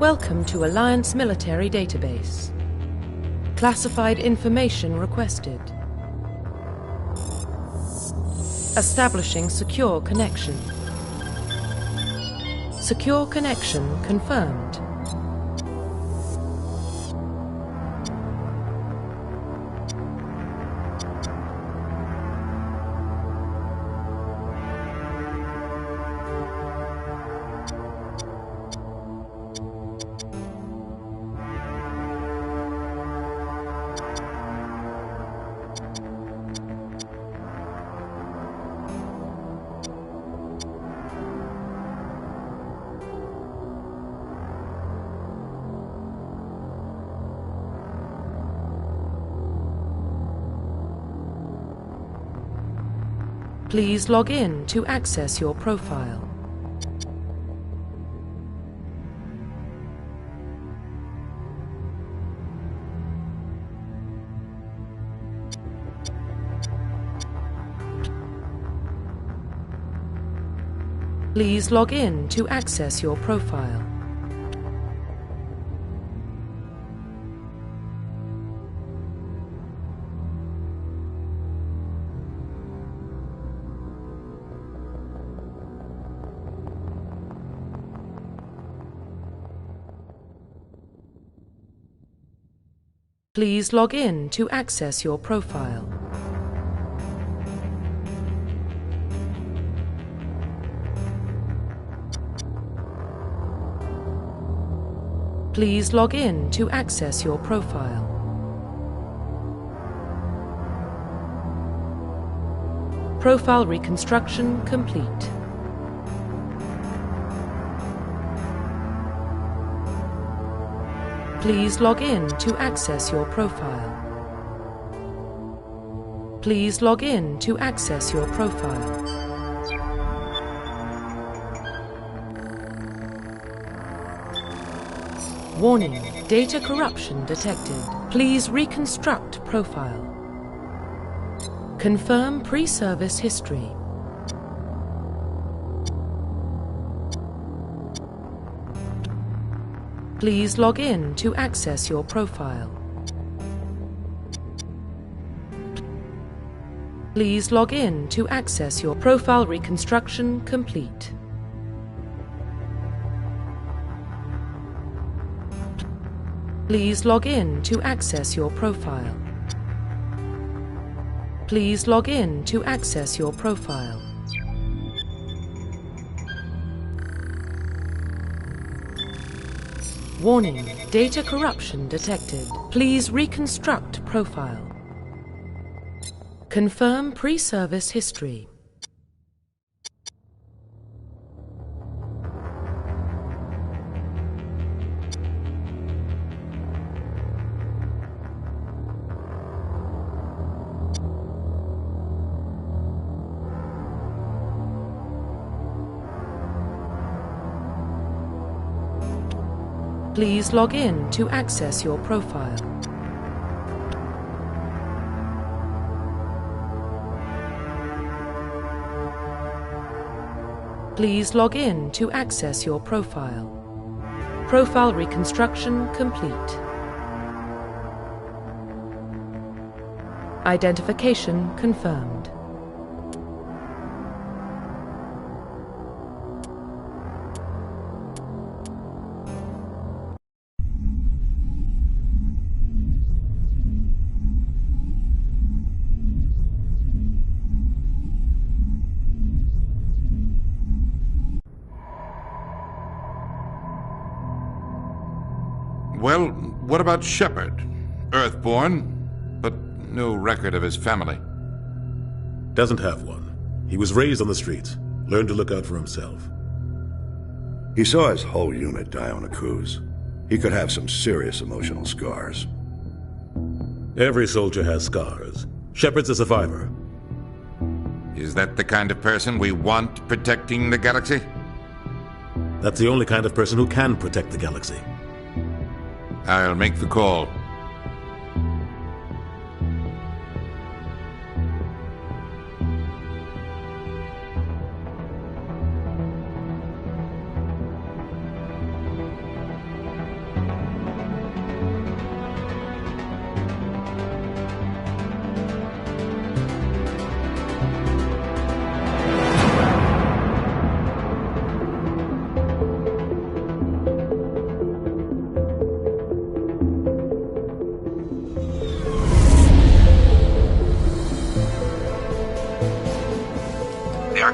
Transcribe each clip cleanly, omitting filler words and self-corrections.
Welcome to Alliance Military Database. Classified information requested. Establishing secure connection. Secure connection confirmed. Please log in to access your profile. Please log in to access your profile. Please log in to access your profile. Please log in to access your profile. Profile reconstruction complete. Please log in to access your profile. Please log in to access your profile. Warning, data corruption detected. Please reconstruct profile. Confirm pre-service history. Please log in to access your profile. Please log in to access your profile reconstruction complete. Please log in to access your profile. Please log in to access your profile. Warning, data corruption detected. Please reconstruct profile. Confirm pre-service history. Please log in to access your profile. Please log in to access your profile. Profile reconstruction complete. Identification confirmed. Well, what about Shepard? Earthborn, but no record of his family. Doesn't have one. He was raised on the streets, learned to look out for himself. He saw his whole unit die on a cruise. He could have some serious emotional scars. Every soldier has scars. Shepard's a survivor. Is that the kind of person we want protecting the galaxy? That's the only kind of person who can protect the galaxy. I'll make the call.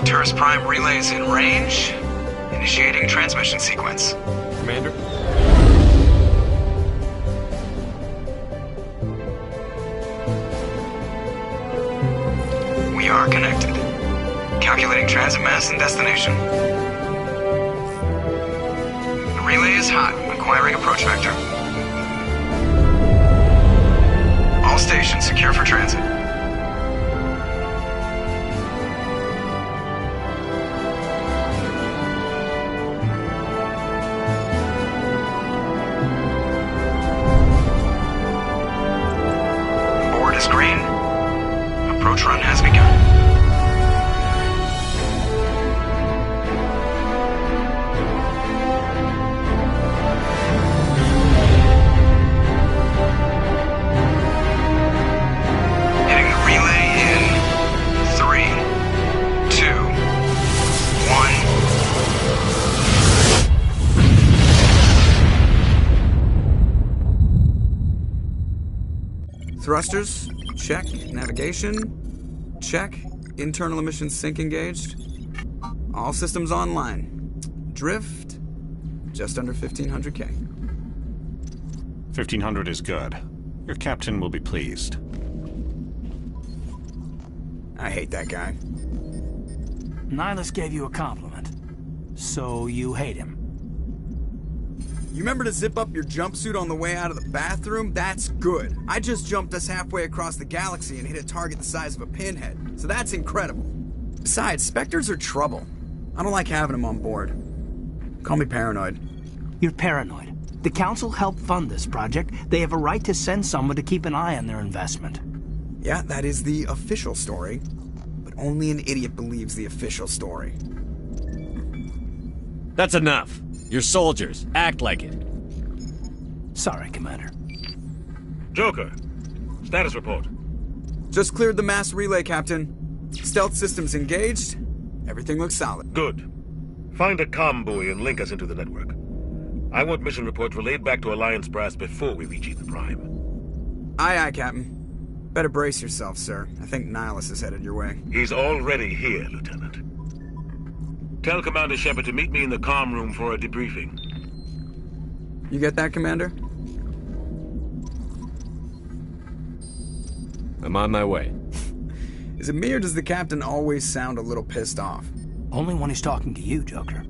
Arcturus Prime relays in range. Initiating transmission sequence. Commander? We are connected. Calculating transit mass and destination. The relay is hot, acquiring approach vector. All stations secure for transit. Board is green. Approach run has begun. Thrusters, check. Navigation, check. Internal emission sync engaged. All systems online. Drift, just under 1500K. 1500 is good. Your captain will be pleased. I hate that guy. Nihilus gave you a compliment. So you hate him. You remember to zip up your jumpsuit on the way out of the bathroom? That's good. I just jumped us halfway across the galaxy and hit a target the size of a pinhead, so that's incredible. Besides, Spectres are trouble. I don't like having them on board. Call me paranoid. You're paranoid. The Council helped fund this project. They have a right to send someone to keep an eye on their investment. Yeah, that is the official story. But only an idiot believes the official story. That's enough. You're soldiers. Act like it. Sorry, Commander. Joker, status report. Just cleared the mass relay, Captain. Stealth systems engaged. Everything looks solid. Good. Find a comm buoy and link us into the network. I want mission reports relayed back to Alliance Brass before we reach Ethan Prime. Aye, aye, Captain. Better brace yourself, sir. I think Nihilus is headed your way. He's already here, Lieutenant. Tell Commander Shepard to meet me in the comm room for a debriefing. You get that, Commander? I'm on my way. Is it me or does the Captain always sound a little pissed off? Only when he's talking to you, Joker.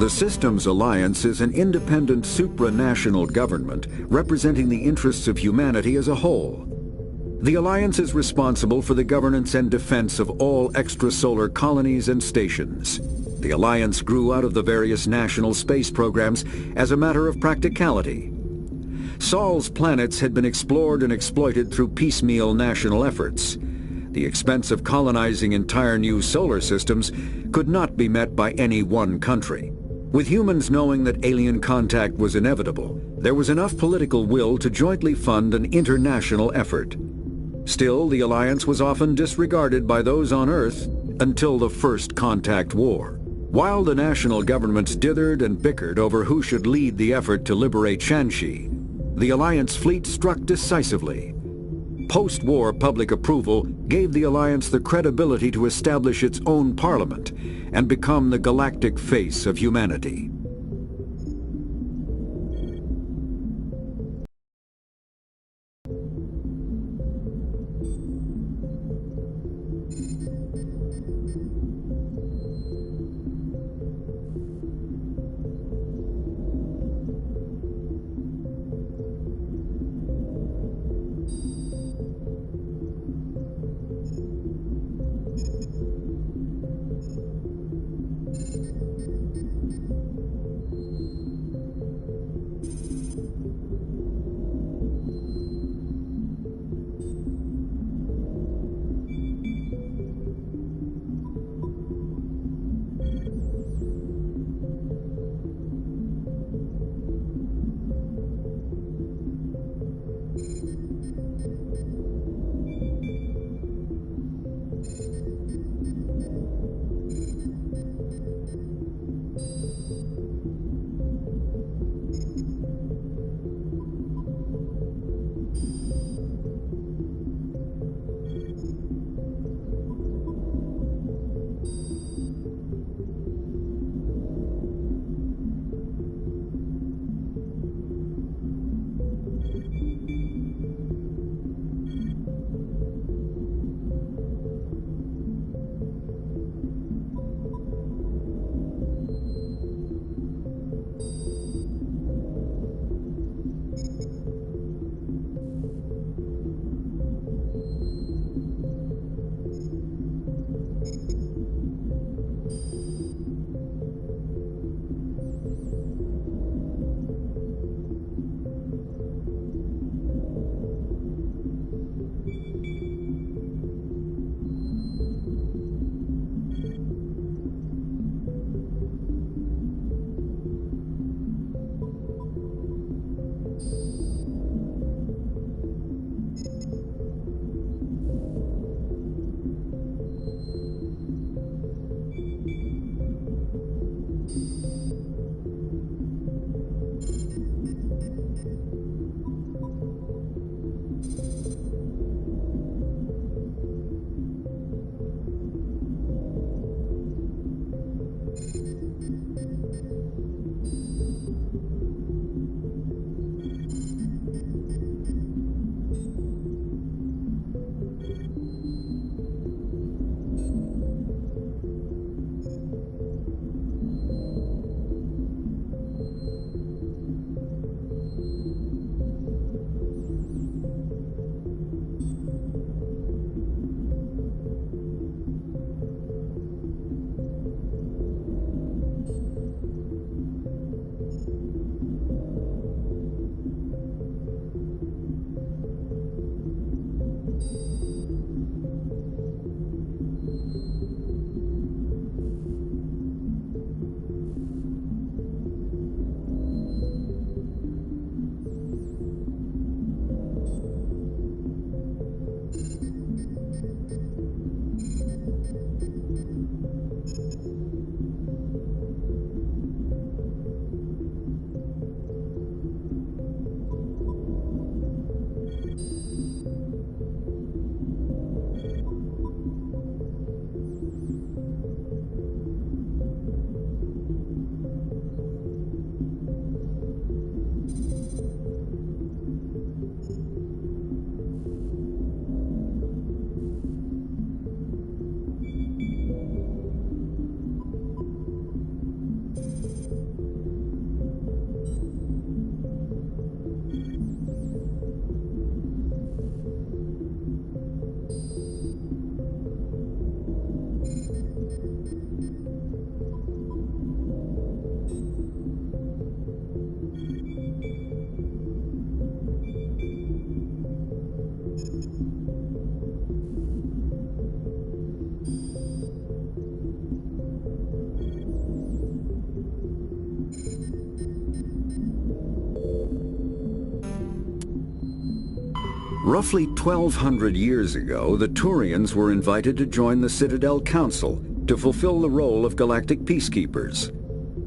The Systems Alliance is an independent supranational government representing the interests of humanity as a whole. The Alliance is responsible for the governance and defense of all extrasolar colonies and stations. The Alliance grew out of the various national space programs as a matter of practicality. Sol's planets had been explored and exploited through piecemeal national efforts. The expense of colonizing entire new solar systems could not be met by any one country. With humans knowing that alien contact was inevitable, there was enough political will to jointly fund an international effort. Still, the Alliance was often disregarded by those on Earth until the First Contact War. While the national governments dithered and bickered over who should lead the effort to liberate Shanxi, the Alliance fleet struck decisively. Post-war public approval gave the Alliance the credibility to establish its own parliament and become the galactic face of humanity. Roughly 1,200 years ago, the Turians were invited to join the Citadel Council to fulfill the role of galactic peacekeepers.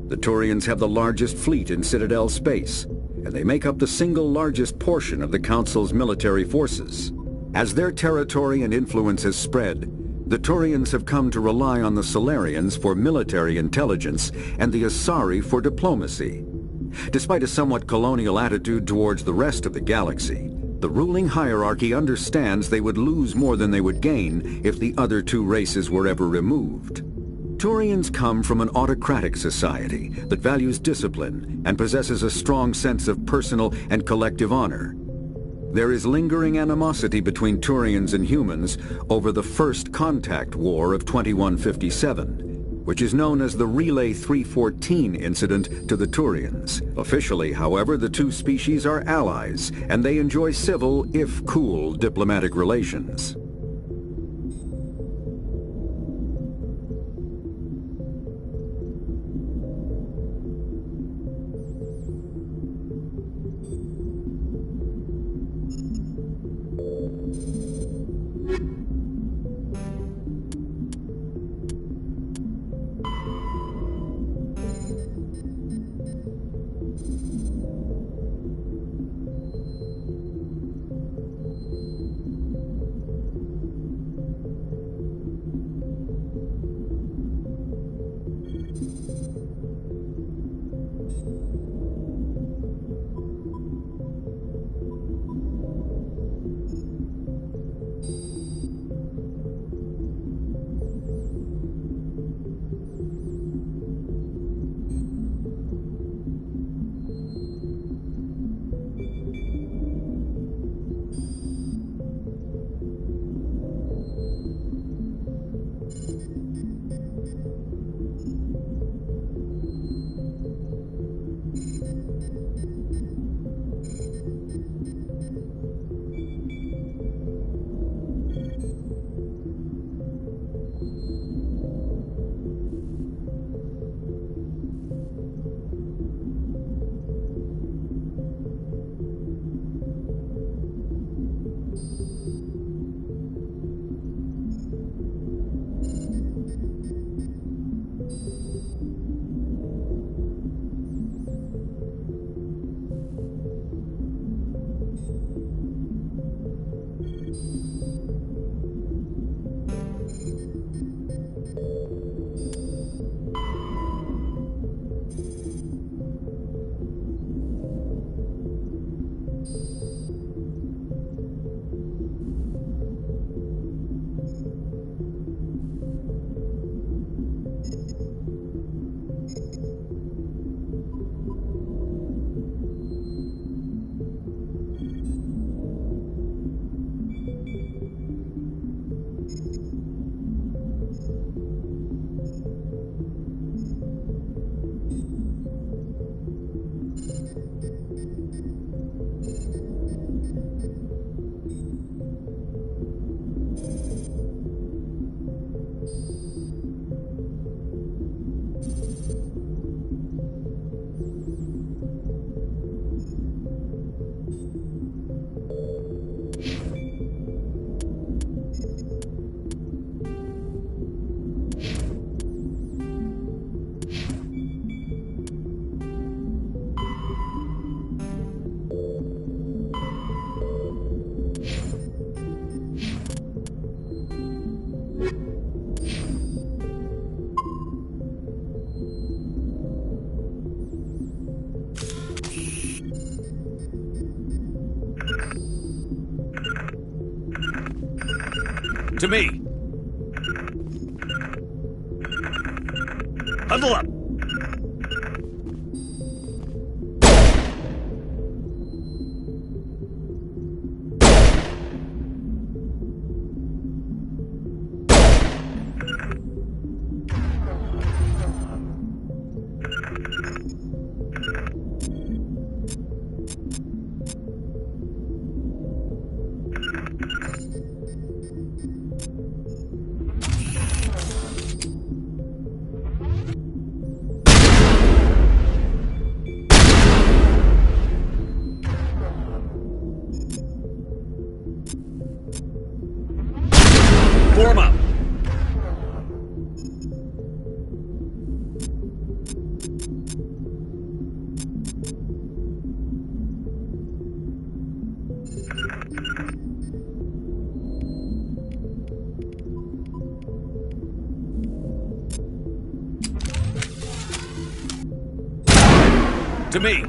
The Turians have the largest fleet in Citadel space, and they make up the single largest portion of the Council's military forces. As their territory and influence has spread, the Turians have come to rely on the Salarians for military intelligence and the Asari for diplomacy. Despite a somewhat colonial attitude towards the rest of the galaxy, the ruling hierarchy understands they would lose more than they would gain if the other two races were ever removed. Turians come from an autocratic society that values discipline and possesses a strong sense of personal and collective honor. There is lingering animosity between Turians and humans over the First Contact War of 2157, which is known as the Relay 314 incident to the Turians. Officially, however, the two species are allies, and they enjoy civil, if cool, diplomatic relations. To me! Huddle up! To me!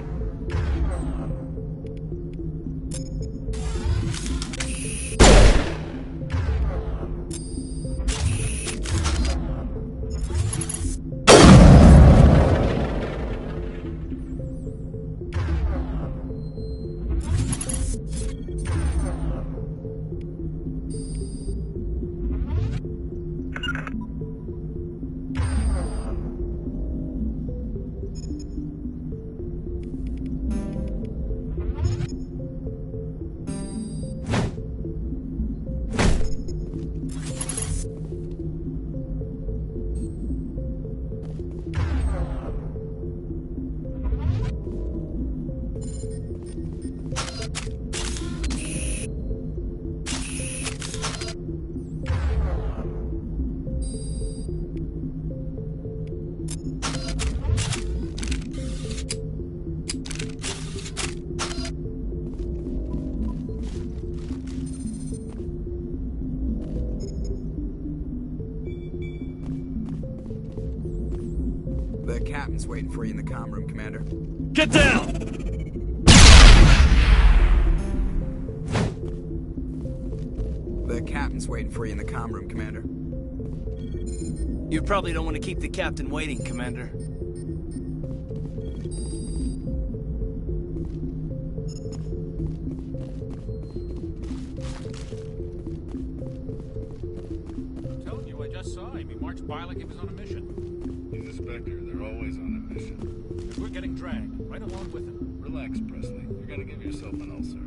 The captain's waiting for you in the comm room, Commander. Get down! The captain's waiting for you in the comm room, Commander. You probably don't want to keep the captain waiting, Commander. I'm telling you, I just saw him. He marched by like he was on a mission. He's a Spectre. They're always on a mission. And we're getting dragged, right along with him. Relax, Presley. You're gonna give yourself an ulcer.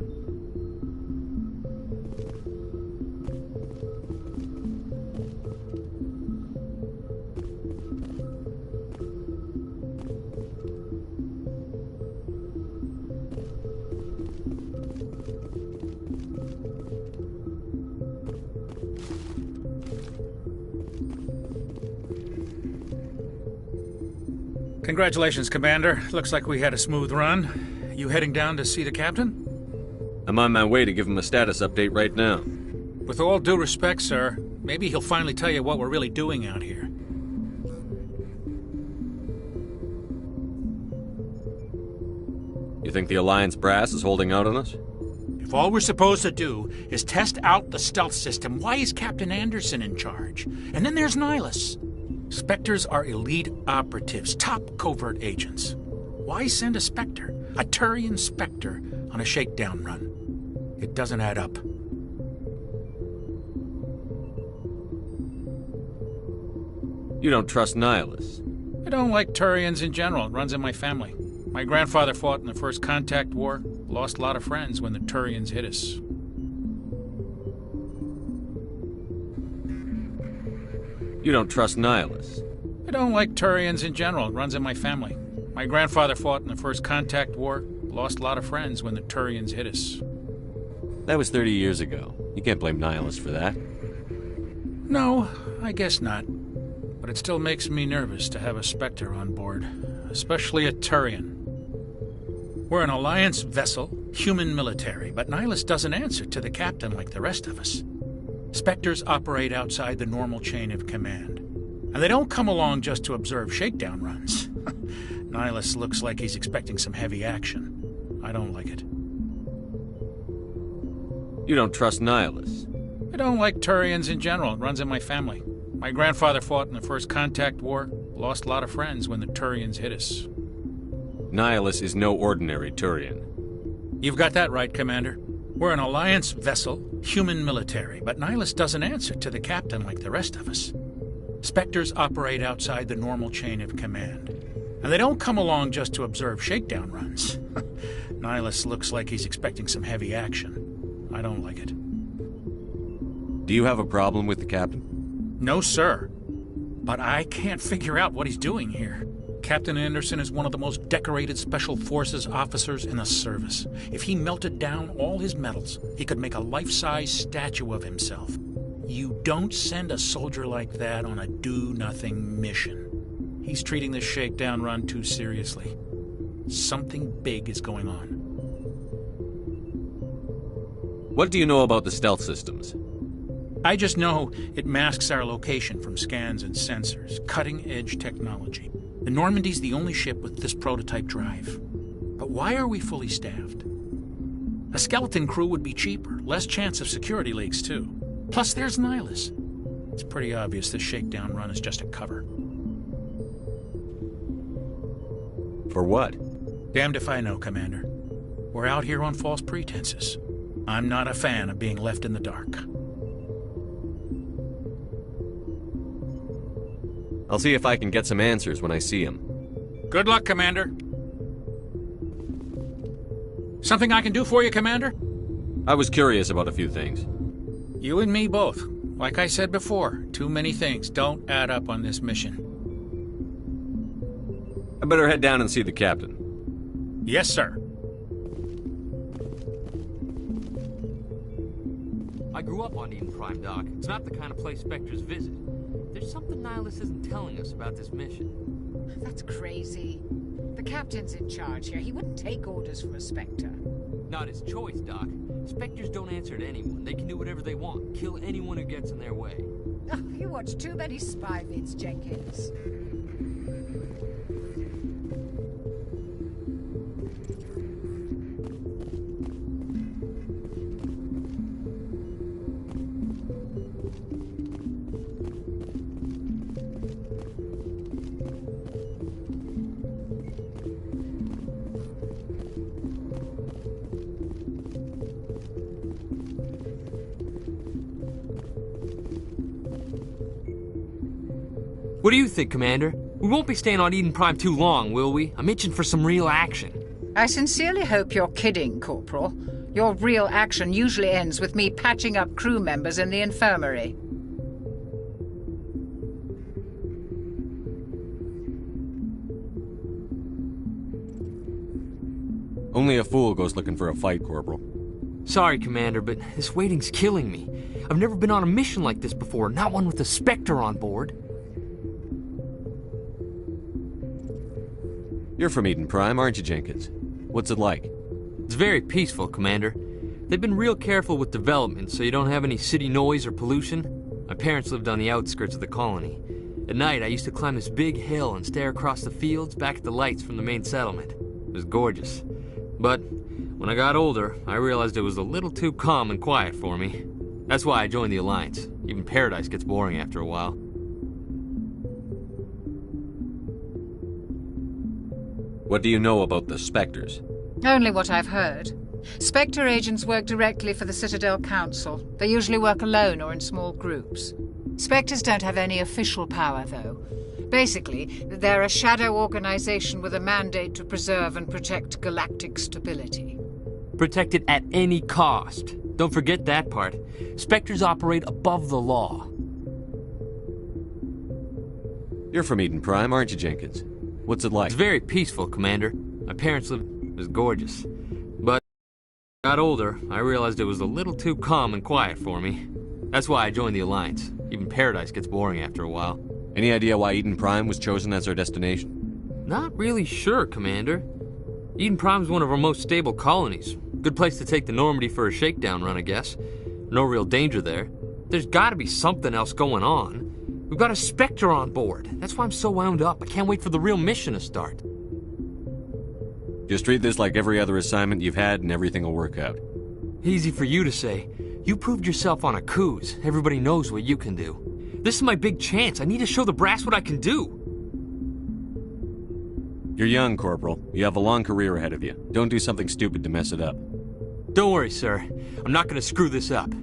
Congratulations, Commander. Looks like we had a smooth run. You heading down to see the captain? I'm on my way to give him a status update right now. With all due respect, sir, maybe he'll finally tell you what we're really doing out here. You think the Alliance brass is holding out on us? If all we're supposed to do is test out the stealth system, why is Captain Anderson in charge? And then there's Nihilus. Spectres are elite operatives, top covert agents. Why send a Spectre, a Turian Spectre, on a shakedown run? It doesn't add up. You don't trust Nihilus? I don't like Turians in general. It runs in my family. My grandfather fought in the First Contact War, lost a lot of friends when the Turians hit us. You don't trust Nihilus? I don't like Turians in general. It runs in my family. My grandfather fought in the First Contact War, lost a lot of friends when the Turians hit us. That was 30 years ago. You can't blame Nihilus for that. No, I guess not. But it still makes me nervous to have a Spectre on board, especially a Turian. We're an Alliance vessel, human military, but Nihilus doesn't answer to the captain like the rest of us. Spectres operate outside the normal chain of command. And they don't come along just to observe shakedown runs. Nihilus looks like he's expecting some heavy action. I don't like it. You don't trust Nihilus? I don't like Turians in general. It runs in my family. My grandfather fought in the First Contact War, lost a lot of friends when the Turians hit us. Nihilus is no ordinary Turian. You've got that right, Commander. We're an Alliance vessel, human military, but Nihilus doesn't answer to the captain like the rest of us. Spectres operate outside the normal chain of command. And they don't come along just to observe shakedown runs. Nihilus looks like he's expecting some heavy action. I don't like it. Do you have a problem with the captain? No, sir. But I can't figure out what he's doing here. Captain Anderson is one of the most decorated Special Forces officers in the service. If he melted down all his medals, he could make a life-size statue of himself. You don't send a soldier like that on a do-nothing mission. He's treating this shakedown run too seriously. Something big is going on. What do you know about the stealth systems? I just know it masks our location from scans and sensors. Cutting-edge technology. The Normandy's the only ship with this prototype drive. Why are we fully staffed? A skeleton crew would be cheaper, less chance of security leaks, too. Plus, there's Nihilus. It's pretty obvious this shakedown run is just a cover. For what? Damned if I know, Commander. We're out here on false pretenses. I'm not a fan of being left in the dark. I'll see if I can get some answers when I see him. Good luck, Commander. Something I can do for you, Commander? I was curious about a few things. You and me both. Like I said before, too many things don't add up on this mission. I better head down and see the captain. Yes, sir. I grew up on Eden Prime, Doc. It's not the kind of place Spectres visit. There's something Nihilus isn't telling us about this mission. That's crazy. The captain's in charge here. He wouldn't take orders from a Spectre. Not his choice, Doc. Spectres don't answer to anyone. They can do whatever they want. Kill anyone who gets in their way. Oh, you watch too many spy vids, Jenkins. What do you think, Commander? We won't be staying on Eden Prime too long, will we? I'm itching for some real action. I sincerely hope you're kidding, Corporal. Your real action usually ends with me patching up crew members in the infirmary. Only a fool goes looking for a fight, Corporal. Sorry, Commander, but this waiting's killing me. I've never been on a mission like this before, not one with a Spectre on board. You're from Eden Prime, aren't you, Jenkins? What's it like? It's very peaceful, Commander. They've been real careful with development, so you don't have any city noise or pollution. My parents lived on the outskirts of the colony. At night, I used to climb this big hill and stare across the fields back at the lights from the main settlement. It was gorgeous. But when I got older, I realized it was a little too calm and quiet for me. That's why I joined the Alliance. Even Paradise gets boring after a while. What do you know about the Spectres? Only what I've heard. Spectre agents work directly for the Citadel Council. They usually work alone or in small groups. Spectres don't have any official power, though. Basically, they're a shadow organization with a mandate to preserve and protect galactic stability. Protect it at any cost. Don't forget that part. Spectres operate above the law. You're from Eden Prime, aren't you, Jenkins? What's it like? It's very peaceful, Commander. My parents lived... It was gorgeous. But when I got older, I realized it was a little too calm and quiet for me. That's why I joined the Alliance. Even Paradise gets boring after a while. Any idea why Eden Prime was chosen as our destination? Not really sure, Commander. Eden Prime's one of our most stable colonies. Good place to take the Normandy for a shakedown run, I guess. No real danger there. There's gotta be something else going on. We've got a Spectre on board. That's why I'm so wound up. I can't wait for the real mission to start. Just treat this like every other assignment you've had and everything will work out. Easy for you to say. You proved yourself on Akuz. Everybody knows what you can do. This is my big chance. I need to show the brass what I can do. You're young, Corporal. You have a long career ahead of you. Don't do something stupid to mess it up. Don't worry, sir. I'm not gonna screw this up.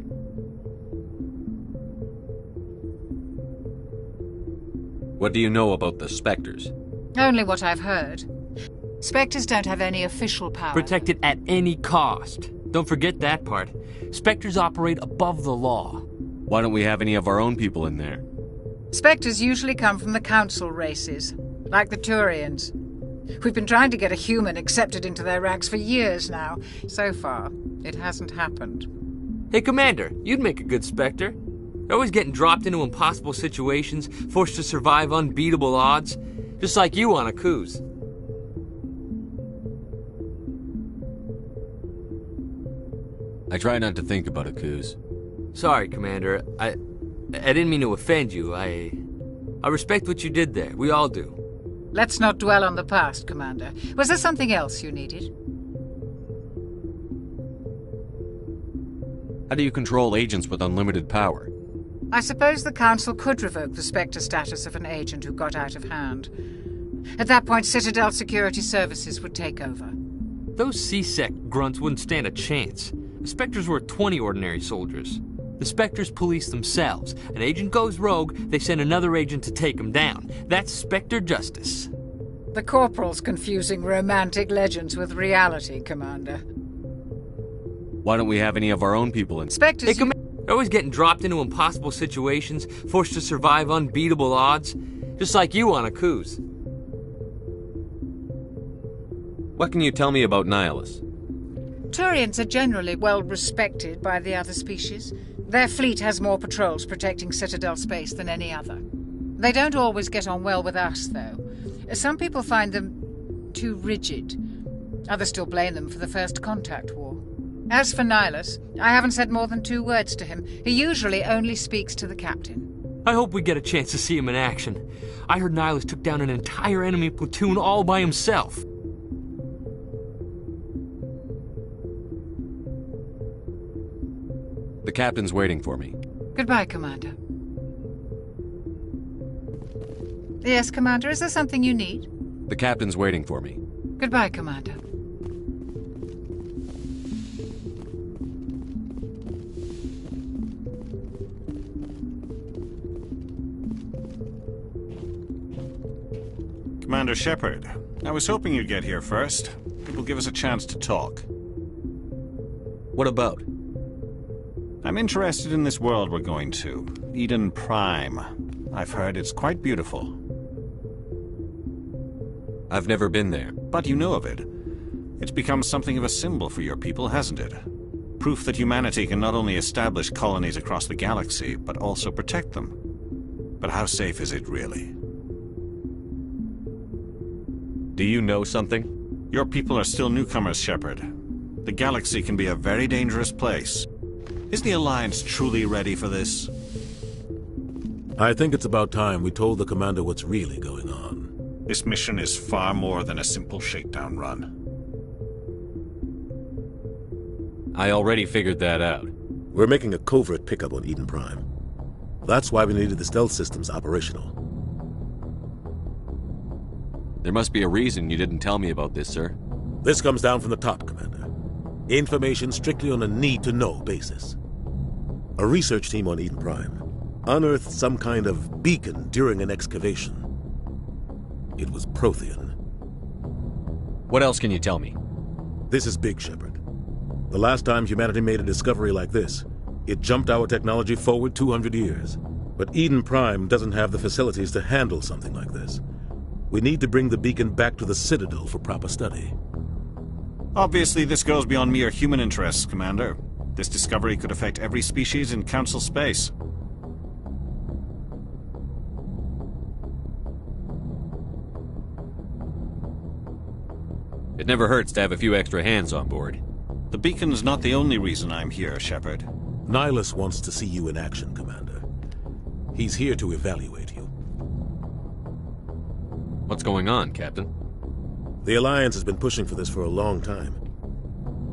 What do you know about the Spectres? Only what I've heard. Spectres don't have any official power. Protect it at any cost. Don't forget that part. Spectres operate above the law. Why don't we have any of our own people in there? Spectres usually come from the Council races, like the Turians. We've been trying to get a human accepted into their ranks for years now. So far, it hasn't happened. Hey, Commander, you'd make a good Spectre. You're always getting dropped into impossible situations, forced to survive unbeatable odds, just like you on Akuz. I try not to think about Akuz. Sorry, Commander. I didn't mean to offend you. I respect what you did there. We all do. Let's not dwell on the past, Commander. Was there something else you needed? How do you control agents with unlimited power? I suppose the Council could revoke the Spectre status of an agent who got out of hand. At that point, Citadel Security Services would take over. Those C-Sec grunts wouldn't stand a chance. The Spectres were 20 ordinary soldiers. The Spectres police themselves. An agent goes rogue, they send another agent to take him down. That's Spectre justice. The Corporal's confusing romantic legends with reality, Commander. Why don't we have any of our own people in? Spectres... They're always getting dropped into impossible situations, forced to survive unbeatable odds. Just like you on Akuz. What can you tell me about Nihilus? Turians are generally well respected by the other species. Their fleet has more patrols protecting Citadel space than any other. They don't always get on well with us, though. Some people find them too rigid. Others still blame them for the First Contact War. As for Nihilus, I haven't said more than 2 words to him. He usually only speaks to the captain. I hope we get a chance to see him in action. I heard Nihilus took down an entire enemy platoon all by himself. The captain's waiting for me. Goodbye, Commander. Yes, Commander, is there something you need? The captain's waiting for me. Goodbye, Commander. Commander Shepard, I was hoping you'd get here first. It will give us a chance to talk. What about? I'm interested in this world we're going to, Eden Prime. I've heard it's quite beautiful. I've never been there. But you know of it. It's become something of a symbol for your people, hasn't it? Proof that humanity can not only establish colonies across the galaxy, but also protect them. But how safe is it, really? Do you know something? Your people are still newcomers, Shepard. The galaxy can be a very dangerous place. Is the Alliance truly ready for this? I think it's about time we told the Commander what's really going on. This mission is far more than a simple shakedown run. I already figured that out. We're making a covert pickup on Eden Prime. That's why we needed the stealth systems operational. There must be a reason you didn't tell me about this, sir. This comes down from the top, Commander. Information strictly on a need-to-know basis. A research team on Eden Prime unearthed some kind of beacon during an excavation. It was Prothean. What else can you tell me? This is big, Shepard. The last time humanity made a discovery like this, it jumped our technology forward 200 years. But Eden Prime doesn't have the facilities to handle something like this. We need to bring the beacon back to the Citadel for proper study. Obviously, this goes beyond mere human interests, Commander. This discovery could affect every species in Council space. It never hurts to have a few extra hands on board. The beacon's not the only reason I'm here, Shepard. Nihilus wants to see you in action, Commander. He's here to evaluate you. What's going on, Captain? The Alliance has been pushing for this for a long time.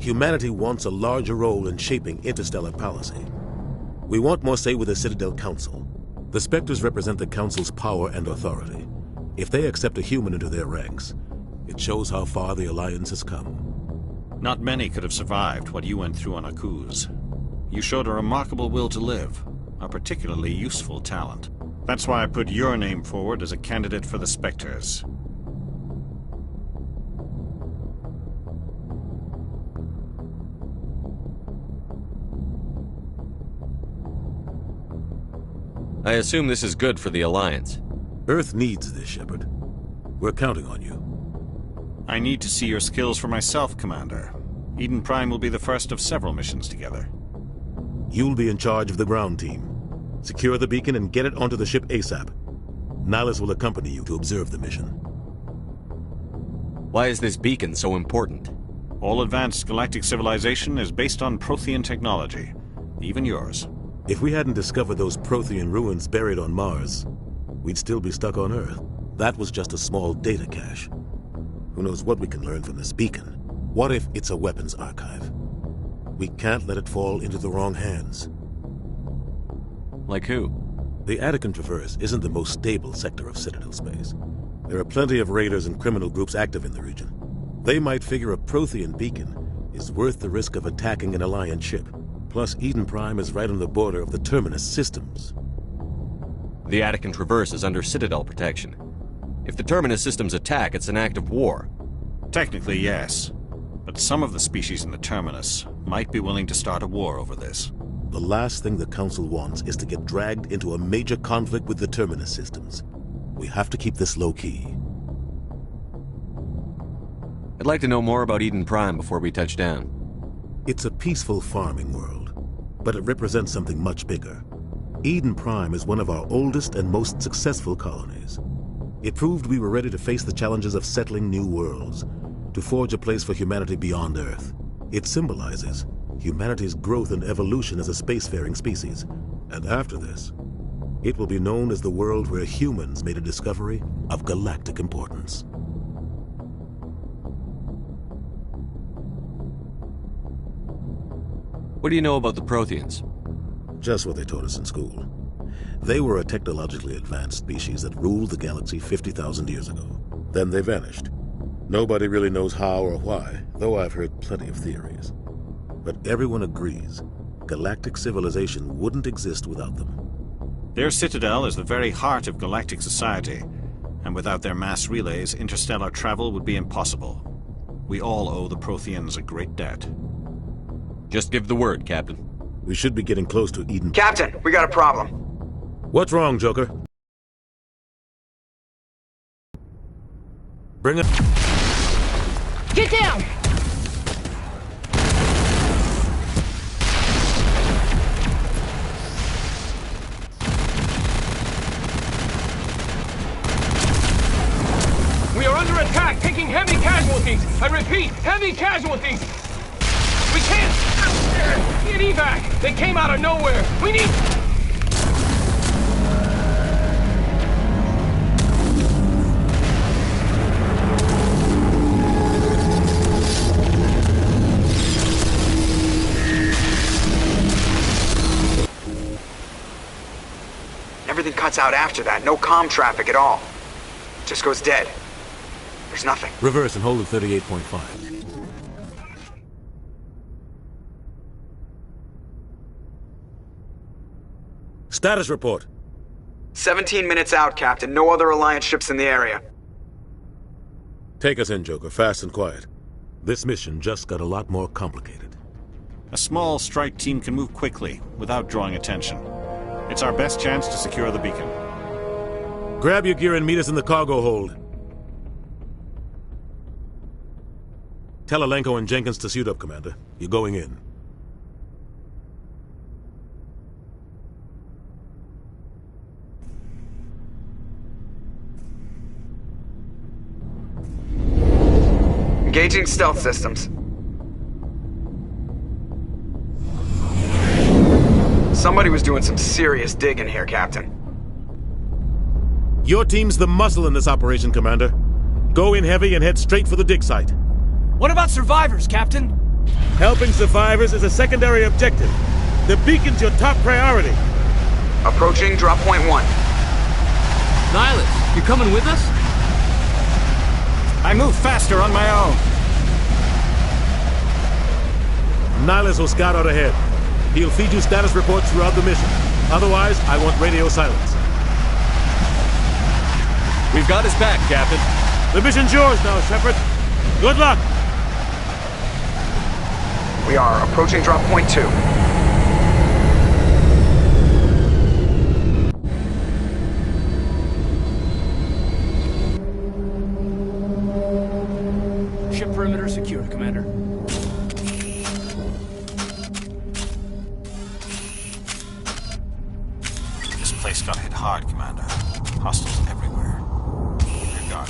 Humanity wants a larger role in shaping interstellar policy. We want more say with the Citadel Council. The Spectres represent the Council's power and authority. If they accept a human into their ranks, it shows how far the Alliance has come. Not many could have survived what you went through on Akuz. You showed a remarkable will to live, a particularly useful talent. That's why I put your name forward as a candidate for the Spectres. I assume this is good for the Alliance. Earth needs this, Shepard. We're counting on you. I need to see your skills for myself, Commander. Eden Prime will be the first of several missions together. You'll be in charge of the ground team. Secure the beacon and get it onto the ship ASAP. Nihilus will accompany you to observe the mission. Why is this beacon so important? All advanced galactic civilization is based on Prothean technology, even yours. If we hadn't discovered those Prothean ruins buried on Mars, we'd still be stuck on Earth. That was just a small data cache. Who knows what we can learn from this beacon? What if it's a weapons archive? We can't let it fall into the wrong hands. Like who? The Attican Traverse isn't the most stable sector of Citadel space. There are plenty of raiders and criminal groups active in the region. They might figure a Prothean beacon is worth the risk of attacking an Alliance ship. Plus, Eden Prime is right on the border of the Terminus systems. The Attican Traverse is under Citadel protection. If the Terminus systems attack, it's an act of war. Technically, yes. But some of the species in the Terminus might be willing to start a war over this. The last thing the Council wants is to get dragged into a major conflict with the Terminus systems. We have to keep this low-key. I'd like to know more about Eden Prime before we touch down. It's a peaceful farming world, but it represents something much bigger. Eden Prime is one of our oldest and most successful colonies. It proved we were ready to face the challenges of settling new worlds, to forge a place for humanity beyond Earth. It symbolizes humanity's growth and evolution as a spacefaring species. And after this, it will be known as the world where humans made a discovery of galactic importance. What do you know about the Protheans? Just what they taught us in school. They were a technologically advanced species that ruled the galaxy 50,000 years ago. Then they vanished. Nobody really knows how or why, though I've heard plenty of theories. But everyone agrees, galactic civilization wouldn't exist without them. Their citadel is the very heart of galactic society, and without their mass relays, interstellar travel would be impossible. We all owe the Protheans a great debt. Just give the word, Captain. We should be getting close to Eden. Captain, we got a problem. What's wrong, Joker? Bring it. Get down! We are under attack, taking heavy casualties. I repeat, heavy casualties. We can't get evac. They came out of nowhere. We need... Everything cuts out after that. No comm traffic at all. Just goes dead. There's nothing. Reverse and hold at 38.5. Status report. 17 minutes out, Captain. No other Alliance ships in the area. Take us in, Joker, fast and quiet. This mission just got a lot more complicated. A small strike team can move quickly, without drawing attention. It's our best chance to secure the beacon. Grab your gear and meet us in the cargo hold. Tell Alenko and Jenkins to suit up, Commander. You're going in. Engaging stealth systems. Somebody was doing some serious digging here, Captain. Your team's the muscle in this operation, Commander. Go in heavy and head straight for the dig site. What about survivors, Captain? Helping survivors is a secondary objective. The beacon's your top priority. Approaching drop point 1. Nihilus, you coming with us? I move faster on my own. Nihilus will scout out ahead. He'll feed you status reports throughout the mission. Otherwise, I want radio silence. We've got his back, Captain. The mission's yours now, Shepard. Good luck! We are approaching drop point 2. Ship perimeter secured, Commander. This place got hit hard, Commander. Hostiles everywhere. Keep your guard.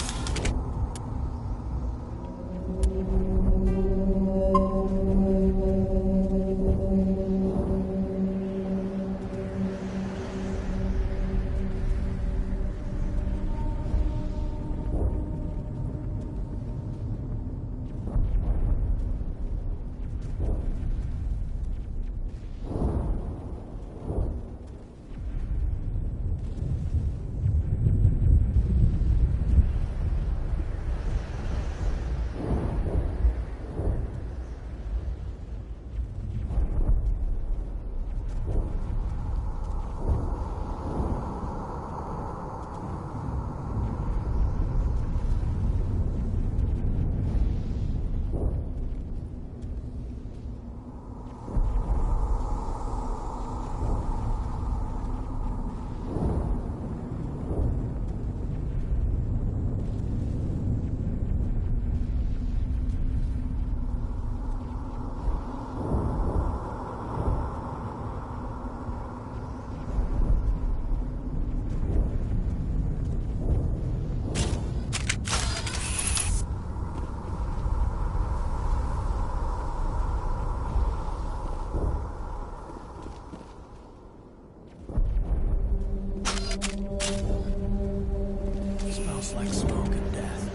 Smells like smoke and death.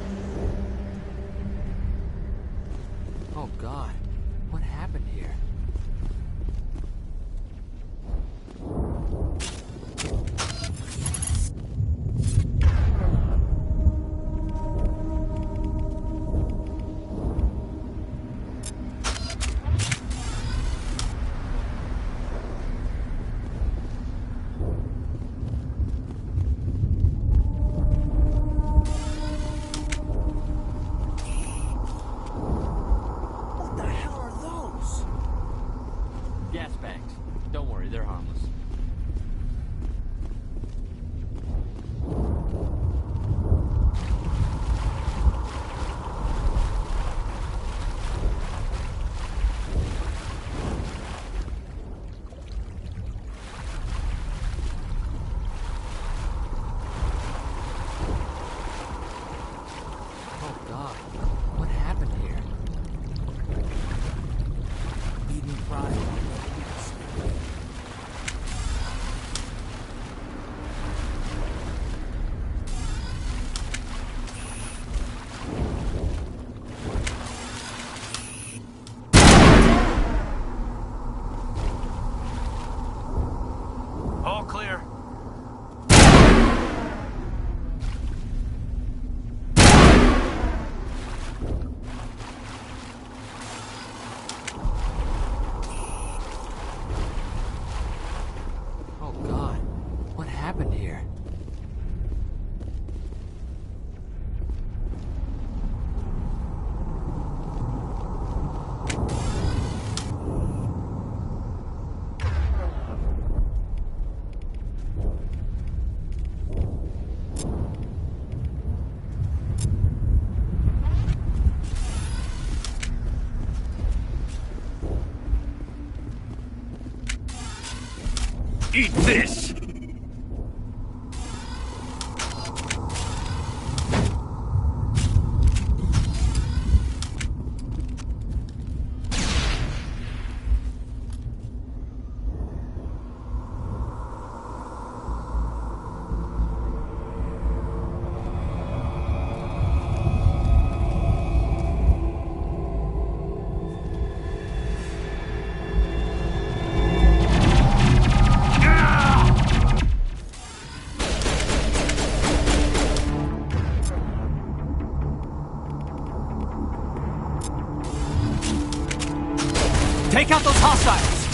Oh God, what happened here? Gas bags. Don't worry, they're harmless. Oh God, what happened here? Eden Prime. All clear. Oh God, what happened here? Eat this! Take out those hostiles!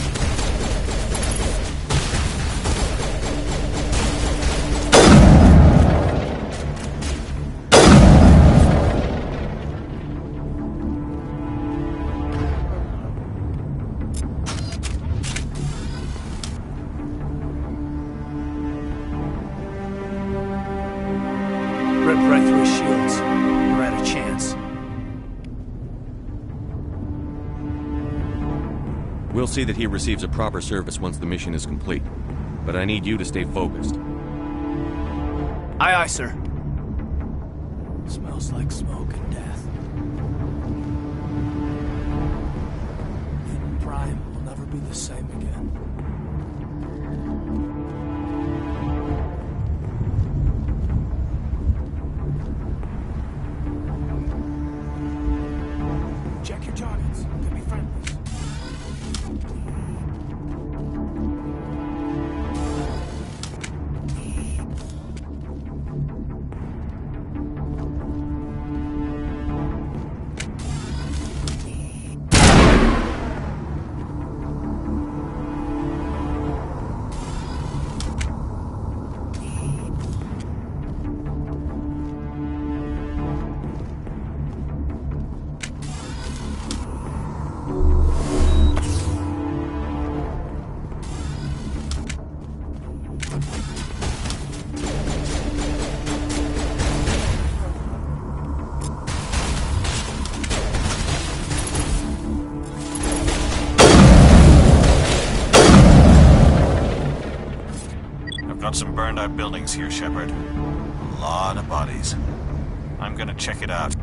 Ripped right through his shields. We're out of chance. We'll see that he receives a proper service once the mission is complete. But I need you to stay focused. Aye, aye, sir. Smells like smoke and death. Eden Prime will never be the same again. Check your targets. Could be friendlies. Got some burned out buildings here, Shepard. A lot of bodies. I'm gonna check it out.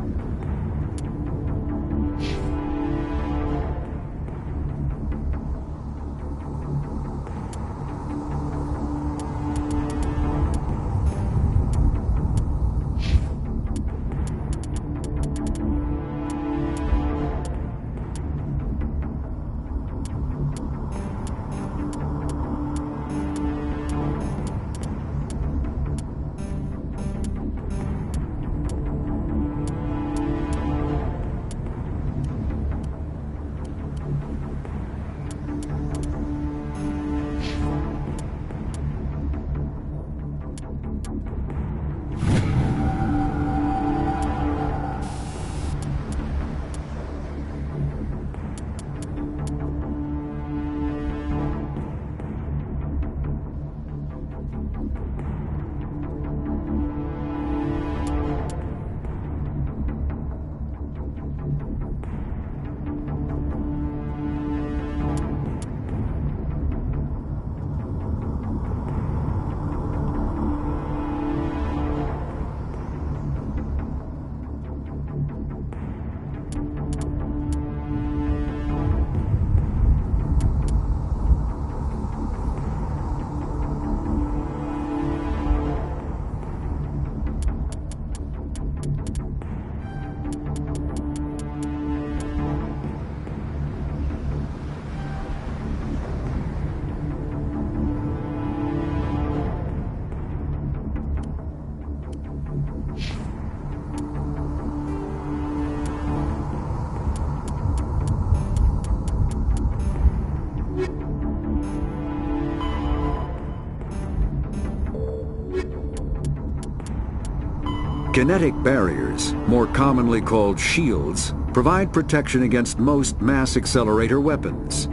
Kinetic barriers, more commonly called shields, provide protection against most mass accelerator weapons.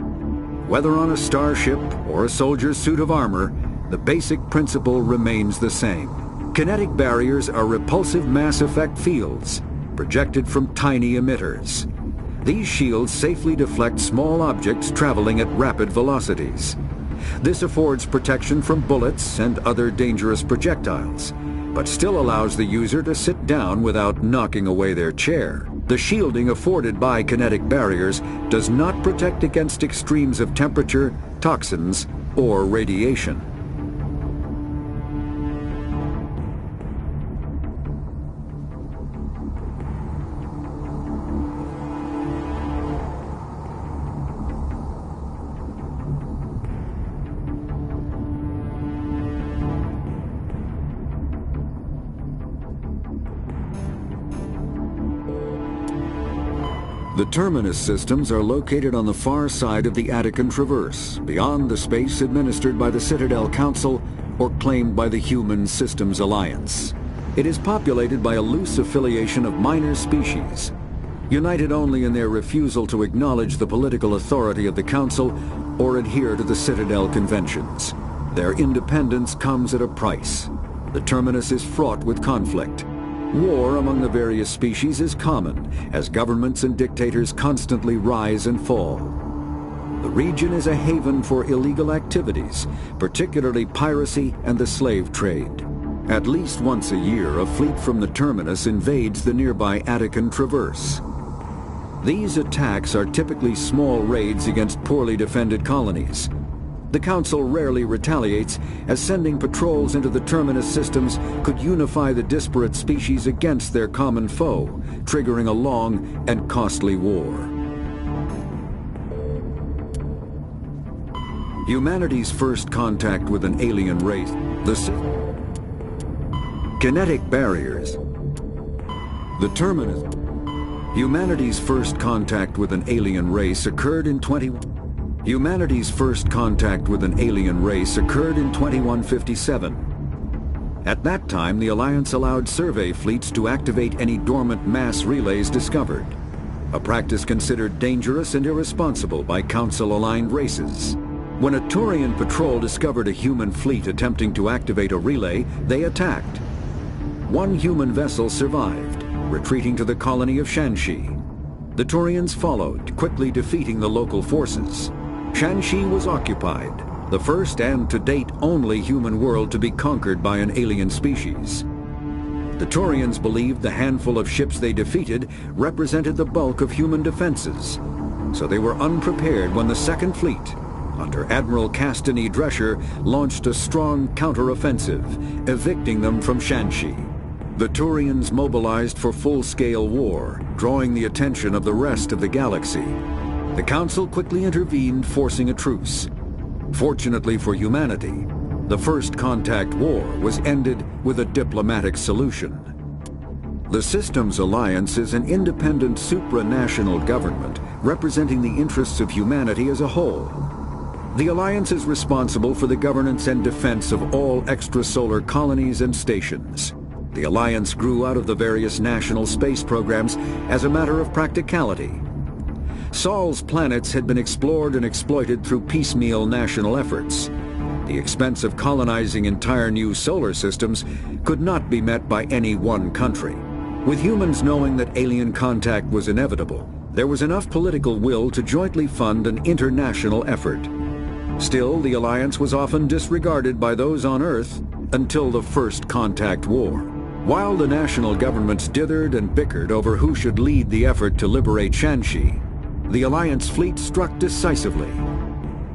Whether on a starship or a soldier's suit of armor, the basic principle remains the same. Kinetic barriers are repulsive mass effect fields, projected from tiny emitters. These shields safely deflect small objects traveling at rapid velocities. This affords protection from bullets and other dangerous projectiles, but still allows the user to sit down without knocking away their chair. The shielding afforded by kinetic barriers does not protect against extremes of temperature, toxins, or radiation. The Terminus systems are located on the far side of the Attican Traverse, beyond the space administered by the Citadel Council or claimed by the Human Systems Alliance. It is populated by a loose affiliation of minor species, united only in their refusal to acknowledge the political authority of the Council or adhere to the Citadel Conventions. Their independence comes at a price. The Terminus is fraught with conflict. War among the various species is common, as governments and dictators constantly rise and fall. The region is a haven for illegal activities, particularly piracy and the slave trade. At least once a year, a fleet from the Terminus invades the nearby Attican Traverse. These attacks are typically small raids against poorly defended colonies. The Council rarely retaliates, as sending patrols into the Terminus systems could unify the disparate species against their common foe, triggering a long and costly war. Humanity's first contact with an alien race, kinetic barriers. The Terminus. Humanity's first contact with an alien race occurred in 2157. At that time, the Alliance allowed survey fleets to activate any dormant mass relays discovered, a practice considered dangerous and irresponsible by Council-aligned races. When a Turian patrol discovered a human fleet attempting to activate a relay, they attacked. One human vessel survived, retreating to the colony of Shanxi. The Turians followed, quickly defeating the local forces. Shanxi was occupied, the first and to date only human world to be conquered by an alien species. The Turians believed the handful of ships they defeated represented the bulk of human defenses, so they were unprepared when the Second Fleet, under Admiral Castany Drescher, launched a strong counter-offensive, evicting them from Shanxi. The Turians mobilized for full-scale war, drawing the attention of the rest of the galaxy. The Council quickly intervened, forcing a truce. Fortunately for humanity, the First Contact War was ended with a diplomatic solution. The Systems Alliance is an independent supranational government representing the interests of humanity as a whole. The Alliance is responsible for the governance and defense of all extrasolar colonies and stations. The Alliance grew out of the various national space programs as a matter of practicality. Sol's planets had been explored and exploited through piecemeal national efforts. The expense of colonizing entire new solar systems could not be met by any one country. With humans knowing that alien contact was inevitable, there was enough political will to jointly fund an international effort. Still, the Alliance was often disregarded by those on Earth until the First Contact War. While the national governments dithered and bickered over who should lead the effort to liberate Shanxi, the Alliance fleet struck decisively.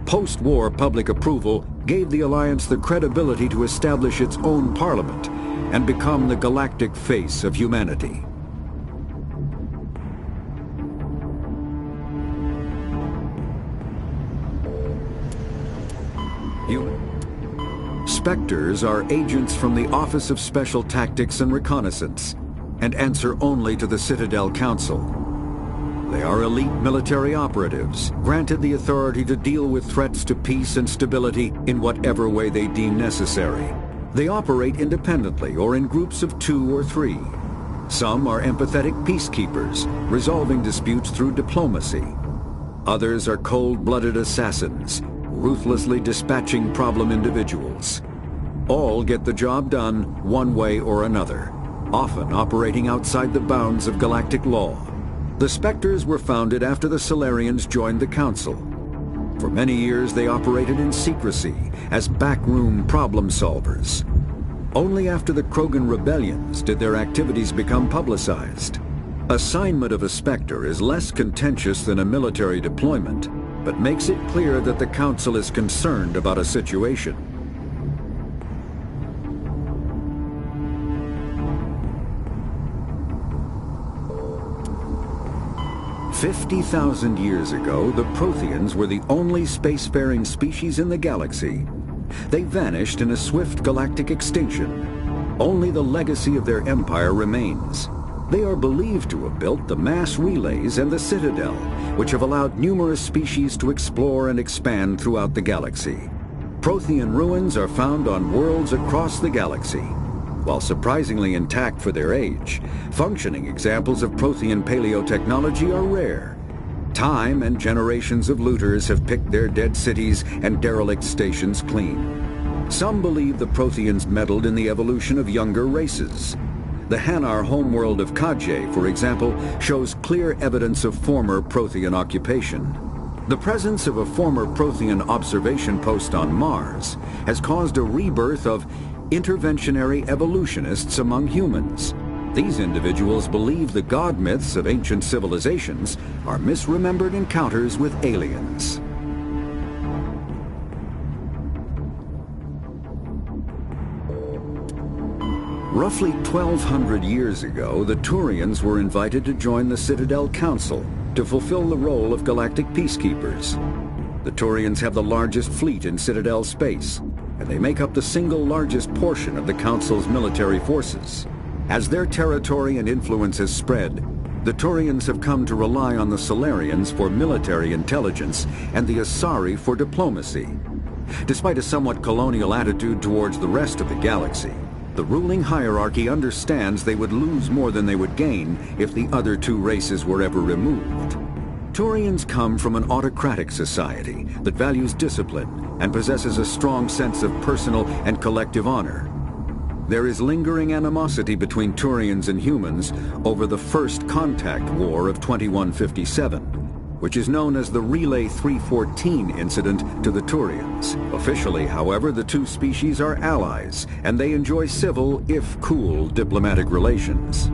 Post-war public approval gave the Alliance the credibility to establish its own parliament and become the galactic face of humanity. Spectres are agents from the Office of Special Tactics and Reconnaissance, and answer only to the Citadel Council. They are elite military operatives, granted the authority to deal with threats to peace and stability in whatever way they deem necessary. They operate independently or in groups of 2 or 3. Some are empathetic peacekeepers, resolving disputes through diplomacy. Others are cold-blooded assassins, ruthlessly dispatching problem individuals. All get the job done one way or another, often operating outside the bounds of galactic law. The Spectres were founded after the Salarians joined the Council. For many years they operated in secrecy as backroom problem solvers. Only after the Krogan rebellions did their activities become publicized. Assignment of a Spectre is less contentious than a military deployment, but makes it clear that the Council is concerned about a situation. 50,000 years ago, the Protheans were the only spacefaring species in the galaxy. They vanished in a swift galactic extinction. Only the legacy of their empire remains. They are believed to have built the mass relays and the Citadel, which have allowed numerous species to explore and expand throughout the galaxy. Prothean ruins are found on worlds across the galaxy. While surprisingly intact for their age, functioning examples of Prothean paleotechnology are rare. Time and generations of looters have picked their dead cities and derelict stations clean. Some believe the Protheans meddled in the evolution of younger races. The Hanar homeworld of Kadje, for example, shows clear evidence of former Prothean occupation. The presence of a former Prothean observation post on Mars has caused a rebirth of interventionary evolutionists among humans. These individuals believe the god myths of ancient civilizations are misremembered encounters with aliens. Roughly 1,200 years ago, the Turians were invited to join the Citadel Council to fulfill the role of galactic peacekeepers. The Turians have the largest fleet in Citadel space, and they make up the single largest portion of the Council's military forces. As their territory and influence has spread, the Turians have come to rely on the Salarians for military intelligence and the Asari for diplomacy. Despite a somewhat colonial attitude towards the rest of the galaxy, the ruling hierarchy understands they would lose more than they would gain if the other two races were ever removed. Turians come from an autocratic society that values discipline and possesses a strong sense of personal and collective honor. There is lingering animosity between Turians and humans over the First Contact War of 2157, which is known as the Relay 314 incident to the Turians. Officially, however, the two species are allies, and they enjoy civil, if cool, diplomatic relations.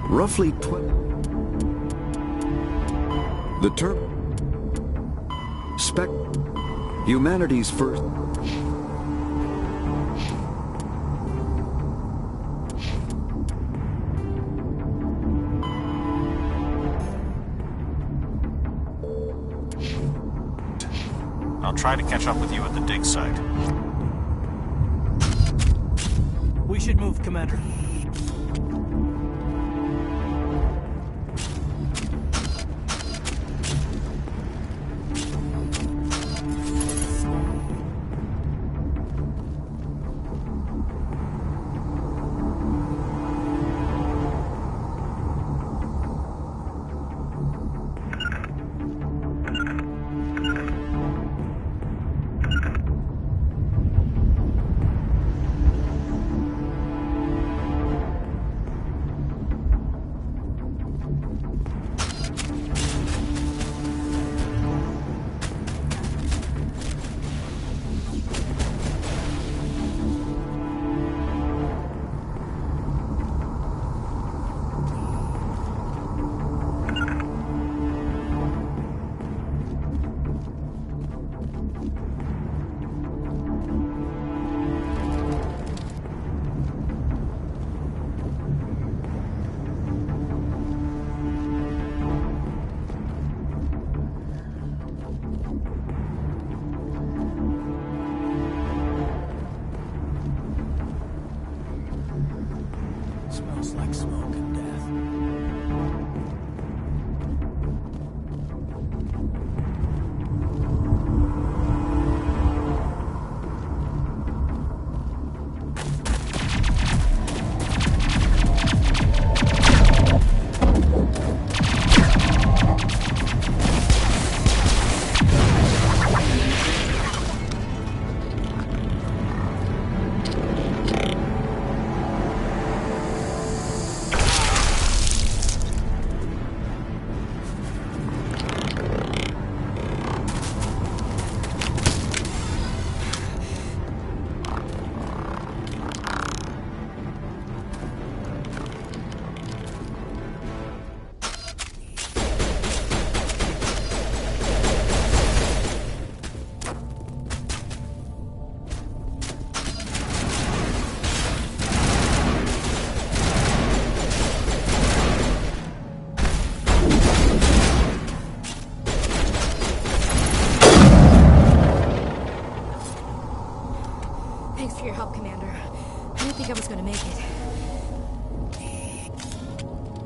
Roughly the term humanity's first I'll try to catch up with you at the dig site. We should move, Commander.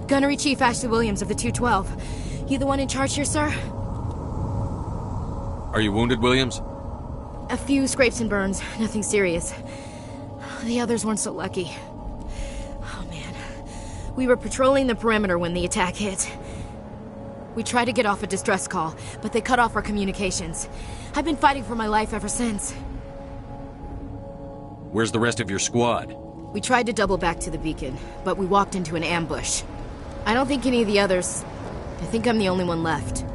Gunnery Chief Ashley Williams of the 212. You the one in charge here, sir? Are you wounded, Williams? A few scrapes and burns, nothing serious. The others weren't so lucky. Oh man. We were patrolling the perimeter when the attack hit. We tried to get off a distress call, but they cut off our communications. I've been fighting for my life ever since. Where's the rest of your squad? We tried to double back to the beacon, but we walked into an ambush. I don't think any of the others... I think I'm the only one left.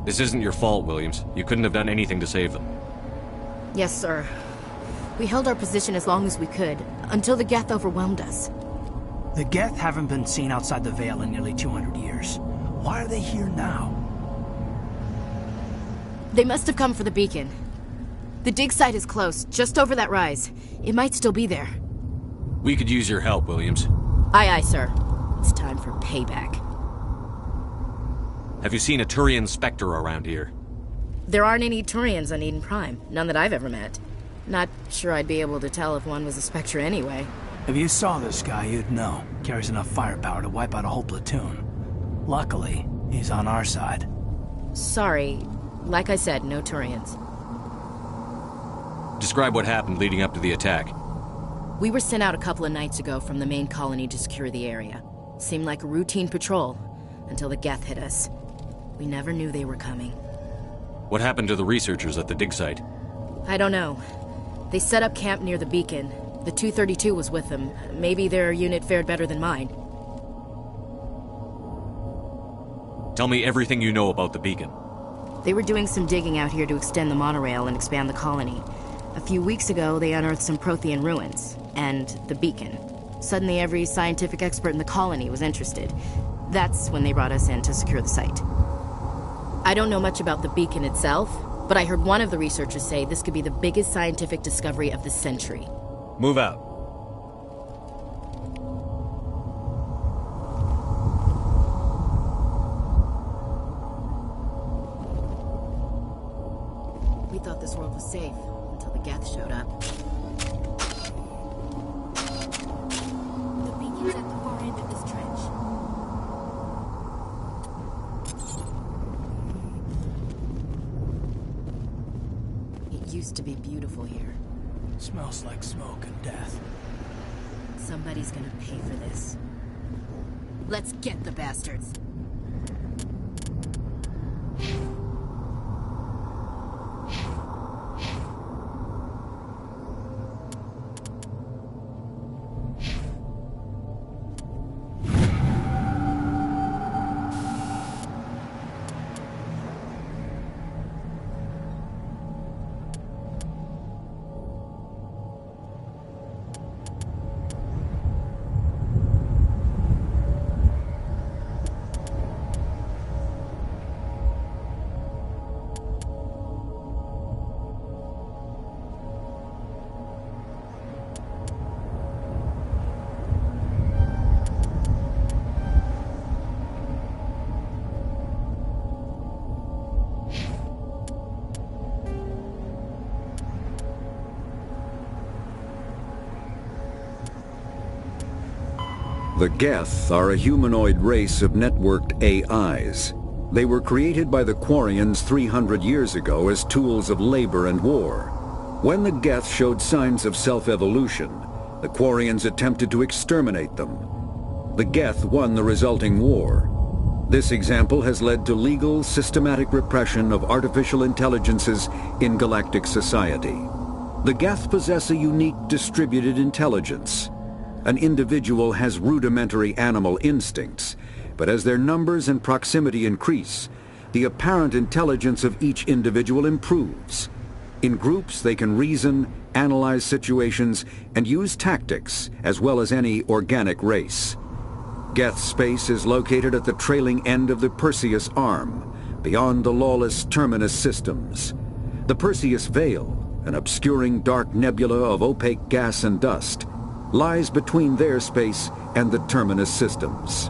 This isn't your fault, Williams. You couldn't have done anything to save them. Yes, sir. We held our position as long as we could, until the Geth overwhelmed us. The Geth haven't been seen outside the Veil in nearly 200 years. Why are they here now? They must have come for the beacon. The dig site is close, just over that rise. It might still be there. We could use your help, Williams. Aye, aye, sir. It's time for payback. Have you seen a Turian Spectre around here? There aren't any Turians on Eden Prime. None that I've ever met. Not sure I'd be able to tell if one was a Spectre anyway. If you saw this guy, you'd know. Carries enough firepower to wipe out a whole platoon. Luckily, he's on our side. Sorry. Like I said, no Turians. Describe what happened leading up to the attack. We were sent out a couple of nights ago from the main colony to secure the area. Seemed like a routine patrol, until the Geth hit us. We never knew they were coming. What happened to the researchers at the dig site? I don't know. They set up camp near the beacon. The 232 was with them. Maybe their unit fared better than mine. Tell me everything you know about the beacon. They were doing some digging out here to extend the monorail and expand the colony. A few weeks ago, they unearthed some Prothean ruins, and the beacon. Suddenly, every scientific expert in the colony was interested. That's when they brought us in to secure the site. I don't know much about the beacon itself, but I heard one of the researchers say this could be the biggest scientific discovery of the century. Move out. We thought this world was safe until the Geth showed up. The beacon's at the far end of this trench. It used to be beautiful here. Smells like smoke and death. Somebody's gonna pay for this. Let's get the bastards. The Geth are a humanoid race of networked AIs. They were created by the Quarians 300 years ago as tools of labor and war. When the Geth showed signs of self-evolution, the Quarians attempted to exterminate them. The Geth won the resulting war. This example has led to legal, systematic repression of artificial intelligences in galactic society. The Geth possess a unique distributed intelligence. An individual has rudimentary animal instincts, but as their numbers and proximity increase, the apparent intelligence of each individual improves. In groups, they can reason, analyze situations, and use tactics, as well as any organic race. Geth space is located at the trailing end of the Perseus Arm, beyond the lawless Terminus systems. The Perseus Veil, an obscuring dark nebula of opaque gas and dust, lies between their space and the Terminus systems.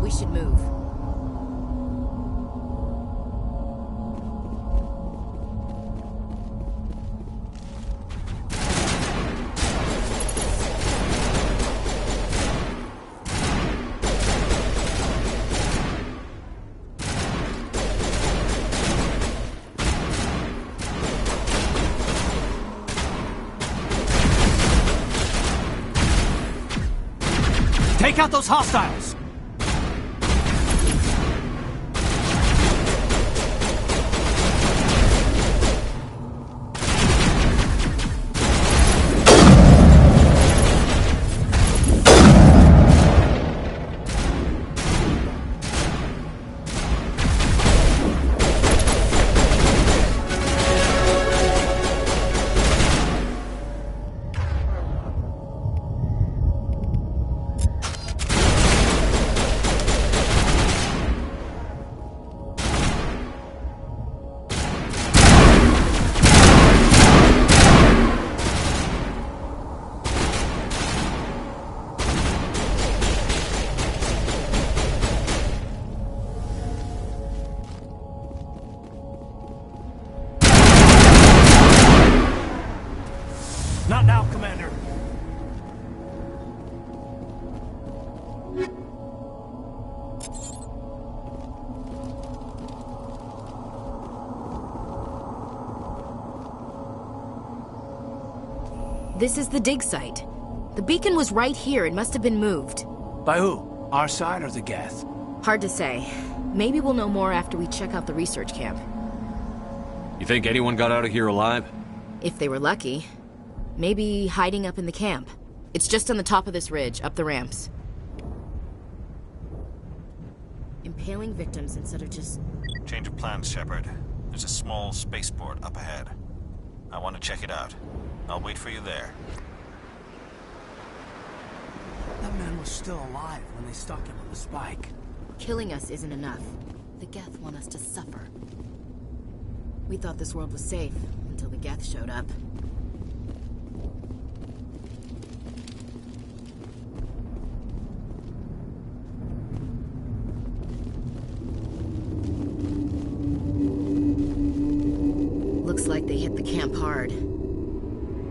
we should move. Take out those hostiles! Not now, Commander. This is the dig site. The beacon was right here. It must have been moved. By who? Our side or the Geth? Hard to say. Maybe we'll know more after we check out the research camp. You think anyone got out of here alive? If they were lucky. Maybe hiding up in the camp. It's just on the top of this ridge, up the ramps. Impaling victims instead of just... Change of plans, Shepard. There's a small spaceport up ahead. I want to check it out. I'll wait for you there. That man was still alive when they stuck him on the spike. Killing us isn't enough. The Geth want us to suffer. We thought this world was safe until the Geth showed up. Looks like they hit the camp hard.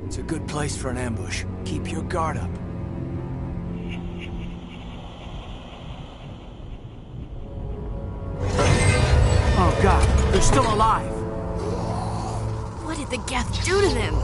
It's a good place for an ambush. Keep your guard up. Oh God, they're still alive! What did the Geth do to them?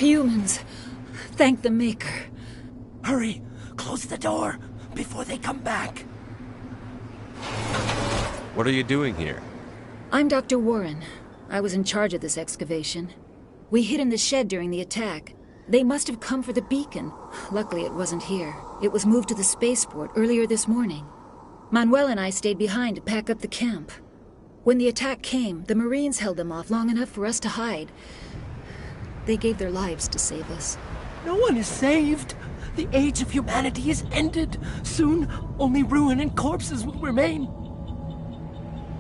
Humans. Thank the Maker. Hurry! Close the door before they come back. What are you doing here? I'm Dr. Warren. I was in charge of this excavation. We hid in the shed during the attack. They must have come for the beacon. Luckily, it wasn't here. It was moved to the spaceport earlier this morning. Manuel and I stayed behind to pack up the camp. When the attack came, the Marines held them off long enough for us to hide. They gave their lives to save us. No one is saved. The age of humanity is ended. Soon, only ruin and corpses will remain.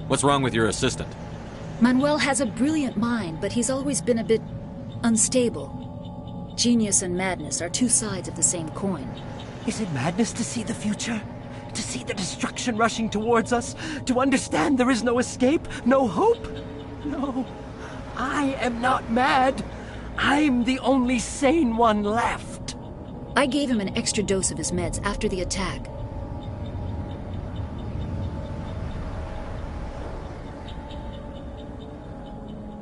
What's wrong with your assistant? Manuel has a brilliant mind, but he's always been a bit unstable. Genius and madness are two sides of the same coin. Is it madness to see the future? To see the destruction rushing towards us? To understand there is no escape? No hope? No. I am not mad. I'm the only sane one left. I gave him an extra dose of his meds after the attack.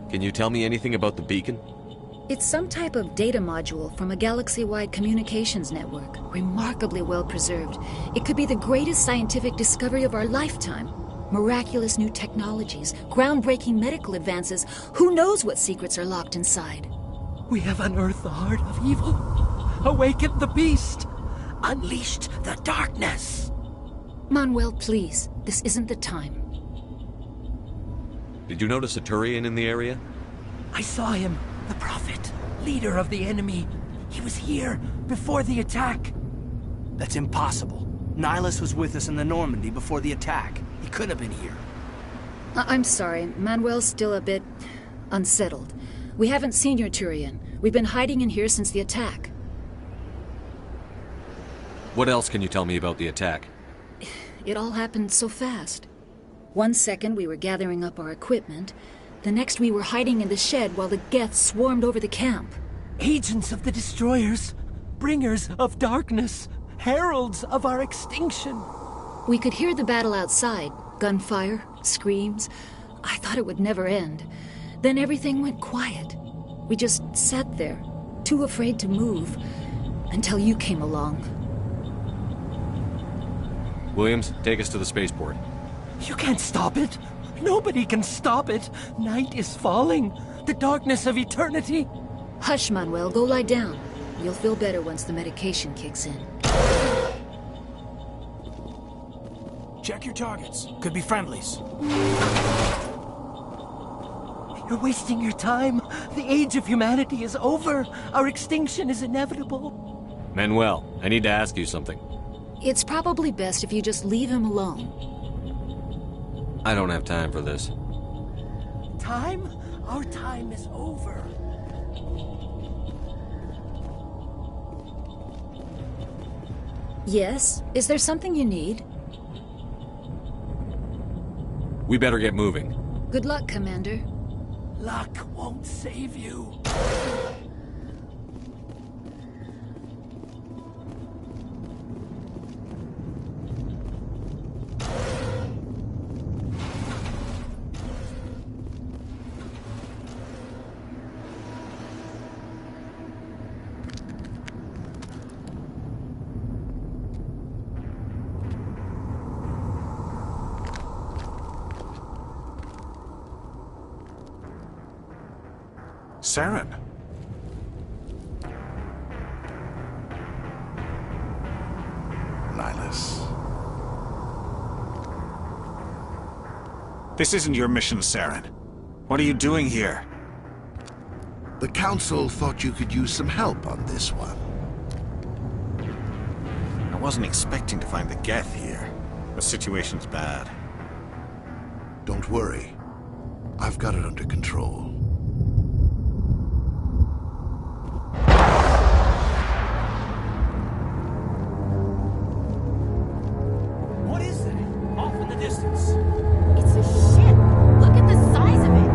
Can you tell me anything about the beacon? It's some type of data module from a galaxy-wide communications network. Remarkably well preserved. It could be the greatest scientific discovery of our lifetime. Miraculous new technologies, groundbreaking medical advances. Who knows what secrets are locked inside? We have unearthed the heart of evil, awakened the beast, unleashed the darkness. Manuel, please. This isn't the time. Did you notice a Turian in the area? I saw him, the Prophet, leader of the enemy. He was here before the attack. That's impossible. Nihilus was with us in the Normandy before the attack. He couldn't have been here. I'm sorry. Manuel's still a bit unsettled. We haven't seen your Turian. We've been hiding in here since the attack. What else can you tell me about the attack? It all happened so fast. 1 second we were gathering up our equipment. The next we were hiding in the shed while the Geth swarmed over the camp. Agents of the Destroyers, bringers of darkness, heralds of our extinction. We could hear the battle outside. Gunfire, screams. I thought it would never end. Then everything went quiet. We just sat there, too afraid to move, until you came along. Williams, take us to the spaceport. You can't stop it. Nobody can stop it. Night is falling. The darkness of eternity. Hush, Manuel. Go lie down. You'll feel better once the medication kicks in. Check your targets. Could be friendlies. You're wasting your time. The age of humanity is over. Our extinction is inevitable. Manuel, I need to ask you something. It's probably best if you just leave him alone. I don't have time for this. Time? Our time is over. Yes? Is there something you need? We better get moving. Good luck, Commander. Luck won't save you. Saren. Nihilus. This isn't your mission, Saren. What are you doing here? The Council thought you could use some help on this one. I wasn't expecting to find the Geth here. The situation's bad. Don't worry. I've got it under control. What is that? Off in the distance. It's a ship. Look at the size of it.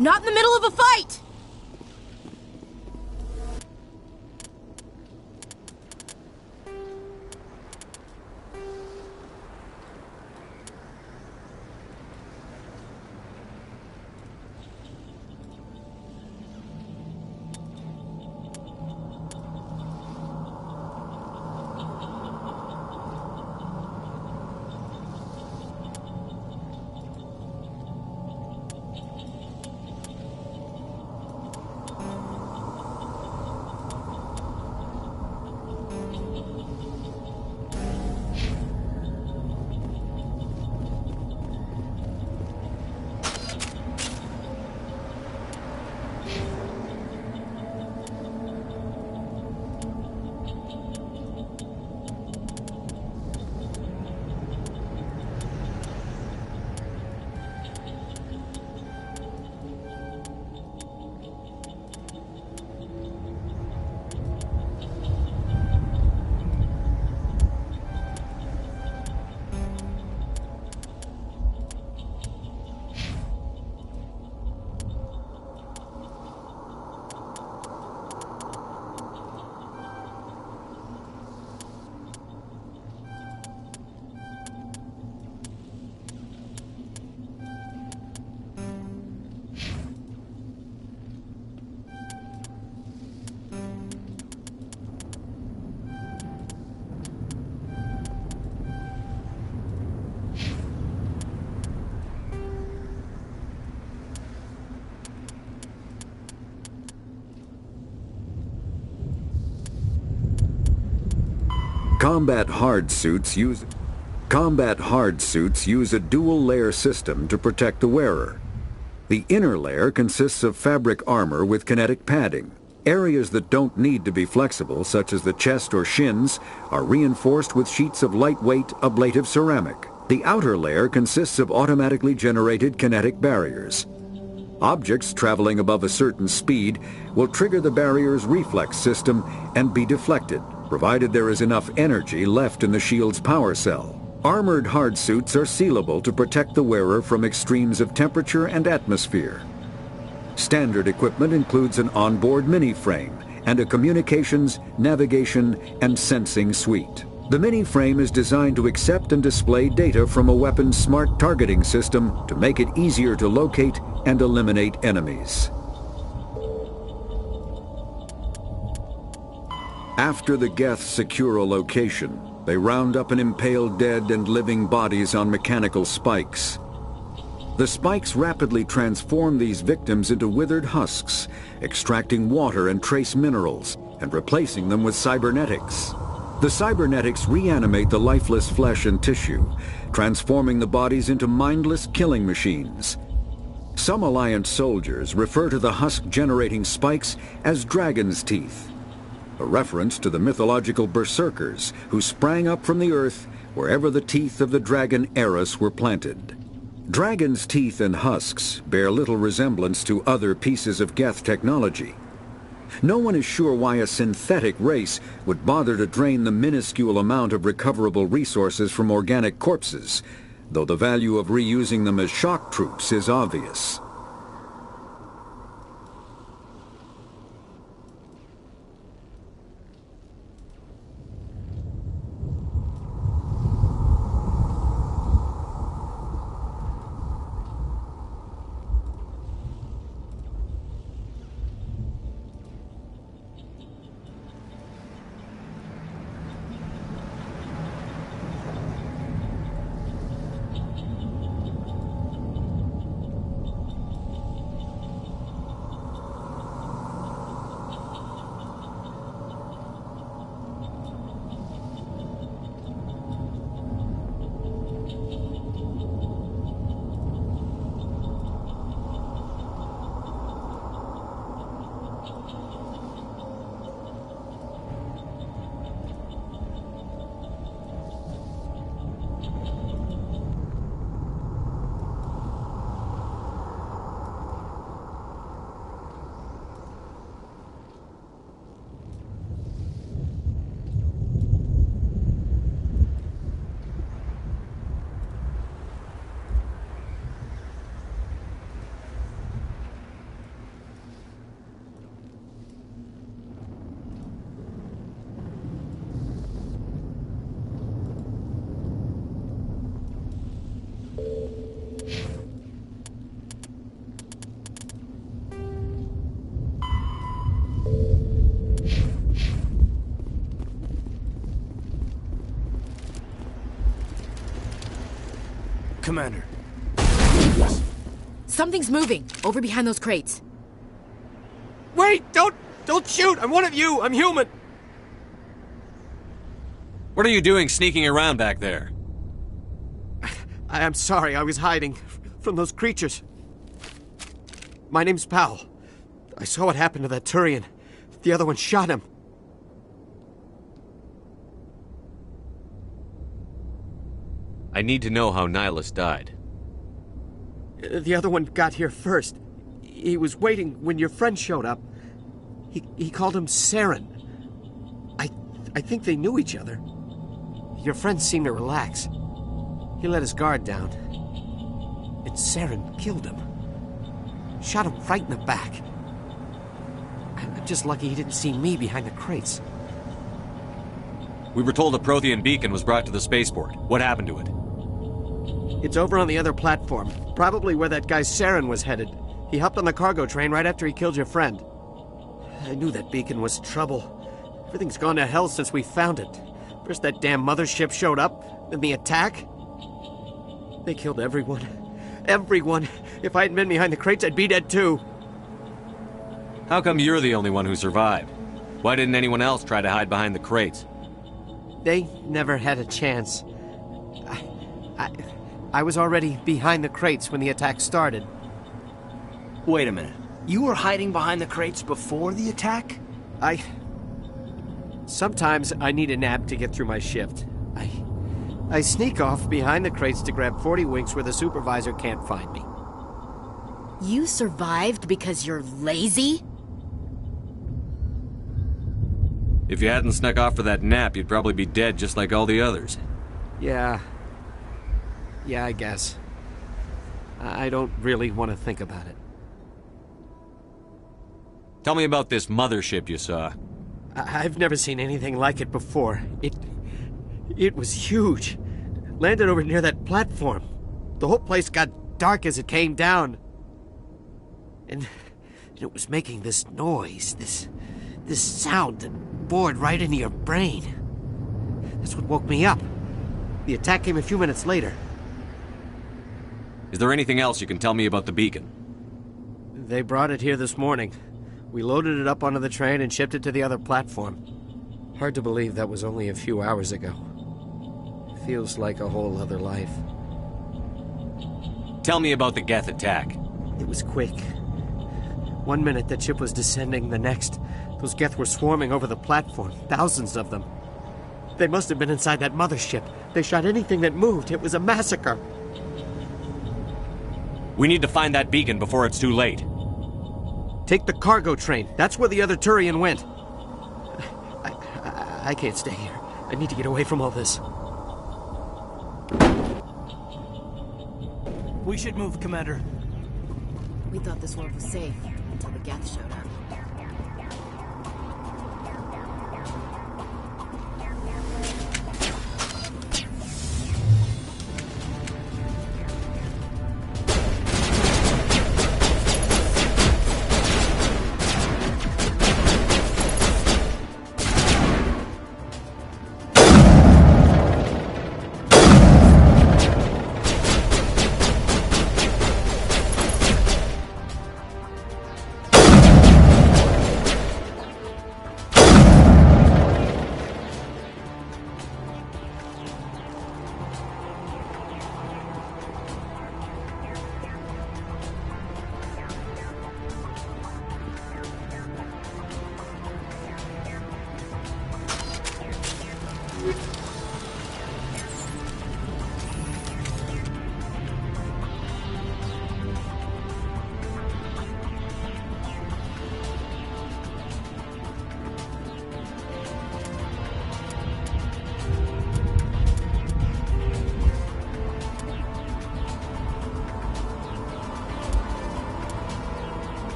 Not in the middle of a fight! Combat hard suits use a dual-layer system to protect the wearer. The inner layer consists of fabric armor with kinetic padding. Areas that don't need to be flexible, such as the chest or shins, are reinforced with sheets of lightweight, ablative ceramic. The outer layer consists of automatically generated kinetic barriers. Objects traveling above a certain speed will trigger the barrier's reflex system and be deflected, provided there is enough energy left in the shield's power cell. Armored hard suits are sealable to protect the wearer from extremes of temperature and atmosphere. Standard equipment includes an onboard mini-frame and a communications, navigation, and sensing suite. The mini-frame is designed to accept and display data from a weapon's smart targeting system to make it easier to locate and eliminate enemies. After the Geth secure a location, they round up and impale dead and living bodies on mechanical spikes. The spikes rapidly transform these victims into withered husks, extracting water and trace minerals, and replacing them with cybernetics. The cybernetics reanimate the lifeless flesh and tissue, transforming the bodies into mindless killing machines. Some Alliance soldiers refer to the husk-generating spikes as dragon's teeth, a reference to the mythological berserkers who sprang up from the earth wherever the teeth of the dragon Eris were planted. Dragon's teeth and husks bear little resemblance to other pieces of Geth technology. No one is sure why a synthetic race would bother to drain the minuscule amount of recoverable resources from organic corpses, though the value of reusing them as shock troops is obvious. Commander. Something's moving, over behind those crates. Wait! Don't shoot! I'm one of you! I'm human! What are you doing sneaking around back there? I'm sorry, I was hiding from those creatures. My name's Powell. I saw what happened to that Turian. The other one shot him. I need to know how Nihilus died. The other one got here first. He was waiting when your friend showed up. He called him Saren. I think they knew each other. Your friend seemed to relax. He let his guard down. And Saren killed him. Shot him right in the back. I'm just lucky he didn't see me behind the crates. We were told a Prothean beacon was brought to the spaceport. What happened to it? It's over on the other platform. Probably where that guy Saren was headed. He hopped on the cargo train right after he killed your friend. I knew that beacon was trouble. Everything's gone to hell since we found it. First that damn mothership showed up, then the attack. They killed everyone. Everyone. If I hadn't been behind the crates, I'd be dead too. How come you're the only one who survived? Why didn't anyone else try to hide behind the crates? They never had a chance. I was already behind the crates when the attack started. Wait a minute. You were hiding behind the crates before the attack? Sometimes I need a nap to get through my shift. I sneak off behind the crates to grab 40 winks where the supervisor can't find me. You survived because you're lazy? If you hadn't snuck off for that nap, you'd probably be dead just like all the others. Yeah, I guess. I don't really want to think about it. Tell me about this mothership you saw. I've never seen anything like it before. It was huge. Landed over near that platform. The whole place got dark as it came down. And it was making this noise, this sound that bored right into your brain. That's what woke me up. The attack came a few minutes later. Is there anything else you can tell me about the beacon? They brought it here this morning. We loaded it up onto the train and shipped it to the other platform. Hard to believe that was only a few hours ago. Feels like a whole other life. Tell me about the Geth attack. It was quick. 1 minute that ship was descending, the next, those Geth were swarming over the platform, thousands of them. They must have been inside that mothership. They shot anything that moved. It was a massacre. We need to find that beacon before it's too late. Take the cargo train. That's where the other Turian went. I can't stay here. I need to get away from all this. We should move, Commander. We thought this world was safe until the Geth showed up.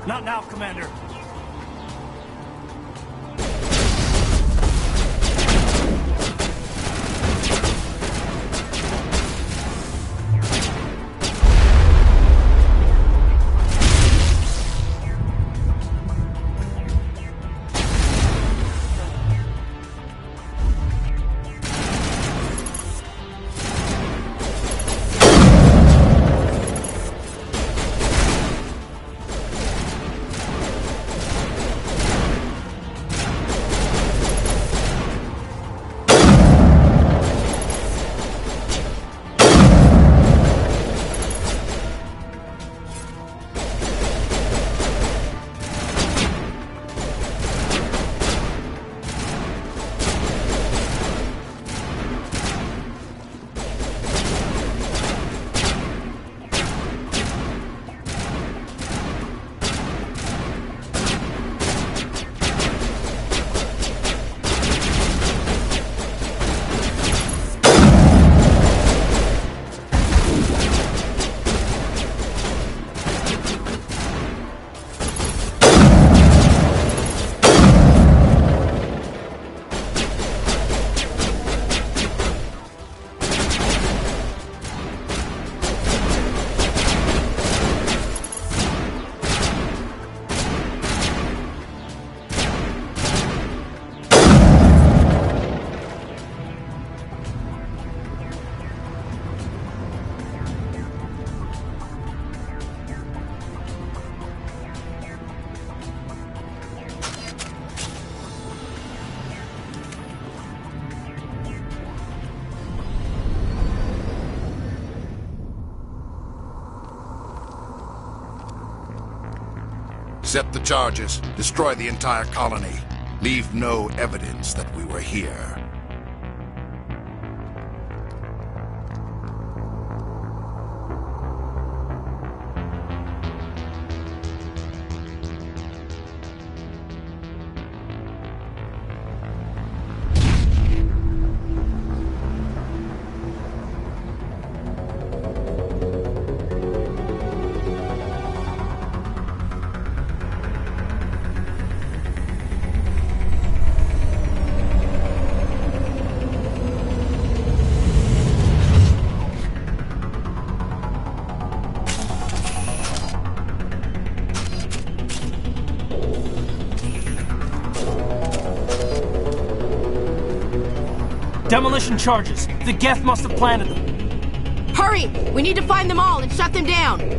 Not now, Commander. Set the charges. Destroy the entire colony. Leave no evidence that we were here. Demolition charges. The Geth must have planted them. Hurry! We need to find them all and shut them down!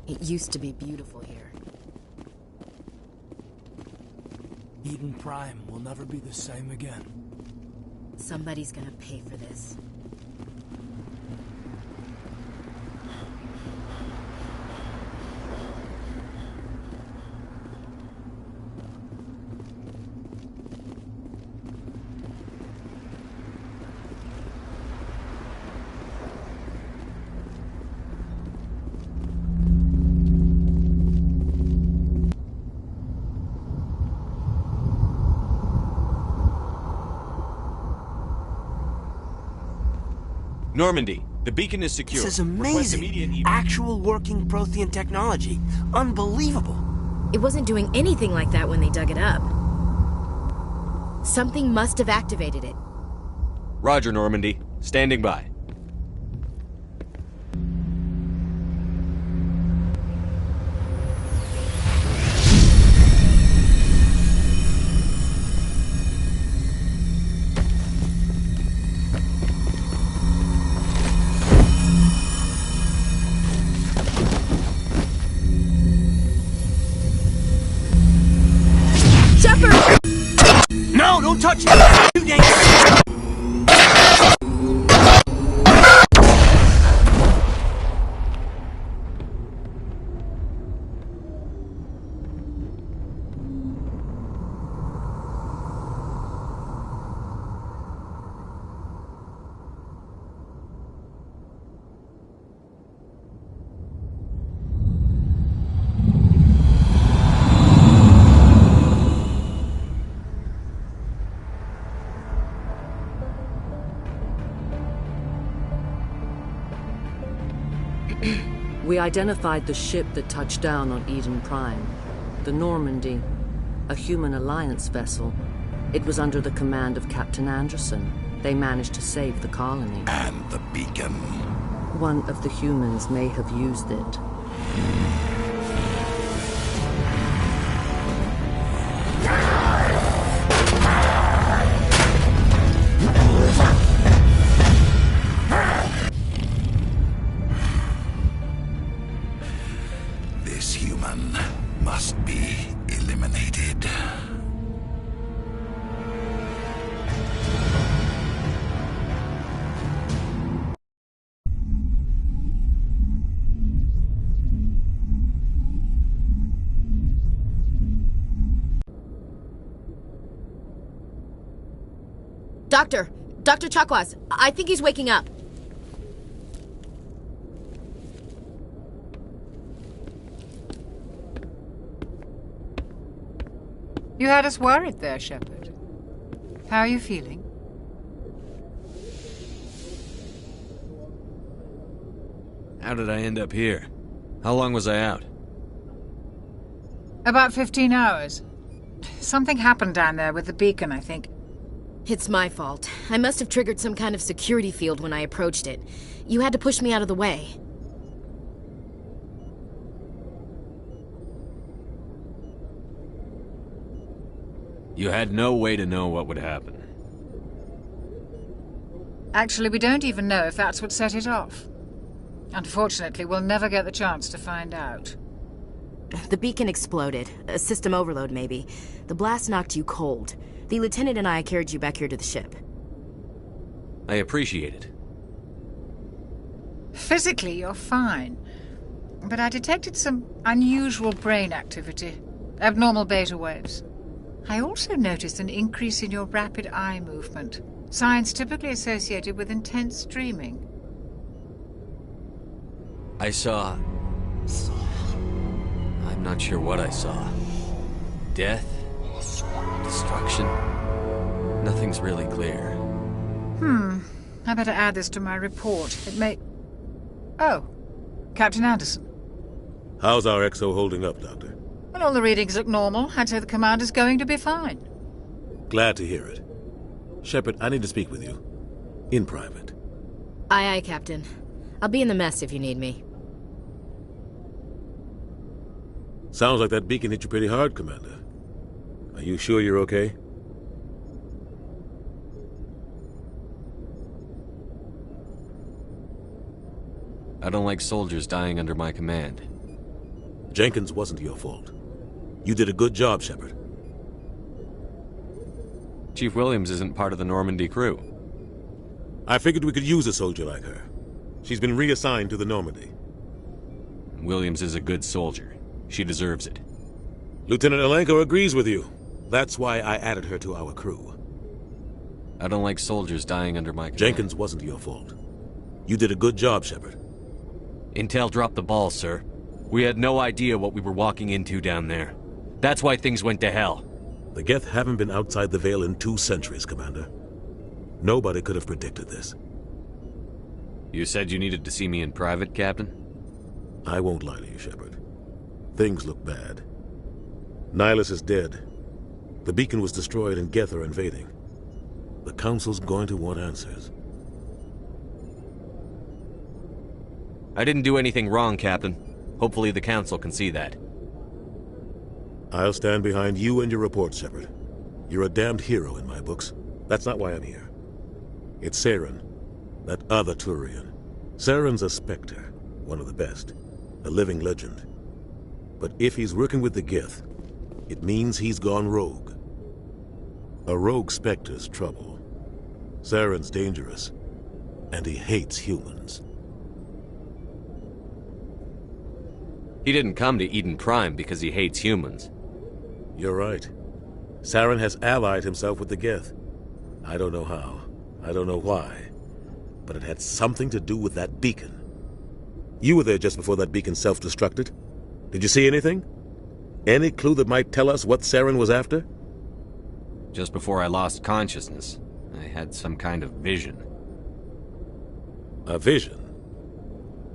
It used to be beautiful here. Eden Prime will never be the same again. Somebody's gonna pay for this. Normandy, the beacon is secure. This is amazing. Actual working Prothean technology. Unbelievable. It wasn't doing anything like that when they dug it up. Something must have activated it. Roger, Normandy. Standing by. No, don't touch it! Too dangerous! We identified the ship that touched down on Eden Prime. The Normandy, a human alliance vessel. It was under the command of Captain Anderson. They managed to save the colony. And the beacon. One of the humans may have used it. This human must be eliminated. Dr. Chakwas, I think he's waking up. You had us worried there, Shepard. How are you feeling? How did I end up here? How long was I out? About 15 hours. Something happened down there with the beacon, I think. It's my fault. I must have triggered some kind of security field when I approached it. You had to push me out of the way. You had no way to know what would happen. Actually, we don't even know if that's what set it off. Unfortunately, we'll never get the chance to find out. The beacon exploded. A system overload, maybe. The blast knocked you cold. The lieutenant and I carried you back here to the ship. I appreciate it. Physically, you're fine. But I detected some unusual brain activity. Abnormal beta waves. I also noticed an increase in your rapid eye movement. Signs typically associated with intense dreaming. I saw... I'm not sure what I saw. Death? Destruction? Nothing's really clear. I better add this to my report. It may... Oh, Captain Anderson. How's our XO holding up, Doctor? Well, all the readings look normal. I'd say the commander's going to be fine. Glad to hear it. Shepard, I need to speak with you. In private. Aye, Captain. I'll be in the mess if you need me. Sounds like that beacon hit you pretty hard, Commander. Are you sure you're okay? I don't like soldiers dying under my command. Jenkins wasn't your fault. You did a good job, Shepard. Chief Williams isn't part of the Normandy crew. I figured we could use a soldier like her. She's been reassigned to the Normandy. Williams is a good soldier. She deserves it. Lieutenant Alenko agrees with you. That's why I added her to our crew. I don't like soldiers dying under my command. Jenkins wasn't your fault. You did a good job, Shepard. Intel dropped the ball, sir. We had no idea what we were walking into down there. That's why things went to hell. The Geth haven't been outside the Veil in 2 centuries, Commander. Nobody could have predicted this. You said you needed to see me in private, Captain? I won't lie to you, Shepard. Things look bad. Nihilus is dead. The beacon was destroyed and Geth are invading. The Council's going to want answers. I didn't do anything wrong, Captain. Hopefully the Council can see that. I'll stand behind you and your report, Shepard. You're a damned hero in my books. That's not why I'm here. It's Saren, that other Turian. Saren's a Spectre, one of the best, a living legend. But if he's working with the Geth, it means he's gone rogue. A rogue Spectre's trouble. Saren's dangerous, and he hates humans. He didn't come to Eden Prime because he hates humans. You're right. Saren has allied himself with the Geth. I don't know how. I don't know why. But it had something to do with that beacon. You were there just before that beacon self-destructed. Did you see anything? Any clue that might tell us what Saren was after? Just before I lost consciousness, I had some kind of vision. A vision?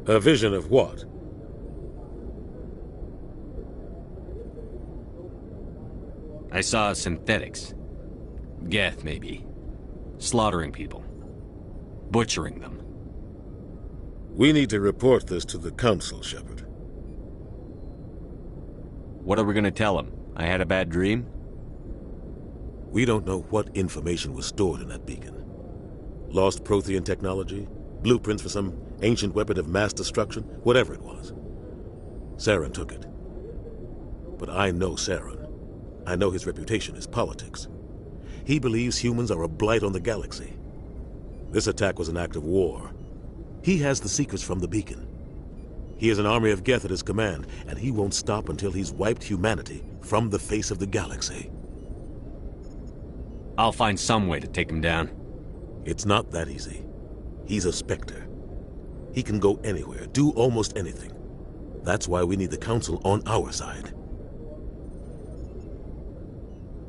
A vision of what? I saw synthetics. Geth, maybe. Slaughtering people. Butchering them. We need to report this to the Council, Shepard. What are we gonna tell them? I had a bad dream? We don't know what information was stored in that beacon. Lost Prothean technology? Blueprints for some ancient weapon of mass destruction? Whatever it was. Saren took it. But I know Saren. I know his reputation is politics. He believes humans are a blight on the galaxy. This attack was an act of war. He has the secrets from the beacon. He has an army of Geth at his command, and he won't stop until he's wiped humanity from the face of the galaxy. I'll find some way to take him down. It's not that easy. He's a Spectre. He can go anywhere, do almost anything. That's why we need the Council on our side.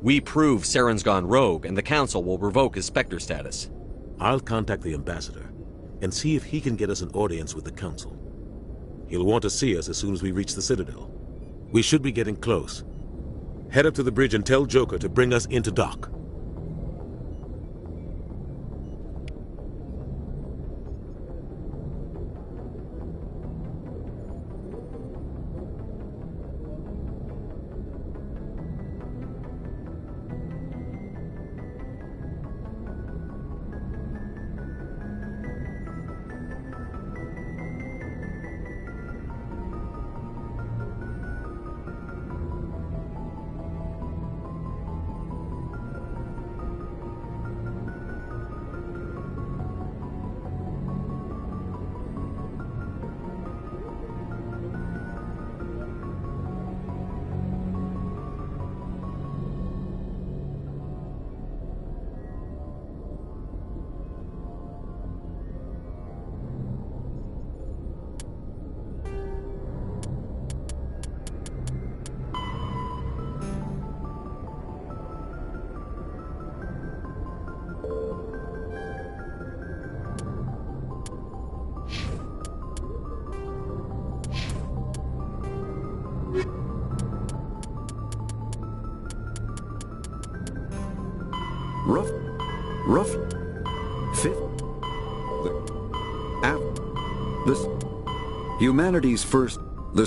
We prove Saren's gone rogue, and the Council will revoke his Spectre status. I'll contact the Ambassador and see if he can get us an audience with the Council. He'll want to see us as soon as we reach the Citadel. We should be getting close. Head up to the bridge and tell Joker to bring us into dock. Humanity's first... The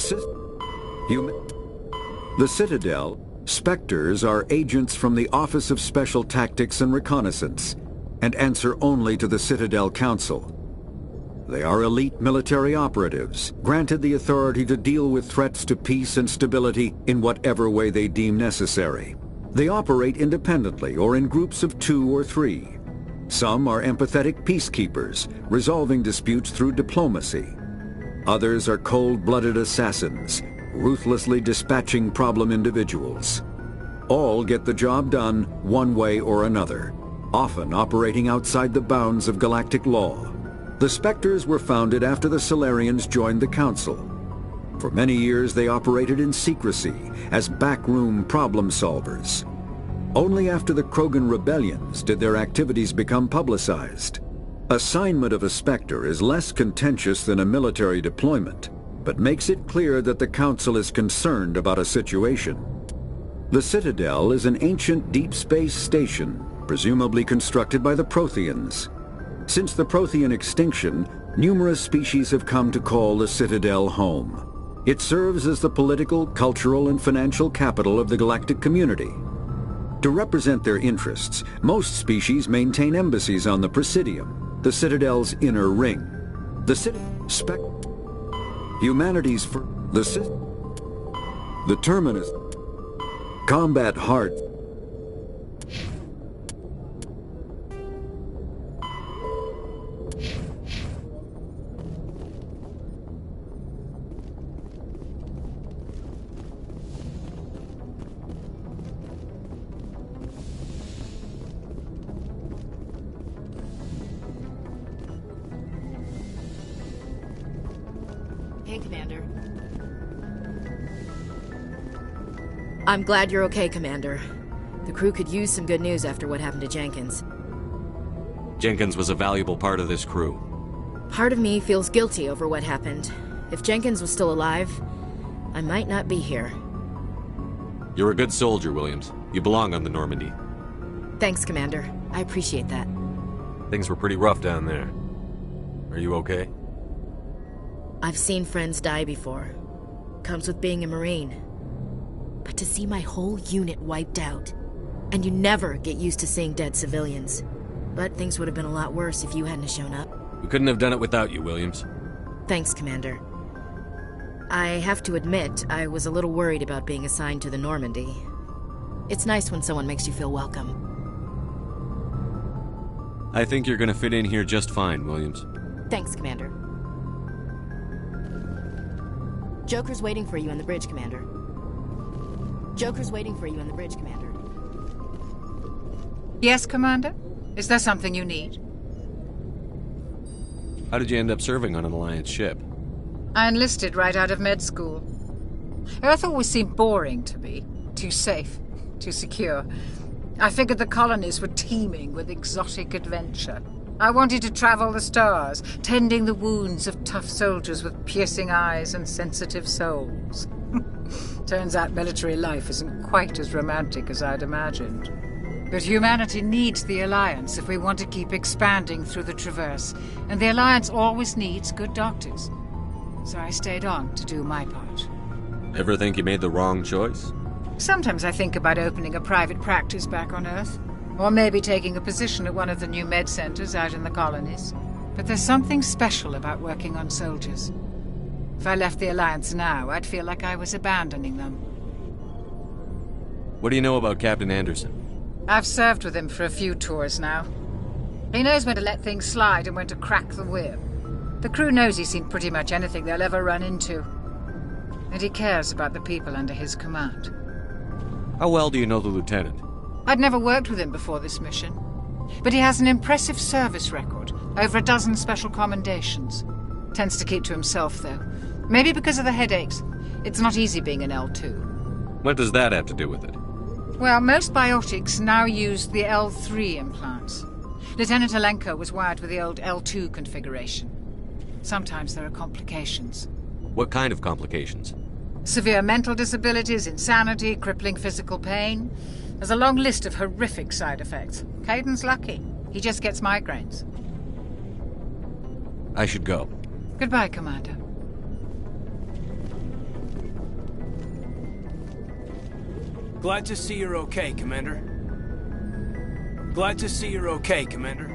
Citadel, Spectres are agents from the Office of Special Tactics and Reconnaissance, and answer only to the Citadel Council. They are elite military operatives, granted the authority to deal with threats to peace and stability in whatever way they deem necessary. They operate independently or in groups of 2 or 3. Some are empathetic peacekeepers, resolving disputes through diplomacy. Others are cold-blooded assassins, ruthlessly dispatching problem individuals. All get the job done one way or another, often operating outside the bounds of galactic law. The Spectres were founded after the Salarians joined the Council. For many years they operated in secrecy as backroom problem solvers. Only after the Krogan rebellions did their activities become publicized. Assignment of a Spectre is less contentious than a military deployment, but makes it clear that the Council is concerned about a situation. The Citadel is an ancient deep space station, presumably constructed by the Protheans. Since the Prothean extinction, numerous species have come to call the Citadel home. It serves as the political, cultural, and financial capital of the galactic community. To represent their interests, most species maintain embassies on the Presidium, the Citadel's inner ring. Humanity's the Terminus. Combat hard. Hey, Commander. I'm glad you're okay, Commander. The crew could use some good news after what happened to Jenkins. Jenkins was a valuable part of this crew. Part of me feels guilty over what happened. If Jenkins was still alive, I might not be here. You're a good soldier, Williams. You belong on the Normandy. Thanks, Commander. I appreciate that. Things were pretty rough down there. Are you okay? I've seen friends die before. Comes with being a Marine. But to see my whole unit wiped out, and you never get used to seeing dead civilians. But things would have been a lot worse if you hadn't shown up. We couldn't have done it without you, Williams. Thanks, Commander. I have to admit, I was a little worried about being assigned to the Normandy. It's nice when someone makes you feel welcome. I think you're gonna fit in here just fine, Williams. Thanks, Commander. Joker's waiting for you on the bridge, Commander. Joker's waiting for you on the bridge, Commander. Yes, Commander? Is there something you need? How did you end up serving on an Alliance ship? I enlisted right out of med school. Earth always seemed boring to me. Too safe, too secure. I figured the colonies were teeming with exotic adventure. I wanted to travel the stars, tending the wounds of tough soldiers with piercing eyes and sensitive souls. Turns out military life isn't quite as romantic as I'd imagined. But humanity needs the Alliance if we want to keep expanding through the Traverse, and the Alliance always needs good doctors. So I stayed on to do my part. Ever think you made the wrong choice? Sometimes I think about opening a private practice back on Earth, or maybe taking a position at one of the new med centers out in the colonies. But there's something special about working on soldiers. If I left the Alliance now, I'd feel like I was abandoning them. What do you know about Captain Anderson? I've served with him for a few tours now. He knows when to let things slide and when to crack the whip. The crew knows he's seen pretty much anything they'll ever run into. And he cares about the people under his command. How well do you know the Lieutenant? I'd never worked with him before this mission. But he has an impressive service record, over a dozen special commendations. Tends to keep to himself, though. Maybe because of the headaches. It's not easy being an L2. What does that have to do with it? Well, most biotics now use the L3 implants. Lieutenant Alenko was wired with the old L2 configuration. Sometimes there are complications. What kind of complications? Severe mental disabilities, insanity, crippling physical pain. There's a long list of horrific side effects. Caden's lucky. He just gets migraines. I should go. Goodbye, Commander. Glad to see you're okay, Commander. Glad to see you're okay, Commander.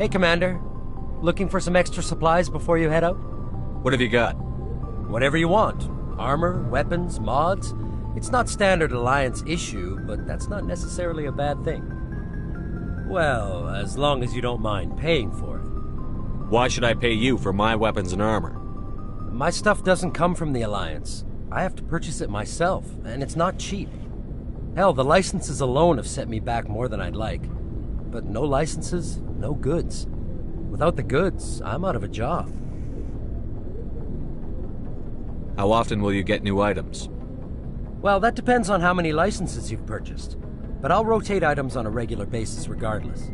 Hey, Commander. Looking for some extra supplies before you head out? What have you got? Whatever you want. Armor, weapons, mods. It's not standard Alliance issue, but that's not necessarily a bad thing. Well, as long as you don't mind paying for it. Why should I pay you for my weapons and armor? My stuff doesn't come from the Alliance. I have to purchase it myself, and it's not cheap. Hell, the licenses alone have set me back more than I'd like. But no licenses, no goods. Without the goods, I'm out of a job. How often will you get new items? Well, that depends on how many licenses you've purchased. But I'll rotate items on a regular basis regardless.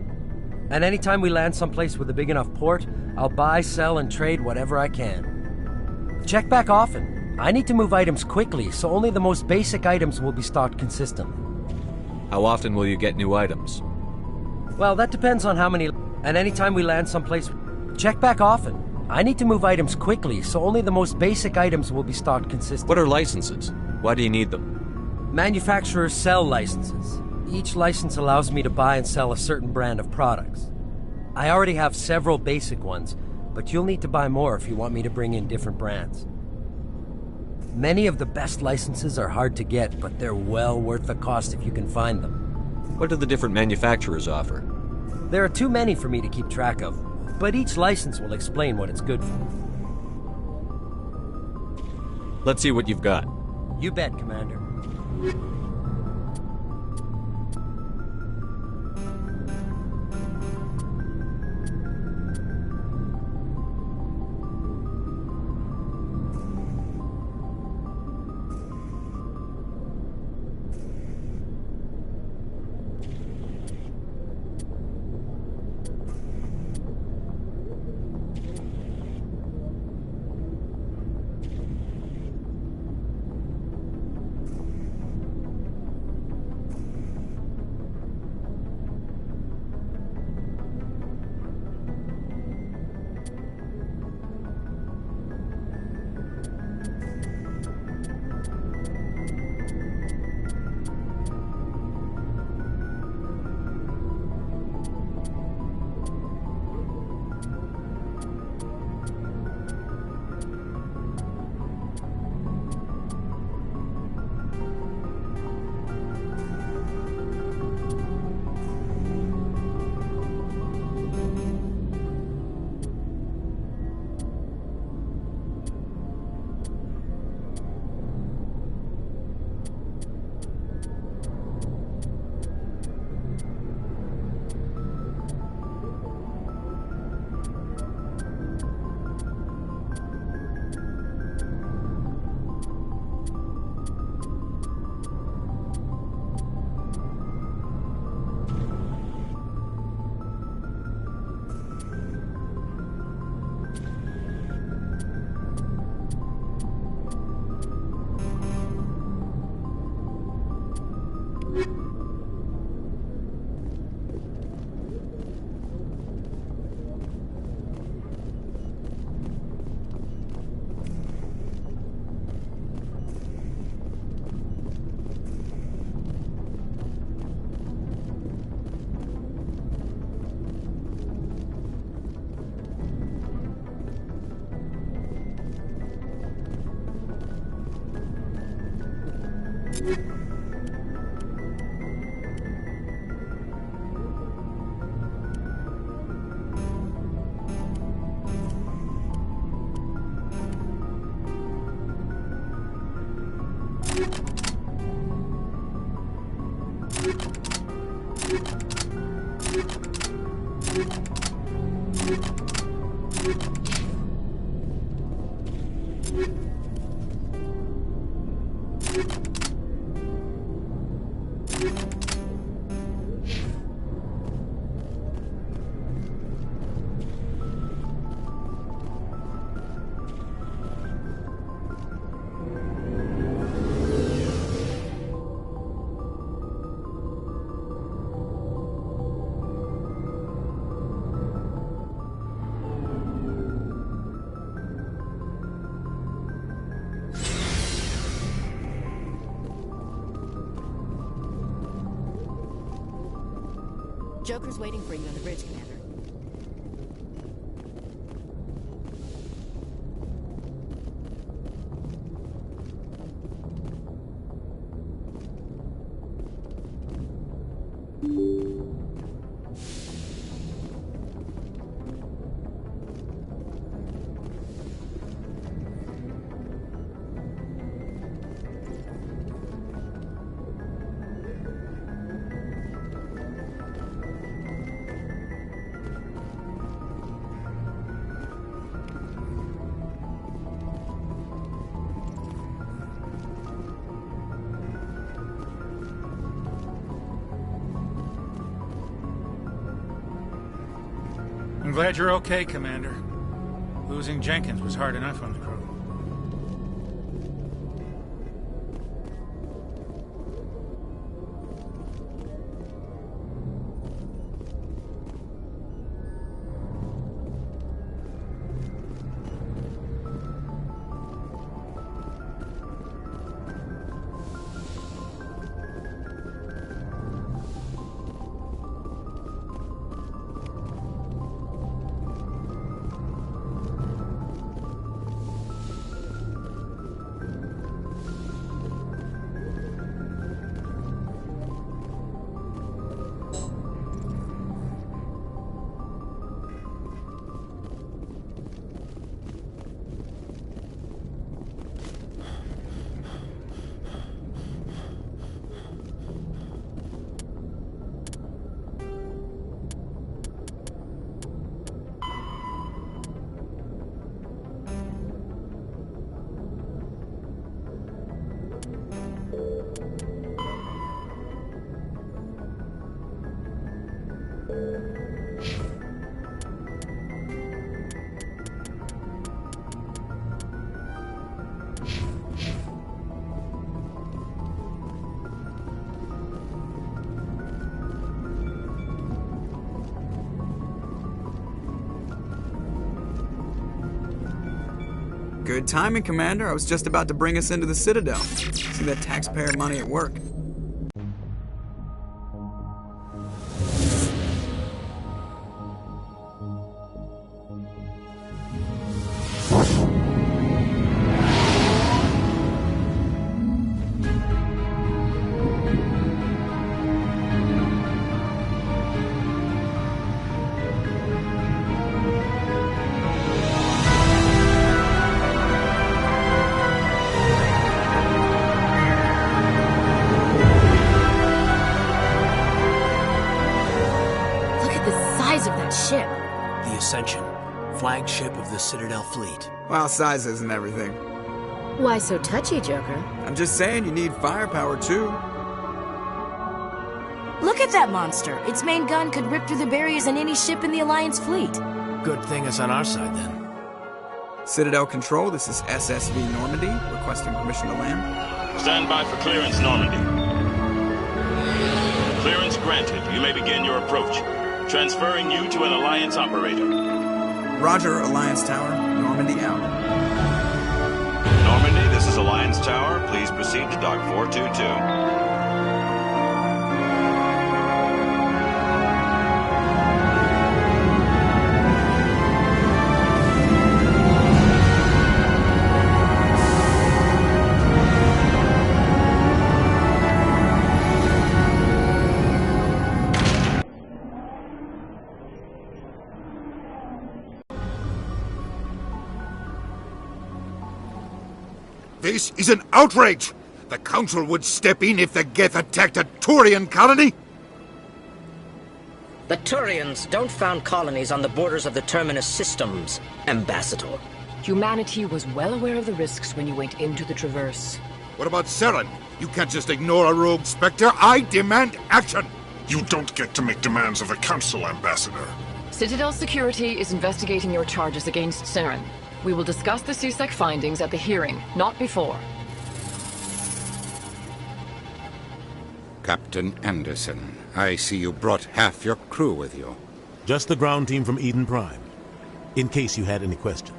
And anytime we land someplace with a big enough port, I'll buy, sell, and trade whatever I can. Check back often. I need to move items quickly, so only the most basic items will be stocked consistently. How often will you get new items? Well, that depends on how many... And anytime we land someplace... Check back often. I need to move items quickly, so only the most basic items will be stocked consistently. What are licenses? Why do you need them? Manufacturers sell licenses. Each license allows me to buy and sell a certain brand of products. I already have several basic ones, but you'll need to buy more if you want me to bring in different brands. Many of the best licenses are hard to get, but they're well worth the cost if you can find them. What do the different manufacturers offer? There are too many for me to keep track of, but each license will explain what it's good for. Let's see what you've got. You bet, Commander. Joker's waiting for you on the bridge, Commander. glad you're okay, Commander. Losing Jenkins was hard enough on the crew. Good timing, Commander. I was just about to bring us into the Citadel. See that taxpayer money at work. Flagship of the Citadel fleet. Well, size isn't everything. Why so touchy, Joker? I'm just saying you need firepower, too. Look at that monster. Its main gun could rip through the barriers in any ship in the Alliance fleet. Good thing it's on our side, then. Citadel Control, this is SSV Normandy, requesting permission to land. Stand by for clearance, Normandy. Clearance granted. You may begin your approach. Transferring you to an Alliance operator. Roger, Alliance Tower. Normandy out. Normandy, this is Alliance Tower. Please proceed to Dock 422. This is an outrage! The Council would step in if the Geth attacked a Turian colony? The Turians don't found colonies on the borders of the Terminus systems, Ambassador. Humanity was well aware of the risks when you went into the Traverse. What about Saren? You can't just ignore a rogue Spectre. I demand action! You don't get to make demands of the Council, Ambassador. Citadel Security is investigating your charges against Saren. We will discuss the CSEC findings at the hearing, not before. Captain Anderson, I see you brought half your crew with you. Just the ground team from Eden Prime, in case you had any questions.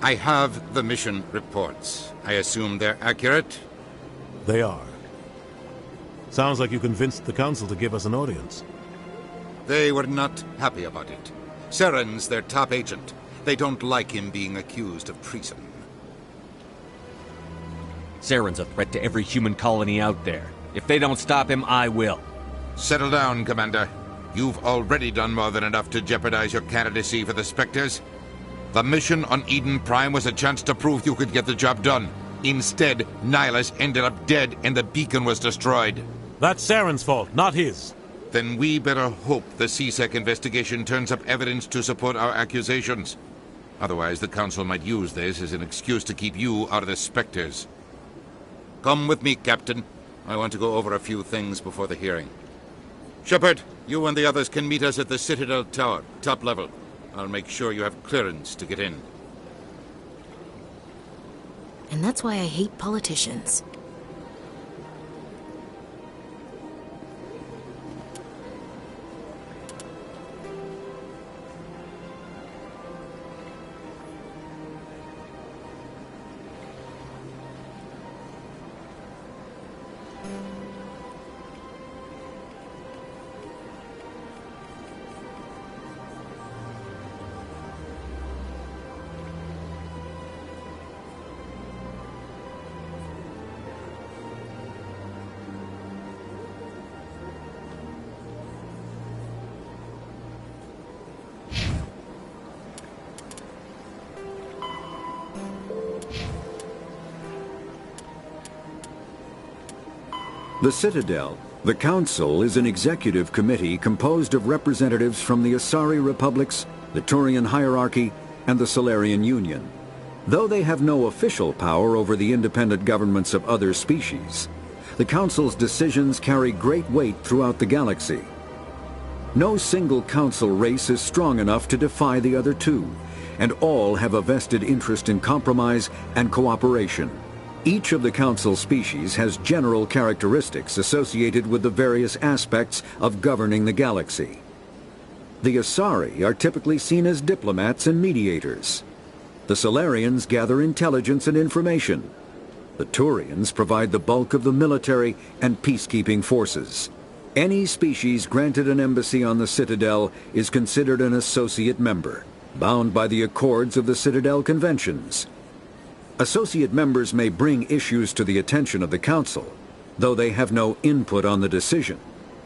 I have the mission reports. I assume they're accurate? They are. Sounds like you convinced the Council to give us an audience. They were not happy about it. Saren's their top agent. They don't like him being accused of treason. Saren's a threat to every human colony out there. If they don't stop him, I will. Settle down, Commander. You've already done more than enough to jeopardize your candidacy for the Spectres. The mission on Eden Prime was a chance to prove you could get the job done. Instead, Nihilus ended up dead and the beacon was destroyed. That's Saren's fault, not his. Then we better hope the CSEC investigation turns up evidence to support our accusations. Otherwise, the Council might use this as an excuse to keep you out of the Spectres. Come with me, Captain. I want to go over a few things before the hearing. Shepard, you and the others can meet us at the Citadel Tower, top level. I'll make sure you have clearance to get in. And that's why I hate politicians. The Citadel, the Council, is an executive committee composed of representatives from the Asari Republics, the Turian Hierarchy, and the Solarian Union. Though they have no official power over the independent governments of other species, the Council's decisions carry great weight throughout the galaxy. No single Council race is strong enough to defy the other two, and all have a vested interest in compromise and cooperation. Each of the Council species has general characteristics associated with the various aspects of governing the galaxy. The Asari are typically seen as diplomats and mediators. The Solarians gather intelligence and information. The Turians provide the bulk of the military and peacekeeping forces. Any species granted an embassy on the Citadel is considered an associate member, bound by the accords of the Citadel Conventions. Associate members may bring issues to the attention of the Council, though they have no input on the decision.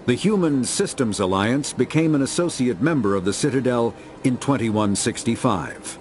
The Human Systems Alliance became an associate member of the Citadel in 2165.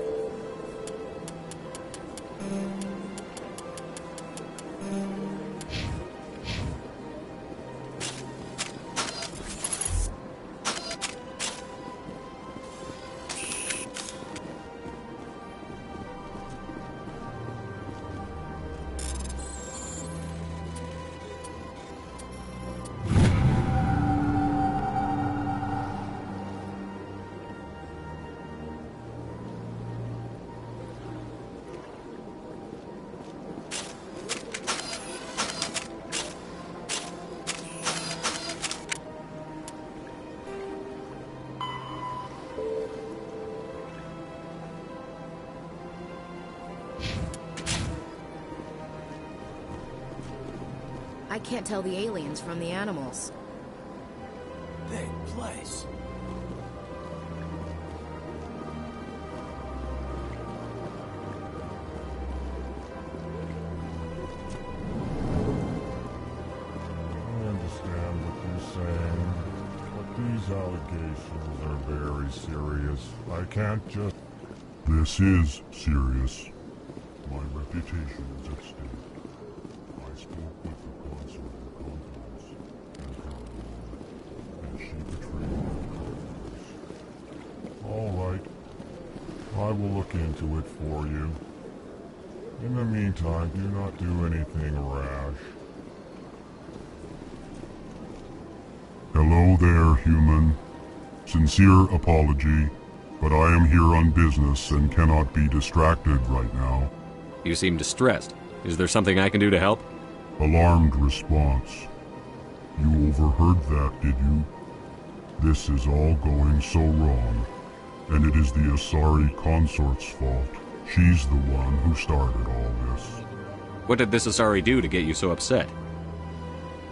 I can't tell the aliens from the animals. Big place. I understand what you're saying, but these allegations are very serious. I can't just... This is serious. My reputation is at stake. I spoke with the consort in confidence, and she betrayed my confidence. All right. I will look into it for you. In the meantime, do not do anything rash. Hello there, human. Sincere apology, but I am here on business and cannot be distracted right now. You seem distressed. Is there something I can do to help? Alarmed response. You overheard that, did you? This is all going so wrong, and it is the Asari consort's fault. She's the one who started all this. What did this Asari do to get you so upset?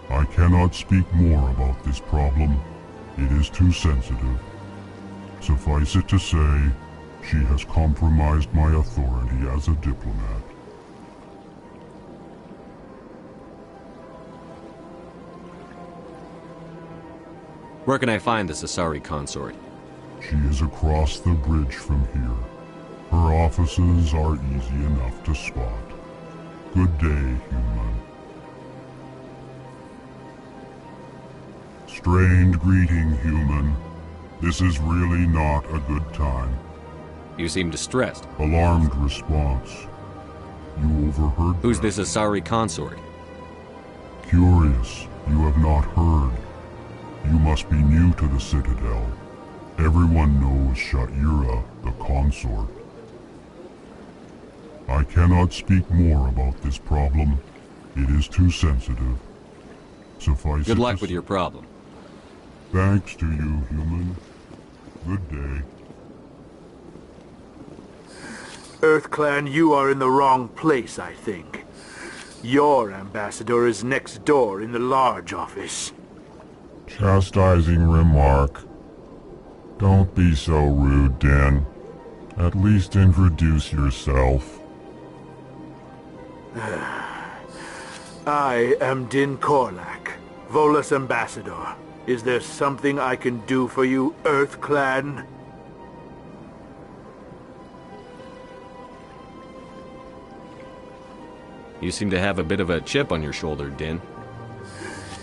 I cannot speak more about this problem. It is too sensitive. Suffice it to say, she has compromised my authority as a diplomat. Where can I find this Asari consort? She is across the bridge from here. Her offices are easy enough to spot. Good day, human. Strained greeting, human. This is really not a good time. You seem distressed. Alarmed response. You overheard Who's this Asari consort? Curious. You have not heard. You must be new to the Citadel. Everyone knows Sha'ira, the consort. I cannot speak more about this problem. It is too sensitive. Suffice Good it luck to with your problem. Thanks to you, human. Good day. EarthClan, you are in the wrong place, I think. Your ambassador is next door in the large office. Chastising remark. Don't be so rude, Din. At least introduce yourself. I am Din Korlak, Volus ambassador. Is there something I can do for you, EarthClan? You seem to have a bit of a chip on your shoulder, Din.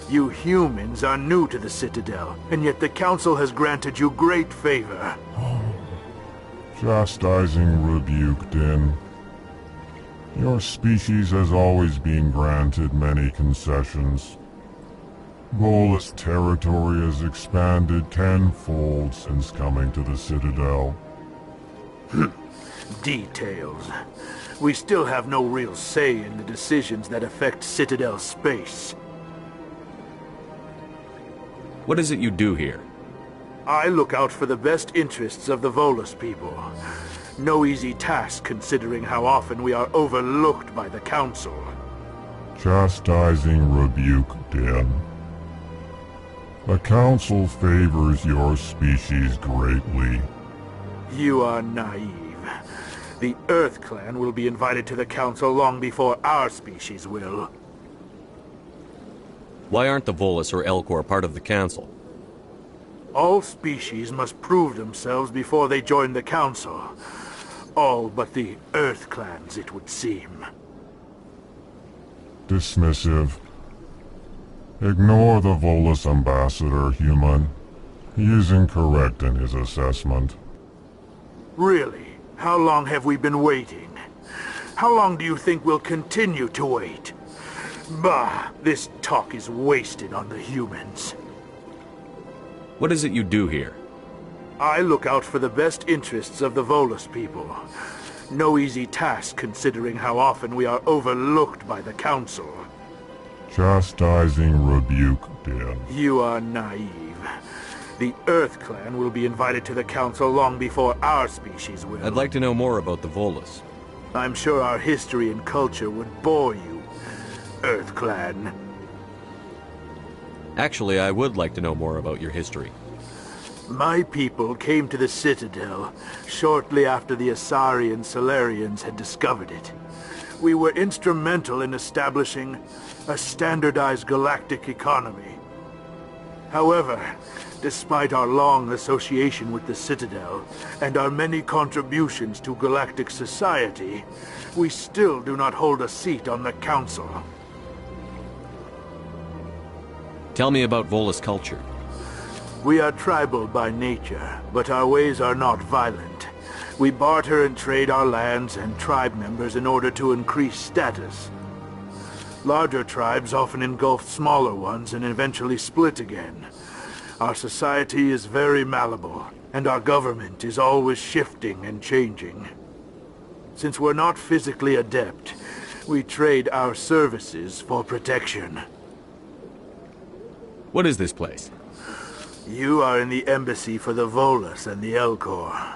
You humans are new to the Citadel, and yet the Council has granted you great favor. Chastising rebuke, Din. Your species has always been granted many concessions. Volus territory has expanded tenfold since coming to the Citadel. Details. We still have no real say in the decisions that affect Citadel space. What is it you do here? I look out for the best interests of the Volus people. No easy task considering how often we are overlooked by the Council. Chastising rebuke, Din. The Council favors your species greatly. You are naive. The EarthClan will be invited to the Council long before our species will. Why aren't the Volus or Elcor part of the Council? All species must prove themselves before they join the Council. All but the EarthClans, it would seem. Dismissive. Ignore the Volus ambassador, human. He is incorrect in his assessment. Really? How long have we been waiting? How long do you think we'll continue to wait? Bah, this talk is wasted on the humans. What is it you do here? I look out for the best interests of the Volus people. No easy task considering how often we are overlooked by the Council. Chastising rebuke, Din. You are naive. The EarthClan will be invited to the Council long before our species will. I'd like to know more about the Volus. I'm sure our history and culture would bore you, EarthClan. Actually, I would like to know more about your history. My people came to the Citadel shortly after the Asari and Salarians had discovered it. We were instrumental in establishing a standardized galactic economy. However, despite our long association with the Citadel and our many contributions to galactic society, we still do not hold a seat on the Council. Tell me about Volus culture. We are tribal by nature, but our ways are not violent. We barter and trade our lands and tribe members in order to increase status. Larger tribes often engulf smaller ones and eventually split again. Our society is very malleable, and our government is always shifting and changing. Since we're not physically adept, we trade our services for protection. What is this place? You are in the embassy for the Volus and the Elcor.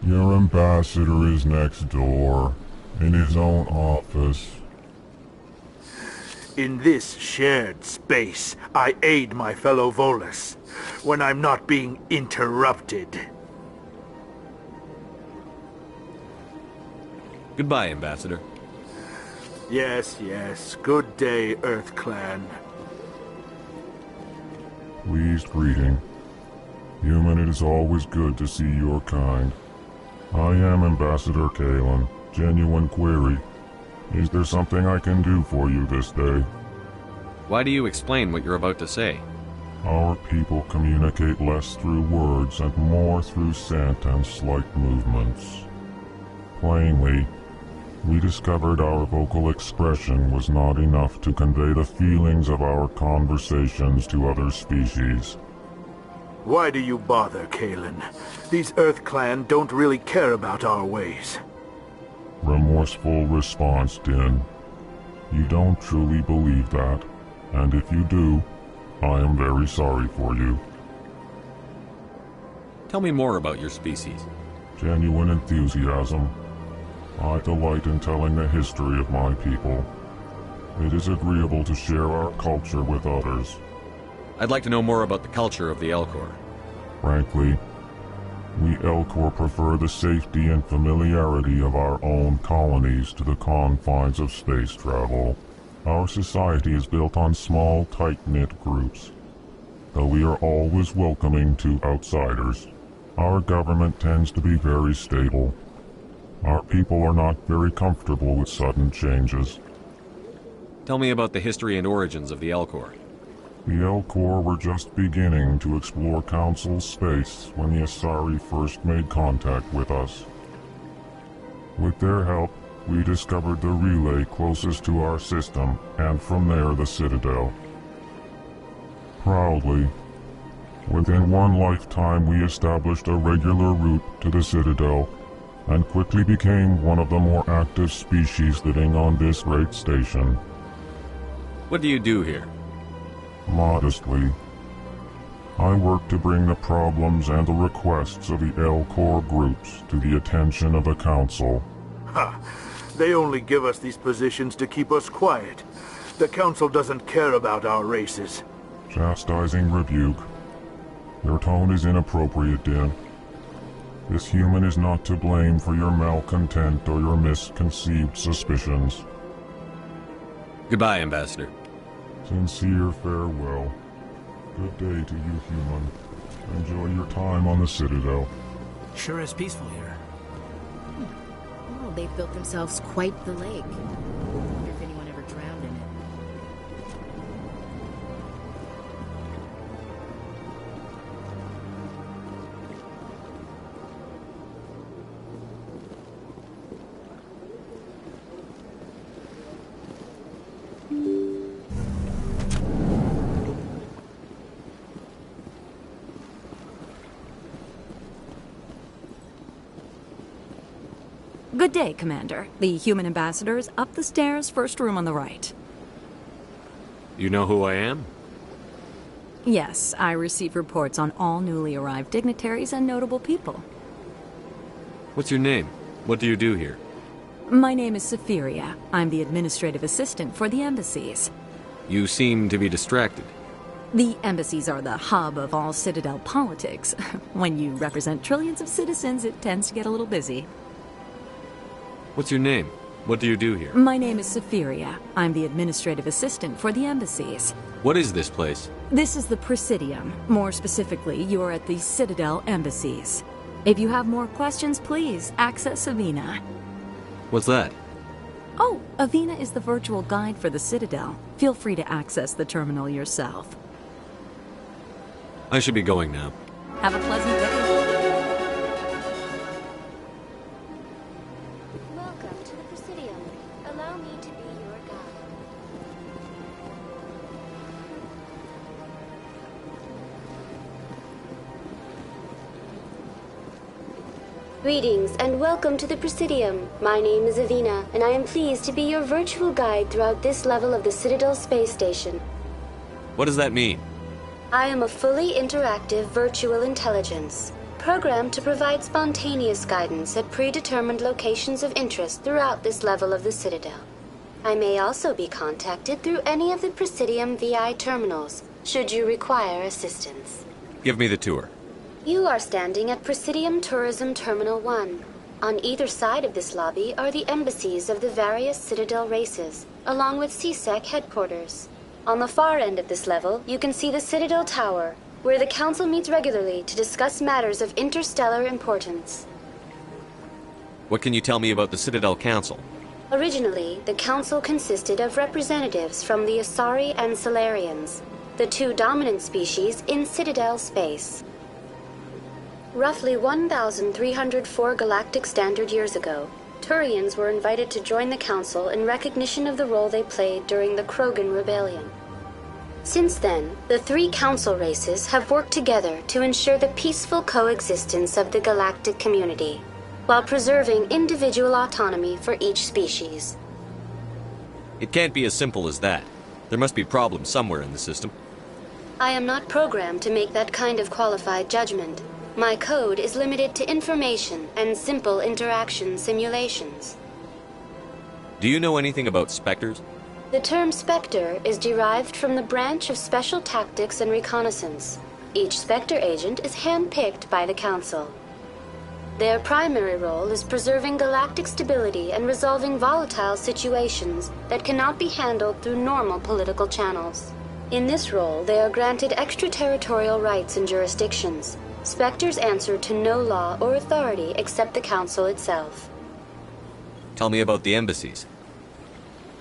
Your ambassador is next door, in his own office. In this shared space, I aid my fellow Volus, when I'm not being interrupted. Goodbye, Ambassador. Yes, yes. Good day, EarthClan. Pleased greeting. Human, it is always good to see your kind. I am Ambassador Kalen. Genuine query. Is there something I can do for you this day? Why do you explain what you're about to say? Our people communicate less through words and more through scent and slight movements. Plainly, we discovered our vocal expression was not enough to convey the feelings of our conversations to other species. Why do you bother, Kalen? These Earth Clan don't really care about our ways. Remorseful response, Din. You don't truly believe that, and if you do, I am very sorry for you. Tell me more about your species. Genuine enthusiasm. I delight in telling the history of my people. It is agreeable to share our culture with others. I'd like to know more about the culture of the Elcor. Frankly, we Elcor prefer the safety and familiarity of our own colonies to the confines of space travel. Our society is built on small, tight-knit groups. Though we are always welcoming to outsiders, our government tends to be very stable. Our people are not very comfortable with sudden changes. Tell me about the history and origins of the Elcor. The Elcor were just beginning to explore Council space when the Asari first made contact with us. With their help, we discovered the relay closest to our system, and from there the Citadel. Proudly, within one lifetime we established a regular route to the Citadel, and quickly became one of the more active species living on this great station. What do you do here? Modestly, I work to bring the problems and the requests of the Elcor groups to the attention of the Council. Ha! They only give us these positions to keep us quiet. The Council doesn't care about our races. Chastising rebuke. Your tone is inappropriate, Din. This human is not to blame for your malcontent or your misconceived suspicions. Goodbye, Ambassador. Sincere farewell. Good day to you, human. Enjoy your time on the Citadel. Sure is peaceful here. Well, they've built themselves quite the lake. I wonder if anyone ever drowned in it. Good day, Commander. The human ambassador is up the stairs, first room on the right. You know who I am? Yes, I receive reports on all newly arrived dignitaries and notable people. What's your name? What do you do here? My name is Safiria. I'm the administrative assistant for the embassies. You seem to be distracted. The embassies are the hub of all Citadel politics. When you represent trillions of citizens, it tends to get a little busy. What's your name? What do you do here? My name is Safiria. I'm the administrative assistant for the embassies. What is this place? This is the Presidium. More specifically, you are at the Citadel embassies. If you have more questions, please access Avina. What's that? Oh, Avina is the virtual guide for the Citadel. Feel free to access the terminal yourself. I should be going now. Have a pleasant day. Greetings and welcome to the Presidium. My name is Avina, and I am pleased to be your virtual guide throughout this level of the Citadel space station. What does that mean? I am a fully interactive virtual intelligence, programmed to provide spontaneous guidance at predetermined locations of interest throughout this level of the Citadel. I may also be contacted through any of the Presidium VI terminals, should you require assistance. Give me the tour. You are standing at Presidium Tourism Terminal 1. On either side of this lobby are the embassies of the various Citadel races, along with CSEC headquarters. On the far end of this level, you can see the Citadel Tower, where the Council meets regularly to discuss matters of interstellar importance. What can you tell me about the Citadel Council? Originally, the Council consisted of representatives from the Asari and Salarians, the two dominant species in Citadel space. Roughly 1,304 galactic standard years ago, Turians were invited to join the Council in recognition of the role they played during the Krogan Rebellion. Since then, the three council races have worked together to ensure the peaceful coexistence of the galactic community, while preserving individual autonomy for each species. It can't be as simple as that. There must be problems somewhere in the system. I am not programmed to make that kind of qualified judgment. My code is limited to information and simple interaction simulations. Do you know anything about Spectres? The term Spectre is derived from the branch of Special Tactics and Reconnaissance. Each Spectre agent is handpicked by the Council. Their primary role is preserving galactic stability and resolving volatile situations that cannot be handled through normal political channels. In this role, they are granted extraterritorial rights and jurisdictions. Spectres answer to no law or authority except the Council itself. Tell me about the embassies.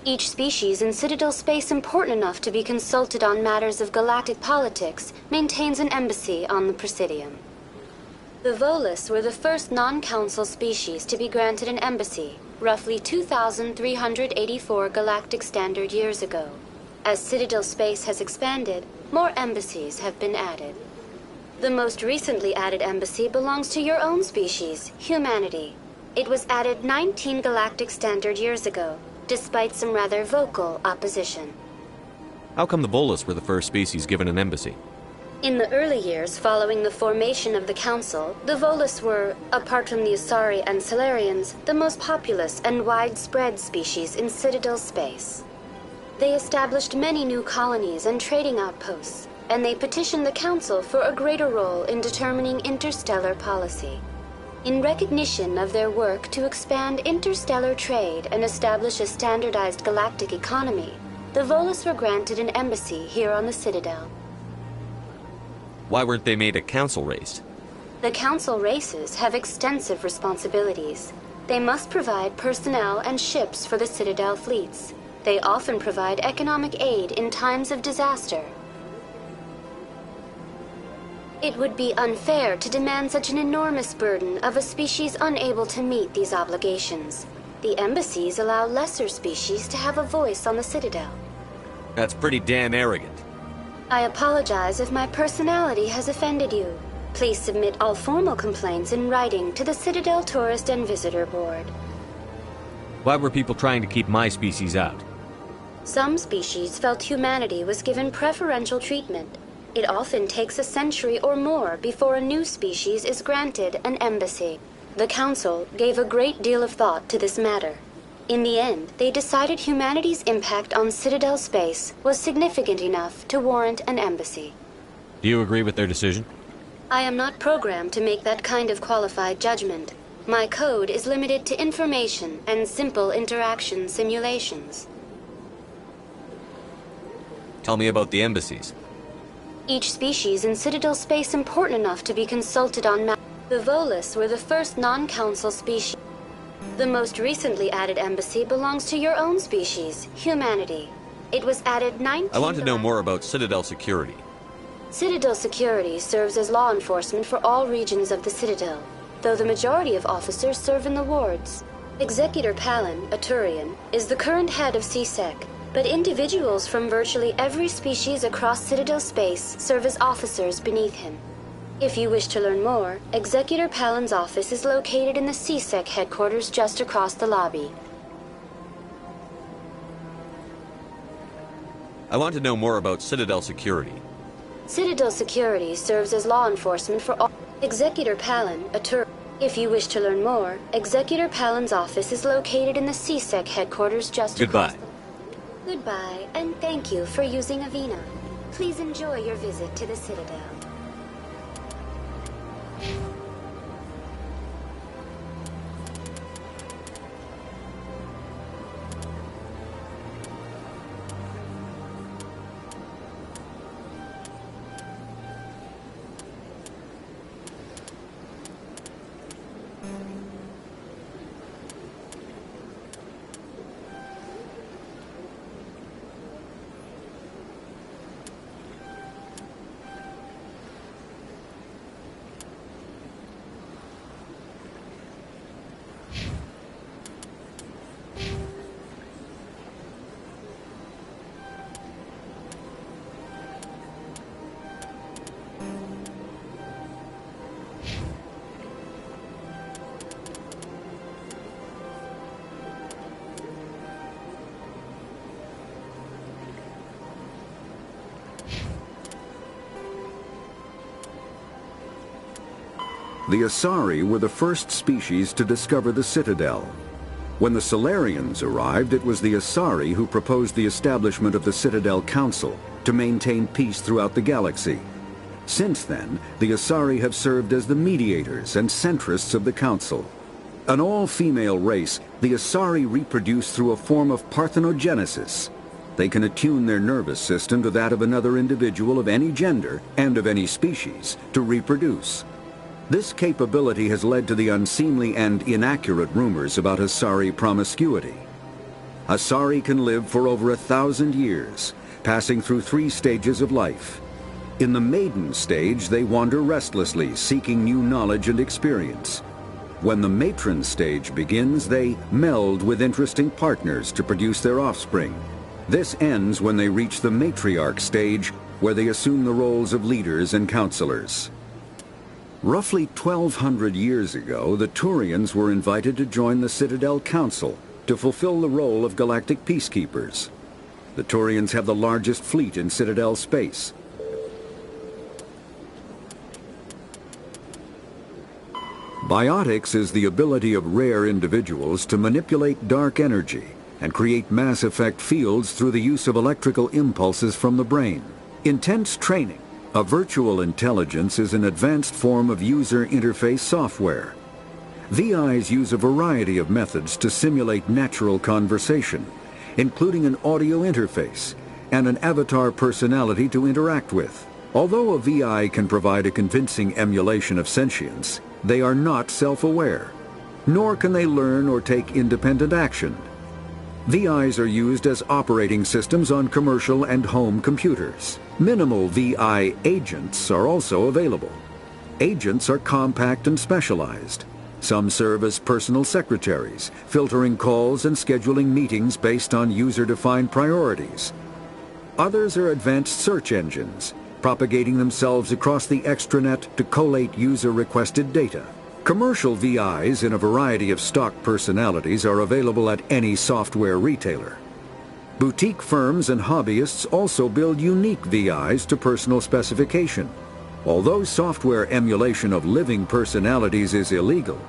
Each species in Citadel space important enough to be consulted on matters of galactic politics maintains an embassy on the Presidium. The Volus were the first non-council species to be granted an embassy, roughly 2,384 galactic standard years ago. As Citadel space has expanded, more embassies have been added. The most recently added embassy belongs to your own species, humanity. It was added 19 galactic standard years ago, despite some rather vocal opposition. How come the Volus were the first species given an embassy? In the early years following the formation of the Council, the Volus were, apart from the Asari and Solarians, the most populous and widespread species in Citadel space. They established many new colonies and trading outposts, and they petitioned the Council for a greater role in determining interstellar policy. In recognition of their work to expand interstellar trade and establish a standardized galactic economy, the Volus were granted an embassy here on the Citadel. Why weren't they made a council race? The Council races have extensive responsibilities. They must provide personnel and ships for the Citadel fleets. They often provide economic aid in times of disaster. It would be unfair to demand such an enormous burden of a species unable to meet these obligations. The embassies allow lesser species to have a voice on the Citadel. That's pretty damn arrogant. I apologize if my personality has offended you. Please submit all formal complaints in writing to the Citadel Tourist and Visitor Board. Why were people trying to keep my species out? Some species felt humanity was given preferential treatment. It often takes a century or more before a new species is granted an embassy. The Council gave a great deal of thought to this matter. In the end, they decided humanity's impact on Citadel space was significant enough to warrant an embassy. Do you agree with their decision? I am not programmed to make that kind of qualified judgment. My code is limited to information and simple interaction simulations. Tell me about the embassies. Each species in Citadel space important enough to be consulted on matters. The Volus were the first non-council species. The most recently added embassy belongs to your own species, humanity. It was added 19... I want to know more about Citadel security. Citadel security serves as law enforcement for all regions of the Citadel, though the majority of officers serve in the wards. Executor Palin, a Turian, is the current head of CSEC, but individuals from virtually every species across Citadel space serve as officers beneath him. If you wish to learn more, Executor Palin's office is located in the CSEC headquarters just across the lobby. I want to know more about Citadel security. Citadel security serves as law enforcement for all. Executor Palin, a Turian. If you wish to learn more, Executor Palin's office is located in the CSEC headquarters just across the... Goodbye, and thank you for using Avina. Please enjoy your visit to the Citadel. The Asari were the first species to discover the Citadel. When the Solarians arrived, it was the Asari who proposed the establishment of the Citadel Council to maintain peace throughout the galaxy. Since then, the Asari have served as the mediators and centrists of the Council. An all-female race, the Asari reproduce through a form of parthenogenesis. They can attune their nervous system to that of another individual of any gender and of any species to reproduce. This capability has led to the unseemly and inaccurate rumors about Asari promiscuity. Asari can live for over 1,000 years, passing through 3 stages of life. In the maiden stage, they wander restlessly, seeking new knowledge and experience. When the matron stage begins, they meld with interesting partners to produce their offspring. This ends when they reach the matriarch stage, where they assume the roles of leaders and counselors. Roughly 1,200 years ago, the Turians were invited to join the Citadel Council to fulfill the role of galactic peacekeepers. The Turians have the largest fleet in Citadel space. Biotics is the ability of rare individuals to manipulate dark energy and create mass effect fields through the use of electrical impulses from the brain. Intense training. A virtual intelligence is an advanced form of user interface software. VIs use a variety of methods to simulate natural conversation, including an audio interface and an avatar personality to interact with. Although a VI can provide a convincing emulation of sentience, they are not self-aware, nor can they learn or take independent action. VIs are used as operating systems on commercial and home computers. Minimal VI agents are also available. Agents are compact and specialized. Some serve as personal secretaries, filtering calls and scheduling meetings based on user-defined priorities. Others are advanced search engines, propagating themselves across the extranet to collate user-requested data. Commercial VIs in a variety of stock personalities are available at any software retailer. Boutique firms and hobbyists also build unique VIs to personal specification. Although software emulation of living personalities is illegal,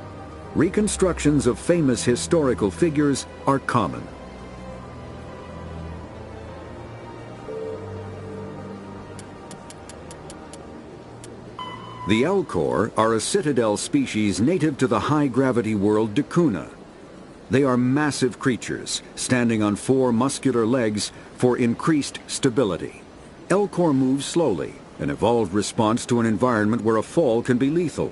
reconstructions of famous historical figures are common. The Elcor are a Citadel species native to the high-gravity world Dakuna. They are massive creatures, standing on 4 muscular legs for increased stability. Elcor move slowly, an evolved response to an environment where a fall can be lethal.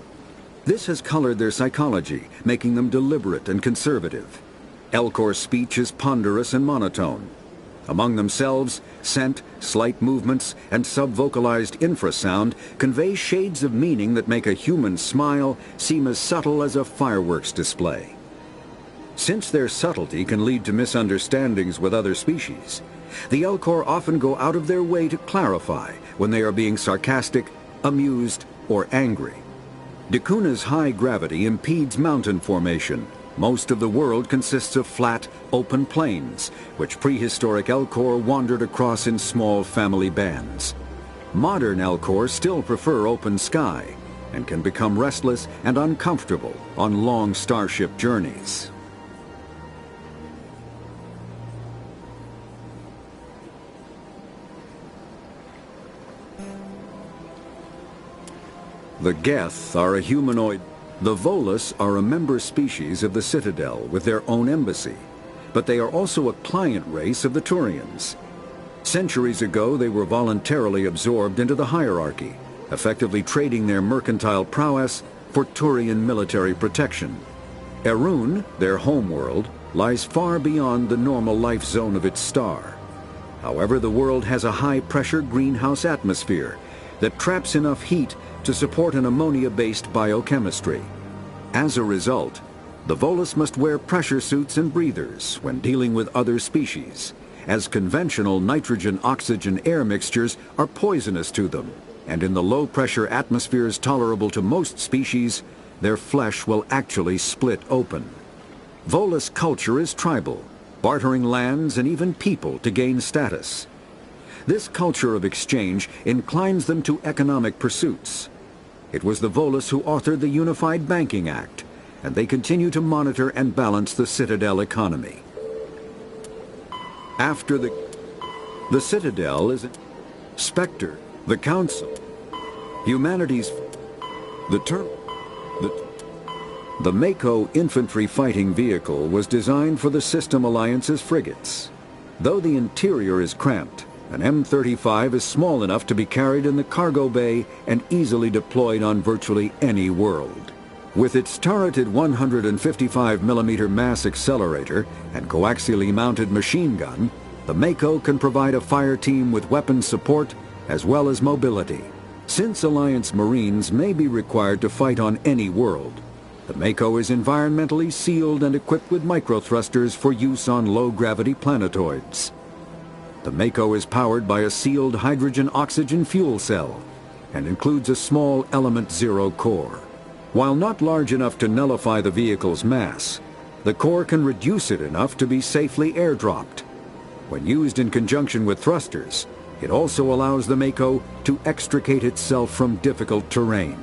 This has colored their psychology, making them deliberate and conservative. Elcor speech is ponderous and monotone. Among themselves, scent, slight movements, and sub-vocalized infrasound convey shades of meaning that make a human smile seem as subtle as a fireworks display. Since their subtlety can lead to misunderstandings with other species, the Elcor often go out of their way to clarify when they are being sarcastic, amused, or angry. Dakuna's high gravity impedes mountain formation. Most of the world consists of flat, open plains, which prehistoric Elcor wandered across in small family bands. Modern Elcor still prefer open sky, and can become restless and uncomfortable on long starship journeys. The Geth are a humanoid. The Volus are a member species of the Citadel with their own embassy, but they are also a client race of the Turians. Centuries ago, they were voluntarily absorbed into the hierarchy, effectively trading their mercantile prowess for Turian military protection. Erun, their homeworld, lies far beyond the normal life zone of its star. However, the world has a high-pressure greenhouse atmosphere that traps enough heat to support an ammonia-based biochemistry. As a result, the Volus must wear pressure suits and breathers when dealing with other species, as conventional nitrogen-oxygen air mixtures are poisonous to them, and in the low-pressure atmospheres tolerable to most species, their flesh will actually split open. Volus culture is tribal, bartering lands and even people to gain status. This culture of exchange inclines them to economic pursuits. It was the Volus who authored the Unified Banking Act, and they continue to monitor and balance the Citadel economy. After the Citadel is Spectre, the Council, humanity's the Mako infantry fighting vehicle was designed for the System Alliance's frigates. Though the interior is cramped, an M35 is small enough to be carried in the cargo bay and easily deployed on virtually any world. With its turreted 155mm mass accelerator and coaxially mounted machine gun, the Mako can provide a fire team with weapons support as well as mobility. Since Alliance Marines may be required to fight on any world, the Mako is environmentally sealed and equipped with microthrusters for use on low-gravity planetoids. The Mako is powered by a sealed hydrogen-oxygen fuel cell and includes a small Element Zero core. While not large enough to nullify the vehicle's mass, the core can reduce it enough to be safely airdropped. When used in conjunction with thrusters, it also allows the Mako to extricate itself from difficult terrain.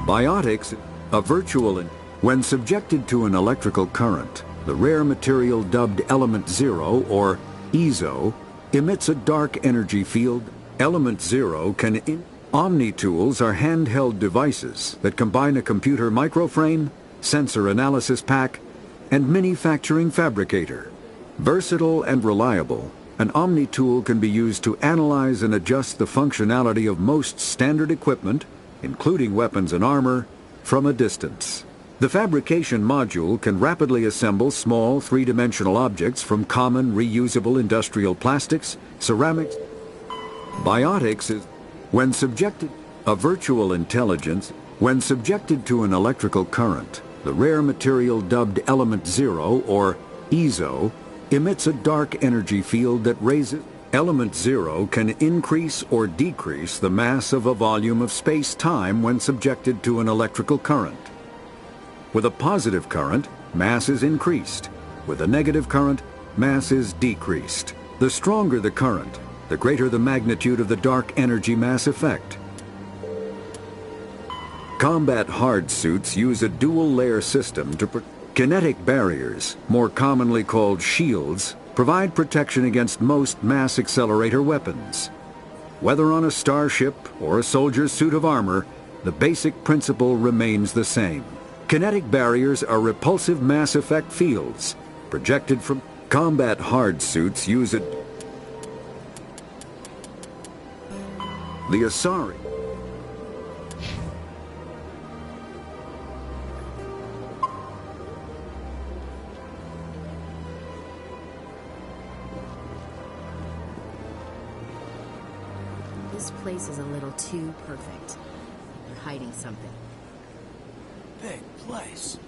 Biotics, a virtual, when subjected to an electrical current, the rare material dubbed Element Zero, or EZO, emits a dark energy field. Element Zero can Omni-tools are handheld devices that combine a computer microframe, sensor analysis pack, and manufacturing fabricator. Versatile and reliable, an Omni-tool can be used to analyze and adjust the functionality of most standard equipment, including weapons and armor, from a distance. The fabrication module can rapidly assemble small three-dimensional objects from common reusable industrial plastics, ceramics. Biotics is, when subjected a virtual intelligence, when subjected to an electrical current, the rare material dubbed Element Zero, or EZO, emits a dark energy field that raises. Element Zero can increase or decrease the mass of a volume of space-time when subjected to an electrical current. With a positive current, mass is increased. With a negative current, mass is decreased. The stronger the current, the greater the magnitude of the dark energy mass effect. Combat hard suits use a dual-layer system to kinetic barriers, more commonly called shields, provide protection against most mass accelerator weapons. Whether on a starship or a soldier's suit of armor, the basic principle remains the same. Kinetic barriers are repulsive mass effect fields, projected from combat hard suits use it. The Asari. This place is a little too perfect. They're hiding something. Big place.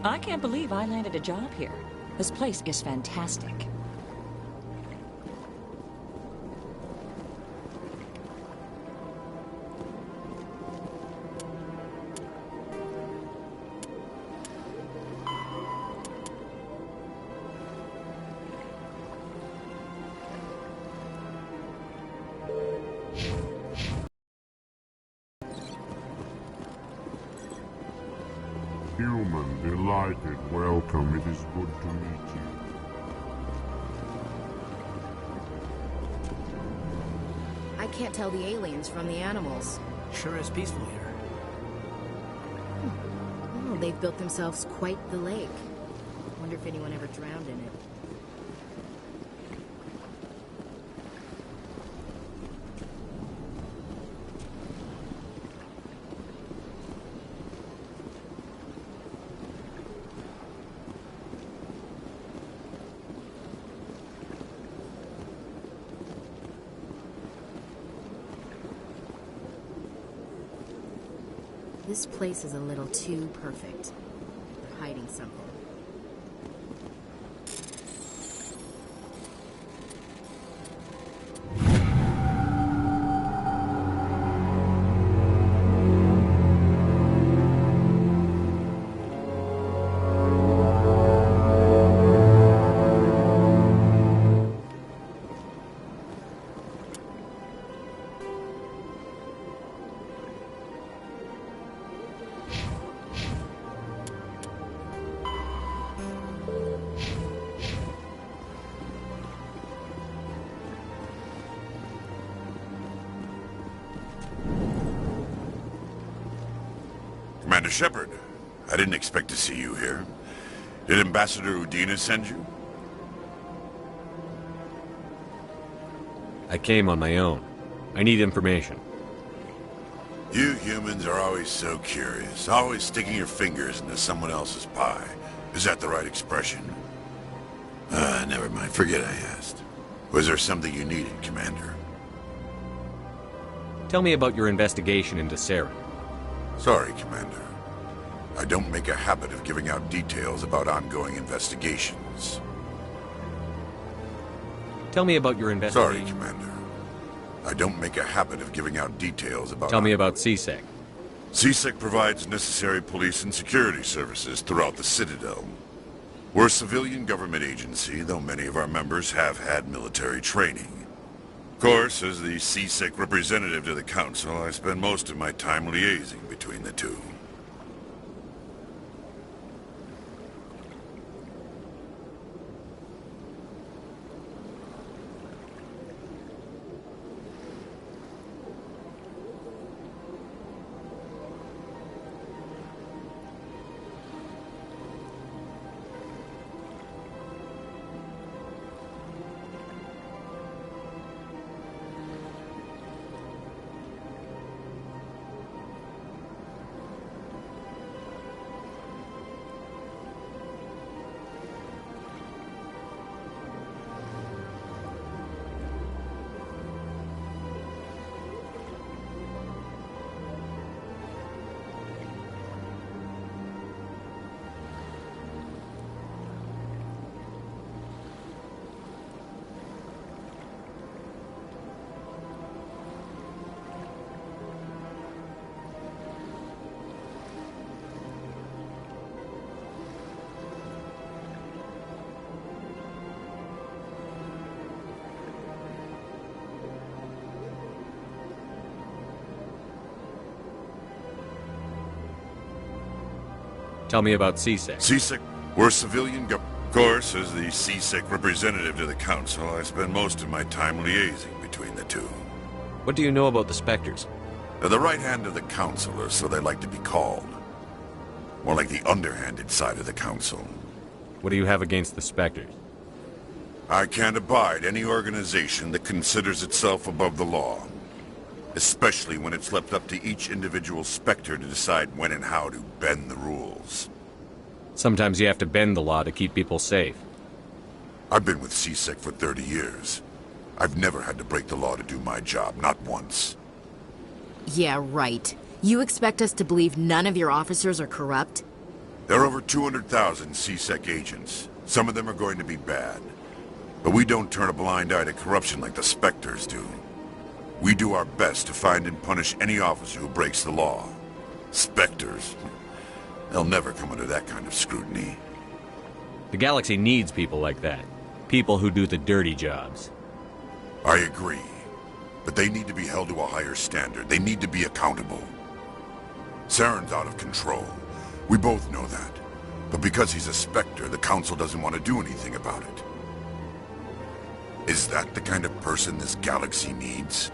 I can't believe I landed a job here. This place is fantastic. Human, delighted, welcome. It is good to meet you. I can't tell the aliens from the animals. Sure is peaceful here. Well, they've built themselves quite the lake. Wonder if anyone ever drowned in it. This place is a little too perfect. They're hiding something. Commander Shepard, I didn't expect to see you here. Did Ambassador Udina send you? I came on my own. I need information. You humans are always so curious, always sticking your fingers into someone else's pie. Is that the right expression? Never mind, forget I asked. Was there something you needed, Commander? Tell me about your investigation into Saren. Sorry, Commander. I don't make a habit of giving out details about ongoing investigations. Tell me about your investigation. Sorry, Commander. I don't make a habit of giving out details about... Tell me about C-Sec. C-Sec provides necessary police and security services throughout the Citadel. We're a civilian government agency, though many of our members have had military training. Of course, as the C-Sec representative to the Council, I spend most of my time liaising between the two. Tell me about C-Sec. C-Sec, we're a civilian government. Of course, as the C-Sec representative to the Council, I spend most of my time liaising between the two. What do you know about the Spectres? They're the right hand of the Council, or so they like to be called. More like the underhanded side of the Council. What do you have against the Spectres? I can't abide any organization that considers itself above the law. Especially when it's left up to each individual Spectre to decide when and how to bend the rules. Sometimes you have to bend the law to keep people safe. I've been with C-Sec for 30 years. I've never had to break the law to do my job, not once. Yeah, right. You expect us to believe none of your officers are corrupt? There are over 200,000 C-Sec agents. Some of them are going to be bad. But we don't turn a blind eye to corruption like the Spectres do. We do our best to find and punish any officer who breaks the law. Spectres, they'll never come under that kind of scrutiny. The Galaxy needs people like that. People who do the dirty jobs. I agree. But they need to be held to a higher standard. They need to be accountable. Saren's out of control. We both know that. But because he's a Spectre, the Council doesn't want to do anything about it. Is that the kind of person this galaxy needs?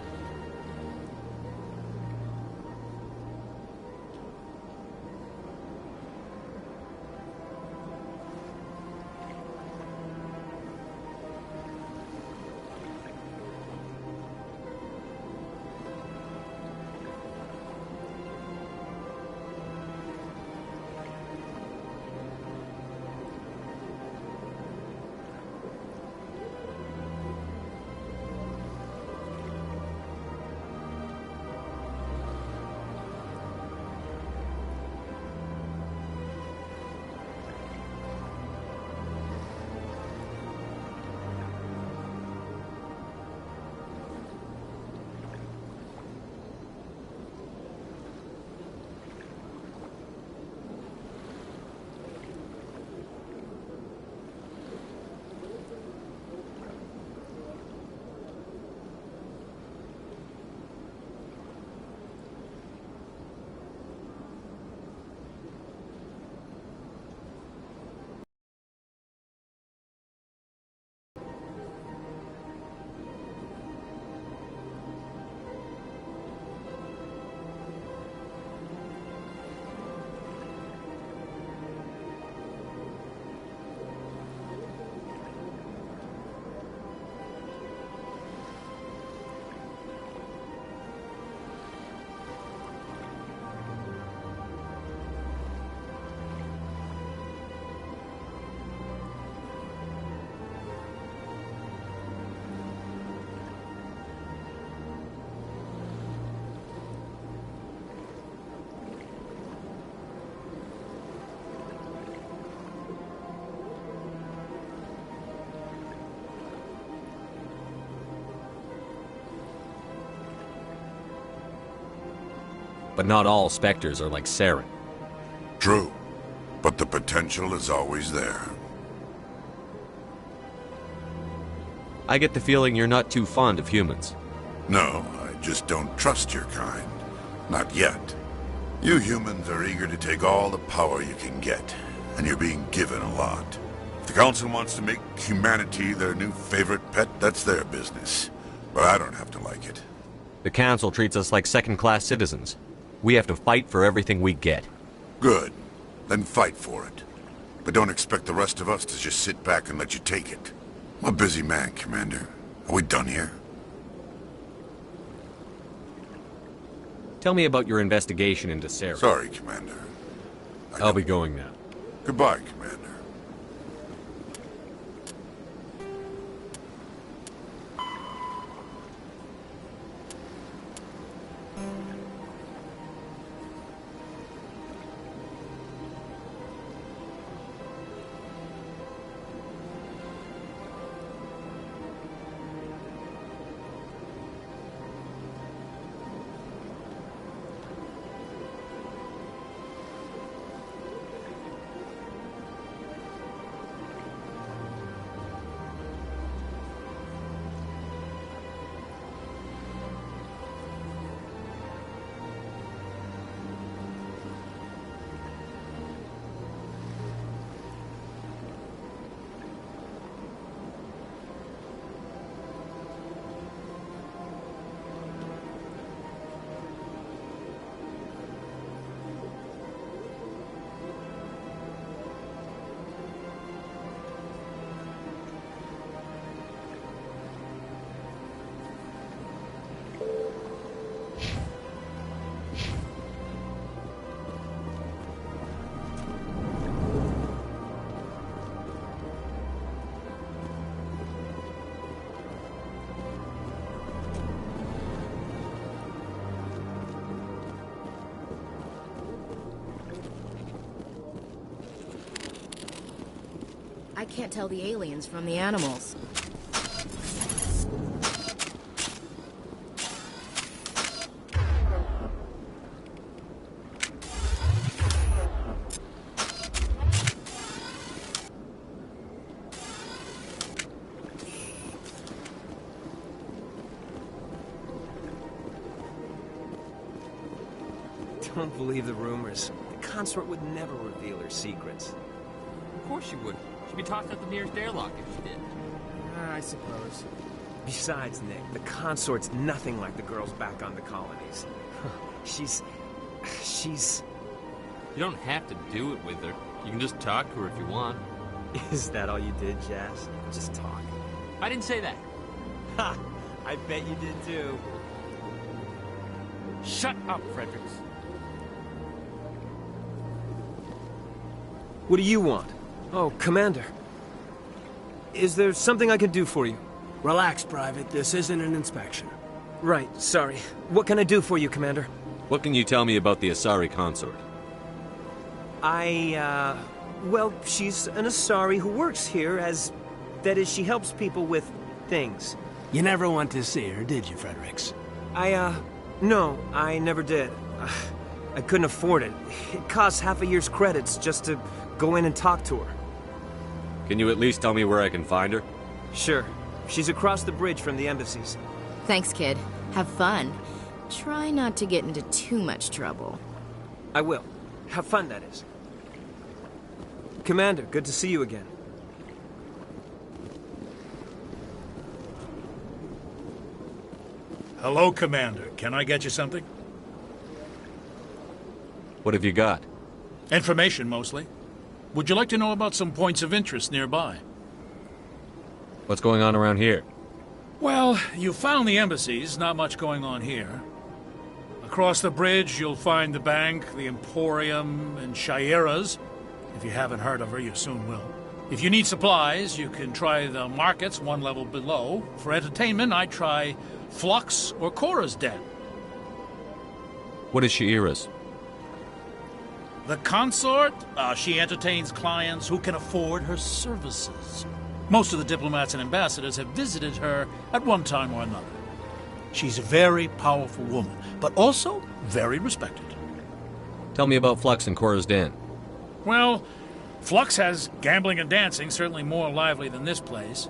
But not all Spectres are like Saren. True, but the potential is always there. I get the feeling you're not too fond of humans. No, I just don't trust your kind. Not yet. You humans are eager to take all the power you can get, and you're being given a lot. If the Council wants to make humanity their new favorite pet, that's their business. But I don't have to like it. The Council treats us like second-class citizens. We have to fight for everything we get. Good. Then fight for it. But don't expect the rest of us to just sit back and let you take it. I'm a busy man, Commander. Are we done here? Tell me about your investigation into Saren. Sorry, Commander. I'll be going now. Goodbye, Commander. I can't tell the aliens from the animals. Don't believe the rumors. The consort would never reveal her secrets. Of course she would. She'd be tossed out the nearest airlock if she did. I suppose. Besides, Nick, the consort's nothing like the girls back on the colonies. She's... You don't have to do it with her. You can just talk to her if you want. Is that all you did, Jazz? Just talk. I didn't say that. Ha! I bet you did too. Shut up, Fredericks. What do you want? Oh, Commander. Is there something I can do for you? Relax, Private. This isn't an inspection. Right, sorry. What can I do for you, Commander? What can you tell me about the Asari consort? Well, she's an Asari who works here as... That is, she helps people with things. You never went to see her, did you, Fredericks? No, I never did. I couldn't afford it. It costs half a year's credits just to go in and talk to her. Can you at least tell me where I can find her? Sure. She's across the bridge from the embassies. Thanks, kid. Have fun. Try not to get into too much trouble. I will. Have fun, that is. Commander, good to see you again. Hello, Commander. Can I get you something? What have you got? Information, mostly. Would you like to know about some points of interest nearby? What's going on around here? Well, you found the embassies, not much going on here. Across the bridge, you'll find the bank, the Emporium, and Shayera's. If you haven't heard of her, you soon will. If you need supplies, you can try the markets one level below. For entertainment, I'd try Flux or Cora's Den. What is Shayera's? The consort? She entertains clients who can afford her services. Most of the diplomats and ambassadors have visited her at one time or another. She's a very powerful woman, but also very respected. Tell me about Flux and Cora's Den. Well, Flux has gambling and dancing, certainly more lively than this place.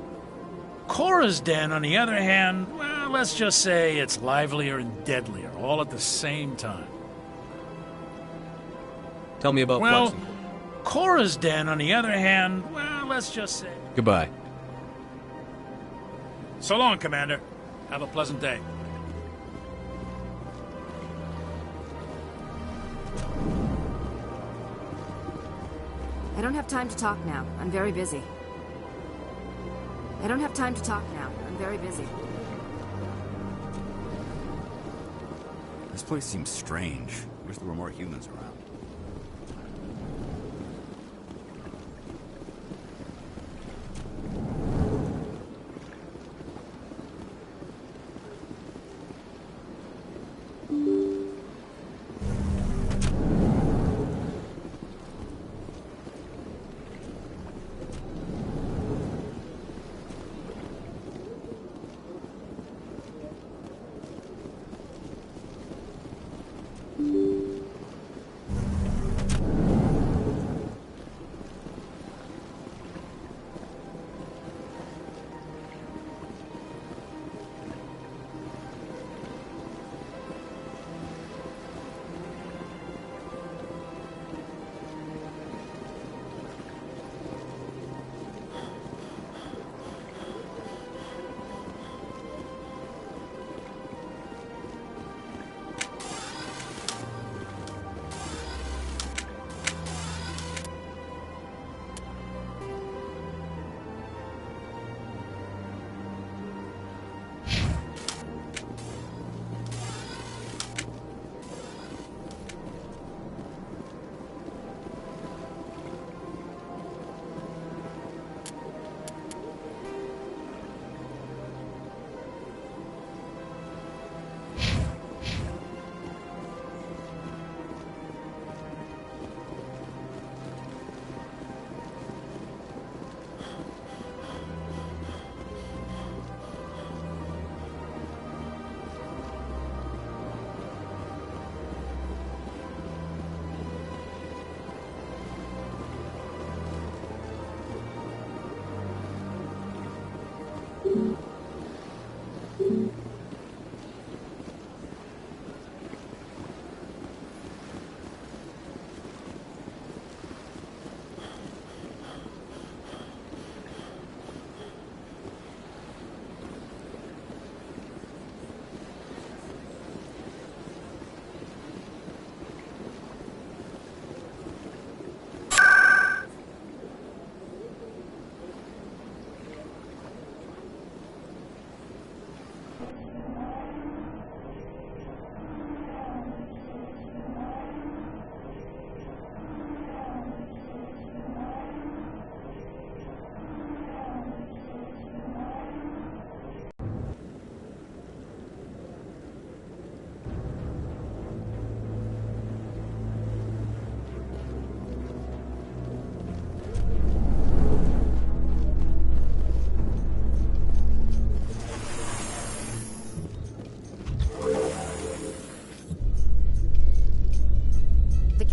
Cora's Den, on the other hand, well, let's just say it's livelier and deadlier, all at the same time. Tell me about Well, Flux. Cora's Den, on the other hand, well, let's just say... Goodbye. So long, Commander. Have a pleasant day. I don't have time to talk now. I'm very busy. I don't have time to talk now. I'm very busy. This place seems strange. Wish there were more humans around.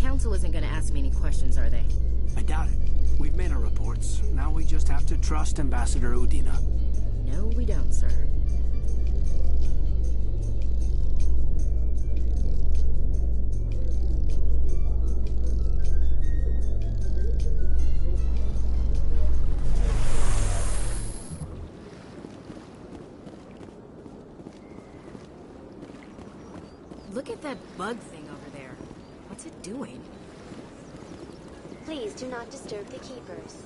Council isn't going to ask me any questions, are they? I doubt it. We've made our reports. Now we just have to trust Ambassador Udina. No, we don't, sir. Look at that bug thing over there. What's it doing? Please do not disturb the keepers.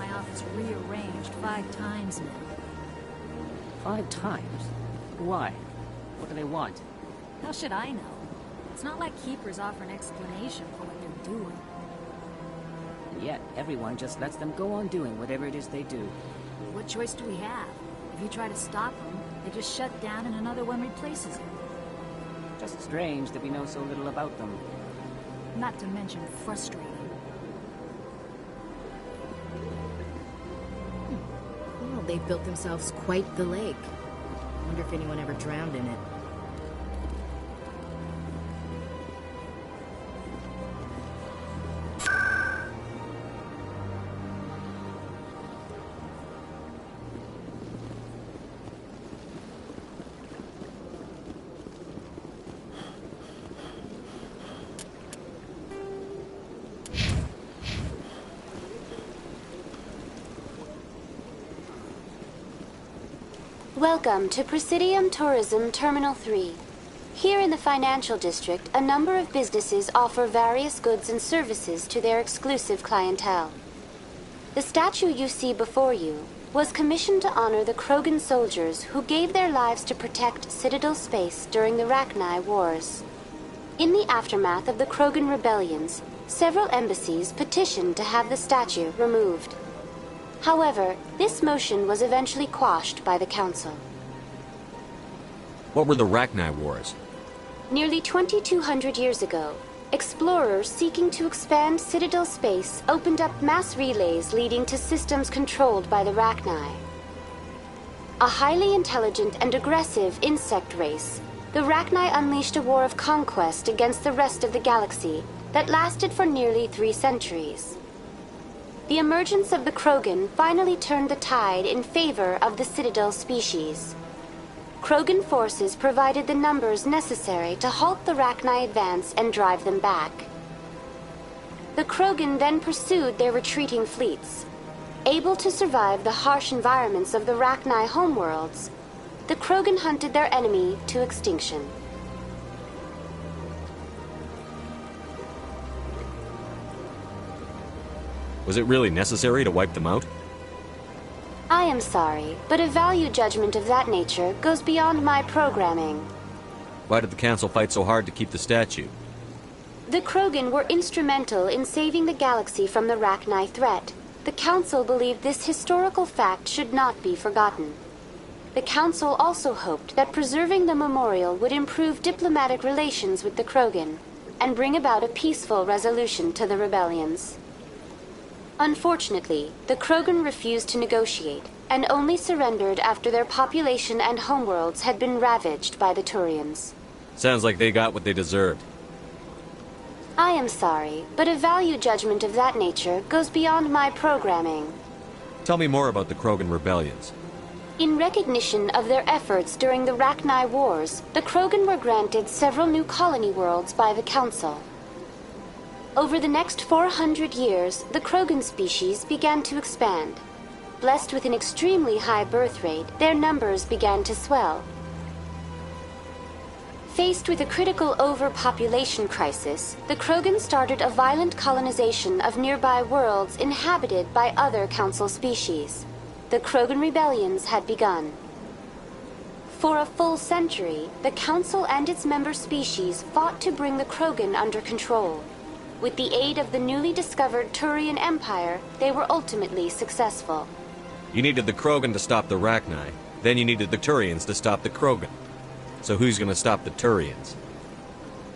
my office rearranged 5 times now. 5 times? Why? What do they want? How should I know? It's not like Keepers offer an explanation for what they're doing. And yet, everyone just lets them go on doing whatever it is they do. What choice do we have? If you try to stop them, they just shut down and another one replaces it. Just strange that we know so little about them. Not to mention frustrating. Well, they've built themselves quite the lake. Wonder if anyone ever drowned in it. Welcome to Presidium Tourism Terminal 3. Here in the financial district, a number of businesses offer various goods and services to their exclusive clientele. The statue you see before you was commissioned to honor the Krogan soldiers who gave their lives to protect Citadel space during the Rachni Wars. In the aftermath of the Krogan rebellions, several embassies petitioned to have the statue removed. However, this motion was eventually quashed by the Council. What were the Rachni Wars? Nearly 2,200 years ago, explorers seeking to expand Citadel space opened up mass relays leading to systems controlled by the Rachni. A highly intelligent and aggressive insect race, the Rachni unleashed a war of conquest against the rest of the galaxy that lasted for nearly 3 centuries. The emergence of the Krogan finally turned the tide in favor of the Citadel species. Krogan forces provided the numbers necessary to halt the Rachni advance and drive them back. The Krogan then pursued their retreating fleets. Able to survive the harsh environments of the Rachni homeworlds, the Krogan hunted their enemy to extinction. Was it really necessary to wipe them out? I am sorry, but a value judgment of that nature goes beyond my programming. Why did the Council fight so hard to keep the statue? The Krogan were instrumental in saving the galaxy from the Rachni threat. The Council believed this historical fact should not be forgotten. The Council also hoped that preserving the memorial would improve diplomatic relations with the Krogan and bring about a peaceful resolution to the rebellions. Unfortunately, the Krogan refused to negotiate and only surrendered after their population and homeworlds had been ravaged by the Turians. Sounds like they got what they deserved. I am sorry, but a value judgment of that nature goes beyond my programming. Tell me more about the Krogan rebellions. In recognition of their efforts during the Rachni Wars, the Krogan were granted several new colony worlds by the Council. Over the next 400 years, the Krogan species began to expand. Blessed with an extremely high birth rate, their numbers began to swell. Faced with a critical overpopulation crisis, the Krogan started a violent colonization of nearby worlds inhabited by other Council species. The Krogan rebellions had begun. For a full century, the Council and its member species fought to bring the Krogan under control. With the aid of the newly discovered Turian Empire, they were ultimately successful. You needed the Krogan to stop the Rachni, then you needed the Turians to stop the Krogan. So who's gonna stop the Turians?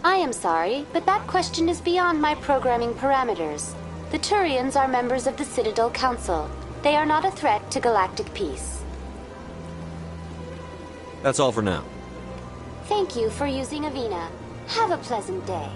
I am sorry, but that question is beyond my programming parameters. The Turians are members of the Citadel Council. They are not a threat to galactic peace. That's all for now. Thank you for using Avina. Have a pleasant day.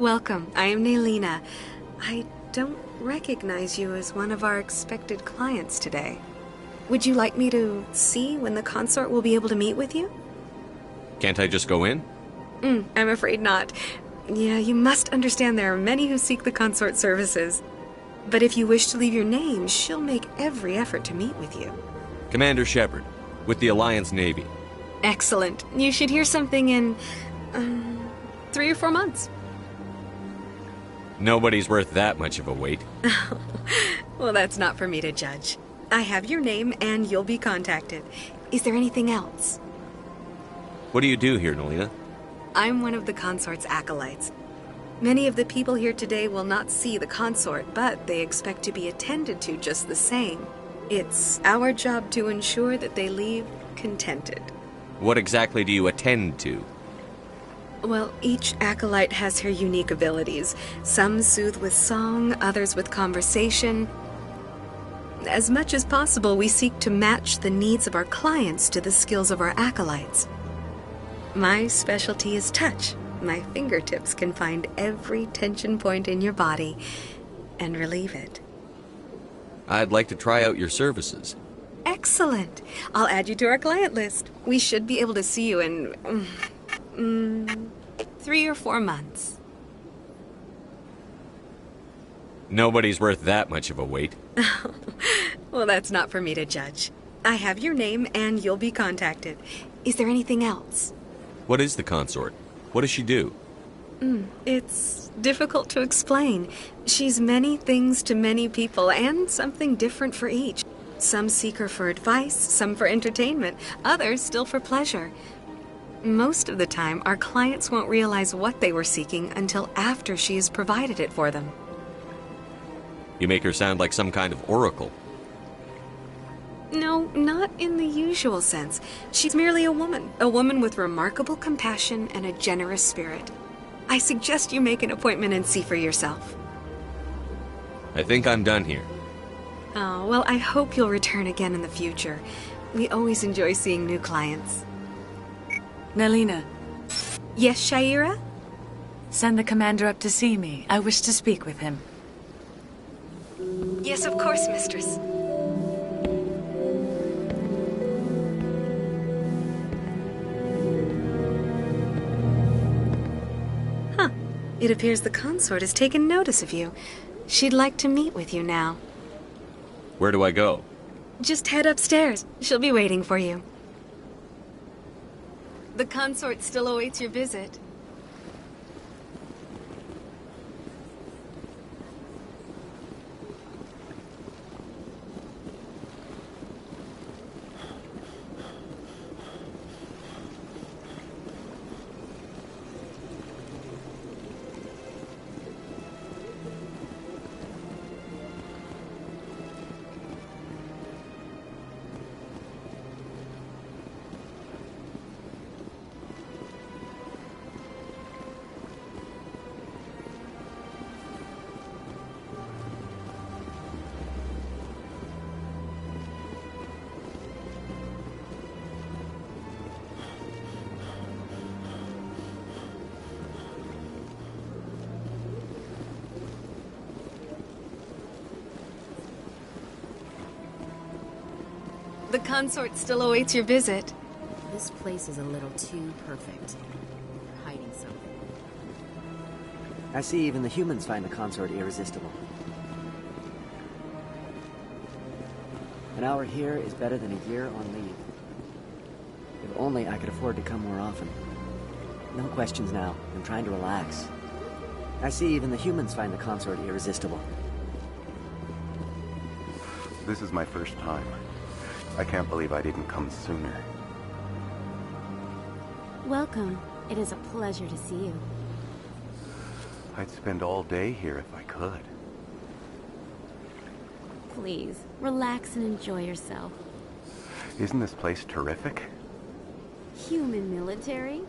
Welcome. I am Nelina. I don't recognize you as one of our expected clients today. Would you like me to see when the consort will be able to meet with you? Can't I just go in? I'm afraid not. Yeah, you must understand there are many who seek the consort services. But if you wish to leave your name, she'll make every effort to meet with you. Commander Shepard, with the Alliance Navy. Excellent. You should hear something in 3 or 4 months. Nobody's worth that much of a wait. Well, that's not for me to judge. I have your name and you'll be contacted. Is there anything else? What do you do here, Nelina? I'm one of the consort's acolytes. Many of the people here today will not see the consort, but they expect to be attended to just the same. It's our job to ensure that they leave contented. What exactly do you attend to? Well, each acolyte has her unique abilities. Some soothe with song, others with conversation. As much as possible, we seek to match the needs of our clients to the skills of our acolytes. My specialty is touch. My fingertips can find every tension point in your body and relieve it. I'd like to try out your services. Excellent. I'll add you to our client list. We should be able to see you in 3 or 4 months. Nobody's worth that much of a wait. Well, that's not for me to judge. I have your name and you'll be contacted. Is there anything else? What is the consort? What does she do? It's difficult to explain. She's many things to many people and something different for each. Some seek her for advice, some for entertainment, others still for pleasure. Most of the time, our clients won't realize what they were seeking until after she has provided it for them. You make her sound like some kind of oracle. No, not in the usual sense. She's merely a woman with remarkable compassion and a generous spirit. I suggest you make an appointment and see for yourself. I think I'm done here. Oh, well, I hope you'll return again in the future. We always enjoy seeing new clients. Nelina. Yes, Shaira? Send the commander up to see me. I wish to speak with him. Yes, of course, mistress. It appears the consort has taken notice of you. She'd like to meet with you now. Where do I go? Just head upstairs. She'll be waiting for you. The consort still awaits your visit. The consort still awaits your visit. This place is a little too perfect. They're hiding something. I see even the humans find the consort irresistible. An hour here is better than a year on leave. If only I could afford to come more often. No questions now. I'm trying to relax. I see even the humans find the consort irresistible. This is my first time. I can't believe I didn't come sooner. Welcome. It is a pleasure to see you. I'd spend all day here if I could. Please, relax and enjoy yourself. Isn't this place terrific? Human military?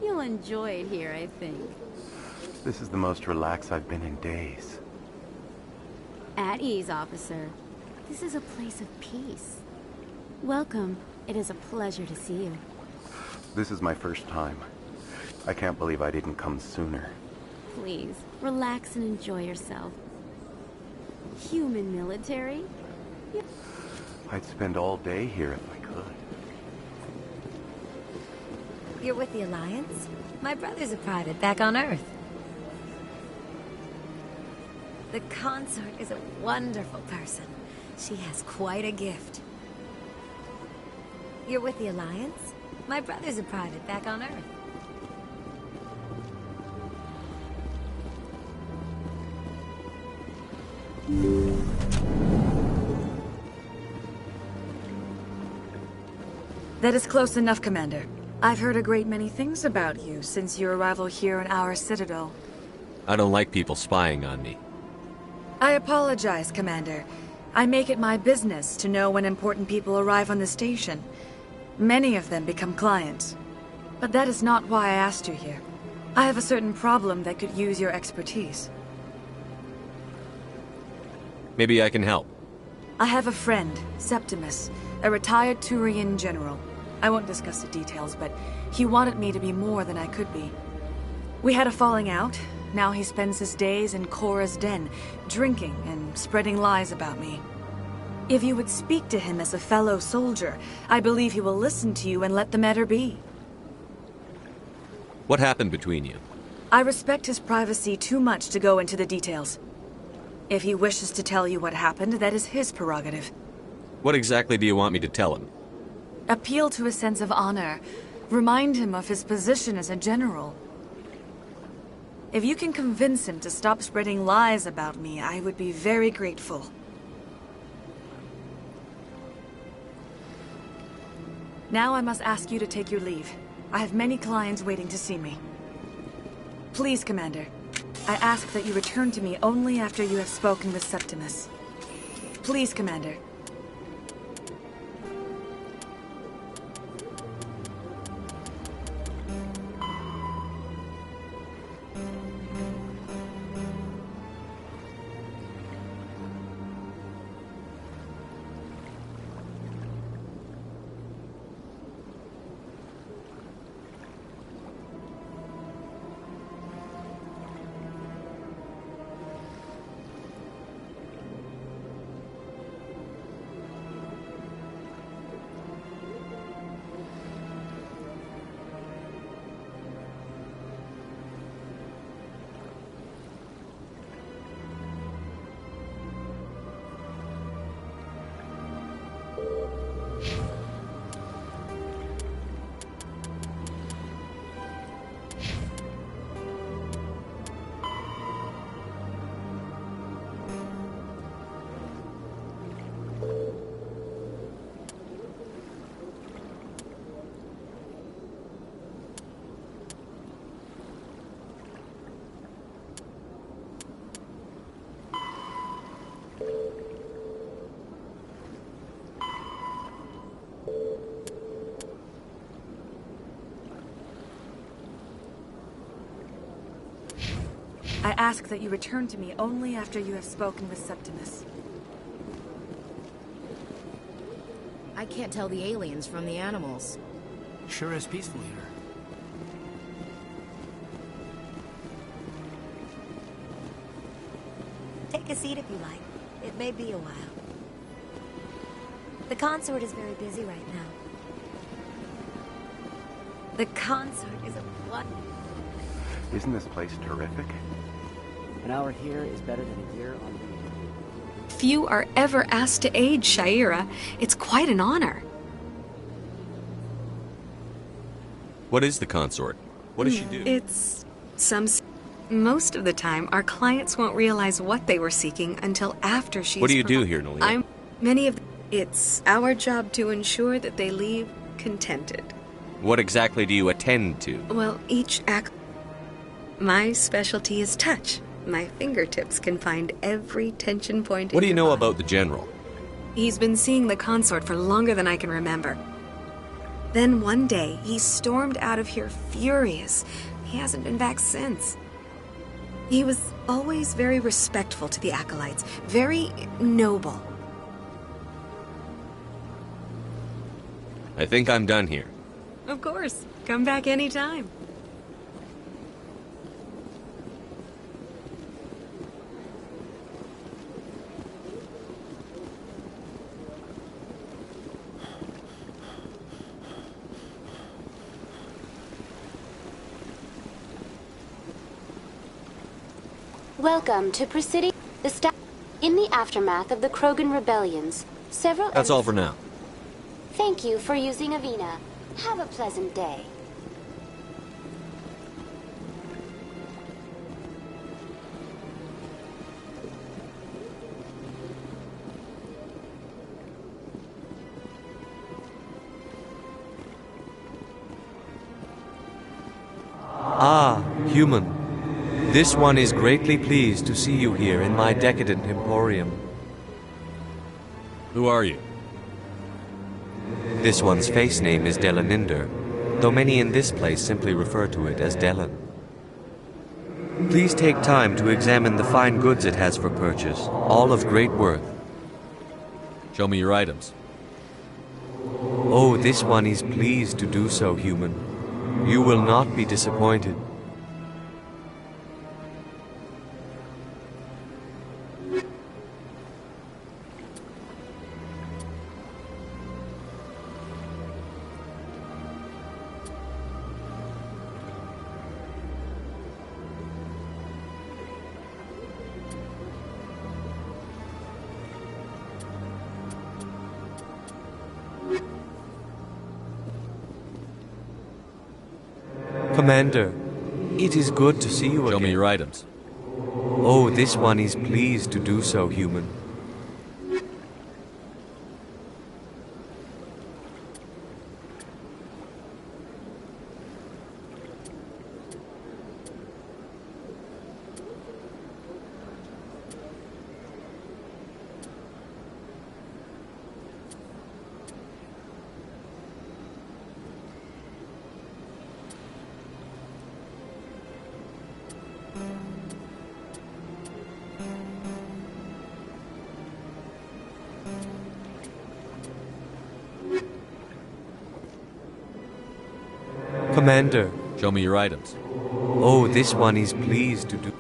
You'll enjoy it here, I think. This is the most relaxed I've been in days. At ease, officer. This is a place of peace. Welcome. It is a pleasure to see you. This is my first time. I can't believe I didn't come sooner. Please, relax and enjoy yourself. Human military? I'd spend all day here if I could. You're with the Alliance? My brother's a private back on Earth. The consort is a wonderful person. She has quite a gift. You're with the Alliance? My brother's a private back on Earth. That is close enough, Commander. I've heard a great many things about you since your arrival here in our citadel. I don't like people spying on me. I apologize, Commander. I make it my business to know when important people arrive on the station. Many of them become clients. But that is not why I asked you here. I have a certain problem that could use your expertise. Maybe I can help. I have a friend, Septimus, a retired Turian general. I won't discuss the details, but he wanted me to be more than I could be. We had a falling out. Now he spends his days in Korra's den, drinking and spreading lies about me. If you would speak to him as a fellow soldier, I believe he will listen to you and let the matter be. What happened between you? I respect his privacy too much to go into the details. If he wishes to tell you what happened, that is his prerogative. What exactly do you want me to tell him? Appeal to a sense of honor. Remind him of his position as a general. If you can convince him to stop spreading lies about me, I would be very grateful. Now I must ask you to take your leave. I have many clients waiting to see me. Please, Commander. I ask that you return to me only after you have spoken with Septimus. Please, Commander. I ask that you return to me only after you have spoken with Septimus. I can't tell the aliens from the animals. Sure is peaceful here. Take a seat if you like. It may be a while. The consort is very busy right now. The consort is a wonder. Isn't this place terrific? An hour here is better than a year on leave. Few are ever asked to aid Sha'ira. It's quite an honor. What is the consort? What does she do? It's most of the time, our clients won't realize what they were seeking until after she's... What do you do here, Nolia? It's our job to ensure that they leave contented. What exactly do you attend to? Well, my specialty is touch. My fingertips can find every tension point. What do you know about the General? He's been seeing the consort for longer than I can remember. Then one day, he stormed out of here furious. He hasn't been back since. He was always very respectful to the acolytes, very noble. I think I'm done here. Of course. Come back anytime. Welcome to Presidium. In the aftermath of the Krogan rebellions, several... That's all for now. Thank you for using Avina. Have a pleasant day. Ah, human. This one is greatly pleased to see you here in my decadent emporium. Who are you? This one's face name is Delaninder, though many in this place simply refer to it as Delan. Please take time to examine the fine goods it has for purchase, all of great worth. Show me your items. Oh, this one is pleased to do so, human. You will not be disappointed. Commander, it is good to see you again. Show me your items. Oh, this one is pleased to do so, human. Commander. Show me your items. Oh, this one is pleased to do...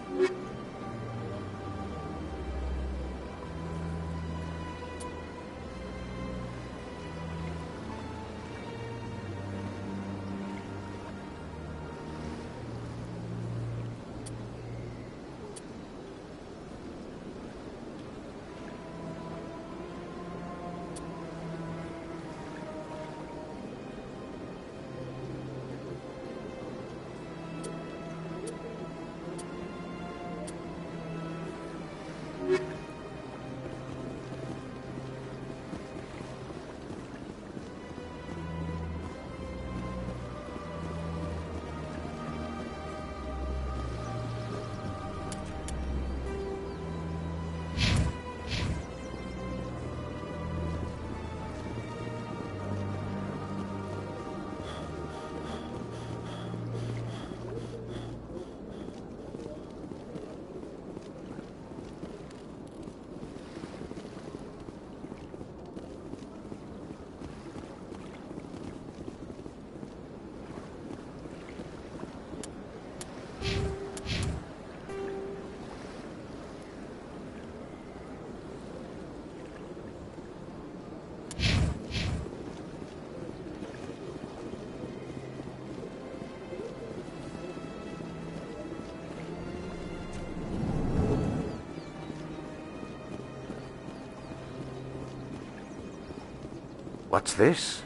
What's this?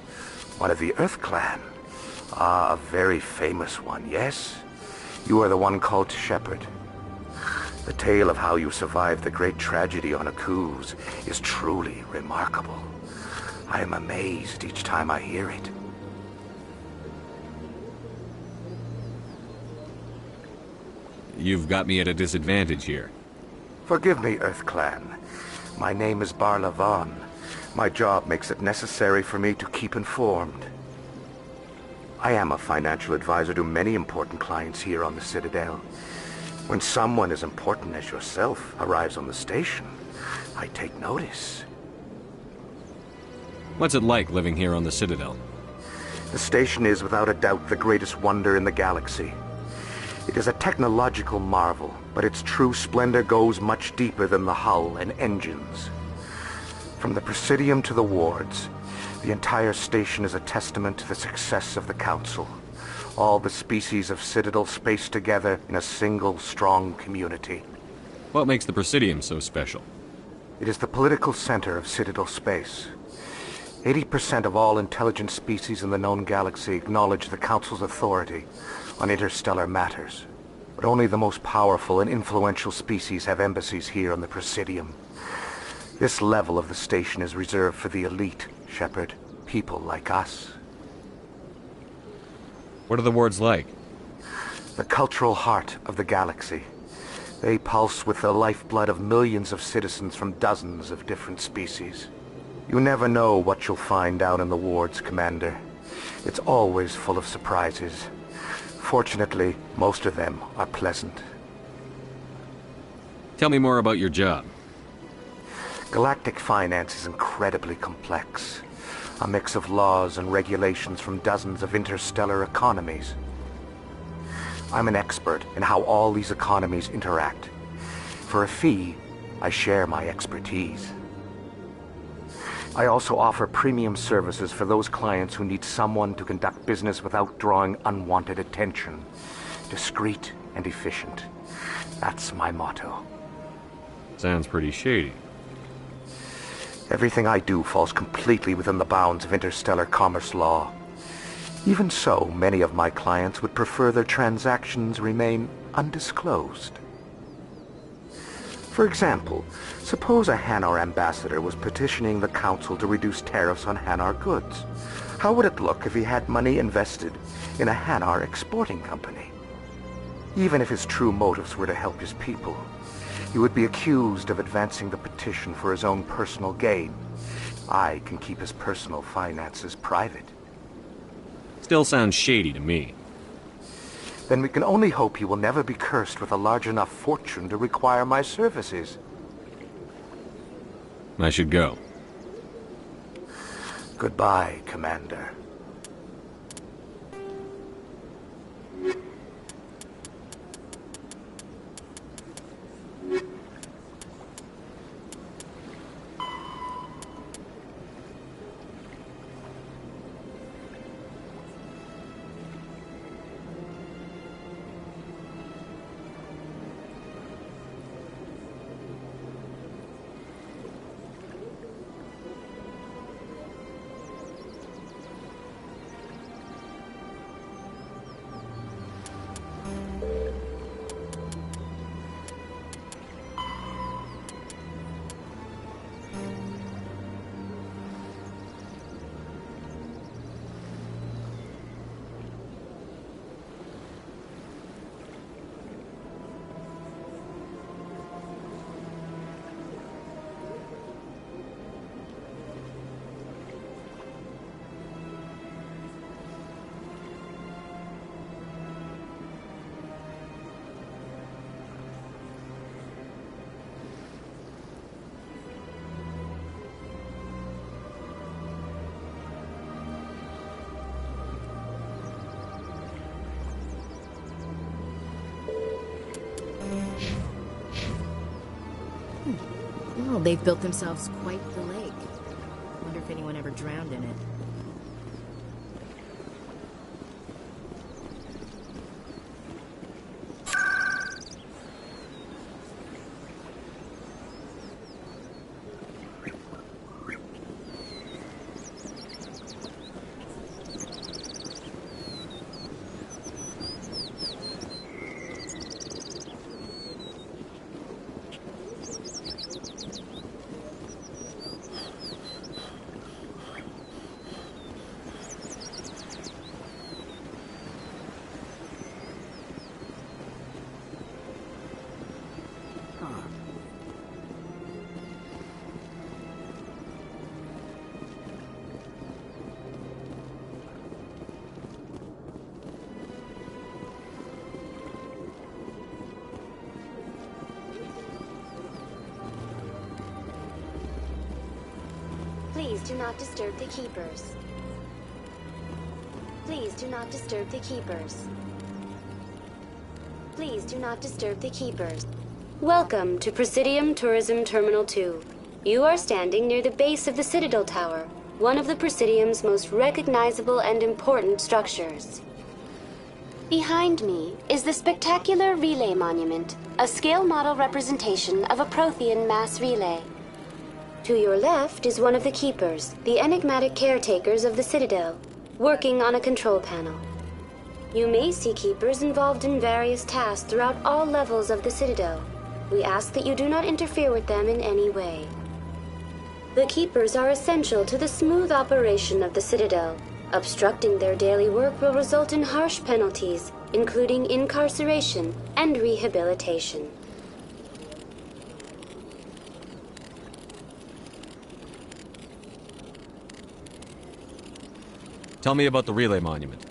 One of the Earth Clan. Ah, a very famous one, yes? You are the one called Shepard. The tale of how you survived the great tragedy on Akuz is truly remarkable. I am amazed each time I hear it. You've got me at a disadvantage here. Forgive me, Earth Clan. My name is Barla Vaughn. My job makes it necessary for me to keep informed. I am a financial advisor to many important clients here on the Citadel. When someone as important as yourself arrives on the station, I take notice. What's it like living here on the Citadel? The station is without a doubt the greatest wonder in the galaxy. It is a technological marvel, but its true splendor goes much deeper than the hull and engines. From the Presidium to the wards, the entire station is a testament to the success of the Council. All the species of Citadel spaced together in a single strong community. What makes the Presidium so special? It is the political center of Citadel space. 80% of all intelligent species in the known galaxy acknowledge the Council's authority on interstellar matters. But only the most powerful and influential species have embassies here on the Presidium. This level of the station is reserved for the elite, Shepard. People like us. What are the wards like? The cultural heart of the galaxy. They pulse with the lifeblood of millions of citizens from dozens of different species. You never know what you'll find out in the wards, Commander. It's always full of surprises. Fortunately, most of them are pleasant. Tell me more about your job. Galactic finance is incredibly complex. A mix of laws and regulations from dozens of interstellar economies. I'm an expert in how all these economies interact. For a fee, I share my expertise. I also offer premium services for those clients who need someone to conduct business without drawing unwanted attention. Discreet and efficient. That's my motto. Sounds pretty shady. Everything I do falls completely within the bounds of interstellar commerce law. Even so, many of my clients would prefer their transactions remain undisclosed. For example, suppose a Hanar ambassador was petitioning the Council to reduce tariffs on Hanar goods. How would it look if he had money invested in a Hanar exporting company? Even if his true motives were to help his people, he would be accused of advancing the petition for his own personal gain. I can keep his personal finances private. Still sounds shady to me. Then we can only hope he will never be cursed with a large enough fortune to require my services. I should go. Goodbye, Commander. Well, they've built themselves quite the lake. Wonder if anyone ever drowned in it. Please do not disturb the keepers. Please do not disturb the keepers. Please do not disturb the keepers. Welcome to Presidium Tourism Terminal 2. You are standing near the base of the Citadel Tower, one of the Presidium's most recognizable and important structures. Behind me is the spectacular relay monument, a scale model representation of a Prothean mass relay. To your left is one of the Keepers, the enigmatic caretakers of the Citadel, working on a control panel. You may see Keepers involved in various tasks throughout all levels of the Citadel. We ask that you do not interfere with them in any way. The Keepers are essential to the smooth operation of the Citadel. Obstructing their daily work will result in harsh penalties, including incarceration and rehabilitation. Tell me about the relay monument.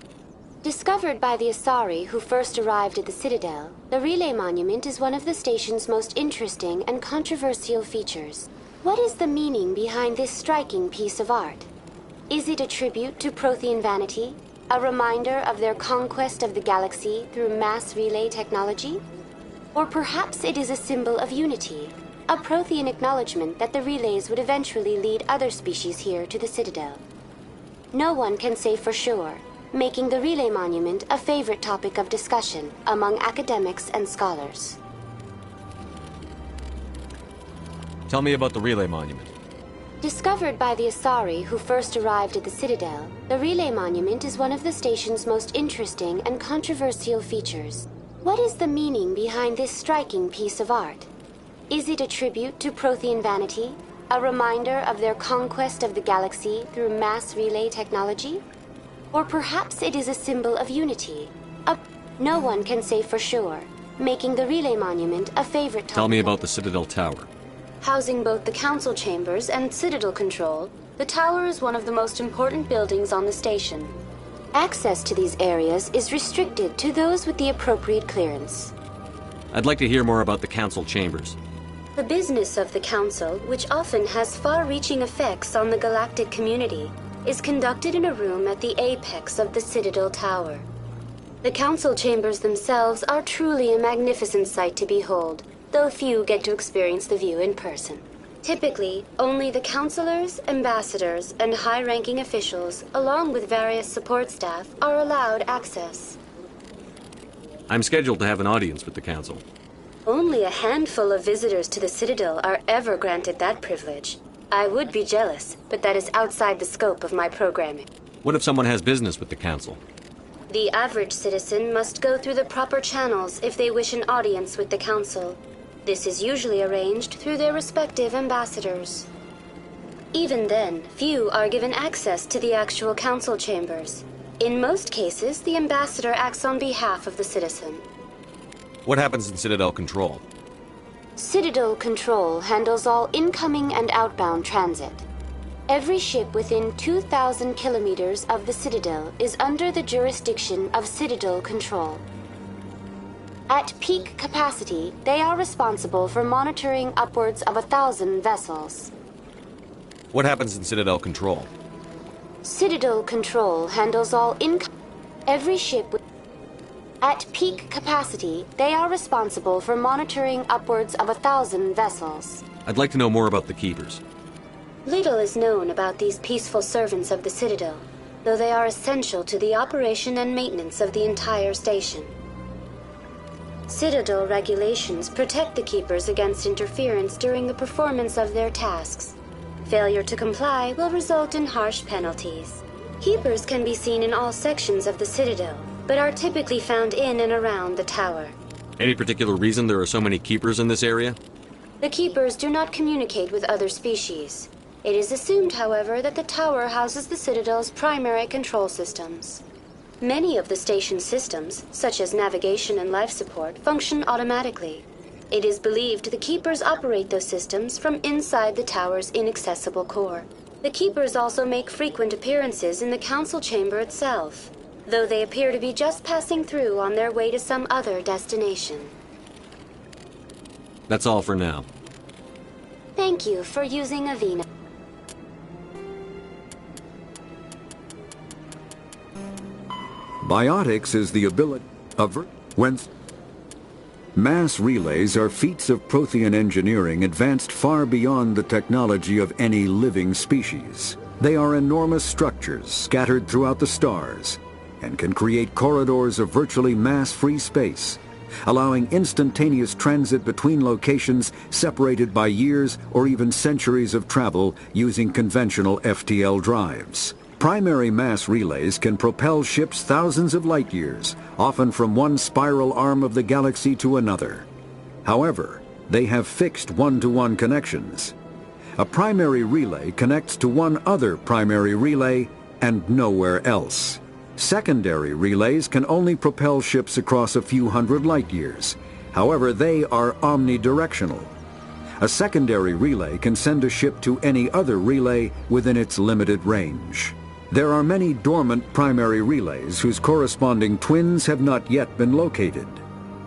Discovered by the Asari who first arrived at the Citadel, the relay monument is one of the station's most interesting and controversial features. What is the meaning behind this striking piece of art? Is it a tribute to Prothean vanity? A reminder of their conquest of the galaxy through mass relay technology? Or perhaps it is a symbol of unity, a Prothean acknowledgement that the relays would eventually lead other species here to the Citadel. No one can say for sure, making the relay monument a favorite topic of discussion among academics and scholars. Tell me about the relay monument. Discovered by the Asari who first arrived at the Citadel, the relay monument is one of the station's most interesting and controversial features. What is the meaning behind this striking piece of art? Is it a tribute to Prothean vanity? A reminder of their conquest of the galaxy through mass relay technology? Or perhaps it is a symbol of unity? No one can say for sure, making the relay monument a favorite topic. Tell me about the Citadel Tower. Housing both the council chambers and Citadel control, the tower is one of the most important buildings on the station. Access to these areas is restricted to those with the appropriate clearance. I'd like to hear more about the council chambers. The business of the council, which often has far-reaching effects on the galactic community, is conducted in a room at the apex of the Citadel Tower. The council chambers themselves are truly a magnificent sight to behold, though few get to experience the view in person. Typically, only the councilors, ambassadors, and high-ranking officials, along with various support staff, are allowed access. I'm scheduled to have an audience with the council. Only a handful of visitors to the Citadel are ever granted that privilege. I would be jealous, but that is outside the scope of my programming. What if someone has business with the council? The average citizen must go through the proper channels if they wish an audience with the council. This is usually arranged through their respective ambassadors. Even then, few are given access to the actual council chambers. In most cases, the ambassador acts on behalf of the citizen. What happens in Citadel Control? Citadel Control handles all incoming and outbound transit. Every ship within 2,000 kilometers of the Citadel is under the jurisdiction of Citadel Control. At peak capacity, they are responsible for monitoring upwards of 1,000 vessels. What happens in Citadel Control? Citadel Control handles all every ship at peak capacity, they are responsible for monitoring upwards of 1,000 vessels. I'd like to know more about the Keepers. Little is known about these peaceful servants of the Citadel, though they are essential to the operation and maintenance of the entire station. Citadel regulations protect the Keepers against interference during the performance of their tasks. Failure to comply will result in harsh penalties. Keepers can be seen in all sections of the Citadel, but are typically found in and around the tower. Any particular reason there are so many Keepers in this area? The Keepers do not communicate with other species. It is assumed, however, that the tower houses the Citadel's primary control systems. Many of the station's systems, such as navigation and life support, function automatically. It is believed the Keepers operate those systems from inside the tower's inaccessible core. The Keepers also make frequent appearances in the council chamber itself, though they appear to be just passing through on their way to some other destination. That's all for now. Thank you for using Avina. Biotics is the ability of when mass relays are feats of Prothean engineering advanced far beyond the technology of any living species. They are enormous structures scattered throughout the stars, and can create corridors of virtually mass-free space, allowing instantaneous transit between locations separated by years or even centuries of travel using conventional FTL drives. Primary mass relays can propel ships thousands of light years, often from one spiral arm of the galaxy to another. However, they have fixed one-to-one connections. A primary relay connects to one other primary relay and nowhere else. Secondary relays can only propel ships across a few hundred light years. However, they are omnidirectional. A secondary relay can send a ship to any other relay within its limited range. There are many dormant primary relays whose corresponding twins have not yet been located.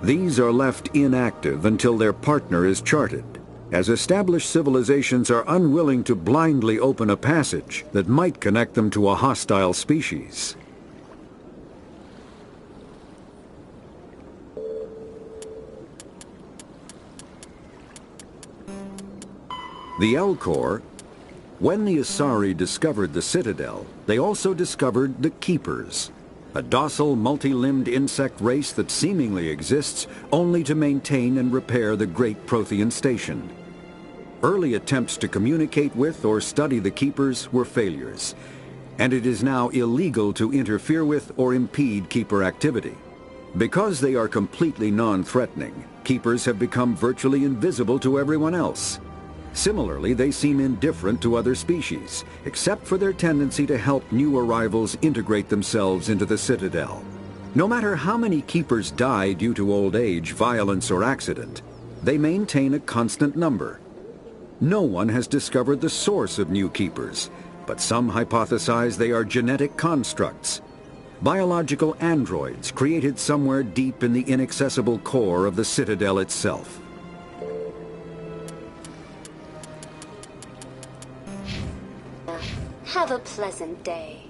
These are left inactive until their partner is charted, as established civilizations are unwilling to blindly open a passage that might connect them to a hostile species. The Elcor. When the Asari discovered the Citadel, they also discovered the Keepers, a docile, multi-limbed insect race that seemingly exists only to maintain and repair the Great Prothean Station. Early attempts to communicate with or study the Keepers were failures, and it is now illegal to interfere with or impede Keeper activity. Because they are completely non-threatening, Keepers have become virtually invisible to everyone else. Similarly, they seem indifferent to other species, except for their tendency to help new arrivals integrate themselves into the Citadel. No matter how many Keepers die due to old age, violence, or accident, they maintain a constant number. No one has discovered the source of new Keepers, but some hypothesize they are genetic constructs, biological androids created somewhere deep in the inaccessible core of the Citadel itself. Have a pleasant day.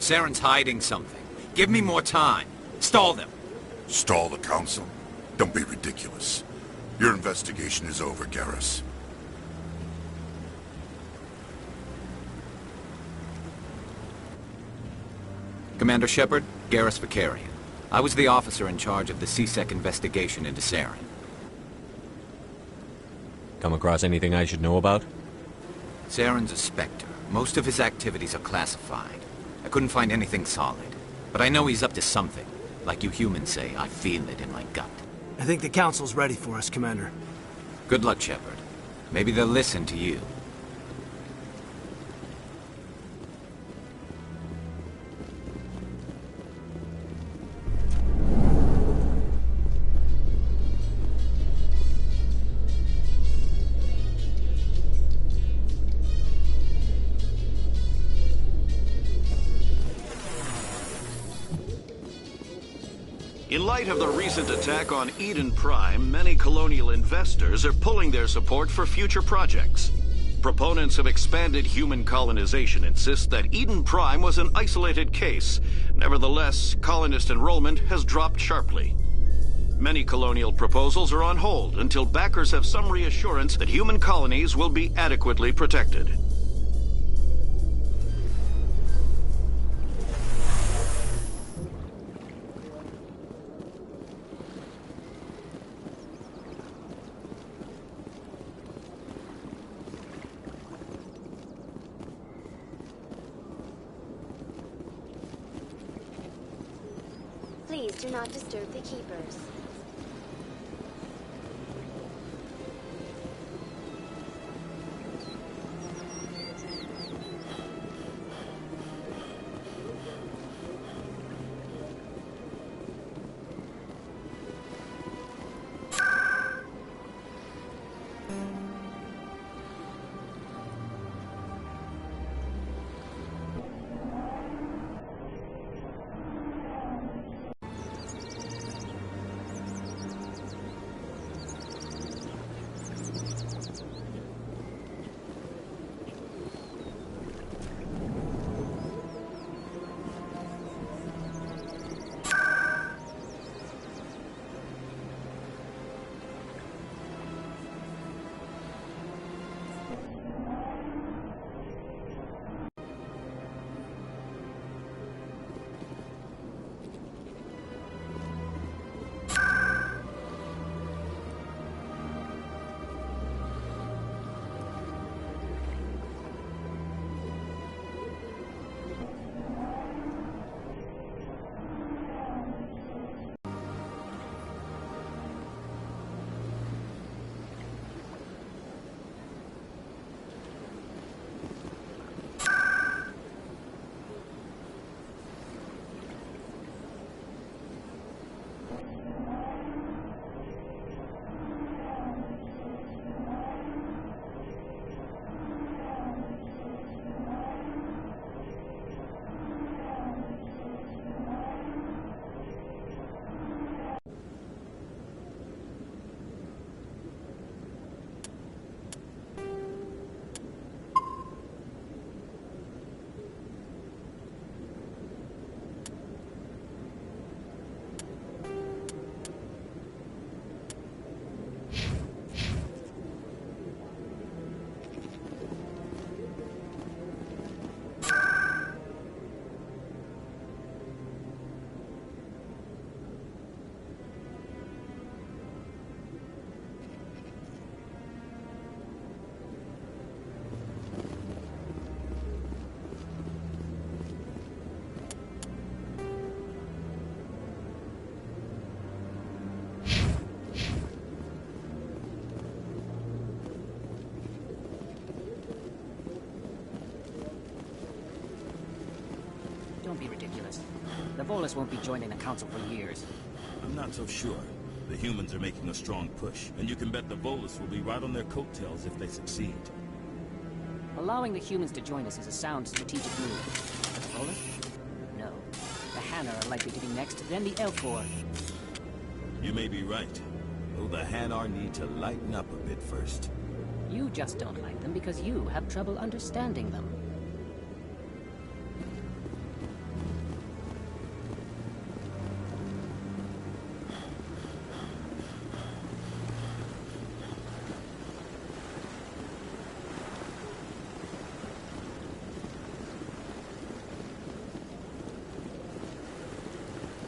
Saren's hiding something. Give me more time. Stall them. Stall the Council? Don't be ridiculous. Your investigation is over, Garrus. Commander Shepard, Garrus Vakarian. I was the officer in charge of the C-Sec investigation into Saren. Come across anything I should know about? Saren's a Spectre. Most of his activities are classified. I couldn't find anything solid. But I know he's up to something. Like you humans say, I feel it in my gut. I think the Council's ready for us, Commander. Good luck, Shepard. Maybe they'll listen to you. In light of the recent attack on Eden Prime, many colonial investors are pulling their support for future projects. Proponents of expanded human colonization insist that Eden Prime was an isolated case. Nevertheless, colonist enrollment has dropped sharply. Many colonial proposals are on hold until backers have some reassurance that human colonies will be adequately protected. Please do not disturb the keepers. Don't be ridiculous. The Volus won't be joining the Council for years. I'm not so sure. The humans are making a strong push, and you can bet the Volus will be right on their coattails if they succeed. Allowing the humans to join us is a sound strategic move. But the Volus? No. The Hanar are likely to be next, then the Elcor. You may be right. Though the Hanar need to lighten up a bit first. You just don't like them because you have trouble understanding them.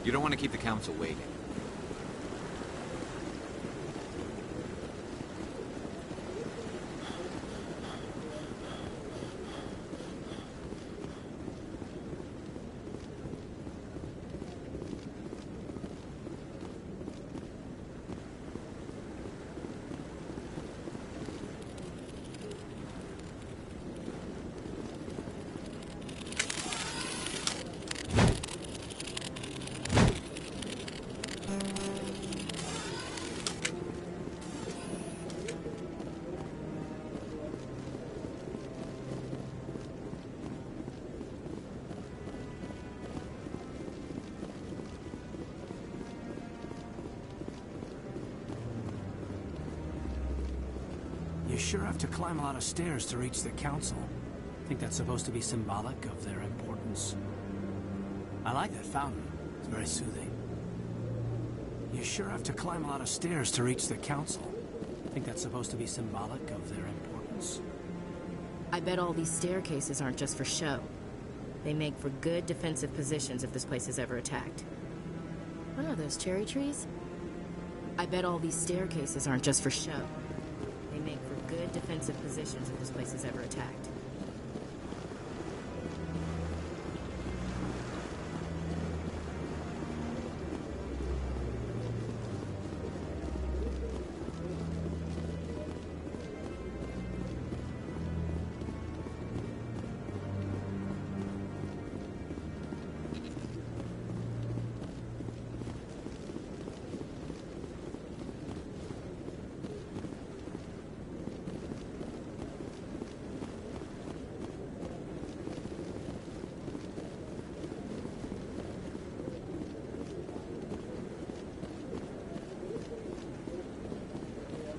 You don't want to keep the Council waiting. You sure have to climb a lot of stairs to reach the Council. Think that's supposed to be symbolic of their importance? I like that fountain. It's very soothing. You sure have to climb a lot of stairs to reach the Council. Think that's supposed to be symbolic of their importance? I bet all these staircases aren't just for show. They make for good defensive positions if this place is ever attacked. What are those, cherry trees? I bet all these staircases aren't just for show. They make for good defensive positions if this place is ever attacked.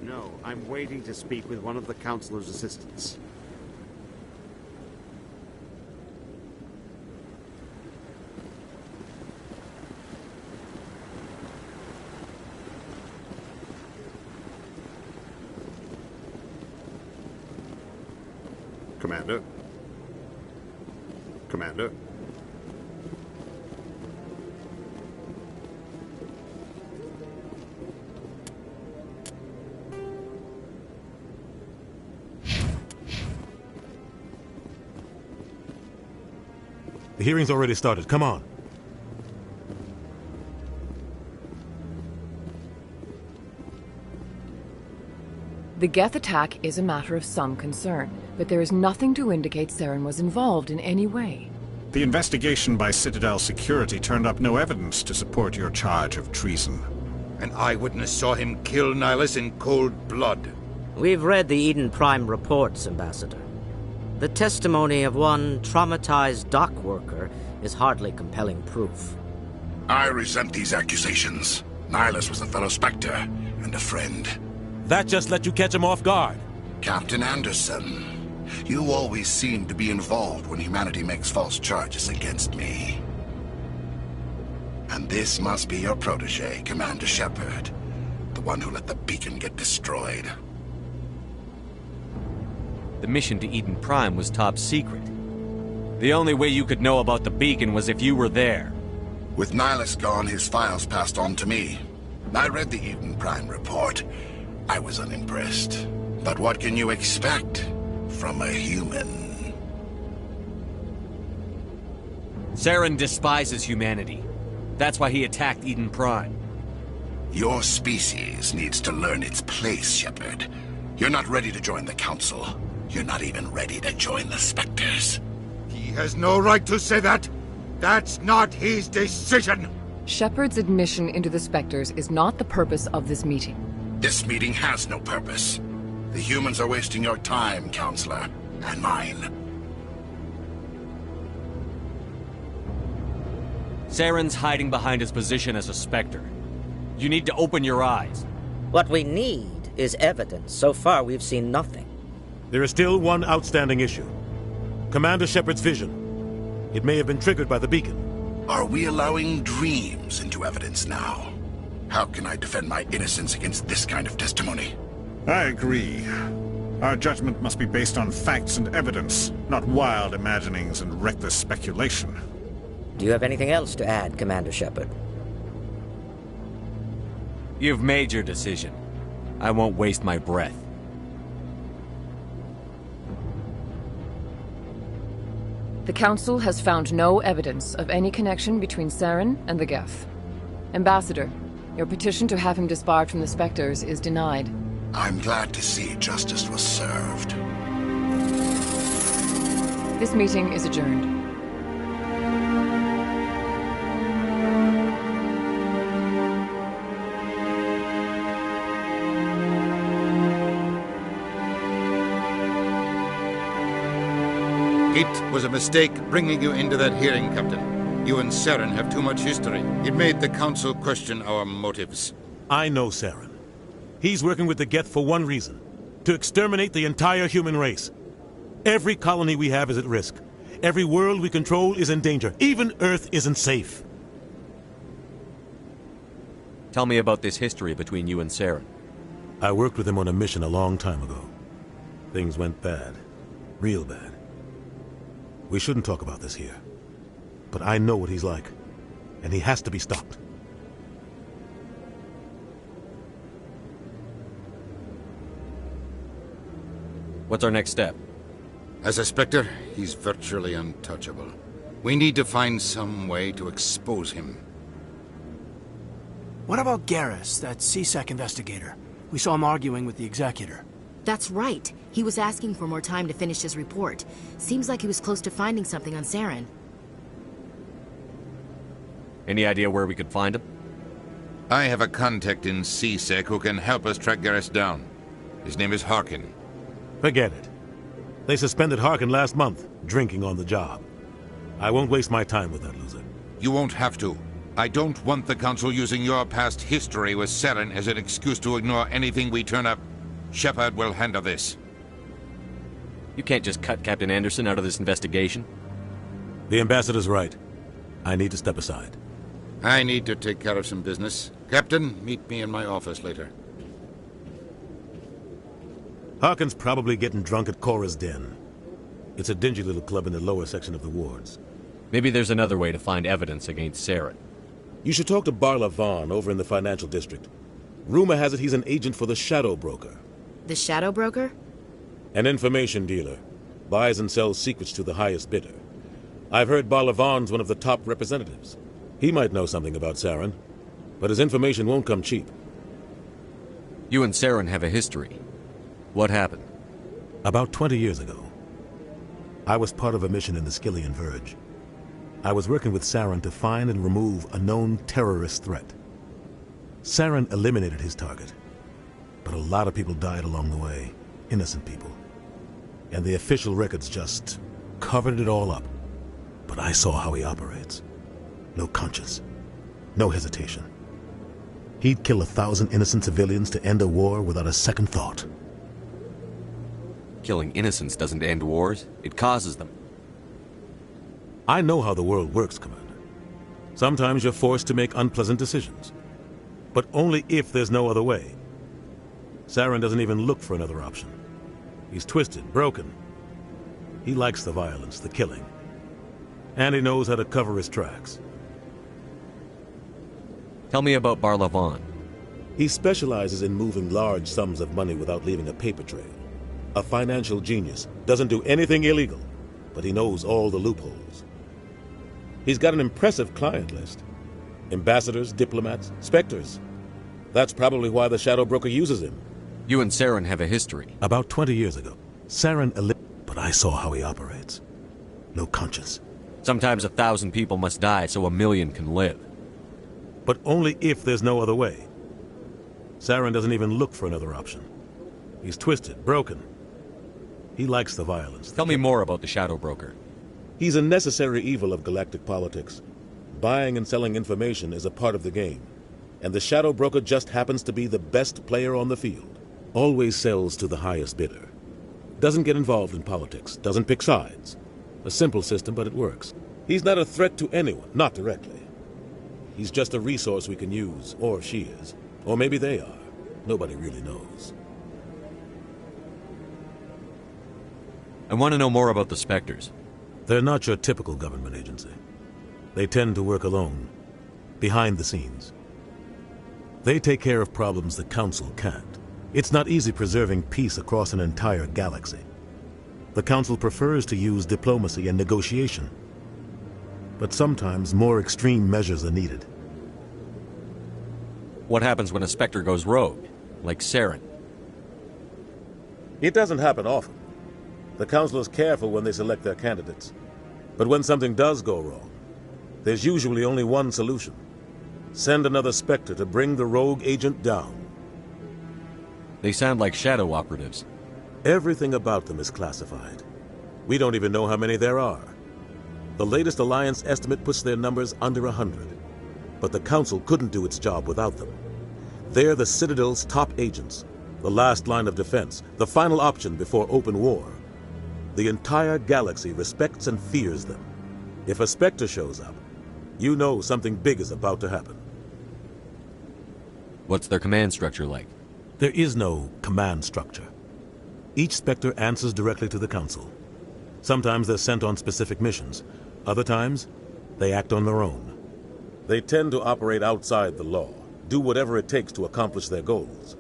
No, I'm waiting to speak with one of the Councilor's assistants. Commander? Commander? The hearing's already started. Come on. The Geth attack is a matter of some concern, but there is nothing to indicate Saren was involved in any way. The investigation by Citadel Security turned up no evidence to support your charge of treason. An eyewitness saw him kill Nihilus in cold blood. We've read the Eden Prime reports, Ambassador. The testimony of one traumatized dock worker is hardly compelling proof. I resent these accusations. Nihilus was a fellow Spectre and a friend. That just let you catch him off guard. Captain Anderson, you always seem to be involved when humanity makes false charges against me. And this must be your protege, Commander Shepard, the one who let the beacon get destroyed. The mission to Eden Prime was top secret. The only way you could know about the beacon was if you were there. With Nihilus gone, his files passed on to me. I read the Eden Prime report. I was unimpressed. But what can you expect from a human? Saren despises humanity. That's why he attacked Eden Prime. Your species needs to learn its place, Shepard. You're not ready to join the Council. You're not even ready to join the Spectres. He has no right to say that. That's not his decision. Shepard's admission into the Spectres is not the purpose of this meeting. This meeting has no purpose. The humans are wasting your time, Counselor, and mine. Saren's hiding behind his position as a Spectre. You need to open your eyes. What we need is evidence. So far, we've seen nothing. There is still one outstanding issue. Commander Shepard's vision. It may have been triggered by the beacon. Are we allowing dreams into evidence now? How can I defend my innocence against this kind of testimony? I agree. Our judgment must be based on facts and evidence, not wild imaginings and reckless speculation. Do you have anything else to add, Commander Shepard? You've made your decision. I won't waste my breath. The Council has found no evidence of any connection between Saren and the Geth. Ambassador, your petition to have him disbarred from the Spectres is denied. I'm glad to see justice was served. This meeting is adjourned. It was a mistake bringing you into that hearing, Captain. You and Saren have too much history. It made the Council question our motives. I know Saren. He's working with the Geth for one reason: to exterminate the entire human race. Every colony we have is at risk. Every world we control is in danger. Even Earth isn't safe. Tell me about this history between you and Saren. I worked with him on a mission a long time ago. Things went bad. Real bad. We shouldn't talk about this here. But I know what he's like. And he has to be stopped. What's our next step? As a Spectre, he's virtually untouchable. We need to find some way to expose him. What about Garrus, that CSEC investigator? We saw him arguing with the Executor. That's right. He was asking for more time to finish his report. Seems like he was close to finding something on Saren. Any idea where we could find him? I have a contact in CSEC who can help us track Garrus down. His name is Harkin. Forget it. They suspended Harkin last month, drinking on the job. I won't waste my time with that loser. You won't have to. I don't want the Council using your past history with Saren as an excuse to ignore anything we turn up. Shepard will handle this. You can't just cut Captain Anderson out of this investigation. The Ambassador's right. I need to step aside. I need to take care of some business. Captain, meet me in my office later. Harkin's probably getting drunk at Cora's Den. It's a dingy little club in the lower section of the wards. Maybe there's another way to find evidence against Saren. You should talk to Barla Vaughn over in the financial district. Rumor has it he's an agent for the Shadow Broker. The Shadow Broker? An information dealer. Buys and sells secrets to the highest bidder. I've heard Barla Vaughn's one of the top representatives. He might know something about Saren, but his information won't come cheap. You and Saren have a history. What happened? About 20 years ago, I was part of a mission in the Skillian Verge. I was working with Saren to find and remove a known terrorist threat. Saren eliminated his target, but a lot of people died along the way, innocent people. And the official records just covered it all up. But I saw how he operates. No conscience, no hesitation. He'd kill 1,000 innocent civilians to end a war without a second thought. Killing innocents doesn't end wars, it causes them. I know how the world works, Commander. Sometimes you're forced to make unpleasant decisions. But only if there's no other way. Saren doesn't even look for another option. He's twisted, broken. He likes the violence, the killing. And he knows how to cover his tracks. Tell me about Barla Vaughn. He specializes in moving large sums of money without leaving a paper trail. A financial genius. Doesn't do anything illegal, but he knows all the loopholes. He's got an impressive client list. Ambassadors, diplomats, Spectres. That's probably why the Shadow Broker uses him. You and Saren have a history. About 20 years ago, Saren but I saw how he operates. No conscience. Sometimes 1,000 people must die so 1,000,000 can live. But only if there's no other way. Saren doesn't even look for another option. He's twisted, broken. He likes the violence. Tell me more about the Shadow Broker. He's a necessary evil of galactic politics. Buying and selling information is a part of the game. And the Shadow Broker just happens to be the best player on the field. Always sells to the highest bidder. Doesn't get involved in politics. Doesn't pick sides. A simple system, but it works. He's not a threat to anyone, not directly. He's just a resource we can use, or she is. Or maybe they are. Nobody really knows. I want to know more about the Spectres. They're not your typical government agency. They tend to work alone, behind the scenes. They take care of problems the Council can't. It's not easy preserving peace across an entire galaxy. The Council prefers to use diplomacy and negotiation. But sometimes more extreme measures are needed. What happens when a Spectre goes rogue, like Saren? It doesn't happen often. The Council is careful when they select their candidates. But when something does go wrong, there's usually only one solution. Send another Spectre to bring the rogue agent down. They sound like shadow operatives. Everything about them is classified. We don't even know how many there are. The latest Alliance estimate puts their numbers under 100. But the Council couldn't do its job without them. They're the Citadel's top agents, the last line of defense, the final option before open war. The entire galaxy respects and fears them. If a Spectre shows up, you know something big is about to happen. What's their command structure like? There is no command structure. Each Spectre answers directly to the Council. Sometimes they're sent on specific missions. Other times, they act on their own. They tend to operate outside the law, do whatever it takes to accomplish their goals.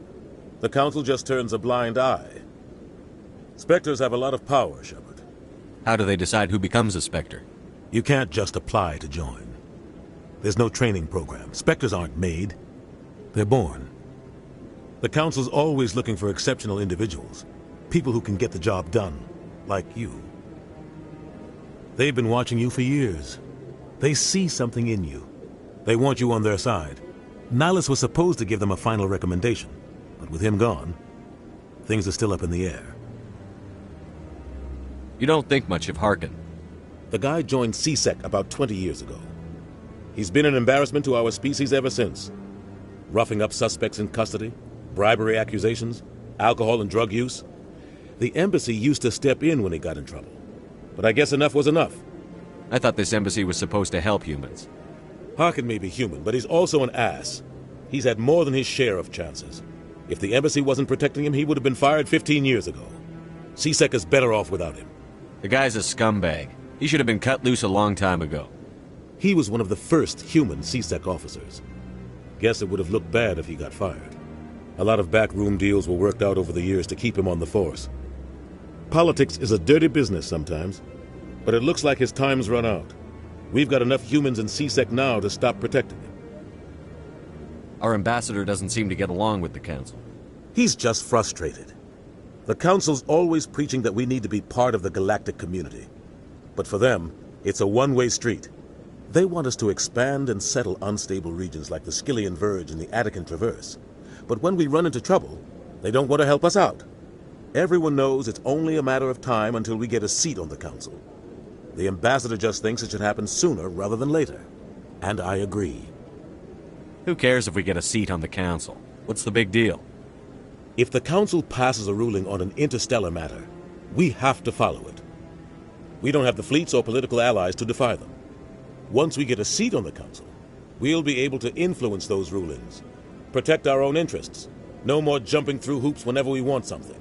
The Council just turns a blind eye. Spectres have a lot of power, Shepard. How do they decide who becomes a Spectre? You can't just apply to join. There's no training program. Spectres aren't made. They're born. The Council's always looking for exceptional individuals. People who can get the job done, like you. They've been watching you for years. They see something in you. They want you on their side. Nihilus was supposed to give them a final recommendation, but with him gone, things are still up in the air. You don't think much of Harkin. The guy joined C-Sec about 20 years ago. He's been an embarrassment to our species ever since. Roughing up suspects in custody, bribery accusations, alcohol and drug use. The embassy used to step in when he got in trouble. But I guess enough was enough. I thought this embassy was supposed to help humans. Harkin may be human, but he's also an ass. He's had more than his share of chances. If the embassy wasn't protecting him, he would have been fired 15 years ago. C-Sec is better off without him. The guy's a scumbag. He should have been cut loose a long time ago. He was one of the first human C-Sec officers. Guess it would have looked bad if he got fired. A lot of backroom deals were worked out over the years to keep him on the force. Politics is a dirty business sometimes, but it looks like his time's run out. We've got enough humans in C-Sec now to stop protecting him. Our ambassador doesn't seem to get along with the Council. He's just frustrated. The Council's always preaching that we need to be part of the galactic community. But for them, it's a one-way street. They want us to expand and settle unstable regions like the Skillian Verge and the Attican Traverse. But when we run into trouble, they don't want to help us out. Everyone knows it's only a matter of time until we get a seat on the Council. The ambassador just thinks it should happen sooner rather than later. And I agree. Who cares if we get a seat on the Council? What's the big deal? If the Council passes a ruling on an interstellar matter, we have to follow it. We don't have the fleets or political allies to defy them. Once we get a seat on the Council, we'll be able to influence those rulings, protect our own interests, no more jumping through hoops whenever we want something.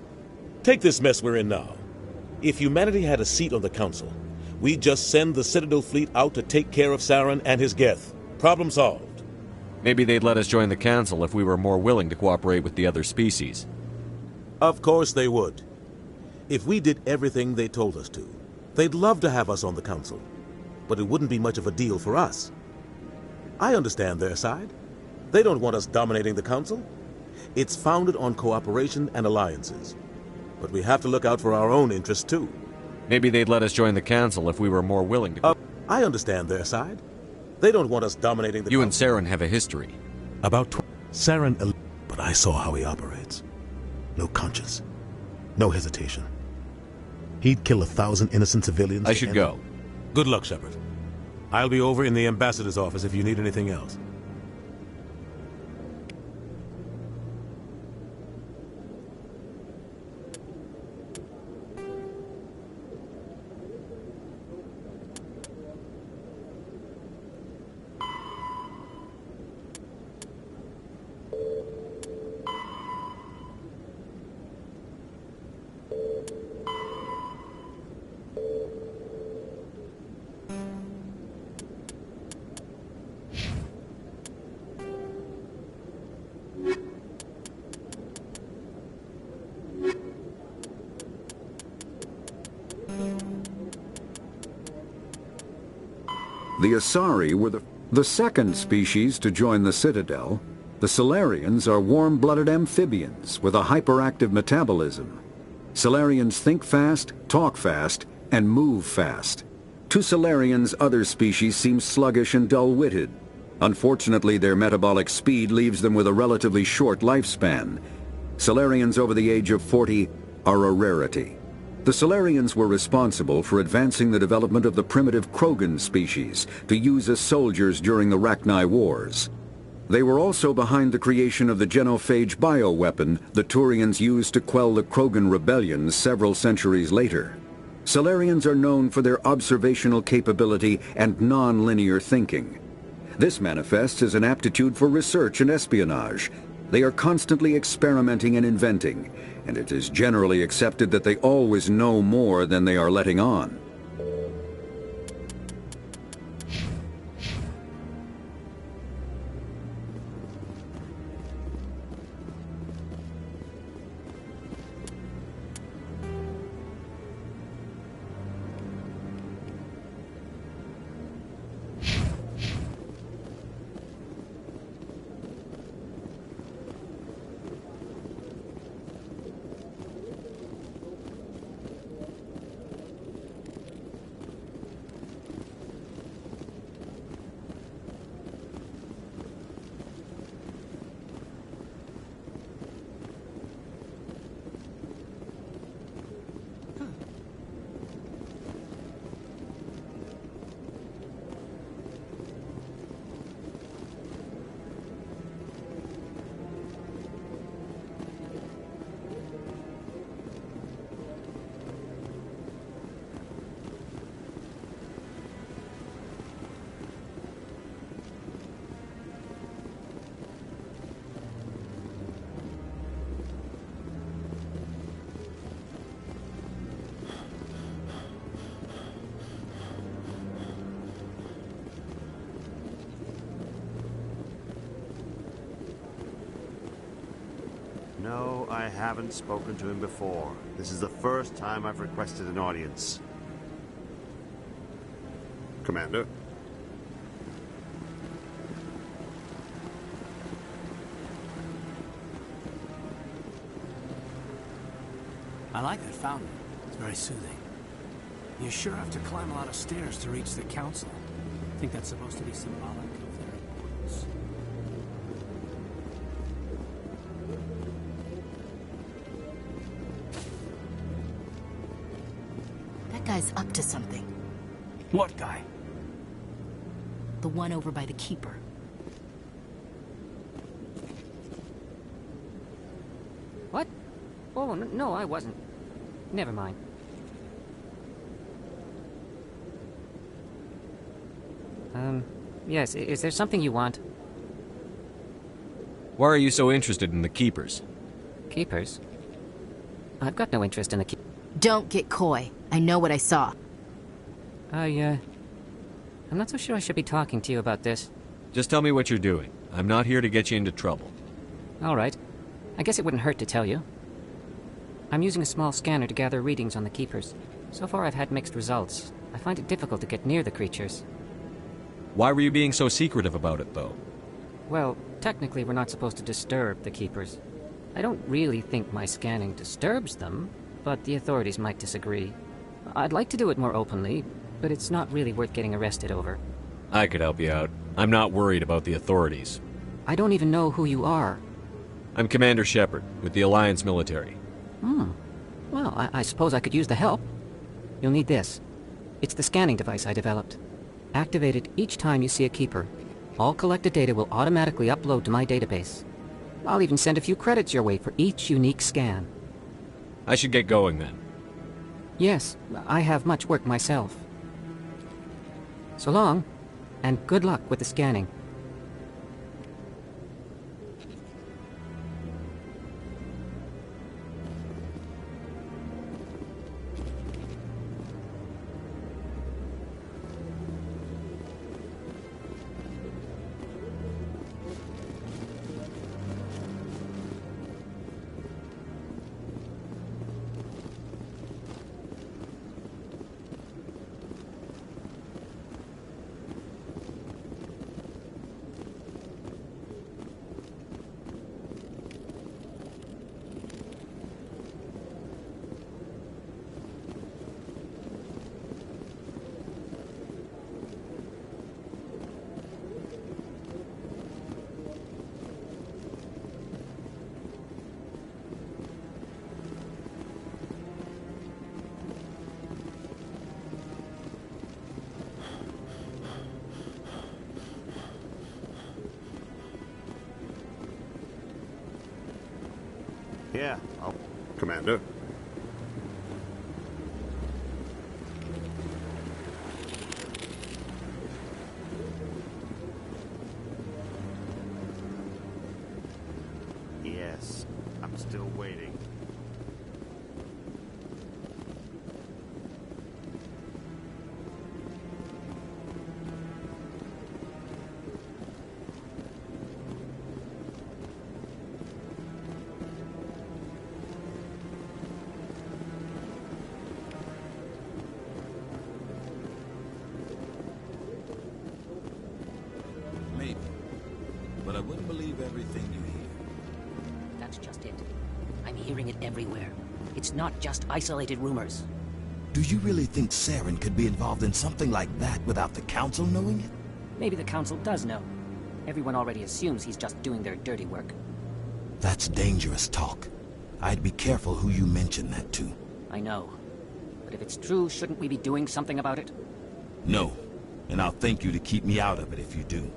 Take this mess we're in now. If humanity had a seat on the Council, we'd just send the Citadel fleet out to take care of Saren and his Geth. Problem solved. Maybe they'd let us join the Council if we were more willing to cooperate with the other species. Of course they would. If we did everything they told us to, they'd love to have us on the Council. But it wouldn't be much of a deal for us. I understand their side. They don't want us dominating the Council. It's founded on cooperation and alliances. But we have to look out for our own interests, too. Maybe they'd let us join the Council if we were more willing to... I understand their side. They don't want us dominating the You Council. and Saren have a history. About Saren... But I saw how he operates. No conscience. No hesitation. He'd kill 1,000 innocent civilians. I should go. Good luck, Shepard. I'll be over in the ambassador's office if you need anything else. The Asari were the second species to join the Citadel. The Salarians are warm-blooded amphibians with a hyperactive metabolism. Salarians think fast, talk fast, and move fast. To Salarians, other species seem sluggish and dull-witted. Unfortunately, their metabolic speed leaves them with a relatively short lifespan. Salarians over the age of 40 are a rarity. The Salarians were responsible for advancing the development of the primitive Krogan species to use as soldiers during the Rachni Wars. They were also behind the creation of the genophage bioweapon the Turians used to quell the Krogan rebellions several centuries later. Salarians are known for their observational capability and non-linear thinking. This manifests as an aptitude for research and espionage. They are constantly experimenting and inventing, and it is generally accepted that they always know more than they are letting on. No, I haven't spoken to him before. This is the first time I've requested an audience. Commander? I like that fountain. It's very soothing. You sure have to climb a lot of stairs to reach the council. I think that's supposed to be symbolic of their importance. That guy's up to something. What guy? The one over by the Keeper. What? Oh, no, I wasn't. Never mind. Yes, is there something you want? Why are you so interested in the Keepers? Keepers? I've got no interest in the Keepers. Don't get coy. I know what I saw. I'm not so sure I should be talking to you about this. Just tell me what you're doing. I'm not here to get you into trouble. All right. I guess it wouldn't hurt to tell you. I'm using a small scanner to gather readings on the Keepers. So far I've had mixed results. I find it difficult to get near the creatures. Why were you being so secretive about it, though? Well, technically we're not supposed to disturb the Keepers. I don't really think my scanning disturbs them, but the authorities might disagree. I'd like to do it more openly, but it's not really worth getting arrested over. I could help you out. I'm not worried about the authorities. I don't even know who you are. I'm Commander Shepard, with the Alliance military. Well, I suppose I could use the help. You'll need this. It's the scanning device I developed. Activate it each time you see a Keeper. All collected data will automatically upload to my database. I'll even send a few credits your way for each unique scan. I should get going then. Yes, I have much work myself. So long, and good luck with the scanning. Yeah, Commander. Yes, I'm still waiting. Maybe. But I wouldn't believe everything you hear. That's just it. I'm hearing it everywhere. It's not just isolated rumors. Do you really think Saren could be involved in something like that without the Council knowing it? Maybe the Council does know. Everyone already assumes he's just doing their dirty work. That's dangerous talk. I'd be careful who you mention that to. I know. But if it's true, shouldn't we be doing something about it? No. And I'll thank you to keep me out of it if you do.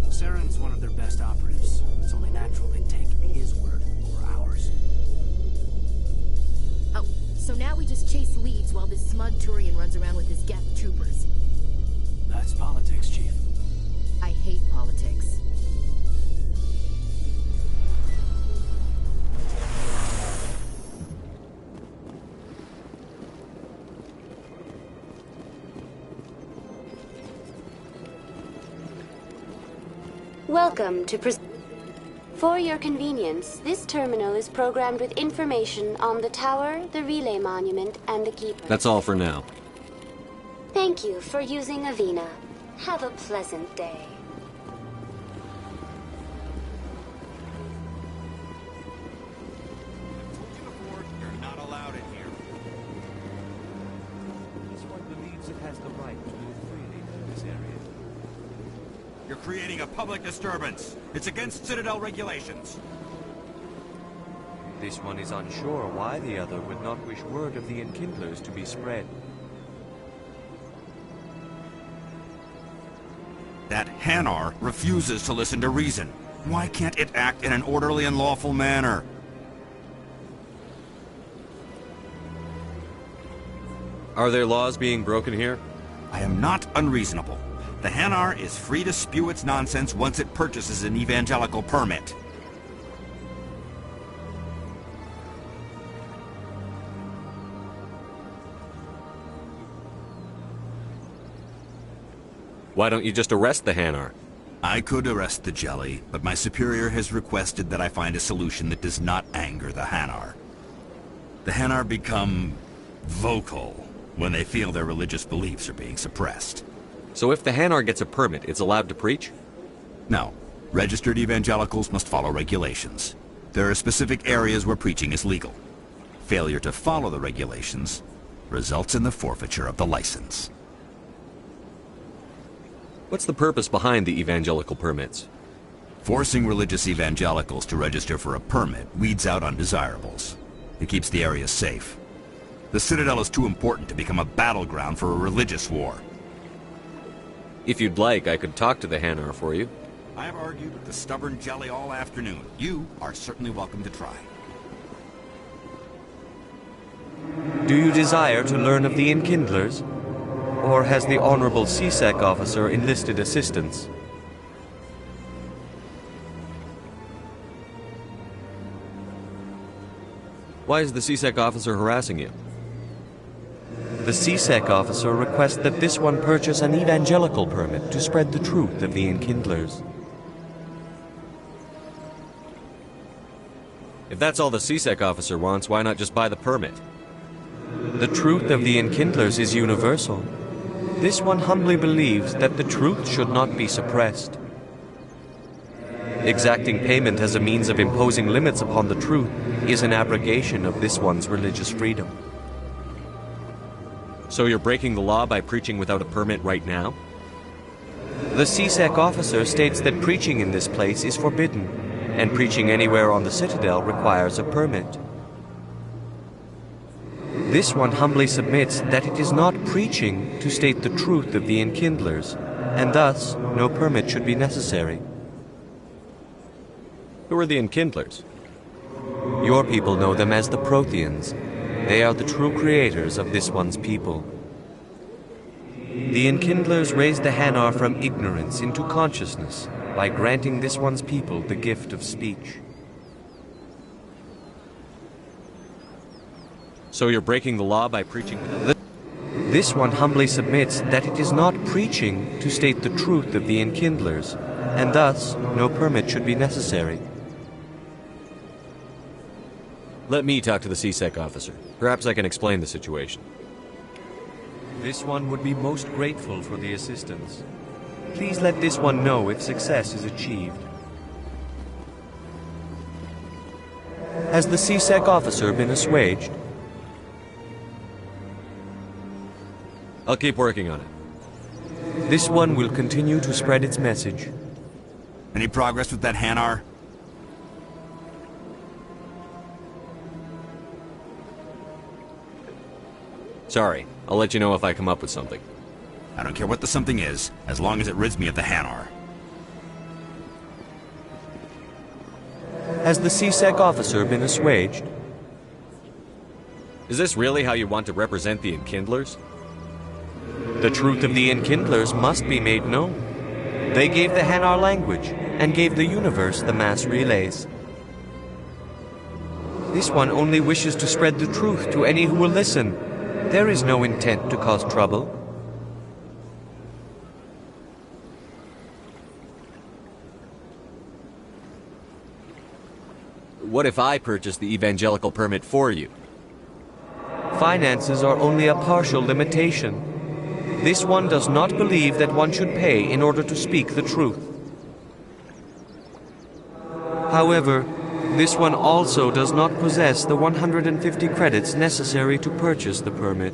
Saren's one of their best operatives. It's only natural they take his word over ours. Oh, so now we just chase leads while this smug Turian runs around with his Geth troopers. That's politics, Chief. I hate politics. Welcome to For your convenience, this terminal is programmed with information on the tower, the relay monument, and the keeper. That's all for now. Thank you for using Avina. Have a pleasant day. You're not allowed in here. This one believes it has the right to move freely through this area. You're creating a public disturbance. It's against Citadel regulations. This one is unsure why the other would not wish word of the Enkindlers to be spread. That Hanar refuses to listen to reason. Why can't it act in an orderly and lawful manner? Are there laws being broken here? I am not unreasonable. The Hanar is free to spew its nonsense once it purchases an evangelical permit. Why don't you just arrest the Hanar? I could arrest the Jelly, but my superior has requested that I find a solution that does not anger the Hanar. The Hanar become vocal when they feel their religious beliefs are being suppressed. So if the Hanar gets a permit, it's allowed to preach? No. Registered evangelicals must follow regulations. There are specific areas where preaching is legal. Failure to follow the regulations results in the forfeiture of the license. What's the purpose behind the evangelical permits? Forcing religious evangelicals to register for a permit weeds out undesirables. It keeps the area safe. The Citadel is too important to become a battleground for a religious war. If you'd like, I could talk to the Hanar for you. I have argued with the stubborn Jelly all afternoon. You are certainly welcome to try. Do you desire to learn of the Enkindlers? Or has the Honorable CSEC officer enlisted assistance? Why is the CSEC officer harassing you? The CSEC officer requests that this one purchase an evangelical permit to spread the truth of the Enkindlers. If that's all the CSEC officer wants, why not just buy the permit? The truth of the Enkindlers is universal. This one humbly believes that the truth should not be suppressed. Exacting payment as a means of imposing limits upon the truth is an abrogation of this one's religious freedom. So you're breaking the law by preaching without a permit right now? The CSEC officer states that preaching in this place is forbidden, and preaching anywhere on the Citadel requires a permit. This one humbly submits that it is not preaching to state the truth of the Enkindlers, and thus no permit should be necessary. Who are the Enkindlers? Your people know them as the Protheans. They are the true creators of this one's people. The Enkindlers raised the Hanar from ignorance into consciousness by granting this one's people the gift of speech. So you're breaking the law by preaching... This one humbly submits that it is not preaching to state the truth of the Enkindlers, and thus no permit should be necessary. Let me talk to the CSEC officer. Perhaps I can explain the situation. This one would be most grateful for the assistance. Please let this one know if success is achieved. Has the CSEC officer been assuaged? I'll keep working on it. This one will continue to spread its message. Any progress with that Hanar? Sorry, I'll let you know if I come up with something. I don't care what the something is, as long as it rids me of the Hanar. Has the CSEC officer been assuaged? Is this really how you want to represent the Enkindlers? The truth of the Enkindlers must be made known. They gave the Hanar language, and gave the universe the mass relays. This one only wishes to spread the truth to any who will listen. There is no intent to cause trouble. What if I purchase the evangelical permit for you? Finances are only a partial limitation. This one does not believe that one should pay in order to speak the truth. However, this one also does not possess the 150 credits necessary to purchase the permit.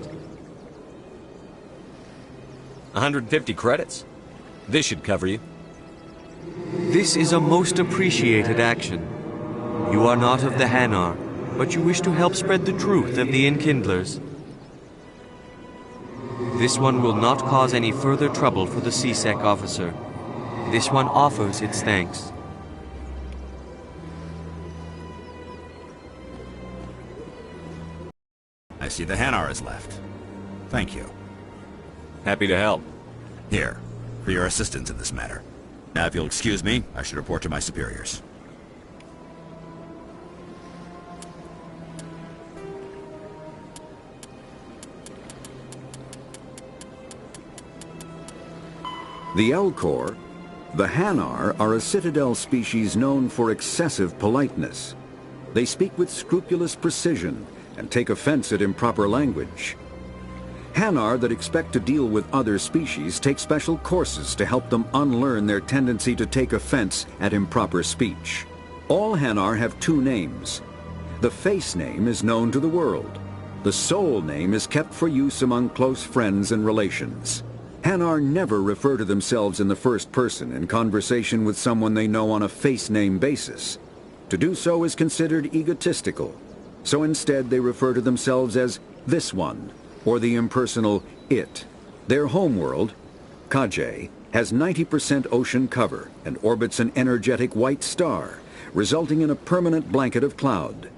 150 credits? This should cover you. This is a most appreciated action. You are not of the Hanar, but you wish to help spread the truth of the Enkindlers. This one will not cause any further trouble for the CSEC officer. This one offers its thanks. I see the Hanar is left. Thank you. Happy to help. Here, for your assistance in this matter. Now, if you'll excuse me, I should report to my superiors. The Elcor, the Hanar, are a Citadel species known for excessive politeness. They speak with scrupulous precision and take offense at improper language. Hanar that expect to deal with other species take special courses to help them unlearn their tendency to take offense at improper speech. All Hanar have two names. The face name is known to the world. The soul name is kept for use among close friends and relations. Hanar never refer to themselves in the first person in conversation with someone they know on a face name basis. To do so is considered egotistical. So instead they refer to themselves as this one, or the impersonal it. Their homeworld, Kajay, has 90% ocean cover and orbits an energetic white star, resulting in a permanent blanket of cloud.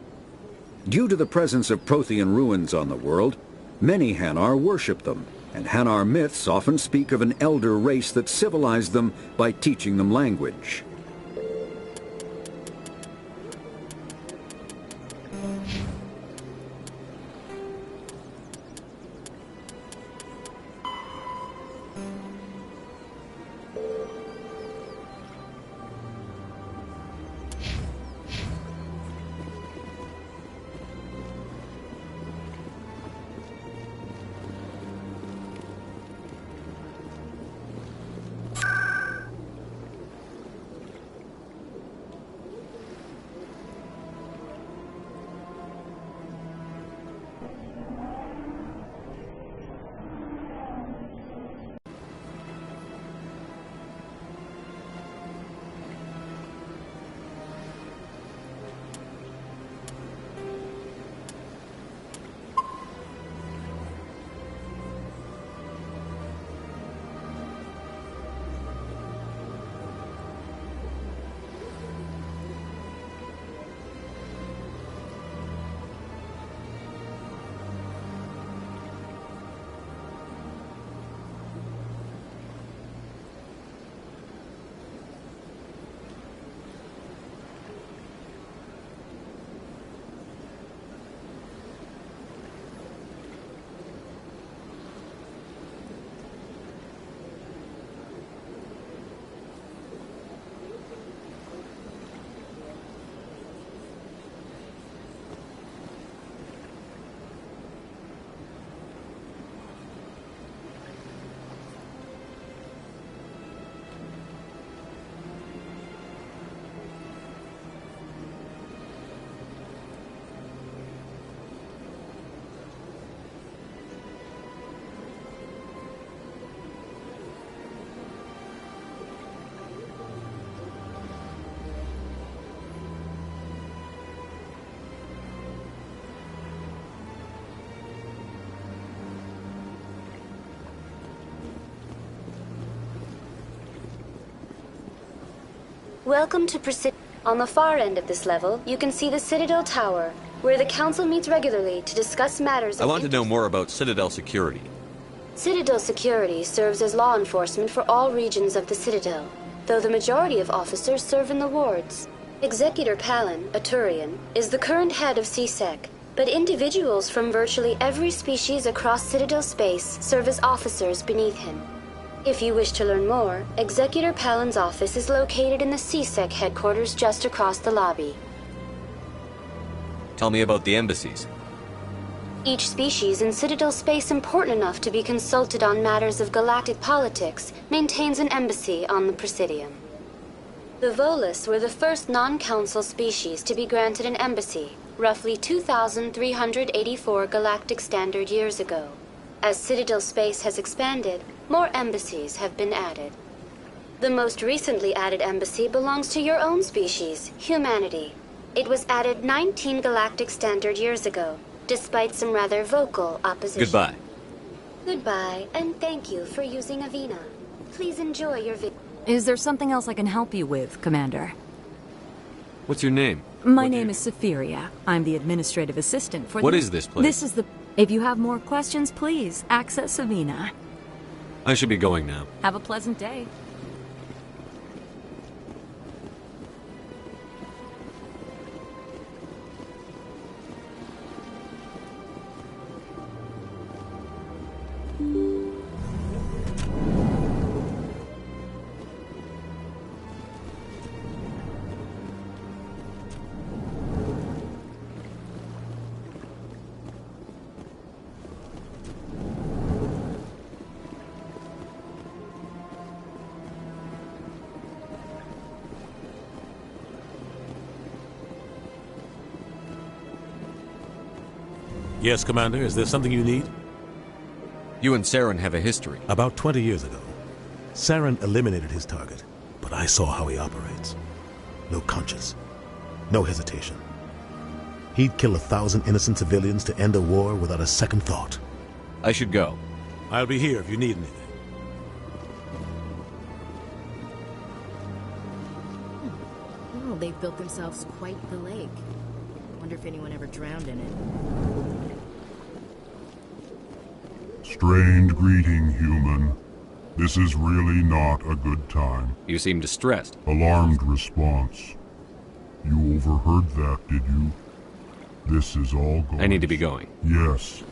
Due to the presence of Prothean ruins on the world, many Hanar worship them, and Hanar myths often speak of an elder race that civilized them by teaching them language. Welcome to Presidium. On the far end of this level, you can see the Citadel Tower, where the Council meets regularly to discuss matters of I want to know more about Citadel security. Citadel security serves as law enforcement for all regions of the Citadel, though the majority of officers serve in the wards. Executor Palin, a Turian, is the current head of CSEC, but individuals from virtually every species across Citadel space serve as officers beneath him. If you wish to learn more, Executor Palin's office is located in the CSEC headquarters just across the lobby. Tell me about the embassies. Each species in Citadel space important enough to be consulted on matters of galactic politics maintains an embassy on the Presidium. The Volus were the first non-council species to be granted an embassy, roughly 2,384 galactic standard years ago. As Citadel space has expanded, more embassies have been added. The most recently added embassy belongs to your own species, humanity. It was added 19 galactic standard years ago, despite some rather vocal opposition. Goodbye. Goodbye, and thank you for using Avina. Please enjoy your visit. Is there something else I can help you with, Commander? What's your name? My name is Safiria. I'm the administrative assistant for What is this place? This is the... If you have more questions, please access Avina. I should be going now. Have a pleasant day. Yes, Commander. Is there something you need? You and Saren have a history. About 20 years ago, Saren eliminated his target, but I saw how he operates. No conscience. No hesitation. He'd kill 1,000 innocent civilians to end a war without a second thought. I should go. I'll be here if you need anything. Oh, they've built themselves quite the lake. Wonder if anyone ever drowned in it. Strained greeting, human. This is really not a good time. You seem distressed. Alarmed response. You overheard that, did you? This is all going. I need to be going. Yes.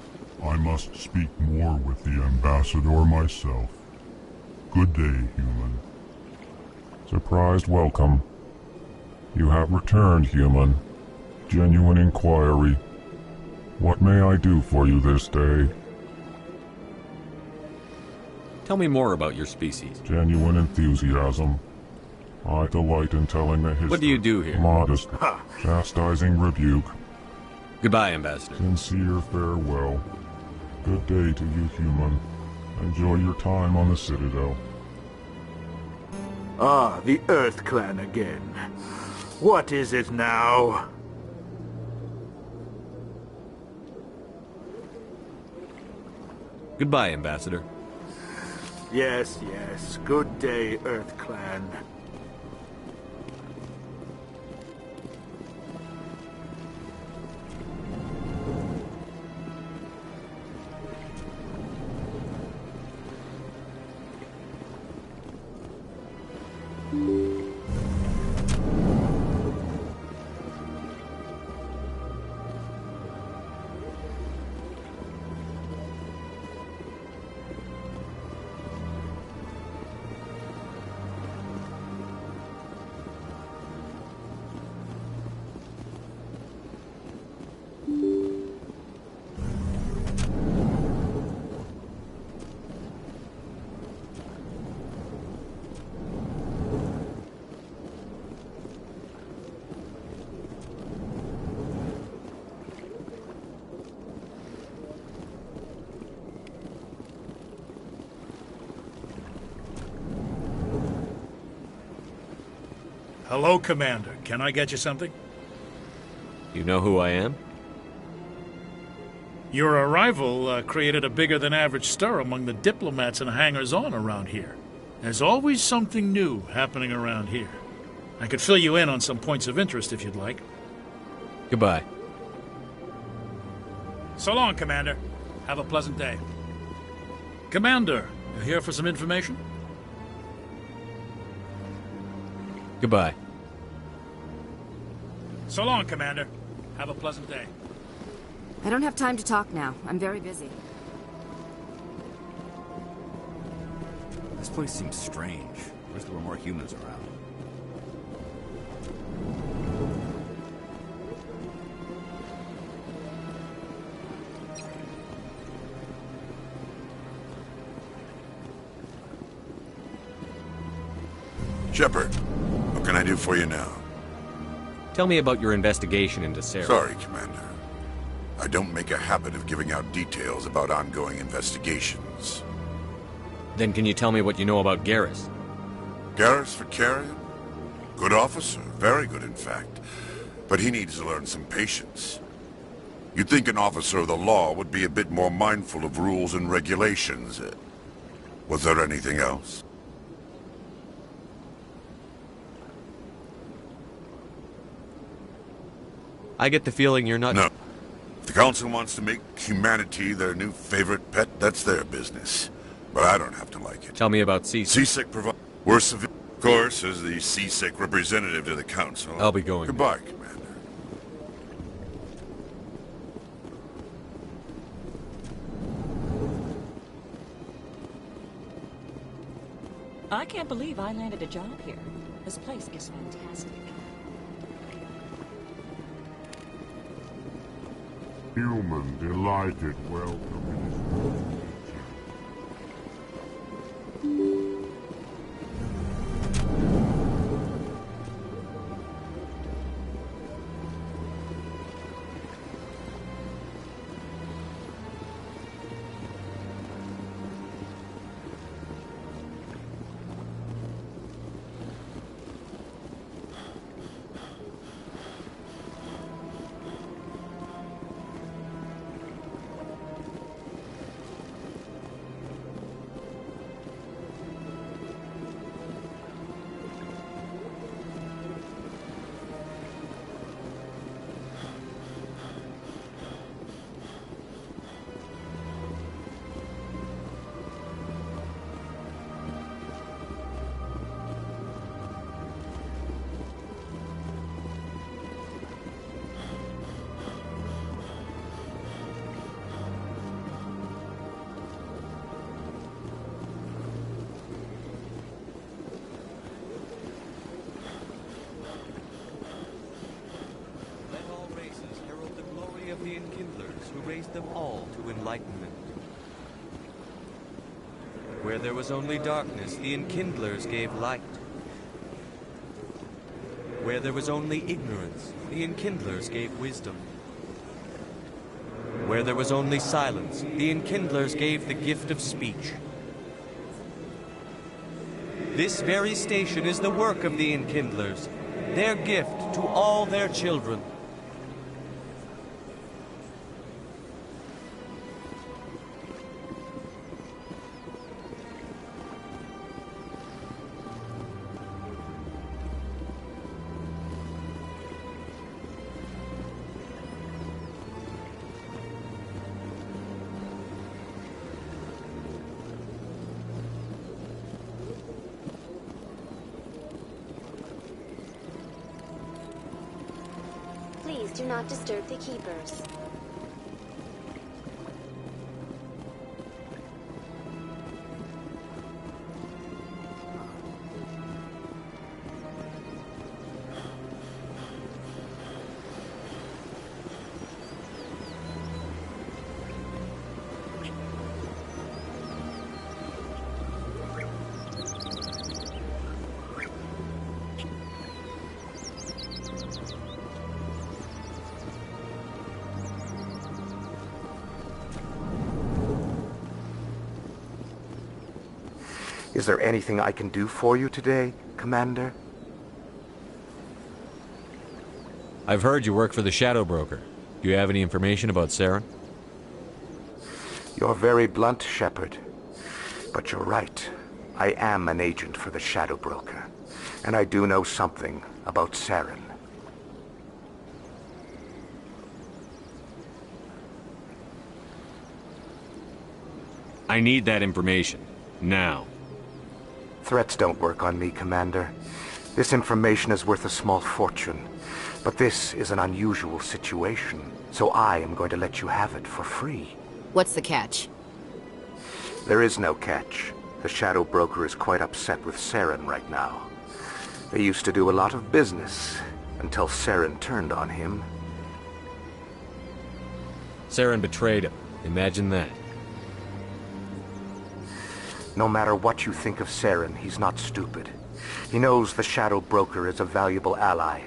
I must speak more with the ambassador myself. Good day, human. Surprised welcome. You have returned, human. Genuine inquiry. What may I do for you this day? Tell me more about your species. Genuine enthusiasm. I delight in telling the history. What do you do here? Modest, chastising rebuke. Goodbye, Ambassador. Sincere farewell. Good day to you, human. Enjoy your time on the Citadel. Ah, the Earth Clan again. What is it now? Goodbye, Ambassador. Yes, yes. Good day, Earth Clan. Hello, Commander. Can I get you something? You know who I am? Your arrival created a bigger-than-average stir among the diplomats and hangers-on around here. There's always something new happening around here. I could fill you in on some points of interest if you'd like. Goodbye. So long, Commander. Have a pleasant day. Commander, you here for some information? Goodbye. So long, Commander. Have a pleasant day. I don't have time to talk now. I'm very busy. This place seems strange. Wish there were more humans around. Shepard, what can I do for you now? Tell me about your investigation into Sarah. Sorry, Commander. I don't make a habit of giving out details about ongoing investigations. Then can you tell me what you know about Garrus? Garrus Vakarian? Good officer, very good in fact. But he needs to learn some patience. You'd think an officer of the law would be a bit more mindful of rules and regulations. Was there anything else? I get the feeling you're not... No. If the Council wants to make humanity their new favorite pet, that's their business. But I don't have to like it. Tell me about C-Sec. C-Sec provides... We're civil... Of course, as the C-Sec representative to the Council. I'll be going. Goodbye, Commander. I can't believe I landed a job here. This place is fantastic. Human, delighted, welcome. The Enkindlers, who raised them all to enlightenment. Where there was only darkness, the Enkindlers gave light. Where there was only ignorance, the Enkindlers gave wisdom. Where there was only silence, the Enkindlers gave the gift of speech. This very station is the work of the Enkindlers, their gift to all their children. Please do not disturb the keepers. Is there anything I can do for you today, Commander? I've heard you work for the Shadow Broker. Do you have any information about Saren? You're very blunt, Shepard. But you're right. I am an agent for the Shadow Broker. And I do know something about Saren. I need that information. Now. Threats don't work on me, Commander. This information is worth a small fortune. But this is an unusual situation, so I am going to let you have it for free. What's the catch? There is no catch. The Shadow Broker is quite upset with Saren right now. They used to do a lot of business, until Saren turned on him. Saren betrayed him. Imagine that. No matter what you think of Saren, he's not stupid. He knows the Shadow Broker is a valuable ally.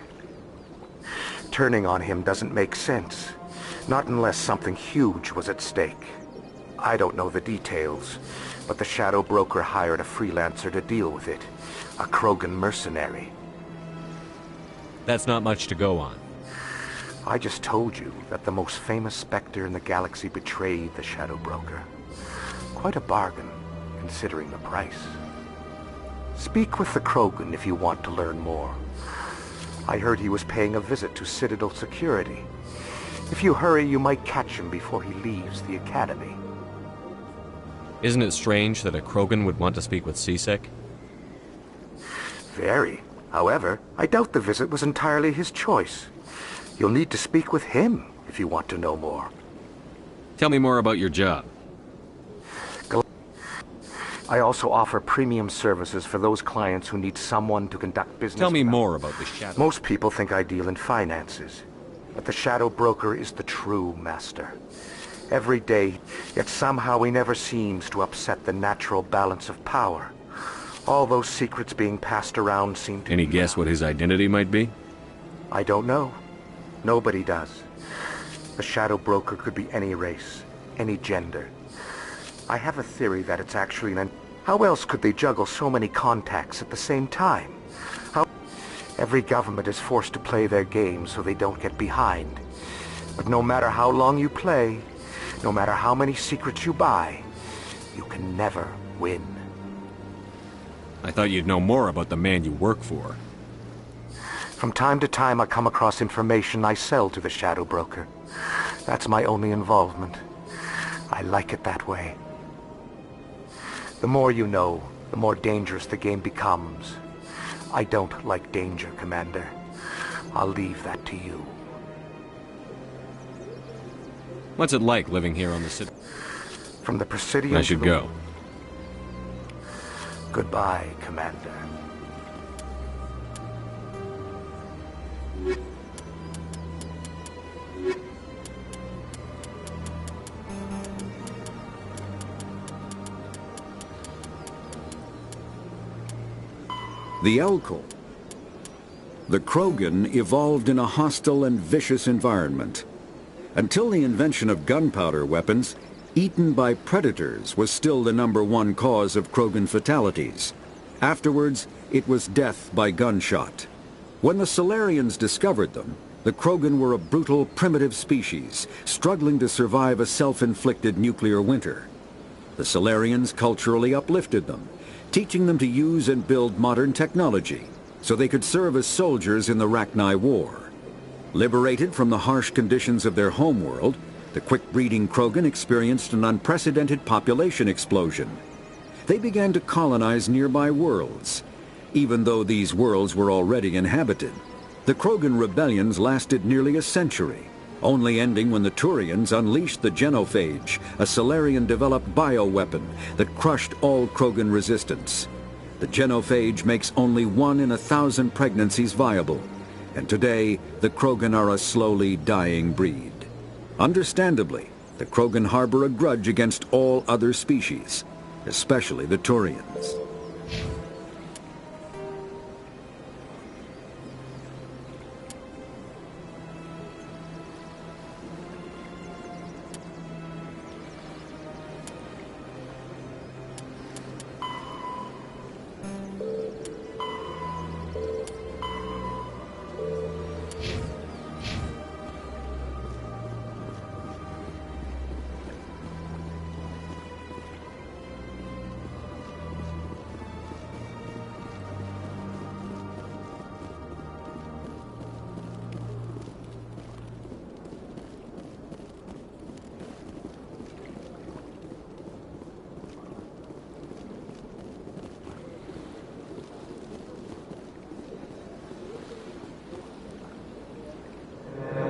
Turning on him doesn't make sense. Not unless something huge was at stake. I don't know the details, but the Shadow Broker hired a freelancer to deal with it. A Krogan mercenary. That's not much to go on. I just told you that the most famous Spectre in the galaxy betrayed the Shadow Broker. Quite a bargain, considering the price. Speak with the Krogan if you want to learn more. I heard he was paying a visit to Citadel Security. If you hurry, you might catch him before he leaves the Academy. Isn't it strange that a Krogan would want to speak with C-Sec? Very. However, I doubt the visit was entirely his choice. You'll need to speak with him if you want to know more. Tell me more about your job. I also offer premium services for those clients who need someone to conduct business. Tell me more about the Shadow. Most people think I deal in finances, but the Shadow Broker is the true master. Every day, yet somehow he never seems to upset the natural balance of power. All those secrets being passed around seem to Any guess what his identity might be? I don't know. Nobody does. The Shadow Broker could be any race, any gender. I have a theory that it's actually an... How else could they juggle so many contacts at the same time? Every government is forced to play their game so they don't get behind. But no matter how long you play, no matter how many secrets you buy, you can never win. I thought you'd know more about the man you work for. From time to time I come across information I sell to the Shadow Broker. That's my only involvement. I like it that way. The more you know, the more dangerous the game becomes. I don't like danger, Commander. I'll leave that to you. What's it like living here on the city? From the Presidium I should go. Goodbye, Commander. The Elkul. The Krogan evolved in a hostile and vicious environment. Until the invention of gunpowder weapons, eaten by predators was still the #1 cause of Krogan fatalities. Afterwards, it was death by gunshot. When the Solarians discovered them, the Krogan were a brutal, primitive species, struggling to survive a self-inflicted nuclear winter. The Solarians culturally uplifted them, teaching them to use and build modern technology, so they could serve as soldiers in the Rachni War. Liberated from the harsh conditions of their homeworld, the quick-breeding Krogan experienced an unprecedented population explosion. They began to colonize nearby worlds. Even though these worlds were already inhabited, the Krogan rebellions lasted nearly a century, only ending when the Turians unleashed the Genophage, a Solarian-developed bioweapon that crushed all Krogan resistance. The Genophage makes only 1 in 1,000 pregnancies viable, and today the Krogan are a slowly dying breed. Understandably, the Krogan harbor a grudge against all other species, especially the Turians.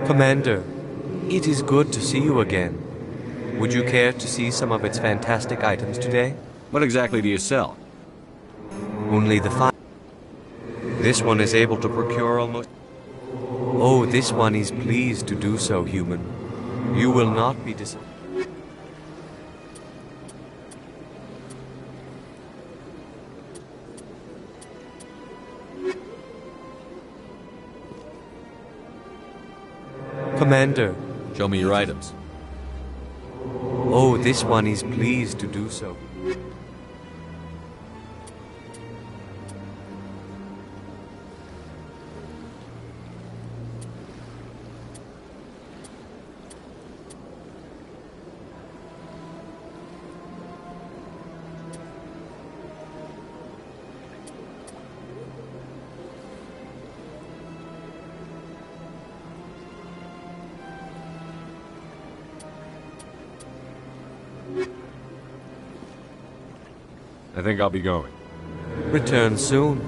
Commander, it is good to see you again. Would you care to see some of its fantastic items today? What exactly do you sell? Only the fine. This one is able to procure almost... Oh, this one is pleased to do so, human. You will not be disappointed. Commander. Show me your items. Oh, this one is pleased to do so. I think I'll be going. Return soon.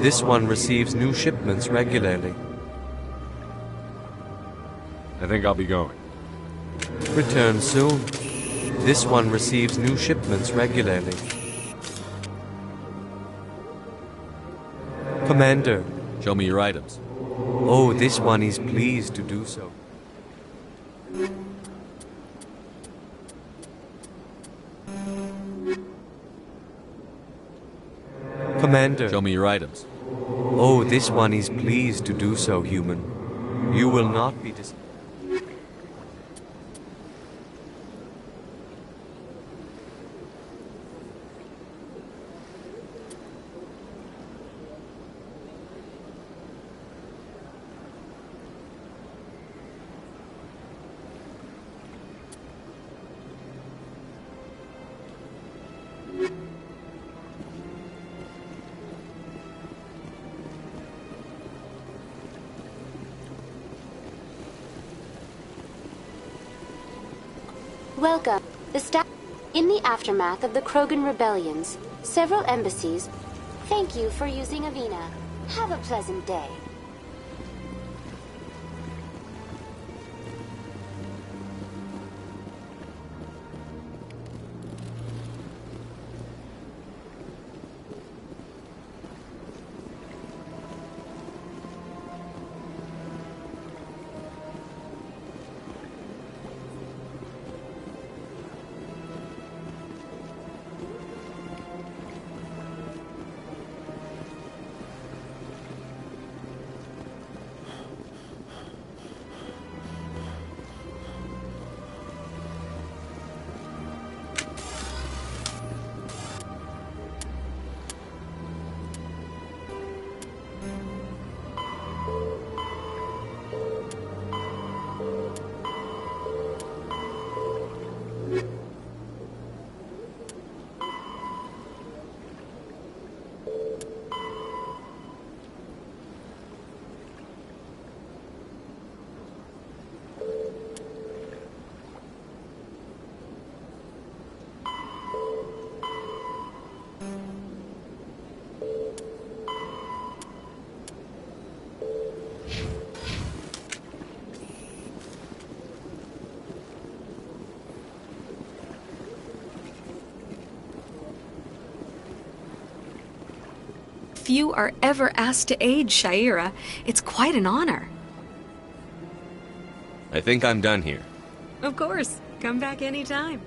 This one receives new shipments regularly. I think I'll be going. Return soon. This one receives new shipments regularly. Commander. Show me your items. Oh, this one is pleased to do so. Commander. Show me your items. Oh, this one is pleased to do so, human. You will not be disappointed. Welcome. In the aftermath of the Krogan rebellions, several embassies... Thank you for using Avina. Have a pleasant day. Few are ever asked to aid Sha'ira. It's quite an honor. I think I'm done here. Of course. Come back anytime.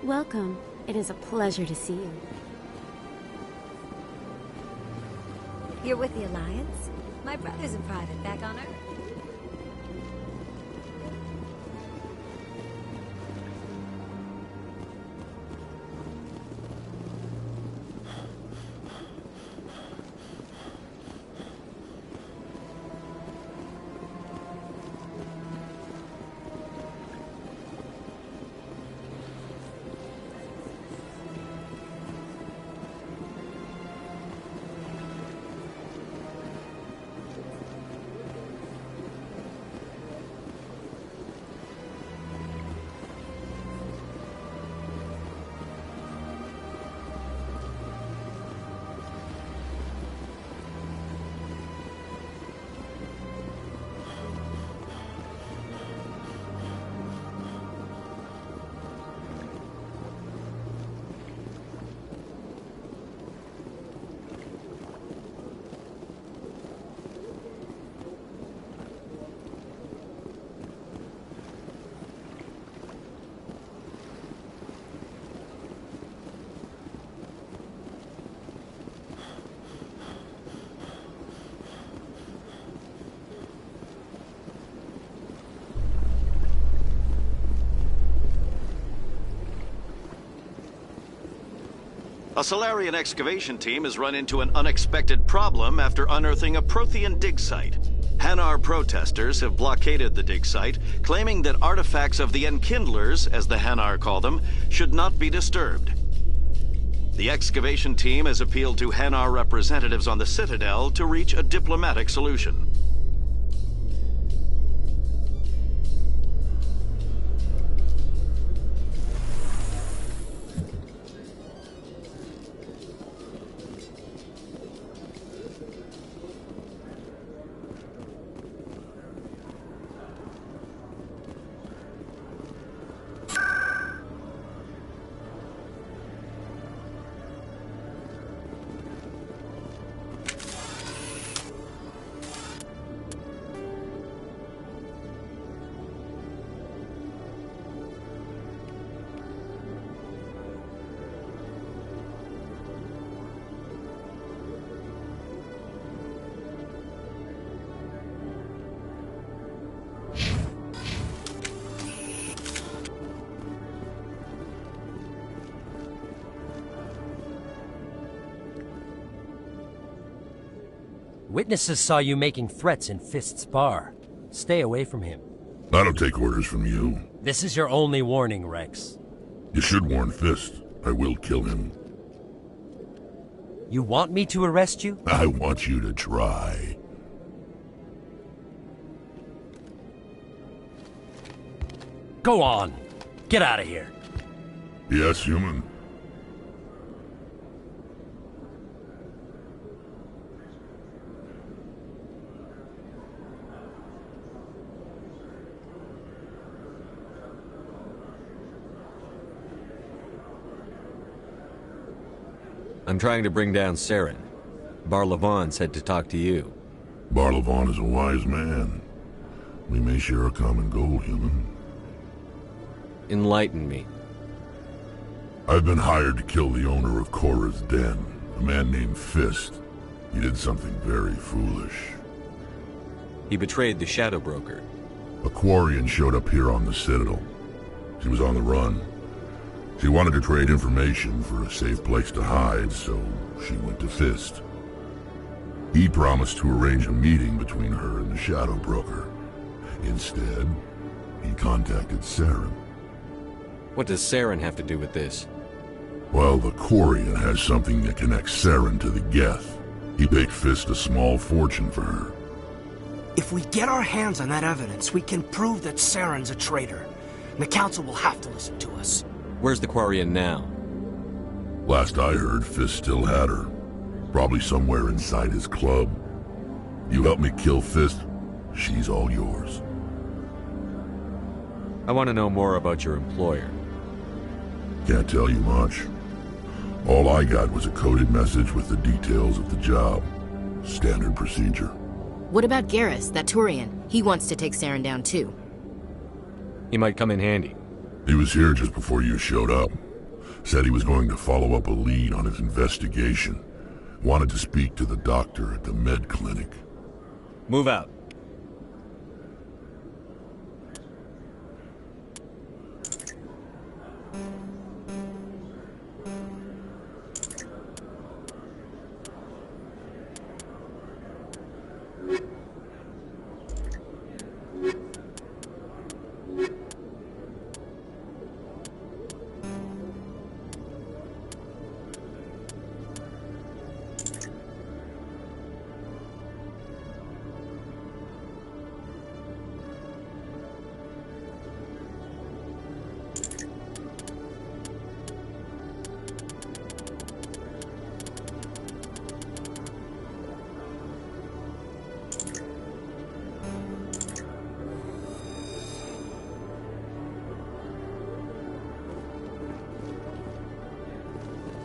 Welcome. It is a pleasure to see you. You're with the Alliance? My brother's in private back on Earth. A Solarian excavation team has run into an unexpected problem after unearthing a Prothean dig site. Hanar protesters have blockaded the dig site, claiming that artifacts of the Enkindlers, as the Hanar call them, should not be disturbed. The excavation team has appealed to Hanar representatives on the Citadel to reach a diplomatic solution. Witnesses saw you making threats in Fist's bar. Stay away from him. I don't take orders from you. This is your only warning, Rex. You should warn Fist. I will kill him. You want me to arrest you? I want you to try. Go on. Get out of here. Yes, human. I'm trying to bring down Saren. Bar-Levon said to talk to you. Bar-Levon is a wise man. We may share a common goal, human. Enlighten me. I've been hired to kill the owner of Korra's Den, a man named Fist. He did something very foolish. He betrayed the Shadow Broker. A Quarian showed up here on the Citadel. She was on the run. She wanted to trade information for a safe place to hide, so she went to Fist. He promised to arrange a meeting between her and the Shadow Broker. Instead, he contacted Saren. What does Saren have to do with this? Well, the Quarian has something that connects Saren to the Geth. He paid Fist a small fortune for her. If we get our hands on that evidence, we can prove that Saren's a traitor. And the Council will have to listen to us. Where's the Quarian now? Last I heard, Fist still had her. Probably somewhere inside his club. You help me kill Fist, she's all yours. I want to know more about your employer. Can't tell you much. All I got was a coded message with the details of the job. Standard procedure. What about Garrus, that Turian? He wants to take Saren down too. He might come in handy. He was here just before you showed up. Said he was going to follow up a lead on his investigation. Wanted to speak to the doctor at the med clinic. Move out.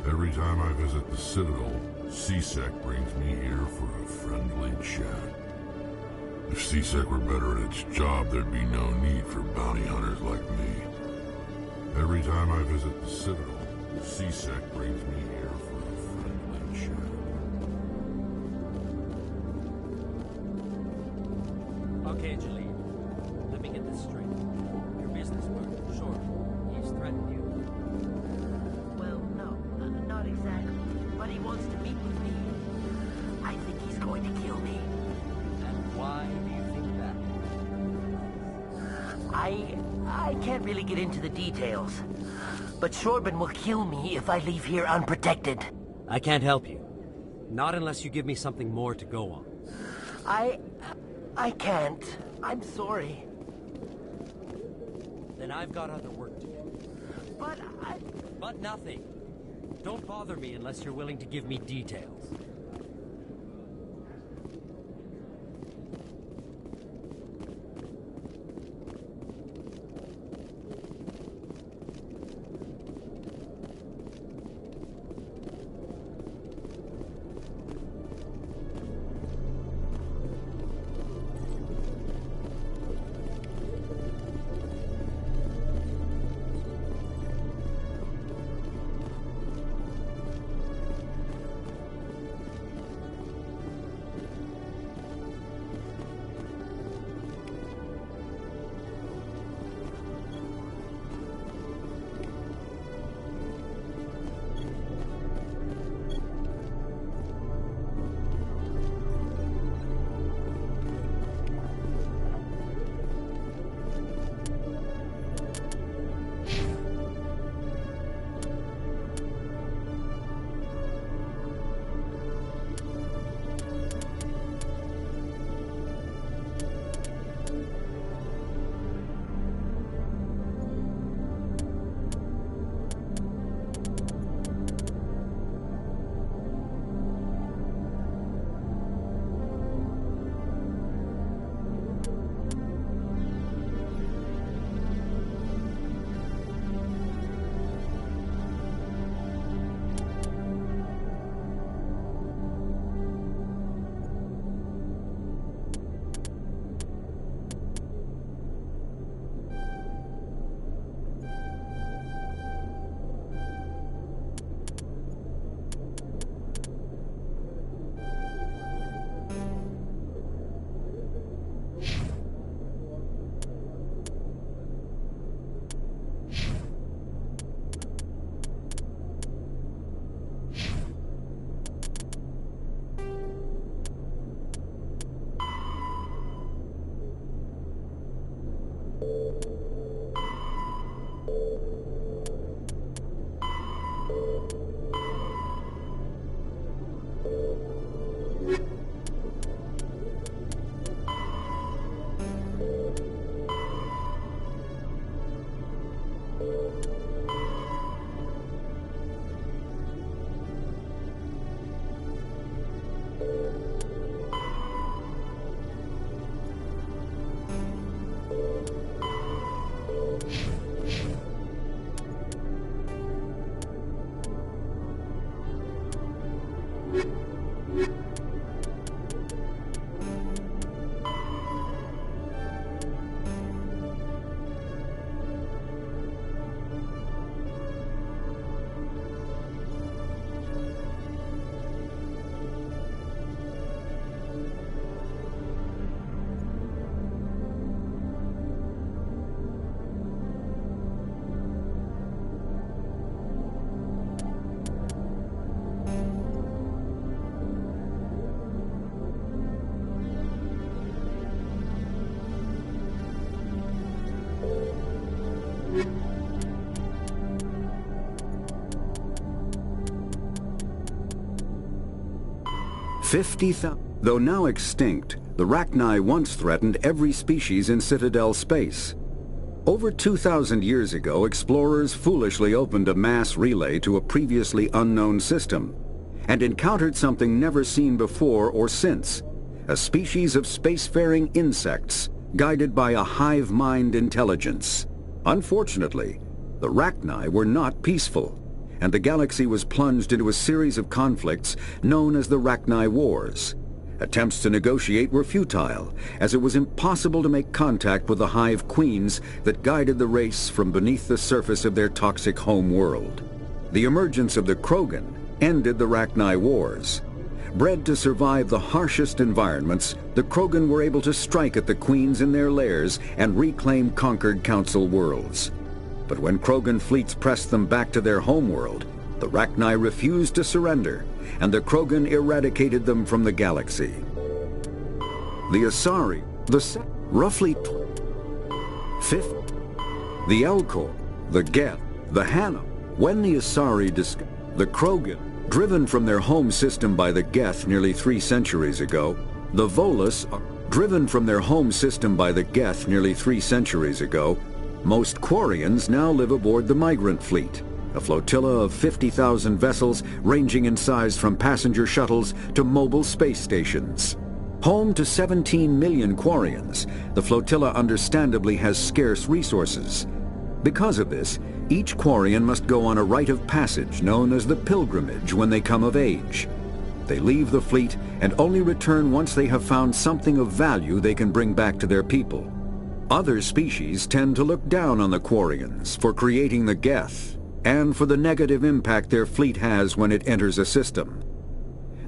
Every time I visit the Citadel, C-Sec brings me here for a friendly chat. If C-Sec were better at its job, there'd be no need for bounty hunters like me. Every time I visit the Citadel, C-Sec brings me here for a friendly chat. Okay, Jalil. Let me get this straight. Your business partner, sure. He's threatened you. Well, no. Not Not exactly, but he wants to meet with me. I think he's going to kill me. And why do you think that? I can't really get into the details. But Shorban will kill me if I leave here unprotected. I can't help you. Not unless you give me something more to go on. I can't. I'm sorry. Then I've got other work to do. But nothing. Don't bother me unless you're willing to give me details. Though now extinct, the Rachni once threatened every species in Citadel space. Over 2,000 years ago, explorers foolishly opened a mass relay to a previously unknown system, and encountered something never seen before or since, a species of spacefaring insects guided by a hive mind intelligence. Unfortunately, the Rachni were not peaceful, and the galaxy was plunged into a series of conflicts known as the Rachni Wars. Attempts to negotiate were futile, as it was impossible to make contact with the Hive Queens that guided the race from beneath the surface of their toxic home world. The emergence of the Krogan ended the Rachni Wars. Bred to survive the harshest environments, the Krogan were able to strike at the Queens in their lairs and reclaim conquered Council worlds. But when Krogan fleets pressed them back to their homeworld, The Rachni refused to surrender, and the Krogan eradicated them from the galaxy. The Asari, roughly 5th, the Elcor, the Geth, the Hanna. When the Asari the Krogan, driven from their home system by the Geth nearly 3 centuries ago, the Volus, driven from their home system by the Geth nearly 3 centuries ago, most Quarians now live aboard the Migrant Fleet, a flotilla of 50,000 vessels ranging in size from passenger shuttles to mobile space stations. Home to 17 million Quarians, the flotilla understandably has scarce resources. Because of this, each Quarian must go on a rite of passage known as the Pilgrimage when they come of age. They leave the fleet and only return once they have found something of value they can bring back to their people. Other species tend to look down on the Quarians for creating the Geth and for the negative impact their fleet has when it enters a system.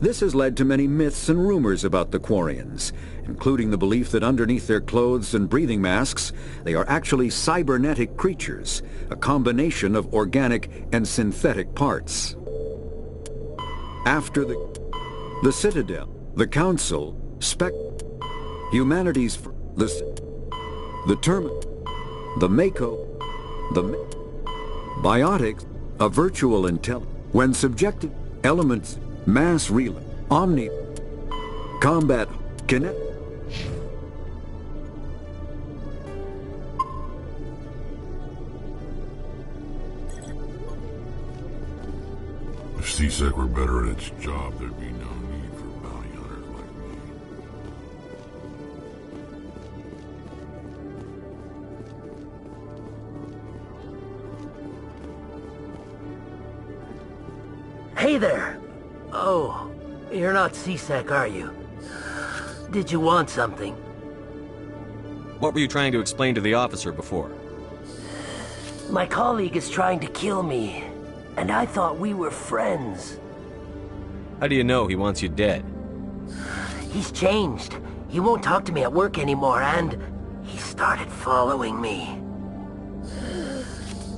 This has led to many myths and rumors about the Quarians, including the belief that underneath their clothes and breathing masks, they are actually cybernetic creatures, a combination of organic and synthetic parts. After the Citadel, the Council, humanity's the Terminal, the Mako, the Biotics, a virtual intelligence, when subjected elements, mass relay, omni, combat, connect. If CSEC were better at its job, there'd be no need for bounty hunters like me. Hey there! Oh, you're not CSEC, are you? Did you want something? What were you trying to explain to the officer before? My colleague is trying to kill me, and I thought we were friends. How do you know he wants you dead? He's changed. He won't talk to me at work anymore, and he started following me.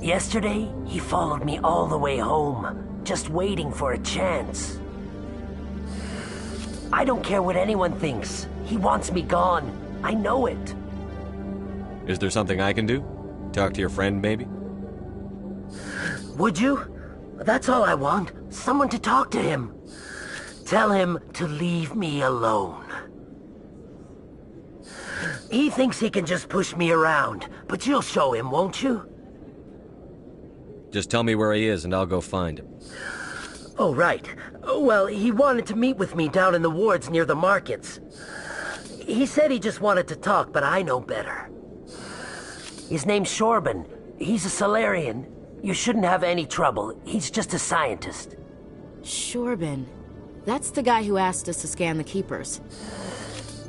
Yesterday, he followed me all the way home, just waiting for a chance. I don't care what anyone thinks. He wants me gone. I know it. Is there something I can do? Talk to your friend, maybe? Would you? That's all I want. Someone to talk to him. Tell him to leave me alone. He thinks he can just push me around, but you'll show him, won't you? Just tell me where he is and I'll go find him. Oh, right. Well, he wanted to meet with me down in the wards near the markets. He said he just wanted to talk, but I know better. His name's Shorban. He's a Salarian. You shouldn't have any trouble. He's just a scientist. Shorban. That's the guy who asked us to scan the Keepers.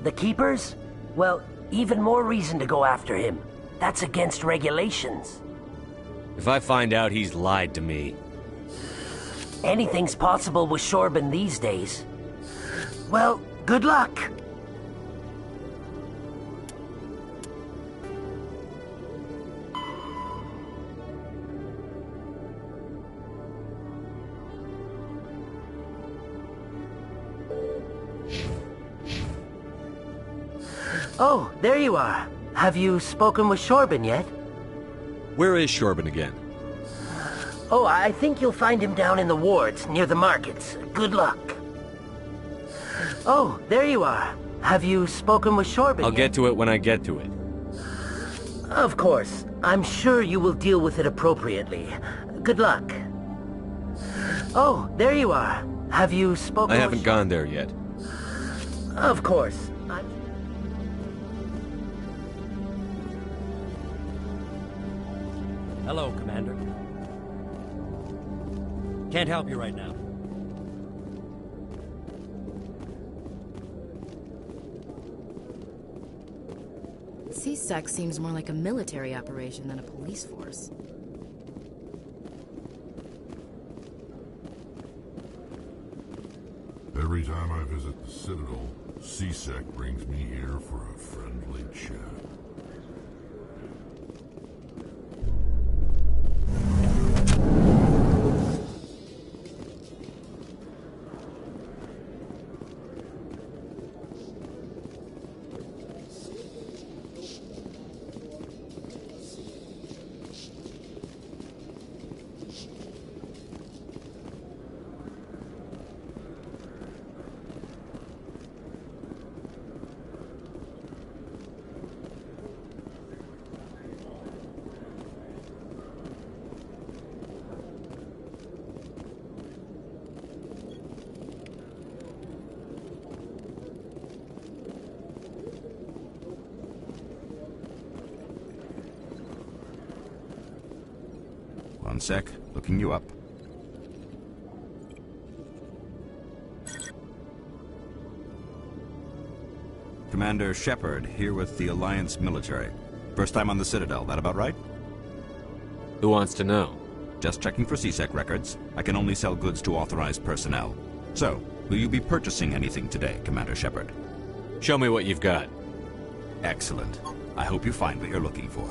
The Keepers? Well, even more reason to go after him. That's against regulations. If I find out he's lied to me... Anything's possible with Shorban these days. Well, good luck. Oh, there you are. Have you spoken with Shorban yet? Where is Shorban again? Oh, I think you'll find him down in the wards, near the markets. Good luck. Oh, there you are. Have you spoken with Shorban I'll yet? get to it when I get to it. Of course. I'm sure you will deal with it appropriately. Good luck. Oh, there you are. Have you spoken I haven't gone there yet. Of course. Hello, Commander. Can't help you right now. CSEC seems more like a military operation than a police force. Every time I visit the Citadel, CSEC brings me here for a friendly chat. One sec. Looking you up. Commander Shepard, here with the Alliance military. First time on the Citadel, that about right? Who wants to know? Just checking for CSEC records. I can only sell goods to authorized personnel. So, will you be purchasing anything today, Commander Shepard? Show me what you've got. Excellent. I hope you find what you're looking for.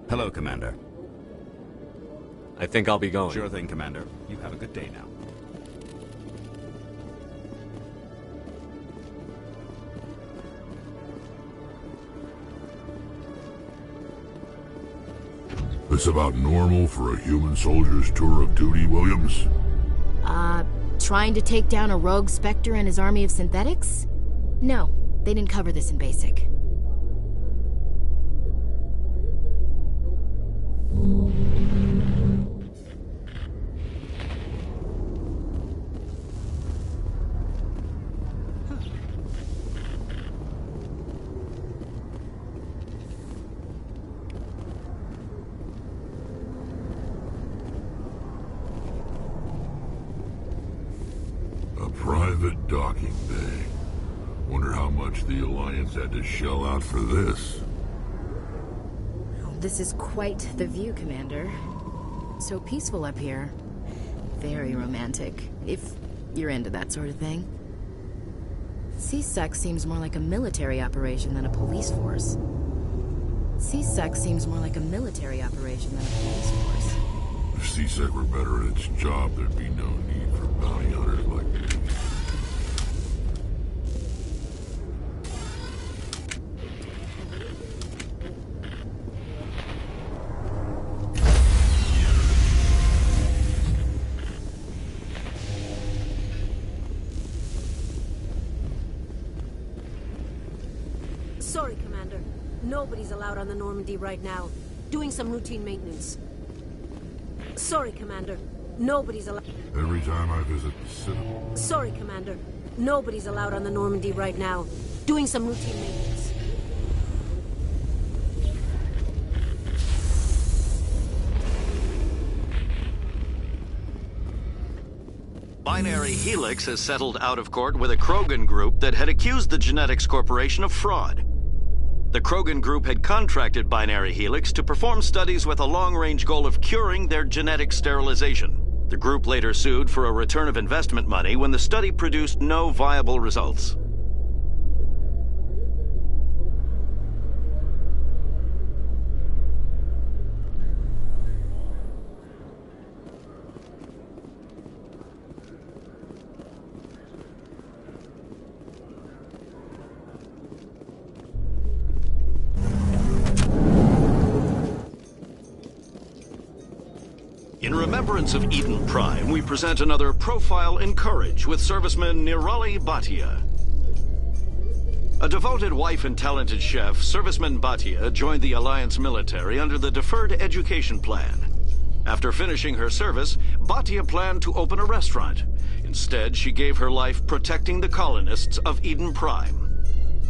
Hello, Commander. I think I'll be going. Sure thing, Commander. You have a good day now. This about normal for a human soldier's tour of duty, Williams? Trying to take down a rogue Spectre and his army of synthetics? No, they didn't cover this in basic. Private docking bay. Wonder how much the Alliance had to shell out for this. This is quite the view, Commander. So peaceful up here. Very romantic, if you're into that sort of thing. CSEC seems more like a military operation than a police force. CSEC seems more like a military operation than a police force. If CSEC were better at its job, there'd be no need for bounty hunters like me. Sorry, Commander. Nobody's allowed on the Normandy right now. Doing some routine maintenance. Sorry, Commander. Nobody's allowed... Every time I visit the Citadel... Sorry, Commander. Nobody's allowed on the Normandy right now. Doing some routine maintenance. Binary Helix has settled out of court with a Krogan group that had accused the Genetics Corporation of fraud. The Krogan group had contracted Binary Helix to perform studies with a long-range goal of curing their genetic sterilization. The group later sued for a return of investment money when the study produced no viable results. In remembrance of Eden Prime, we present another Profile in Courage with serviceman Nirali Bhatia. A devoted wife and talented chef, serviceman Bhatia joined the Alliance military under the Deferred Education Plan. After finishing her service, Bhatia planned to open a restaurant. Instead, she gave her life protecting the colonists of Eden Prime.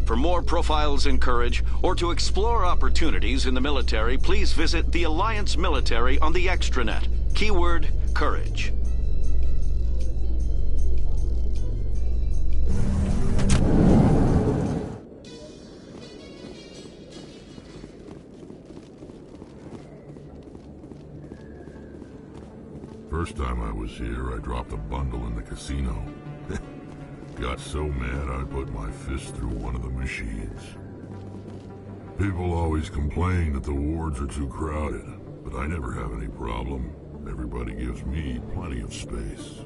For more profiles in Courage, or to explore opportunities in the military, please visit the Alliance Military on the extranet. Keyword, Courage. First time I was here, I dropped a bundle in the casino. Got so mad I put my fist through one of the machines. People always complain that the wards are too crowded, but I never have any problem. Everybody gives me plenty of space.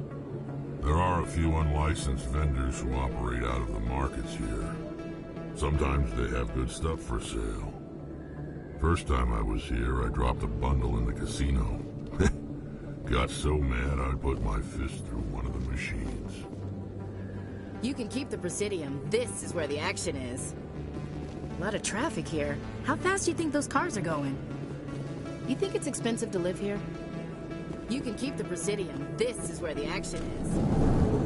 There are a few unlicensed vendors who operate out of the markets here. Sometimes they have good stuff for sale. First time I was here, I dropped a bundle in the casino. Got so mad I put my fist through one of the machines. You can keep the Presidium. This is where the action is. A lot of traffic here. How fast do you think those cars are going? You think it's expensive to live here? You can keep the Presidium. This is where the action is.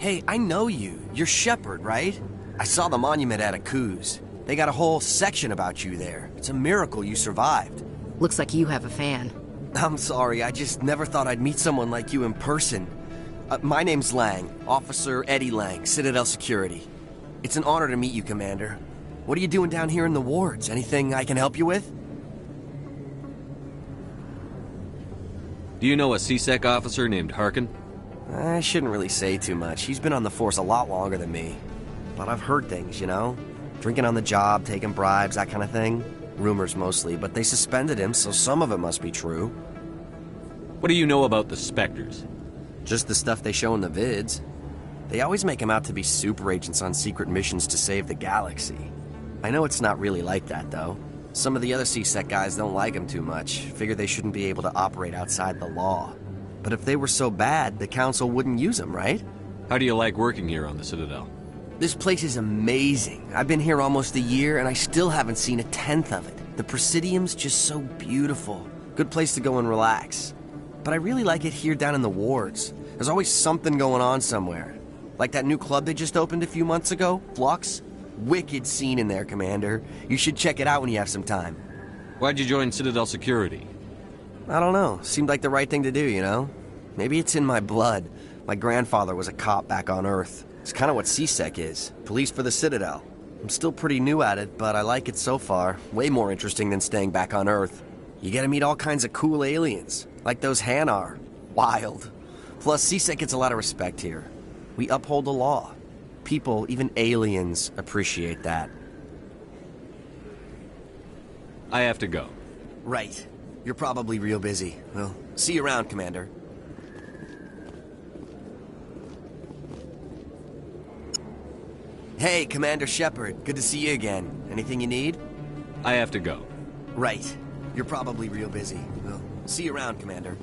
Hey, I know you. You're Shepard, right? I saw the monument at Akuz. They got a whole section about you there. It's a miracle you survived. Looks like you have a fan. I'm sorry, I just never thought I'd meet someone like you in person. My name's Lang, Officer Eddie Lang, Citadel Security. It's an honor to meet you, Commander. What are you doing down here in the wards? Anything I can help you with? Do you know a CSEC officer named Harkin? I shouldn't really say too much. He's been on the force a lot longer than me. But I've heard things, you know? Drinking on the job, taking bribes, that kind of thing. Rumors mostly, but they suspended him, so some of it must be true. What do you know about the Spectres? Just the stuff they show in the vids. They always make him out to be super agents on secret missions to save the galaxy. I know it's not really like that, though. Some of the other CSEC guys don't like him too much, figure they shouldn't be able to operate outside the law. But if they were so bad, the Council wouldn't use them, right? How do you like working here on the Citadel? This place is amazing. I've been here almost a year, and I still haven't seen a tenth of it. The Presidium's just so beautiful. Good place to go and relax. But I really like it here down in the wards. There's always something going on somewhere. Like that new club they just opened a few months ago, Flux. Wicked scene in there, Commander. You should check it out when you have some time. Why'd you join Citadel Security? I don't know. Seemed like the right thing to do, you know? Maybe it's in my blood. My grandfather was a cop back on Earth. It's kind of what CSEC is. Police for the Citadel. I'm still pretty new at it, but I like it so far. Way more interesting than staying back on Earth. You get to meet all kinds of cool aliens, like those Hanar. Wild. Plus, CSEC gets a lot of respect here. We uphold the law. People, even aliens, appreciate that. I have to go. Right. You're probably real busy. Well, see you around, Commander. Hey, Commander Shepard. Good to see you again. Anything you need? I have to go. Right. You're probably real busy. Well, see you around, Commander.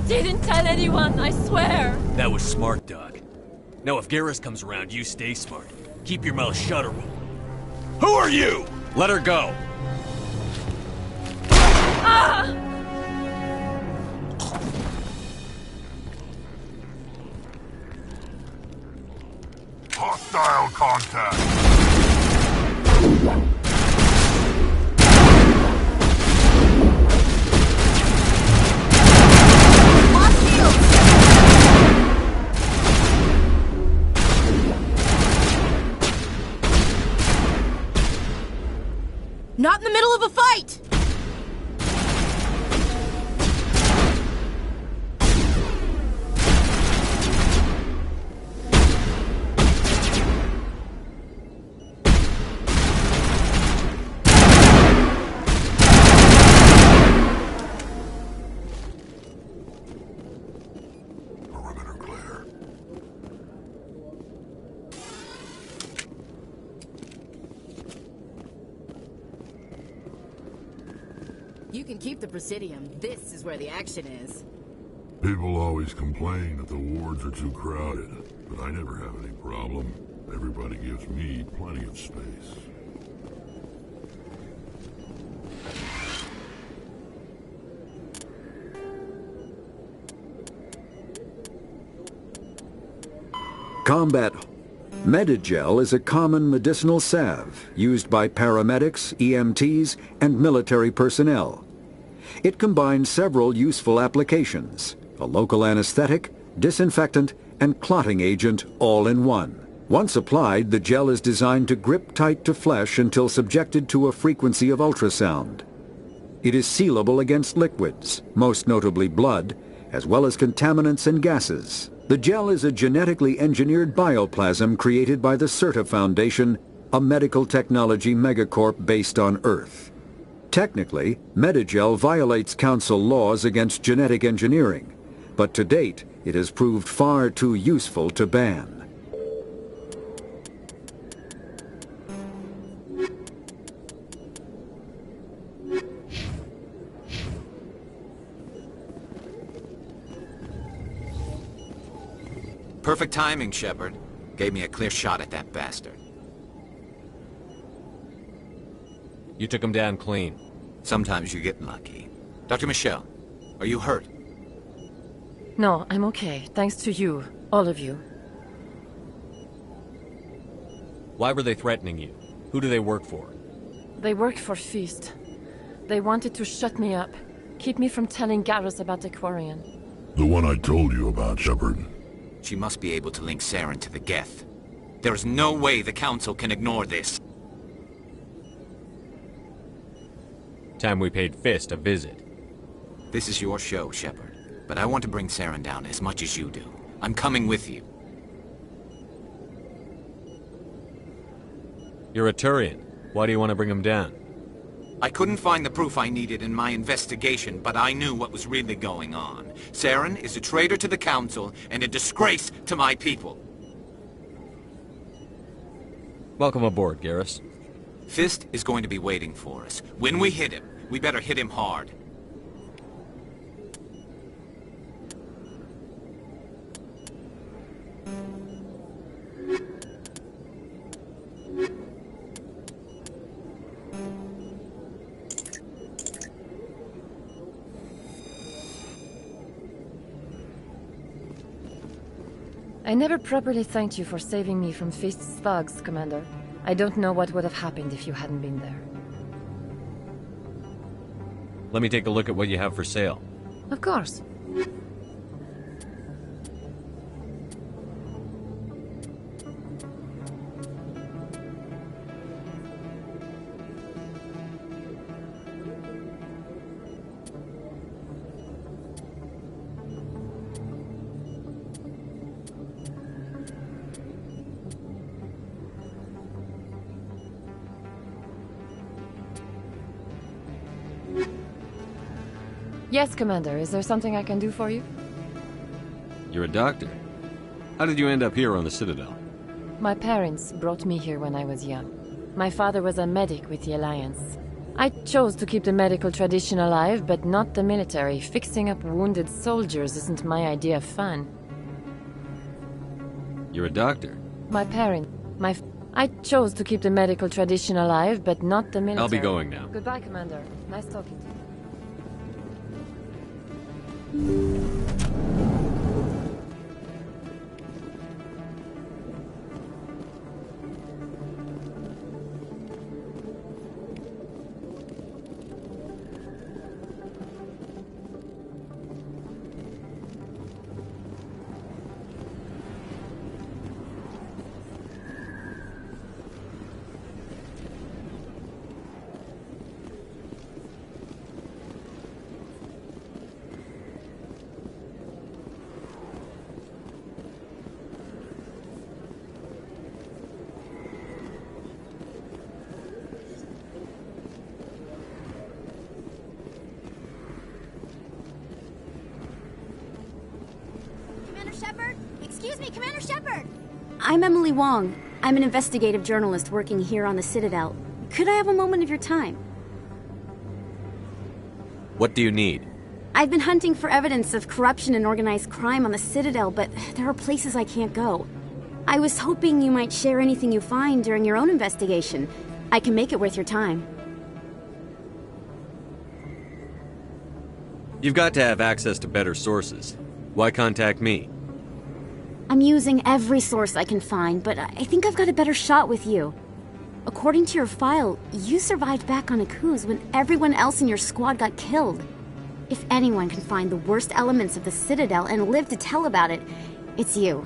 didn't tell anyone, I swear. That was smart, Doc. Now if Garrus comes around, you stay smart. Keep your mouth shut or we'll... Who are you? Let her go. Ah! Hostile contact! Not in the middle of a fight! You can keep the Presidium. This is where the action is. People always complain that the wards are too crowded, but I never have any problem. Everybody gives me plenty of space. Combat Medigel is a common medicinal salve used by paramedics, EMTs, and military personnel. It combines several useful applications: a local anesthetic, disinfectant, and clotting agent all in one. Once applied, the gel is designed to grip tight to flesh until subjected to a frequency of ultrasound. It is sealable against liquids, most notably blood, as well as contaminants and gases. The gel is a genetically engineered bioplasm created by the CERTA Foundation, a medical technology megacorp based on Earth. Technically, Medigel violates Council laws against genetic engineering, but to date, it has proved far too useful to ban. Perfect timing, Shepard. Gave me a clear shot at that bastard. You took him down clean. Sometimes you get lucky. Dr. Michelle, are you hurt? No, I'm okay. Thanks to you. All of you. Why were they threatening you? Who do they work for? They work for Feast. They wanted to shut me up. Keep me from telling Garrus about the Quarian. The one I told you about, Shepard. She must be able to link Saren to the Geth. There is no way the Council can ignore this. Time we paid Fist a visit. This is your show, Shepard. But I want to bring Saren down as much as you do. I'm coming with you. You're a Turian. Why do you want to bring him down? I couldn't find the proof I needed in my investigation, but I knew what was really going on. Saren is a traitor to the Council and a disgrace to my people. Welcome aboard, Garrus. Fist is going to be waiting for us. When we hit him, we better hit him hard. I never properly thanked you for saving me from Fist's thugs, Commander. I don't know what would have happened if you hadn't been there. Let me take a look at what you have for sale. Of course. Yes, Commander. Is there something I can do for you? You're a doctor. How did you end up here on the Citadel? My parents brought me here when I was young. My father was a medic with the Alliance. I chose to keep the medical tradition alive, but not the military. Fixing up wounded soldiers isn't my idea of fun. You're a doctor. I chose to keep the medical tradition alive, but not the military. I'll be going now. Goodbye, Commander. Nice talking to you. Excuse me, Commander Shepard! I'm Emily Wong. I'm an investigative journalist working here on the Citadel. Could I have a moment of your time? What do you need? I've been hunting for evidence of corruption and organized crime on the Citadel, but there are places I can't go. I was hoping you might share anything you find during your own investigation. I can make it worth your time. You've got to have access to better sources. Why contact me? I'm using every source I can find, but I think I've got a better shot with you. According to your file, you survived back on Akuz when everyone else in your squad got killed. If anyone can find the worst elements of the Citadel and live to tell about it, it's you.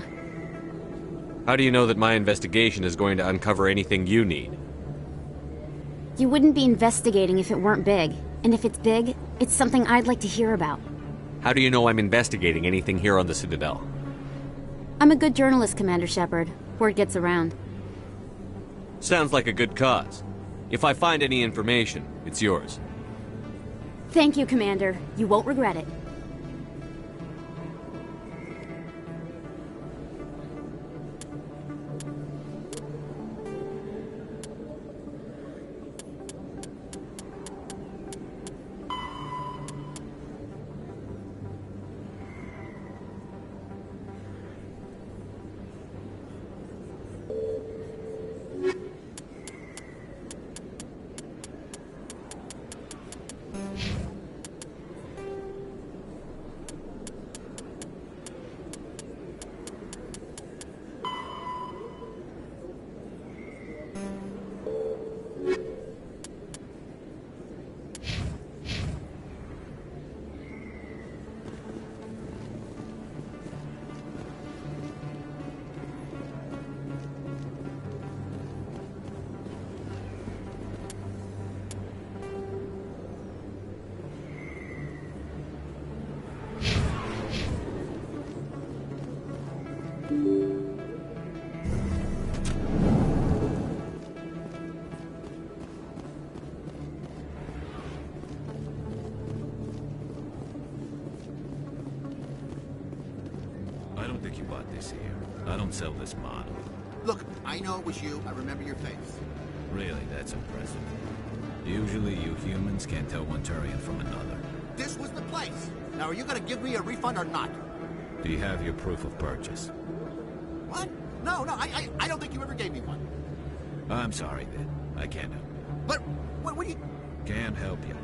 How do you know that my investigation is going to uncover anything you need? You wouldn't be investigating if it weren't big. And if it's big, it's something I'd like to hear about. How do you know I'm investigating anything here on the Citadel? I'm a good journalist, Commander Shepard. Word gets around. Sounds like a good cause. If I find any information, it's yours. Thank you, Commander. You won't regret it. I don't think you bought this here. I don't sell this model. Look, I know it was you. I remember your face. Really, that's impressive. Usually you humans can't tell one Turian from another. This was the place. Now, are you gonna give me a refund or not? Do you have your proof of purchase? What? No, I don't think you ever gave me one. I'm sorry, then. I can't help you. But, what do you... Can't help you.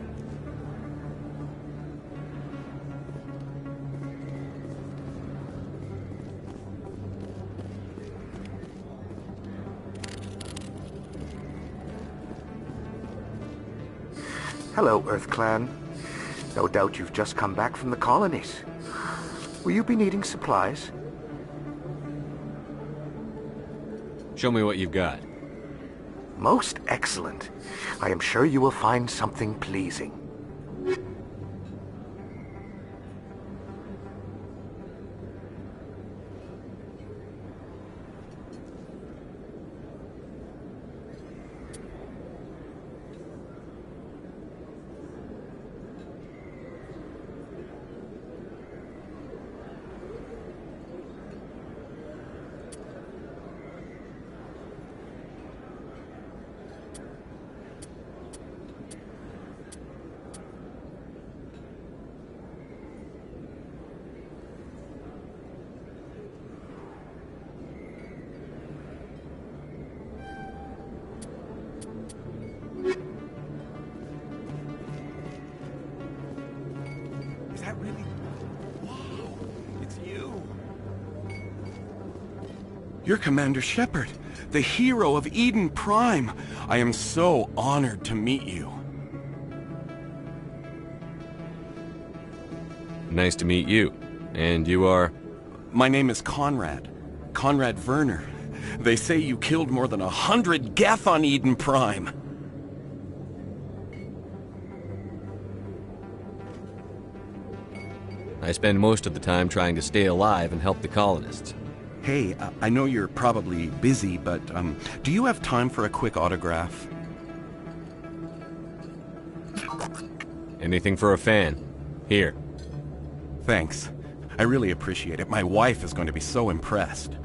Hello, Earth Clan. No doubt you've just come back from the colonies. Will you be needing supplies? Show me what you've got. Most excellent. I am sure you will find something pleasing. really... Wow, it's you. You're Commander Shepard, the hero of Eden Prime. I am so honored to meet you. Nice to meet you. And you are? My name is Conrad. Conrad Werner. They say you killed more than 100 Geth on Eden Prime. I spend most of the time trying to stay alive and help the colonists. Hey, I know you're probably busy, but do you have time for a quick autograph? Anything for a fan. Here. Thanks. I really appreciate it. My wife is going to be so impressed.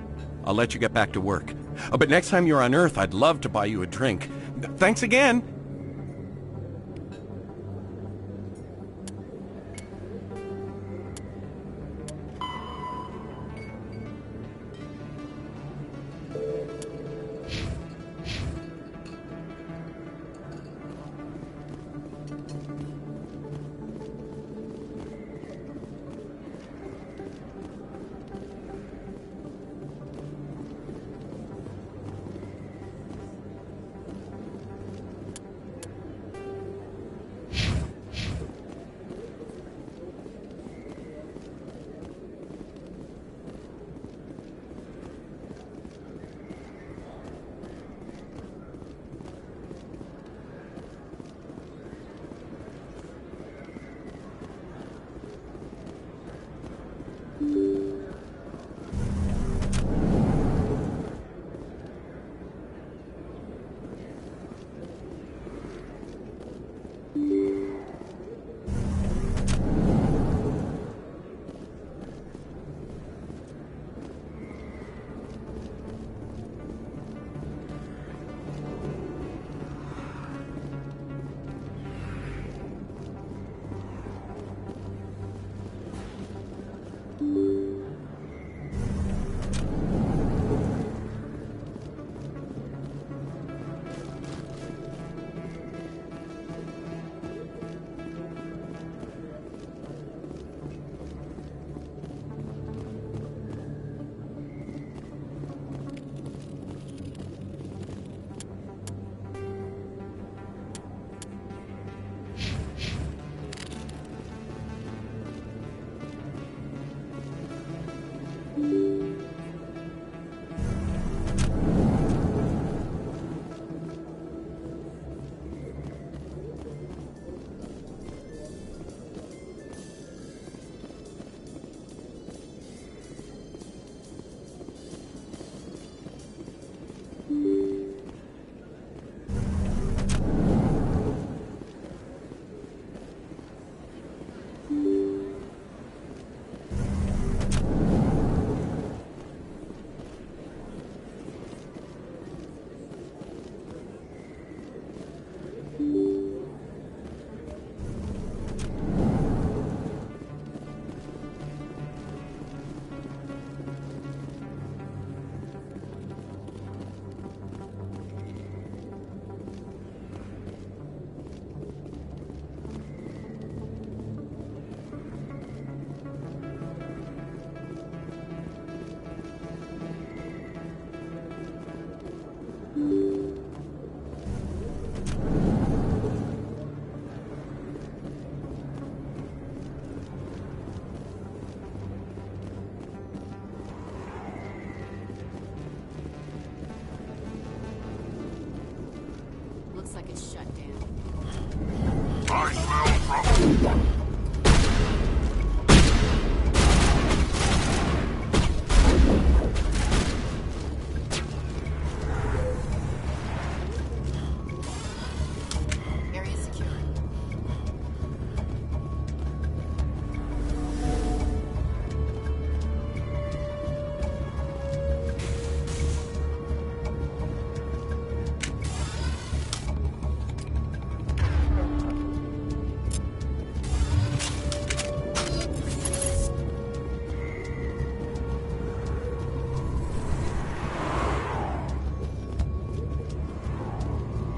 I'll let you get back to work. But next time you're on Earth, I'd love to buy you a drink. Thanks again!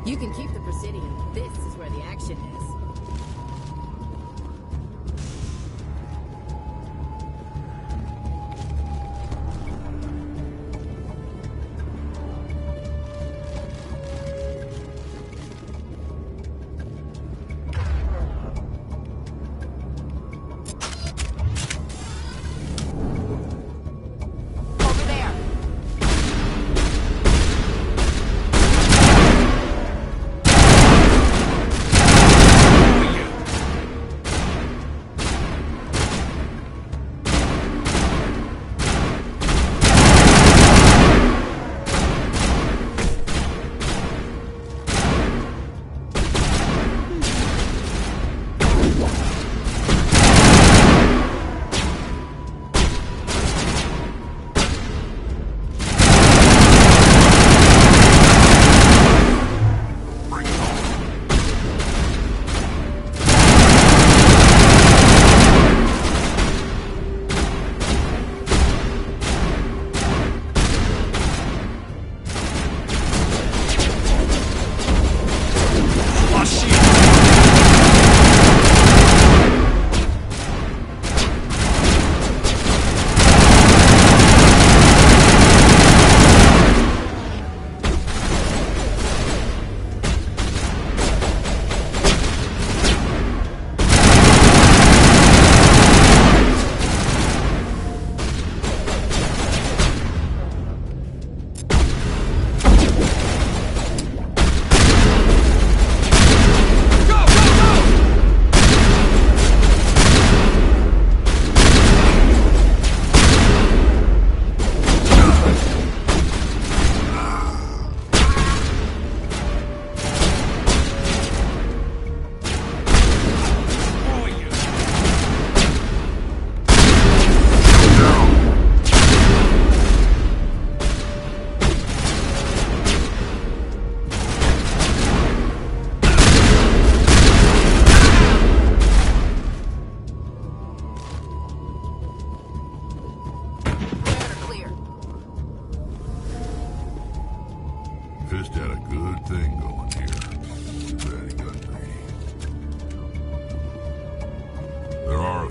You can keep the Presidium. This is where the action is.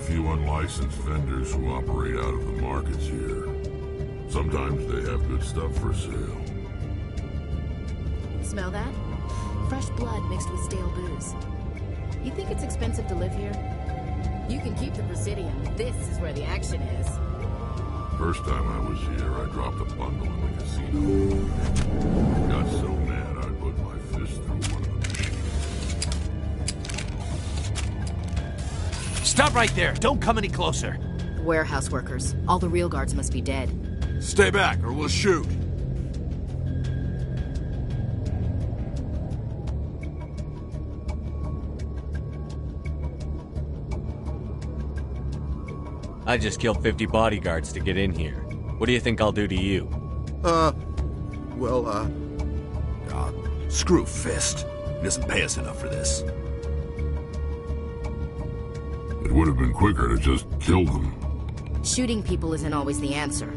few unlicensed vendors who operate out of the markets here. Sometimes they have good stuff for sale. Smell that? Fresh blood mixed with stale booze. You think it's expensive to live here? You can keep the Presidium. This is where the action is. First time I was here, I dropped a bundle in the casino. Got so mad I put my fist through one of the machines. Stop right there! Don't come any closer! The warehouse workers. All the real guards must be dead. Stay back, or we'll shoot. I just killed 50 bodyguards to get in here. What do you think I'll do to you? Screw Fist. He doesn't pay us enough for this. It would have been quicker to just kill them. Shooting people isn't always the answer.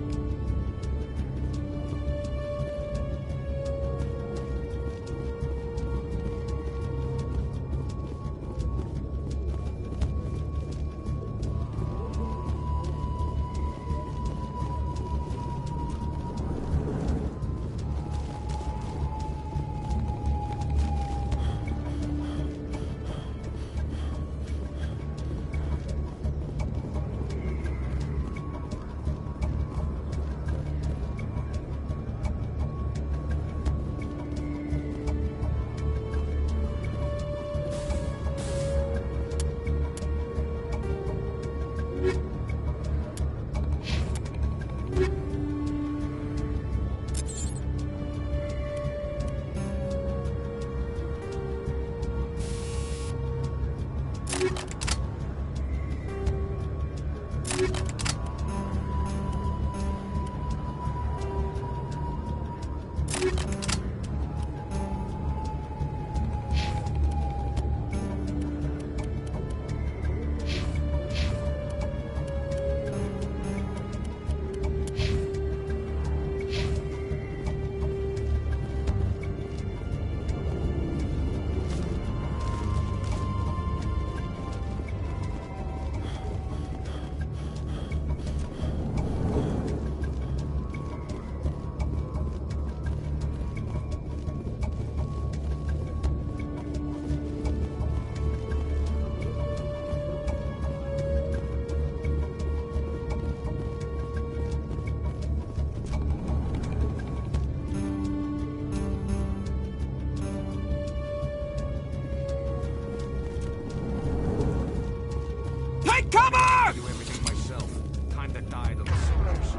Take cover! I do everything myself. Time to die, little soldiers.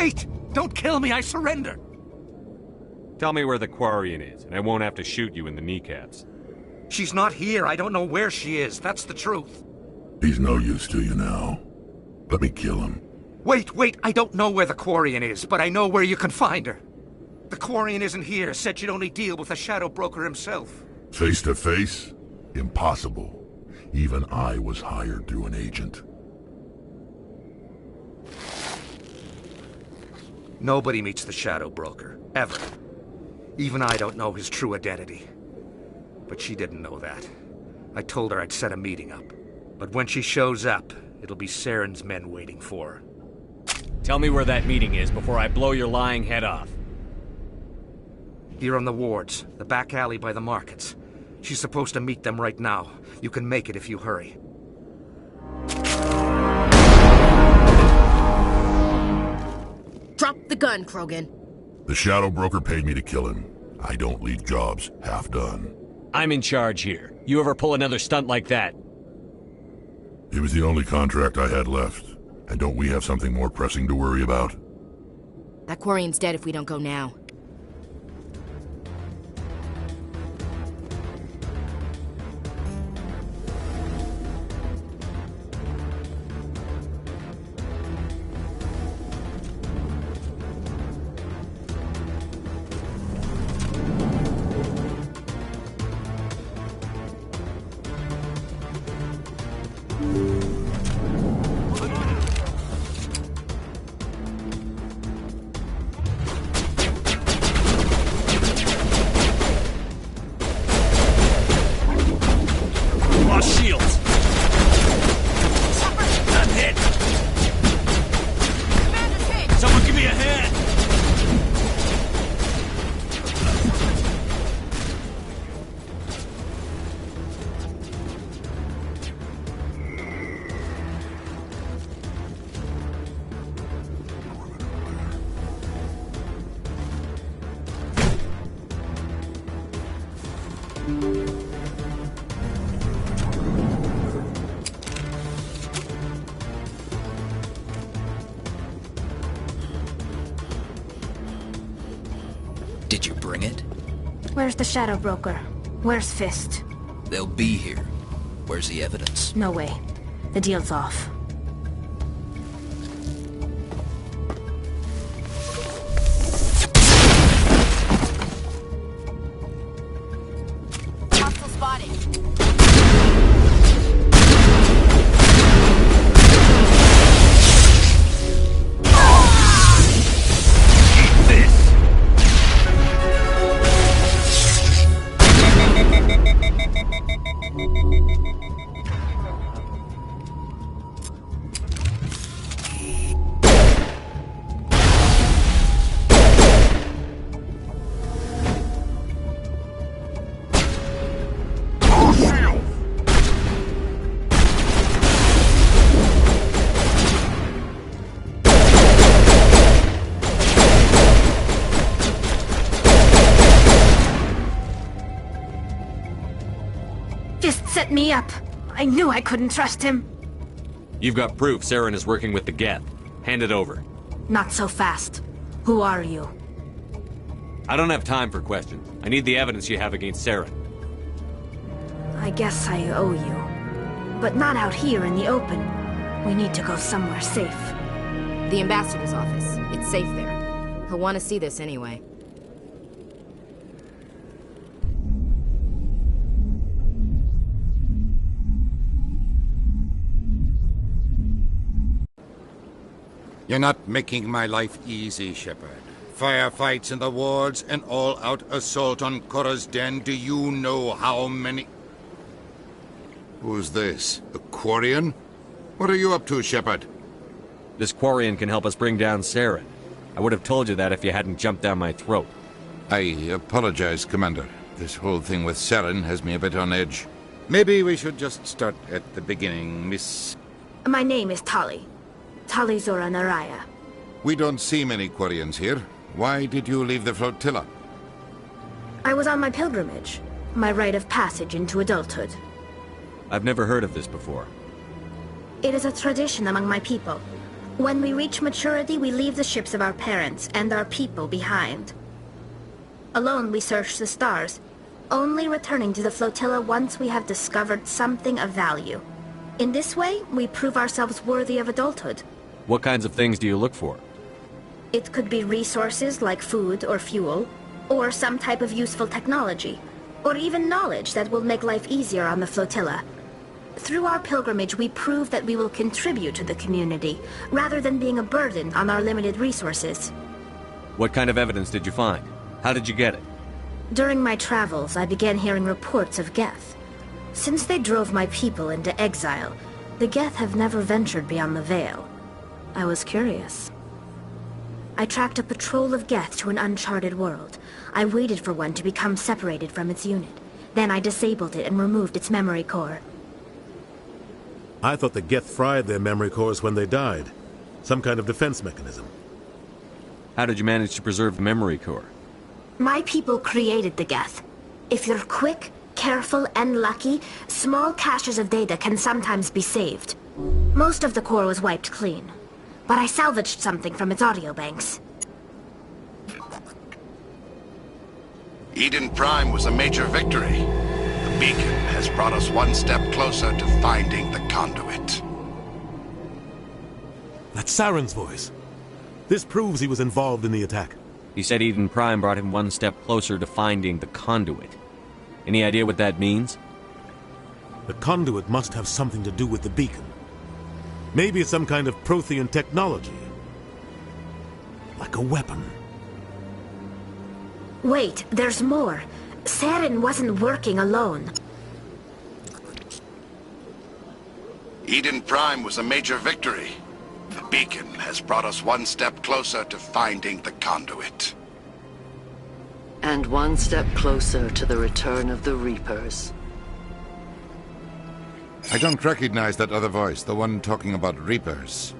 Wait! Don't kill me, I surrender! Tell me where the Quarian is, and I won't have to shoot you in the kneecaps. She's not here. I don't know where she is. That's the truth. He's no use to you now. Let me kill him. Wait, I don't know where the Quarian is, but I know where you can find her. The Quarian isn't here. Said she'd only deal with the Shadow Broker himself. Face to face? Impossible. Even I was hired through an agent. Nobody meets the Shadow Broker. Ever. Even I don't know his true identity. But she didn't know that. I told her I'd set a meeting up. But when she shows up, it'll be Saren's men waiting for her. Tell me where that meeting is before I blow your lying head off. Here on the wards, the back alley by the markets. She's supposed to meet them right now. You can make it if you hurry. Drop the gun, Krogan. The Shadow Broker paid me to kill him. I don't leave jobs half done. I'm in charge here. You ever pull another stunt like that? It was the only contract I had left. And don't we have something more pressing to worry about? That Quarian's dead if we don't go now. Did you bring it? Where's the Shadow Broker? Where's Fist? They'll be here. Where's the evidence? No way. The deal's off. Hostile spotted. Fist set me up. I knew I couldn't trust him. You've got proof Saren is working with the Geth. Hand it over. Not so fast. Who are you? I don't have time for questions. I need the evidence you have against Saren. I guess I owe you. But not out here in the open. We need to go somewhere safe. The ambassador's office. It's safe there. He'll want to see this anyway. You're not making my life easy, Shepard. Firefights in the wards, an all-out assault on Korra's den. Do you know how many... Who's this? A Quarian? What are you up to, Shepard? This Quarian can help us bring down Saren. I would have told you that if you hadn't jumped down my throat. I apologize, Commander. This whole thing with Saren has me a bit on edge. Maybe we should just start at the beginning, Miss... My name is Tali. Tali Zora Naraya. We don't see many Quarians here. Why did you leave the flotilla? I was on my pilgrimage. My rite of passage into adulthood. I've never heard of this before. It is a tradition among my people. When we reach maturity, we leave the ships of our parents and our people behind. Alone, we search the stars, only returning to the flotilla once we have discovered something of value. In this way, we prove ourselves worthy of adulthood. What kinds of things do you look for? It could be resources like food or fuel, or some type of useful technology, or even knowledge that will make life easier on the flotilla. Through our pilgrimage, we prove that we will contribute to the community, rather than being a burden on our limited resources. What kind of evidence did you find? How did you get it? During my travels, I began hearing reports of Geth. Since they drove my people into exile, the Geth have never ventured beyond the Veil. I was curious. I tracked a patrol of Geth to an uncharted world. I waited for one to become separated from its unit. Then I disabled it and removed its memory core. I thought the Geth fried their memory cores when they died. Some kind of defense mechanism. How did you manage to preserve the memory core? My people created the Geth. If you're quick, careful, and lucky, small caches of data can sometimes be saved. Most of the core was wiped clean, but I salvaged something from its audio banks. Eden Prime was a major victory. The beacon has brought us one step closer to finding the conduit. That's Saren's voice. This proves he was involved in the attack. He said Eden Prime brought him one step closer to finding the conduit. Any idea what that means? The conduit must have something to do with the beacon. Maybe it's some kind of Prothean technology. Like a weapon. Wait, there's more. Saren wasn't working alone. Eden Prime was a major victory. The beacon has brought us one step closer to finding the conduit. And one step closer to the return of the Reapers. I don't recognize that other voice, the one talking about Reapers.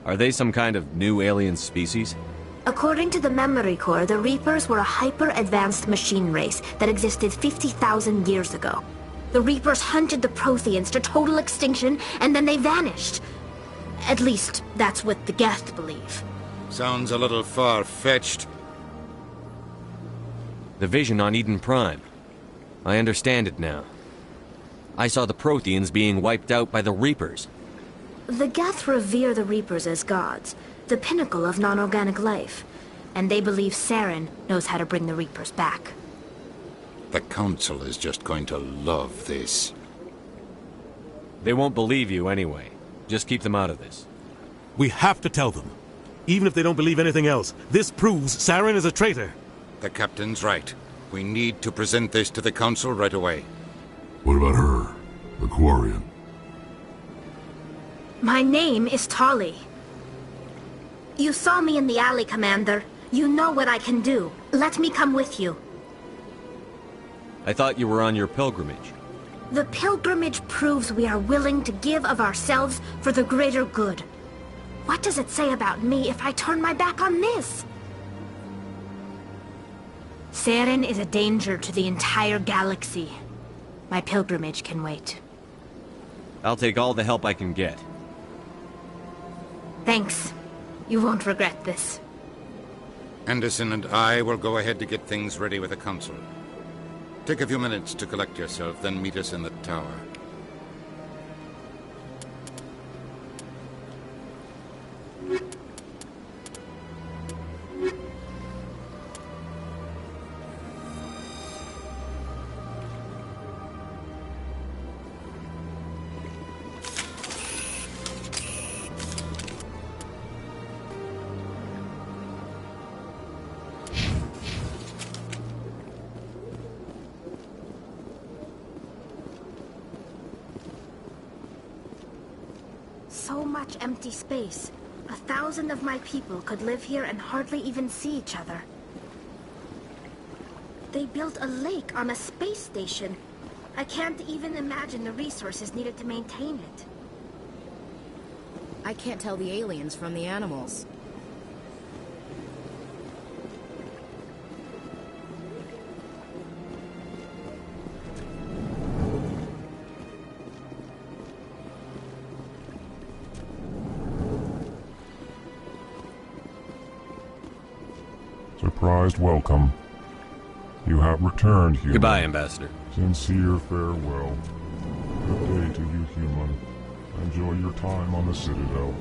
Are they some kind of new alien species? According to the memory core, the Reapers were a hyper-advanced machine race that existed 50,000 years ago. The Reapers hunted the Protheans to total extinction, and then they vanished. At least, that's what the Geth believe. Sounds a little far-fetched. The vision on Eden Prime. I understand it now. I saw the Protheans being wiped out by the Reapers. The Geth revere the Reapers as gods, the pinnacle of non-organic life, and they believe Saren knows how to bring the Reapers back. The Council is just going to love this. They won't believe you anyway. Just keep them out of this. We have to tell them. Even if they don't believe anything else, this proves Saren is a traitor. The Captain's right. We need to present this to the Council right away. What about her? The Quarian? My name is Tali. You saw me in the alley, Commander. You know what I can do. Let me come with you. I thought you were on your pilgrimage. The pilgrimage proves we are willing to give of ourselves for the greater good. What does it say about me if I turn my back on this? Saren is a danger to the entire galaxy. My pilgrimage can wait. I'll take all the help I can get. Thanks. You won't regret this. Anderson and I will go ahead to get things ready with the Council. Take a few minutes to collect yourself, then meet us in the tower. So much empty space. 1,000 of my people could live here and hardly even see each other. They built a lake on a space station. I can't even imagine the resources needed to maintain it. I can't tell the aliens from the animals. Surprised welcome. You have returned, human. Goodbye, Ambassador. Sincere farewell. Good day to you, human. Enjoy your time on the Citadel.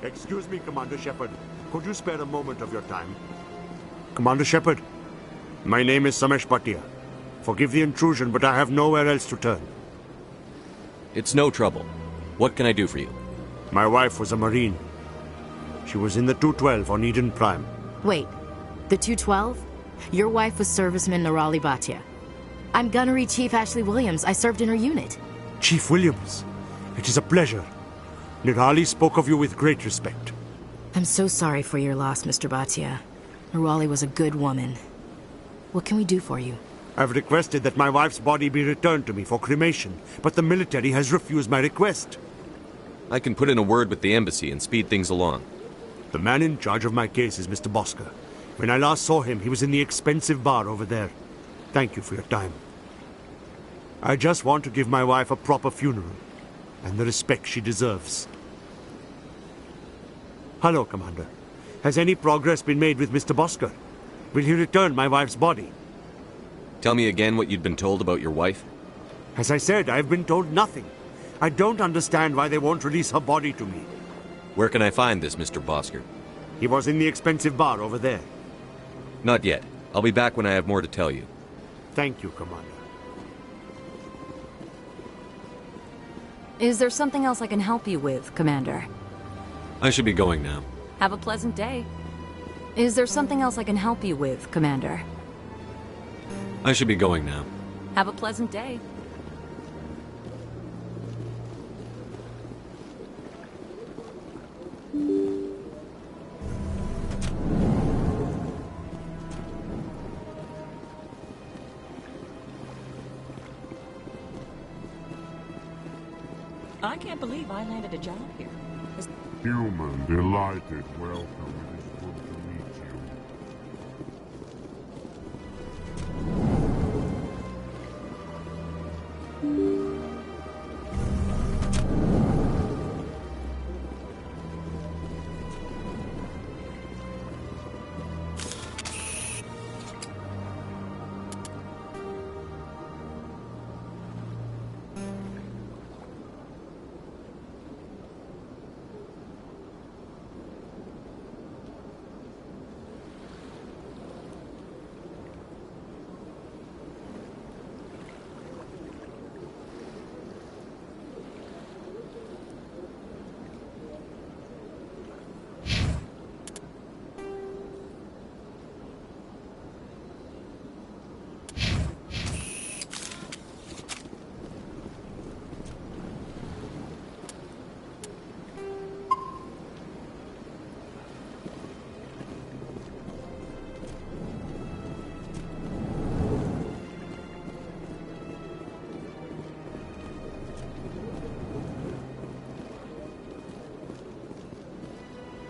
Excuse me, Commander Shepard. Could you spare a moment of your time? Commander Shepard, my name is Samesh Bhatia. Forgive the intrusion, but I have nowhere else to turn. It's no trouble. What can I do for you? My wife was a Marine. She was in the 212 on Eden Prime. Wait, the 212? Your wife was serviceman Nirali Bhatia. I'm Gunnery Chief Ashley Williams. I served in her unit. Chief Williams, it is a pleasure. Nirali spoke of you with great respect. I'm so sorry for your loss, Mr. Bhatia. Nirali was a good woman. What can we do for you? I've requested that my wife's body be returned to me for cremation, but the military has refused my request. I can put in a word with the embassy and speed things along. The man in charge of my case is Mr. Bosker. When I last saw him, he was in the expensive bar over there. Thank you for your time. I just want to give my wife a proper funeral, and the respect she deserves. Hello, Commander. Has any progress been made with Mr. Bosker? Will he return my wife's body? Tell me again what you'd been told about your wife. As I said, I've been told nothing. I don't understand why they won't release her body to me. Where can I find this Mr. Bosker? He was in the expensive bar over there. Not yet. I'll be back when I have more to tell you. Thank you, Commander. Is there something else I can help you with, Commander? I should be going now. Have a pleasant day. Is there something else I can help you with, Commander? I should be going now. Have a pleasant day. I can't believe I landed a job here. Human, delighted, welcome. It is good to meet you.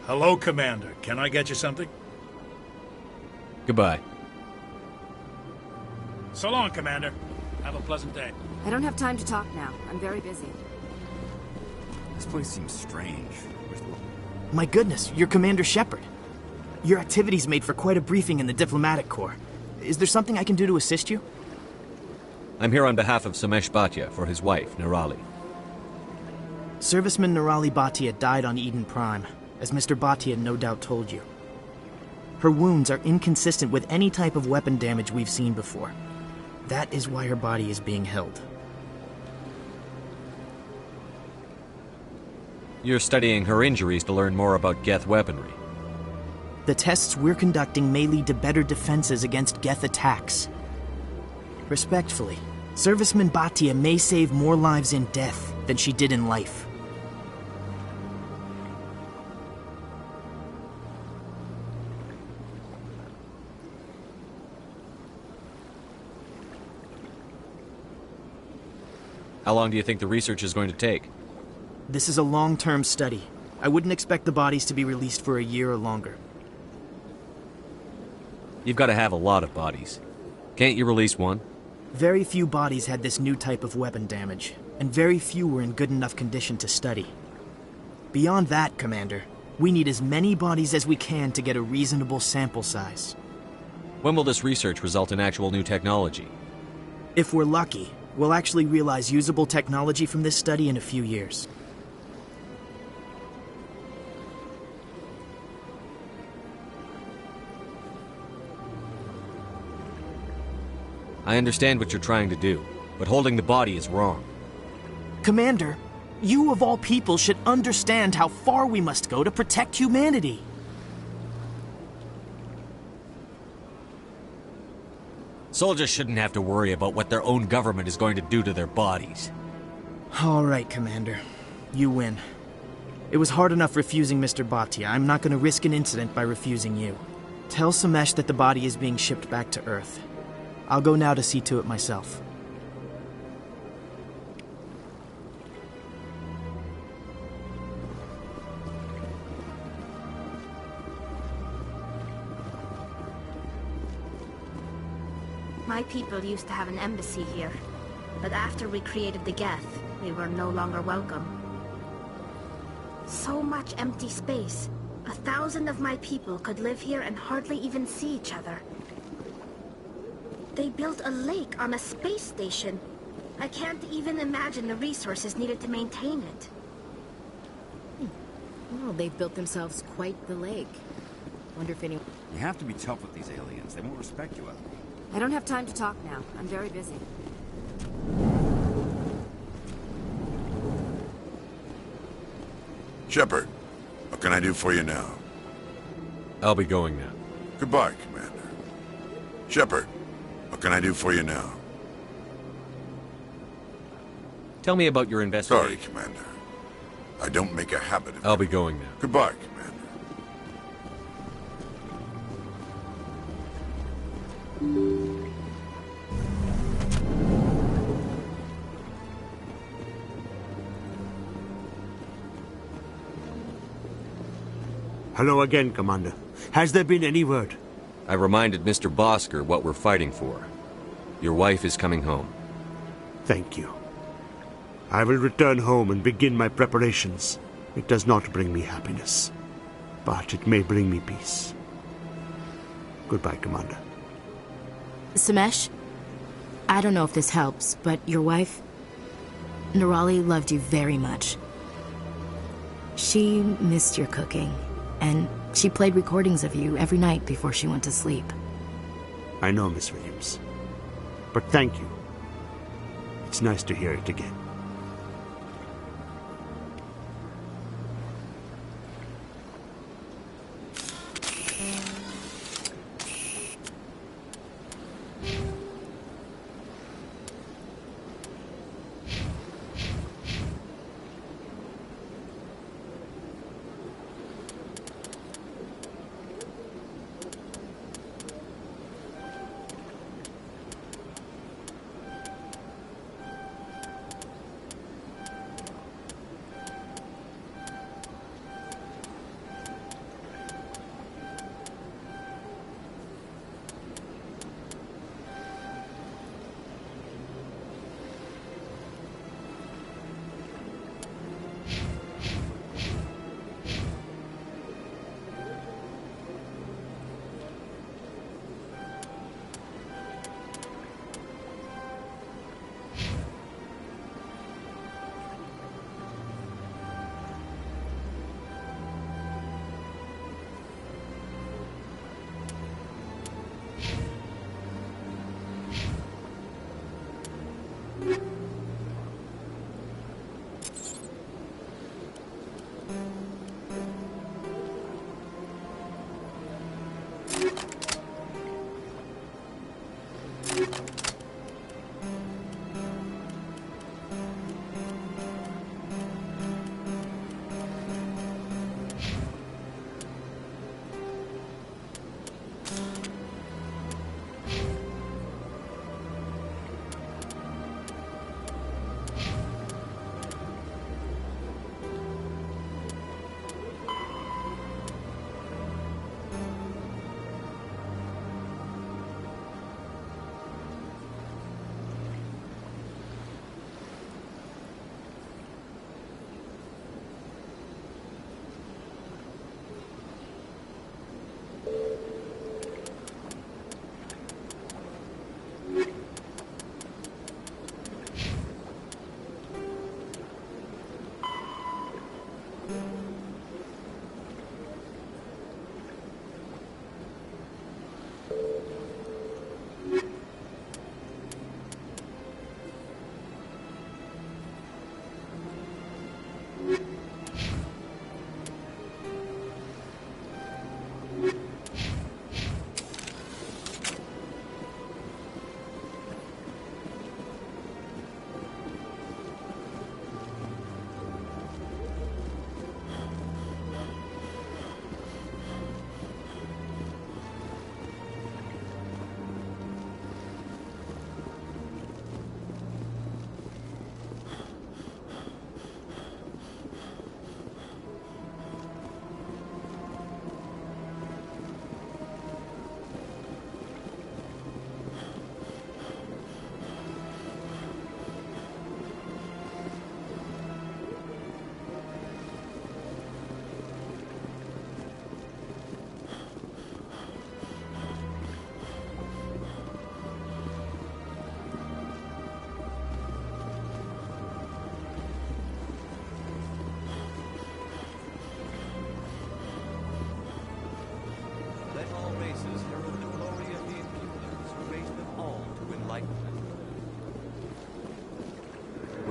Hello, Commander. Can I get you something? Goodbye. So long, Commander. Have a pleasant day. I don't have time to talk now. I'm very busy. This place seems strange. My goodness, you're Commander Shepard. Your activities made for quite a briefing in the Diplomatic Corps. Is there something I can do to assist you? I'm here on behalf of Samesh Bhatia for his wife, Nirali. Serviceman Nirali Bhatia died on Eden Prime, as Mr. Bhatia no doubt told you. Her wounds are inconsistent with any type of weapon damage we've seen before. That is why her body is being held. You're studying her injuries to learn more about Geth weaponry. The tests we're conducting may lead to better defenses against Geth attacks. Respectfully, Serviceman Bhatia may save more lives in death than she did in life. How long do you think the research is going to take? This is a long-term study. I wouldn't expect the bodies to be released for a year or longer. You've got to have a lot of bodies. Can't you release one? Very few bodies had this new type of weapon damage, and very few were in good enough condition to study. Beyond that, Commander, we need as many bodies as we can to get a reasonable sample size. When will this research result in actual new technology? If we're lucky, we'll actually realize usable technology from this study in a few years. I understand what you're trying to do, but holding the body is wrong. Commander, you of all people should understand how far we must go to protect humanity. Soldiers shouldn't have to worry about what their own government is going to do to their bodies. All right, Commander. You win. It was hard enough refusing Mr. Bhatia. I'm not going to risk an incident by refusing you. Tell Samesh that the body is being shipped back to Earth. I'll go now to see to it myself. My people used to have an embassy here, but after we created the Geth, we were no longer welcome. So much empty space. 1,000 of my people could live here and hardly even see each other. They built a lake on a space station. I can't even imagine the resources needed to maintain it. Well, they've built themselves quite the lake. Wonder if anyone... You have to be tough with these aliens. They won't respect you out there. I don't have time to talk now. I'm very busy. Shepard, what can I do for you now? I'll be going now. Goodbye, Commander. Shepard, what can I do for you now? Tell me about your investigation. Sorry, Commander. I don't make a habit of... I'll be going now. Goodbye, Commander. Hello again, Commander. Has there been any word? I reminded Mr. Bosker what we're fighting for. Your wife is coming home. Thank you. I will return home and begin my preparations. It does not bring me happiness, but it may bring me peace. Goodbye, Commander. Samesh, I don't know if this helps, but your wife, Nirali, loved you very much. She missed your cooking, and she played recordings of you every night before she went to sleep. I know, Miss Williams. But thank you. It's nice to hear it again.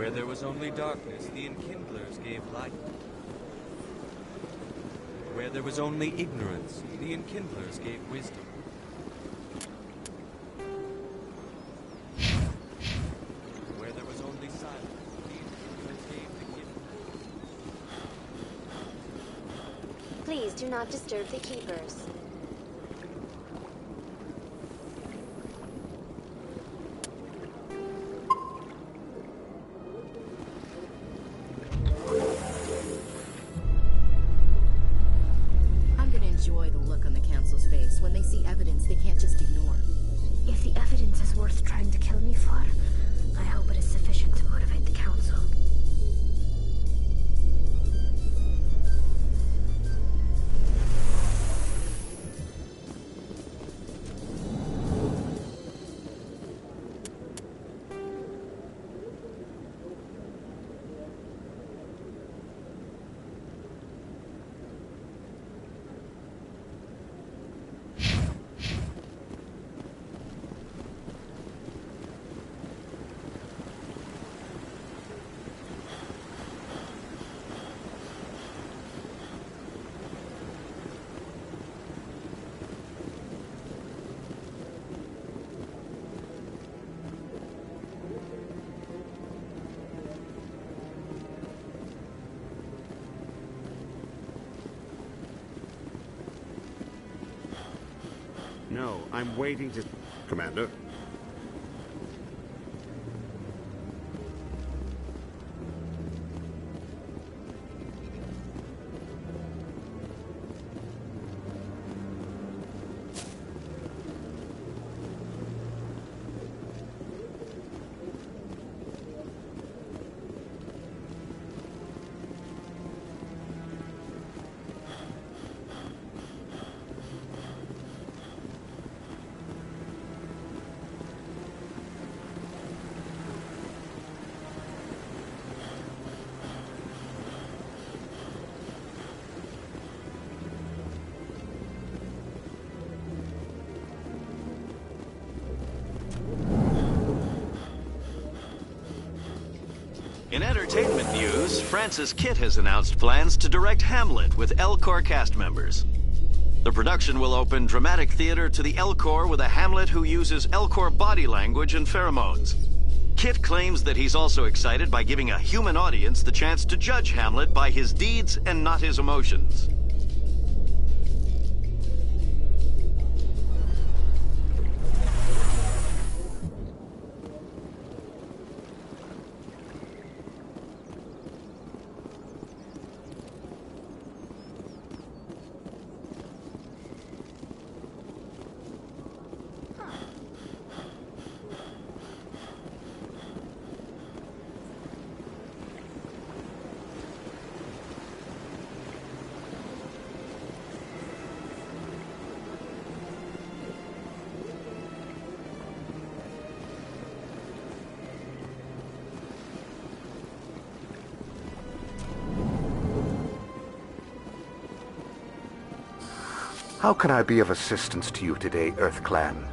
Where there was only darkness, the enkindlers gave light. Where there was only ignorance, the enkindlers gave wisdom. Where there was only silence, the enkindlers gave the gift. Please do not disturb the keepers. Enjoy the look on the Council's face when they see evidence they can't just ignore. If the evidence is worth trying to kill me for, I hope it is sufficient to motivate the Council. No, I'm waiting to... Commander? In entertainment news, Francis Kitt has announced plans to direct Hamlet with Elcor cast members. The production will open dramatic theater to the Elcor with a Hamlet who uses Elcor body language and pheromones. Kitt claims that he's also excited by giving a human audience the chance to judge Hamlet by his deeds and not his emotions. How can I be of assistance to you today, EarthClan?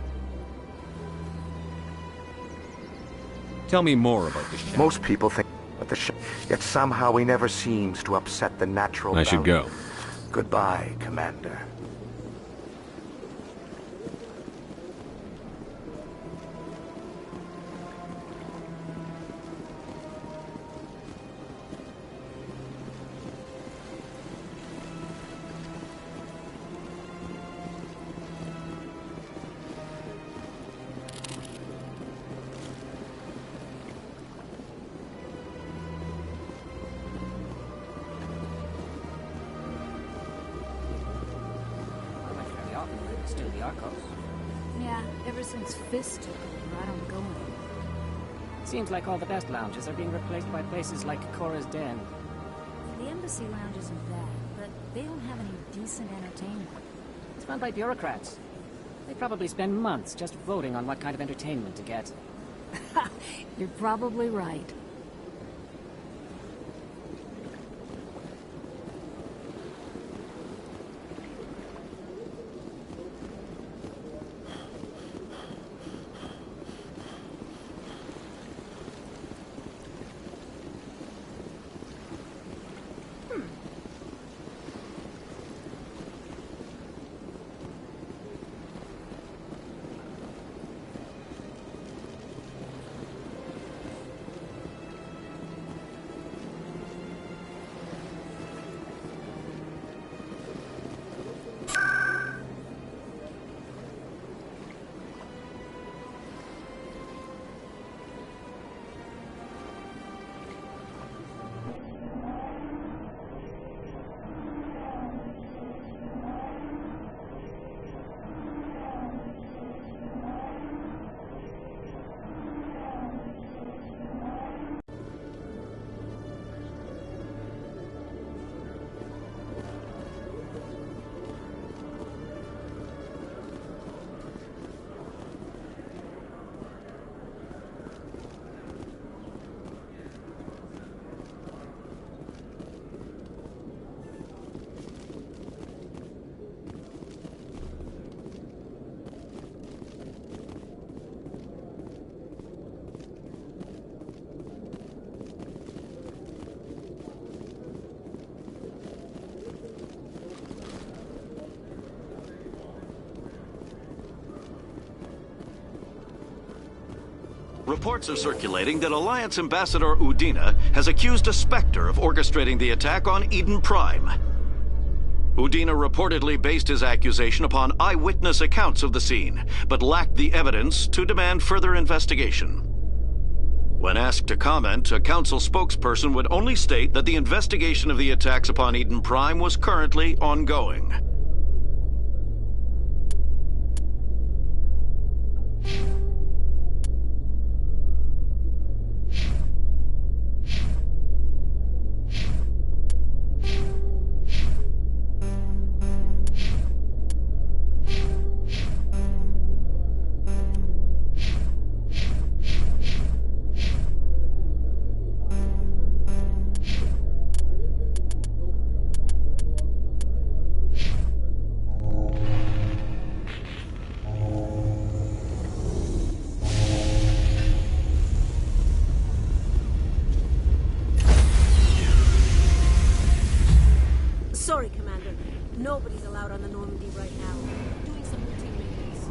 Tell me more about the shadow. Most people think that yet somehow he never seems to upset the natural I should go. Goodbye, Commander. Still the Arcos. Yeah, ever since Fist took over, I don't go anymore. Seems like all the best lounges are being replaced by places like Cora's Den. The Embassy Lounge isn't bad, but they don't have any decent entertainment. It's run by bureaucrats. They probably spend months just voting on what kind of entertainment to get. You're probably right. Reports are circulating that Alliance Ambassador Udina has accused a Spectre of orchestrating the attack on Eden Prime. Udina reportedly based his accusation upon eyewitness accounts of the scene, but lacked the evidence to demand further investigation. When asked to comment, a council spokesperson would only state that the investigation of the attacks upon Eden Prime was currently ongoing. Sorry, Commander. Nobody's allowed on the Normandy right now. Doing some routine maintenance.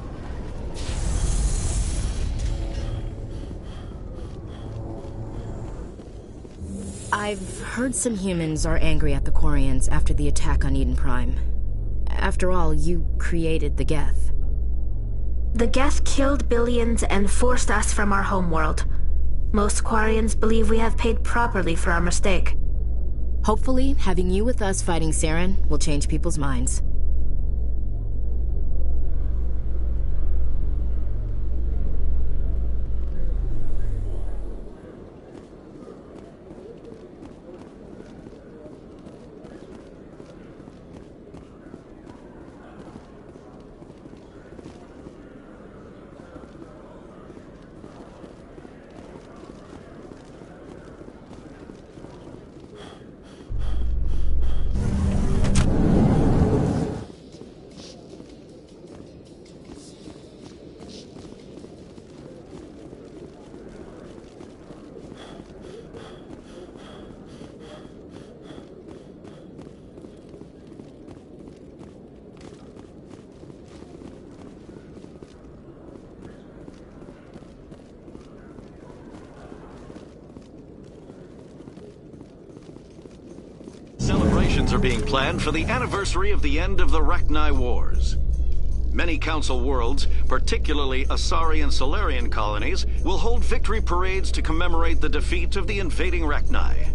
I've heard some humans are angry at the Quarians after the attack on Eden Prime. After all, you created the Geth. The Geth killed billions and forced us from our homeworld. Most Quarians believe we have paid properly for our mistake. Hopefully, having you with us fighting Saren will change people's minds. Celebrations are being planned for the anniversary of the end of the Rachni Wars. Many Council worlds, particularly Asari and Solarian colonies, will hold victory parades to commemorate the defeat of the invading Rachni.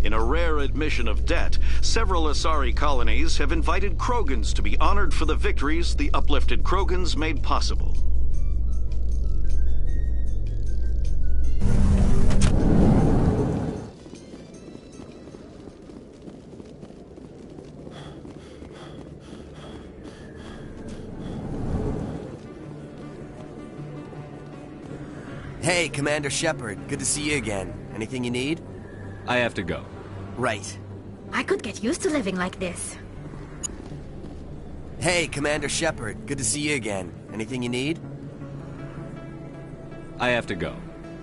In a rare admission of debt, several Asari colonies have invited Krogans to be honored for the victories the uplifted Krogans made possible. Hey, Commander Shepard. Good to see you again. Anything you need? I have to go. Right. I could get used to living like this. Hey, Commander Shepard. Good to see you again. Anything you need? I have to go.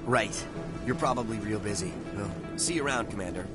Right. You're probably real busy. Well, see you around, Commander.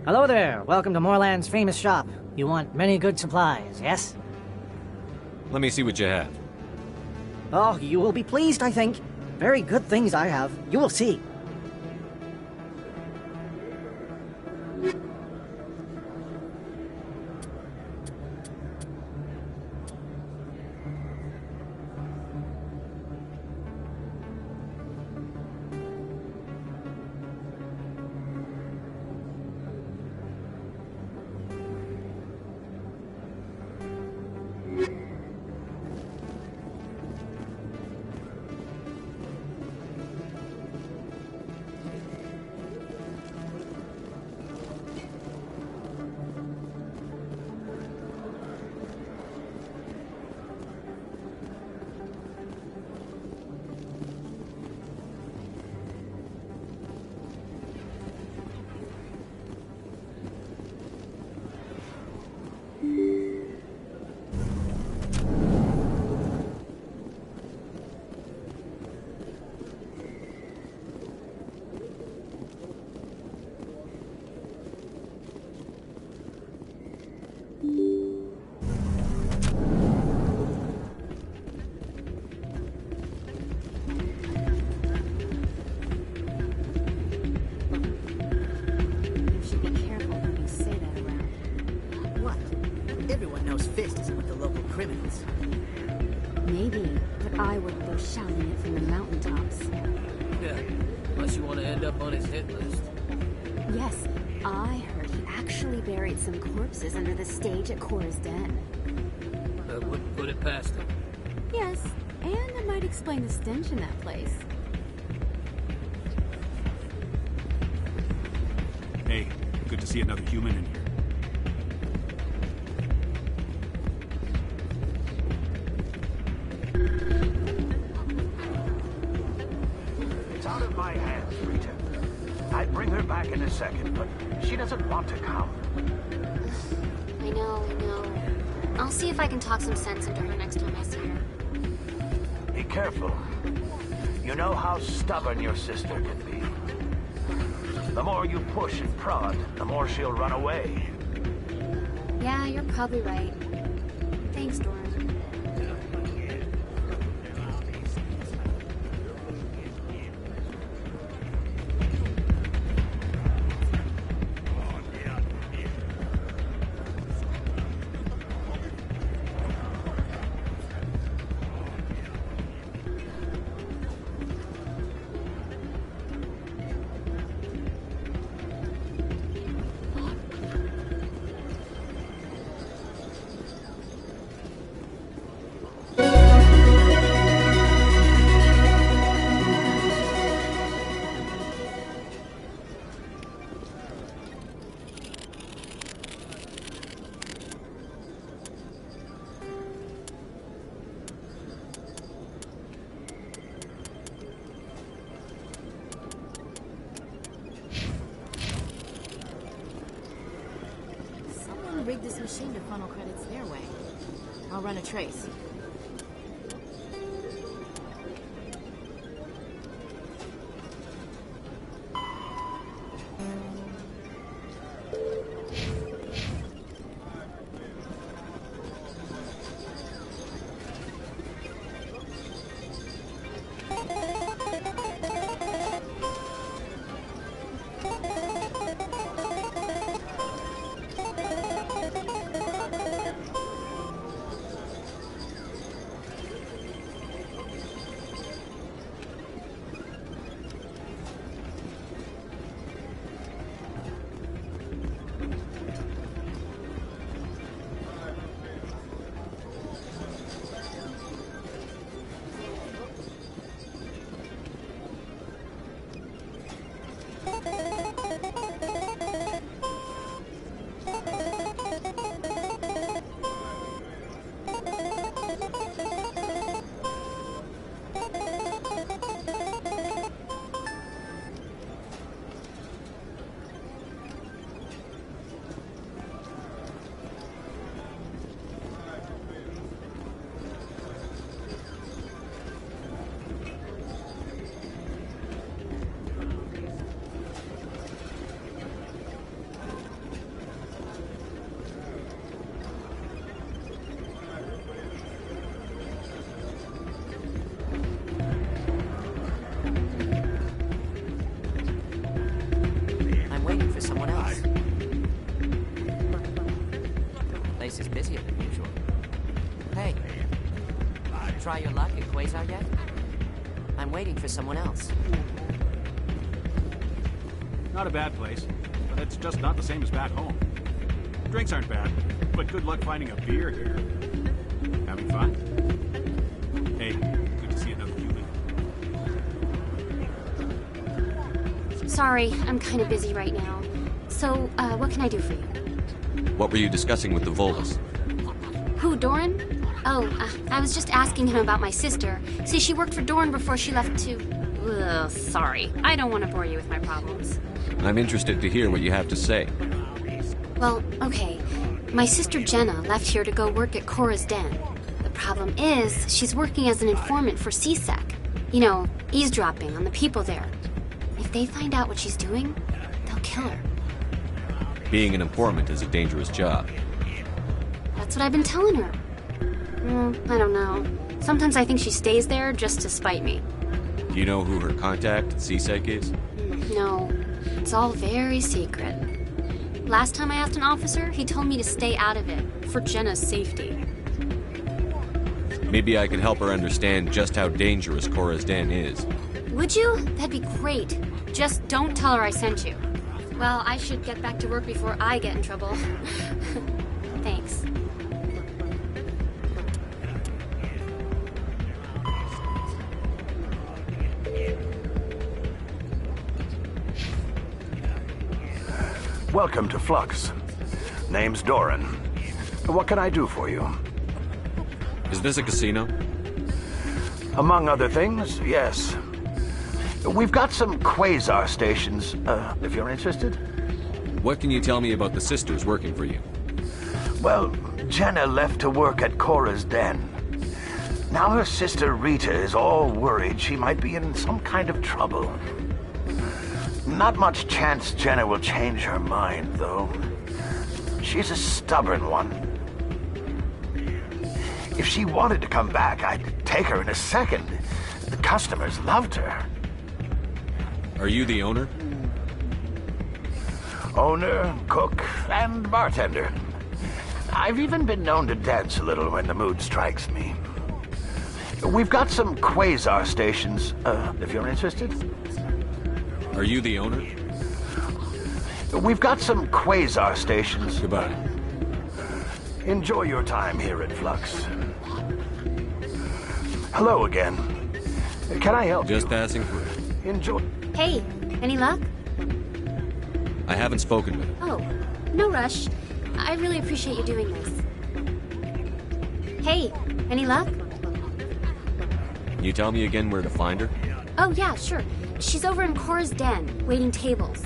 Hello there. Welcome to Moorland's famous shop. You want many good supplies, yes? Let me see what you have. Oh, you will be pleased, I think. Very good things I have. You will see. Maybe, but I wouldn't go shouting it from the mountaintops. Yeah, unless you want to end up on his hit list. Yes, I heard he actually buried some corpses under the stage at Cora's Den. I wouldn't put it past him. Yes, and it might explain the stench in that place. Hey, good to see another human in here. It's out of my hands, Rita. I'd bring her back in a second, but she doesn't want to come. I know. I'll see if I can talk some sense into her next time I see her. Be careful. You know how stubborn your sister can be. The more you push and prod, the more she'll run away. Yeah, you're probably right. Thanks, Doran. Rig this machine to funnel credits their way. I'll run a trace. try your luck at Quasar yet? I'm waiting for someone else. Not a bad place, but it's just not the same as back home. Drinks aren't bad, but good luck finding a beer here. Having fun? Hey, good to see another human. Sorry, I'm kind of busy right now. So, what can I do for you? What were you discussing with the Volus? Who, Doran? Oh, I was just asking him about my sister. See, she worked for Doran before she left to... Ugh, sorry. I don't want to bore you with my problems. I'm interested to hear what you have to say. Well, okay. My sister Jenna left here to go work at Cora's Den. The problem is, she's working as an informant for CSEC. You know, eavesdropping on the people there. If they find out what she's doing, they'll kill her. Being an informant is a dangerous job. That's what I've been telling her. I don't know. Sometimes I think she stays there just to spite me. Do you know who her contact at CSEC is? No, it's all very secret. Last time I asked an officer, he told me to stay out of it, for Jenna's safety. Maybe I could help her understand just how dangerous Cora's Den is. Would you? That'd be great. Just don't tell her I sent you. Well, I should get back to work before I get in trouble. Thanks. Welcome to Flux. Name's Doran. What can I do for you? Is this a casino? Among other things, yes. We've got some Quasar stations, if you're interested. What can you tell me about the sisters working for you? Well, Jenna left to work at Cora's Den. Now her sister Rita is all worried she might be in some kind of trouble. Not much chance Jenna will change her mind, though. She's a stubborn one. If she wanted to come back, I'd take her in a second. The customers loved her. Are you the owner? Owner, cook, and bartender. I've even been known to dance a little when the mood strikes me. We've got some Quasar stations, if you're interested. Are you the owner? We've got some Quasar stations. Goodbye. Enjoy your time here at Flux. Hello again. Can I help you? Just passing through. Enjoy. Hey, any luck? I haven't spoken with her. Oh, no rush. I really appreciate you doing this. Hey, any luck? Can you tell me again where to find her? Oh, yeah, sure. She's over in Cora's Den, waiting tables.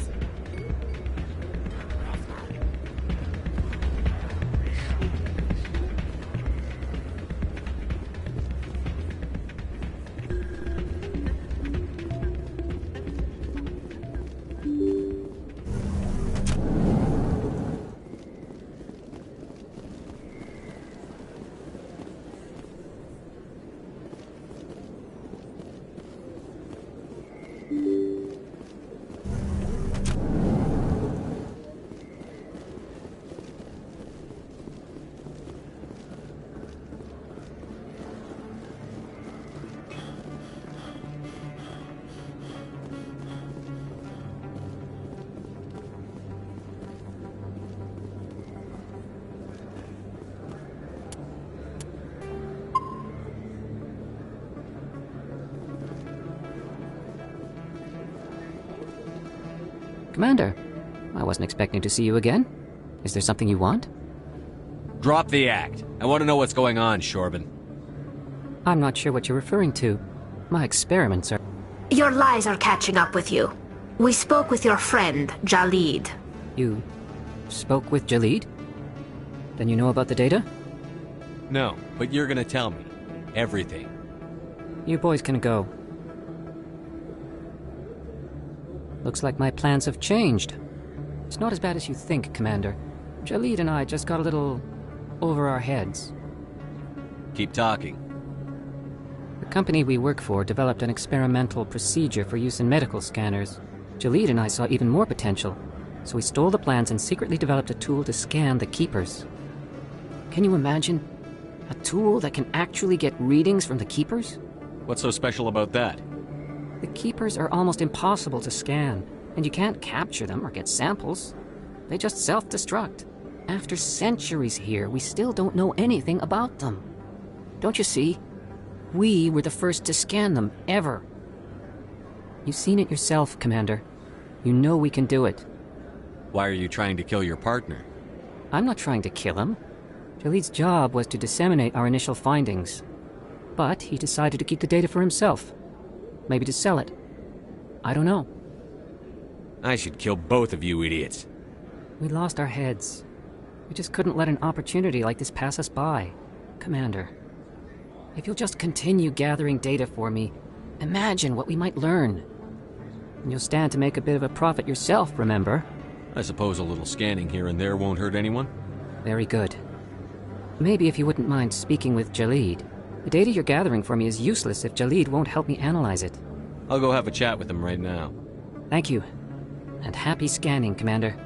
Commander, I wasn't expecting to see you again. Is there something you want? Drop the act. I want to know what's going on, Shorban. I'm not sure what you're referring to. My experiments are... Your lies are catching up with you. We spoke with your friend, Jalid. You spoke with Jalid? Then you know about the data? No, but you're gonna tell me. Everything. You boys can go. Looks like my plans have changed. It's not as bad as you think, Commander. Jalid and I just got a little over our heads. Keep talking. The company we work for developed an experimental procedure for use in medical scanners. Jalid and I saw even more potential, so we stole the plans and secretly developed a tool to scan the Keepers. Can you imagine A tool that can actually get readings from the Keepers? What's so special about that? The Keepers are almost impossible to scan, and you can't capture them or get samples. They just self-destruct. After centuries here, we still don't know anything about them. Don't you see? We were the first to scan them, ever. You've seen it yourself, Commander. You know we can do it. Why are you trying to kill your partner? I'm not trying to kill him. Jaleed's job was to disseminate our initial findings. But he decided to keep the data for himself. Maybe to sell it. I don't know. I should kill both of you idiots. We lost our heads. We just couldn't let an opportunity like this pass us by. Commander, if you'll just continue gathering data for me, imagine what we might learn. And you'll stand to make a bit of a profit yourself, remember? I suppose a little scanning here and there won't hurt anyone? Very good. Maybe if you wouldn't mind speaking with Jaleed. The data you're gathering for me is useless if Jaleed won't help me analyze it. I'll go have a chat with him right now. Thank you. And happy scanning, Commander.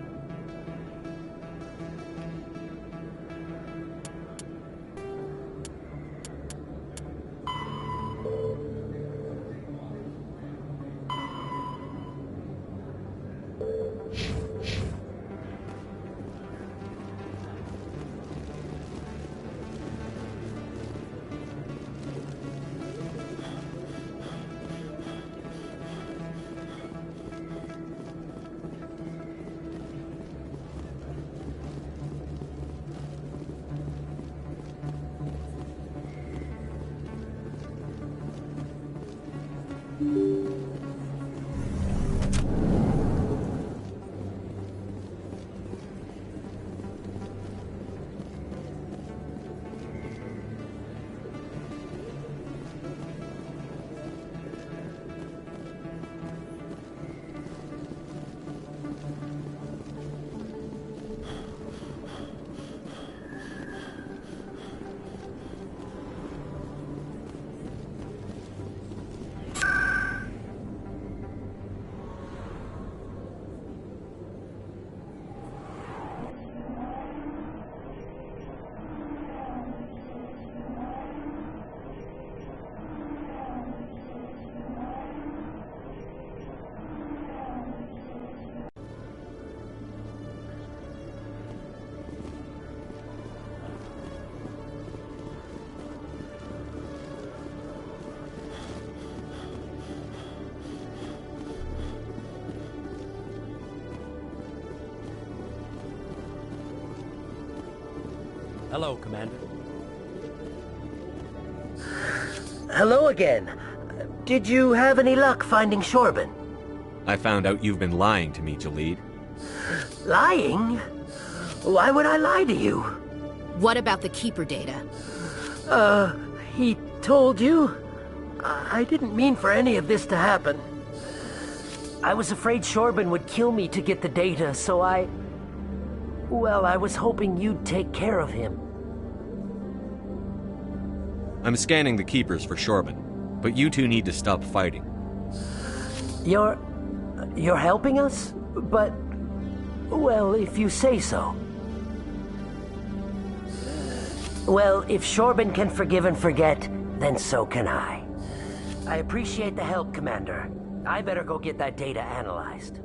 Hello, Commander. Hello again. Did you have any luck finding Shorben? I found out you've been lying to me, Jaleed. Lying? Why would I lie to you? What about the Keeper data? He told you? I didn't mean for any of this to happen. I was afraid Shorben would kill me to get the data, so well, I was hoping you'd take care of him. I'm scanning the Keepers for Shorben, but you two need to stop fighting. You're helping us? But, well, if you say so. Well, if Shorben can forgive and forget, then so can I. I appreciate the help, Commander. I better go get that data analyzed.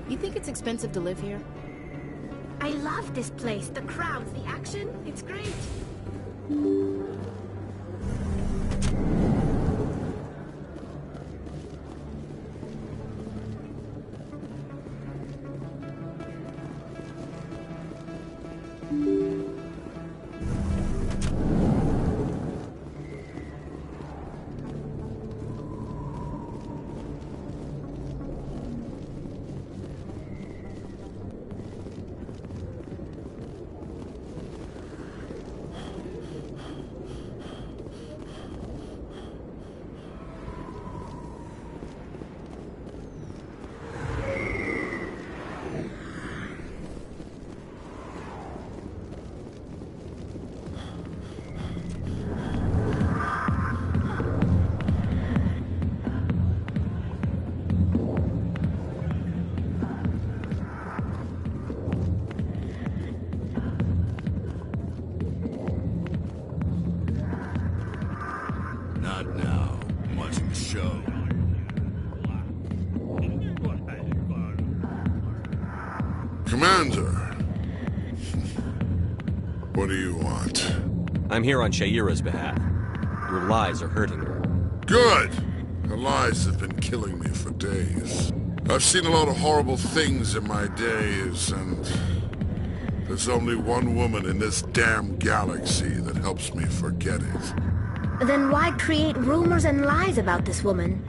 You think it's expensive to live here? I love this place. The crowds, the action. It's great. Not now. I'm watching the show. Commander! What do you want? I'm here on Sha'ira's behalf. Your lies are hurting her. Good! Her lies have been killing me for days. I've seen a lot of horrible things in my days, and there's only one woman in this damn galaxy that helps me forget it. Then why create rumors and lies about this woman?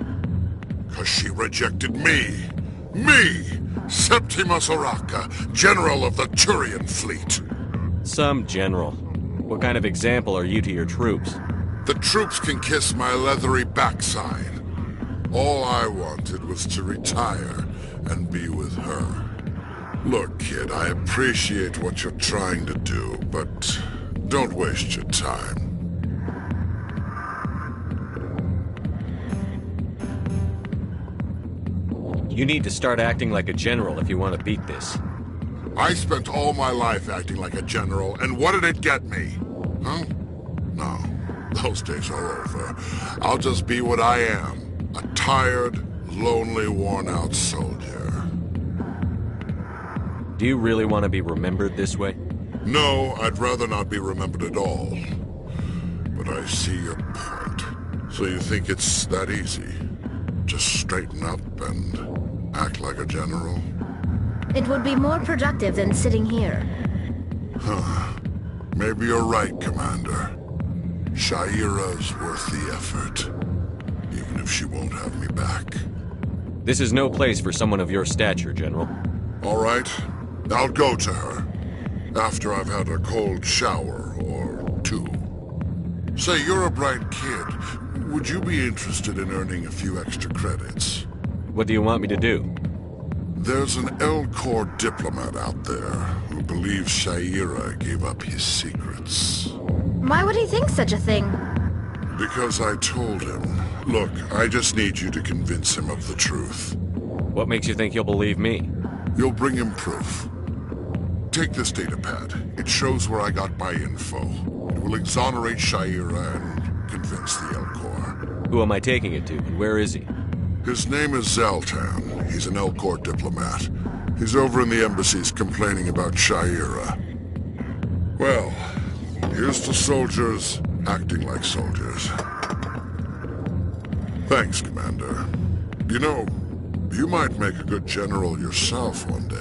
'Cause she rejected me! Me! Septimus Oraka, General of the Turian Fleet! Some general. What kind of example are you to your troops? The troops can kiss my leathery backside. All I wanted was to retire and be with her. Look, kid, I appreciate what you're trying to do, but don't waste your time. You need to start acting like a general if you want to beat this. I spent all my life acting like a general, and what did it get me? Huh? No, those days are over. I'll just be what I am. A tired, lonely, worn-out soldier. Do you really want to be remembered this way? No, I'd rather not be remembered at all. But I see your point. So you think it's that easy? Just straighten up and act like a general? It would be more productive than sitting here. Huh. Maybe you're right, Commander. Sha'ira's worth the effort. Even if she won't have me back. This is no place for someone of your stature, General. All right. I'll go to her. After I've had a cold shower or two. Say, you're a bright kid. Would you be interested in earning a few extra credits? What do you want me to do? There's an Elcor diplomat out there who believes Sha'ira gave up his secrets. Why would he think such a thing? Because I told him. Look, I just need you to convince him of the truth. What makes you think he'll believe me? You'll bring him proof. Take this datapad. It shows where I got my info. It will exonerate Sha'ira and convince the Elcor. Who am I taking it to, and where is he? His name is Zaltan. He's an Elcor diplomat. He's over in the embassies complaining about Sha'ira. Well, here's to soldiers acting like soldiers. Thanks, Commander. You know, you might make a good general yourself one day.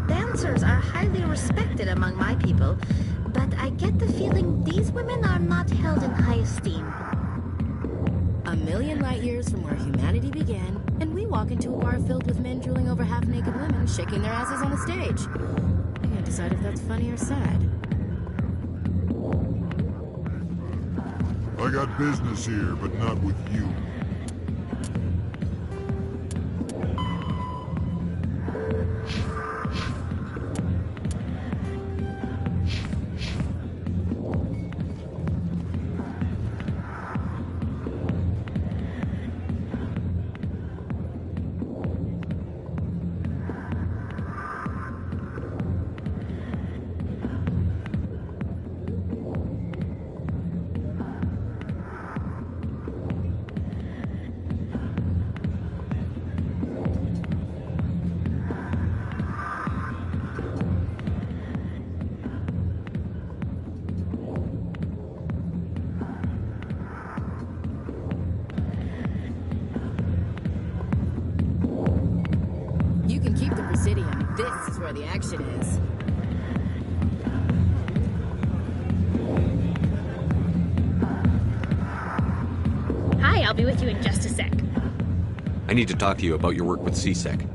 Dancers are highly respected among my people, but I get the feeling these women are not held in high esteem. A million light years from where humanity began, and we walk into a bar filled with men drooling over half-naked women shaking their asses on a stage. I can't decide if that's funny or sad. I got business here, but not with you. where the action is. Hi, I'll be with you in just a sec. I need to talk to you about your work with CSEC.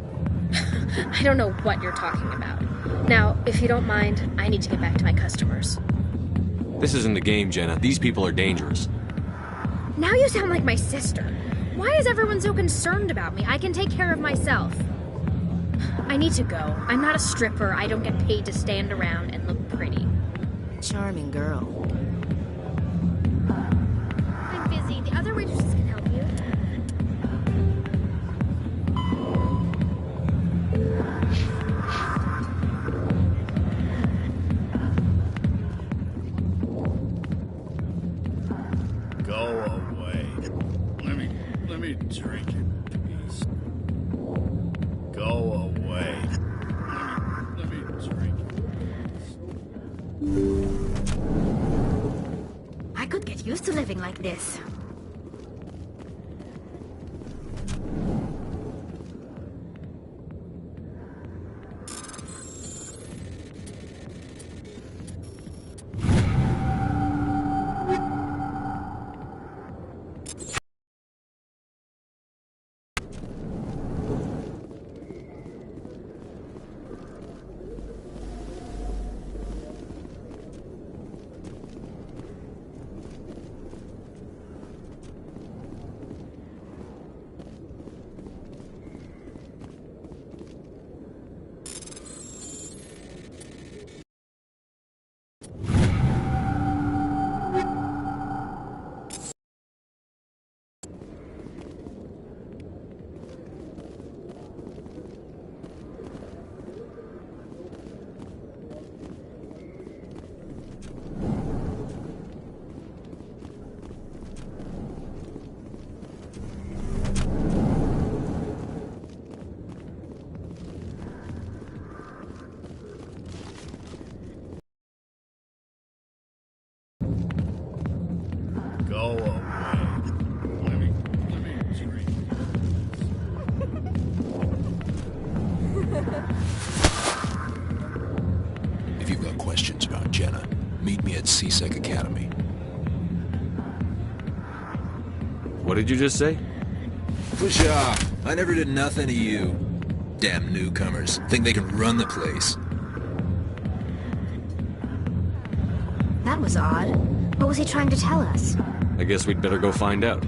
I don't know what you're talking about. Now, if you don't mind, I need to get back to my customers. This isn't a game, Jenna. These people are dangerous. Now you sound like my sister. Why is everyone so concerned about me? I can take care of myself. I need to go. I'm not a stripper. I don't get paid to stand around and look pretty. Charming girl. I'm busy. The other waitresses can help you. Go away. Let me drink in peace. Go away. Let me drink in peace. I could get used to living like this. Go away. Let me drink. If you've got questions about Jenna, meet me at CSEC Academy. What did you just say? Push off. I never did nothing to you. Damn newcomers. Think they can run the place. That was odd. What was he trying to tell us? I guess we'd better go find out.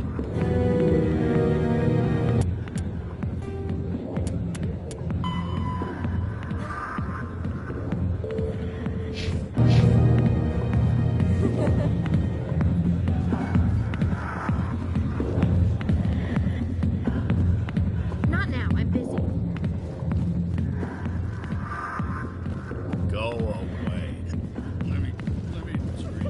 Not now. I'm busy. Go away. Let me drink.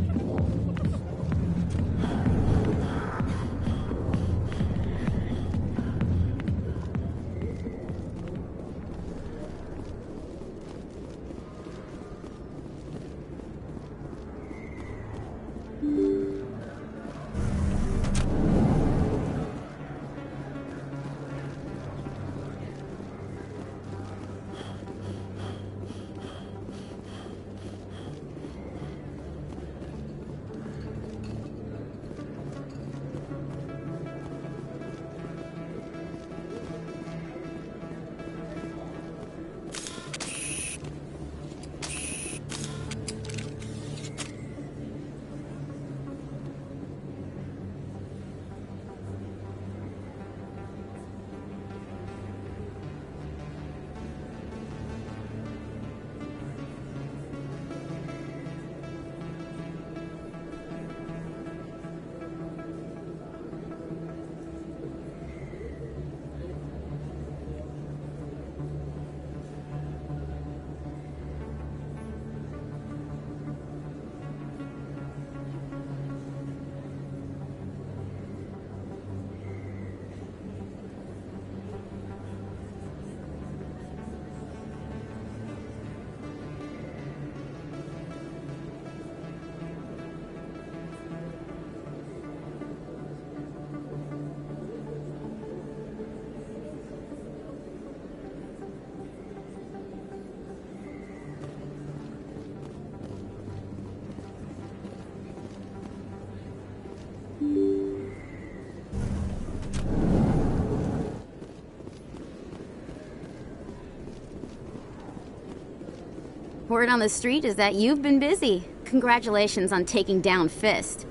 Word on the street is that you've been busy. Congratulations on taking down Fist.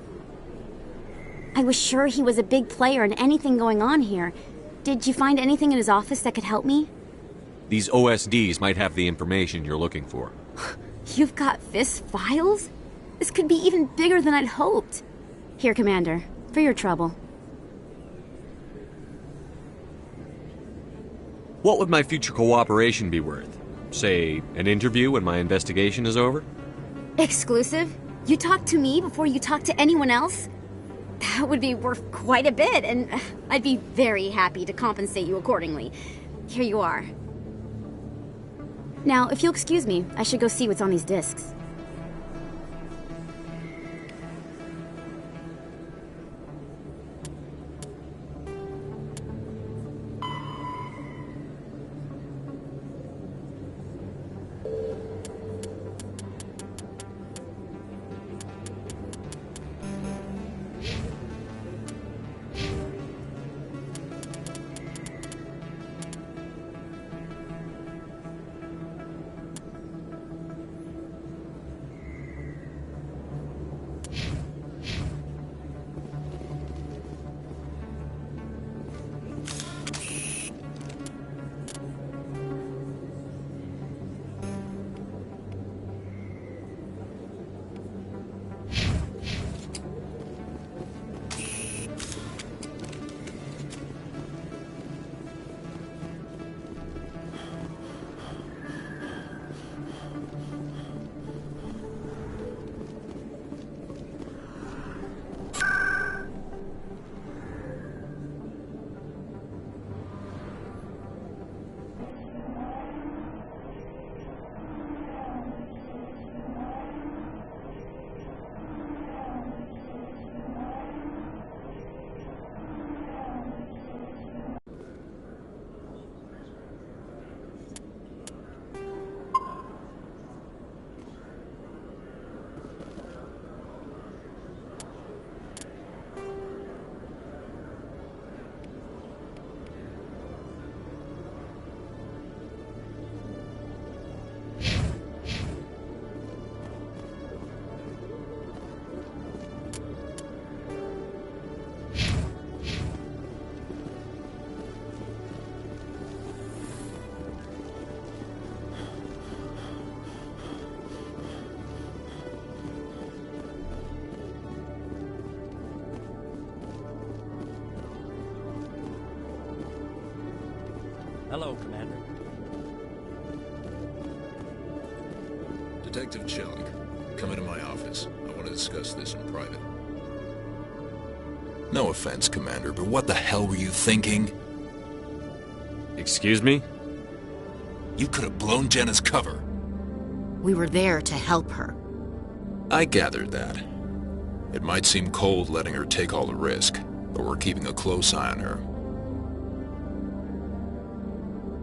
I was sure he was a big player in anything going on here. Did you find anything in his office that could help me? These OSDs might have the information you're looking for. You've got Fist files? This could be even bigger than I'd hoped. Here, Commander, for your trouble. What would my future cooperation be worth? Say, an interview when my investigation is over? Exclusive? You talk to me before you talk to anyone else? That would be worth quite a bit, and I'd be very happy to compensate you accordingly. Here you are. Now, if you'll excuse me, I should go see what's on these discs. Hello, Commander. Detective Chelik, come into my office. I want to discuss this in private. No offense, Commander, but what the hell were you thinking? Excuse me? You could have blown Jenna's cover. We were there to help her. I gathered that. It might seem cold letting her take all the risk, but we're keeping a close eye on her.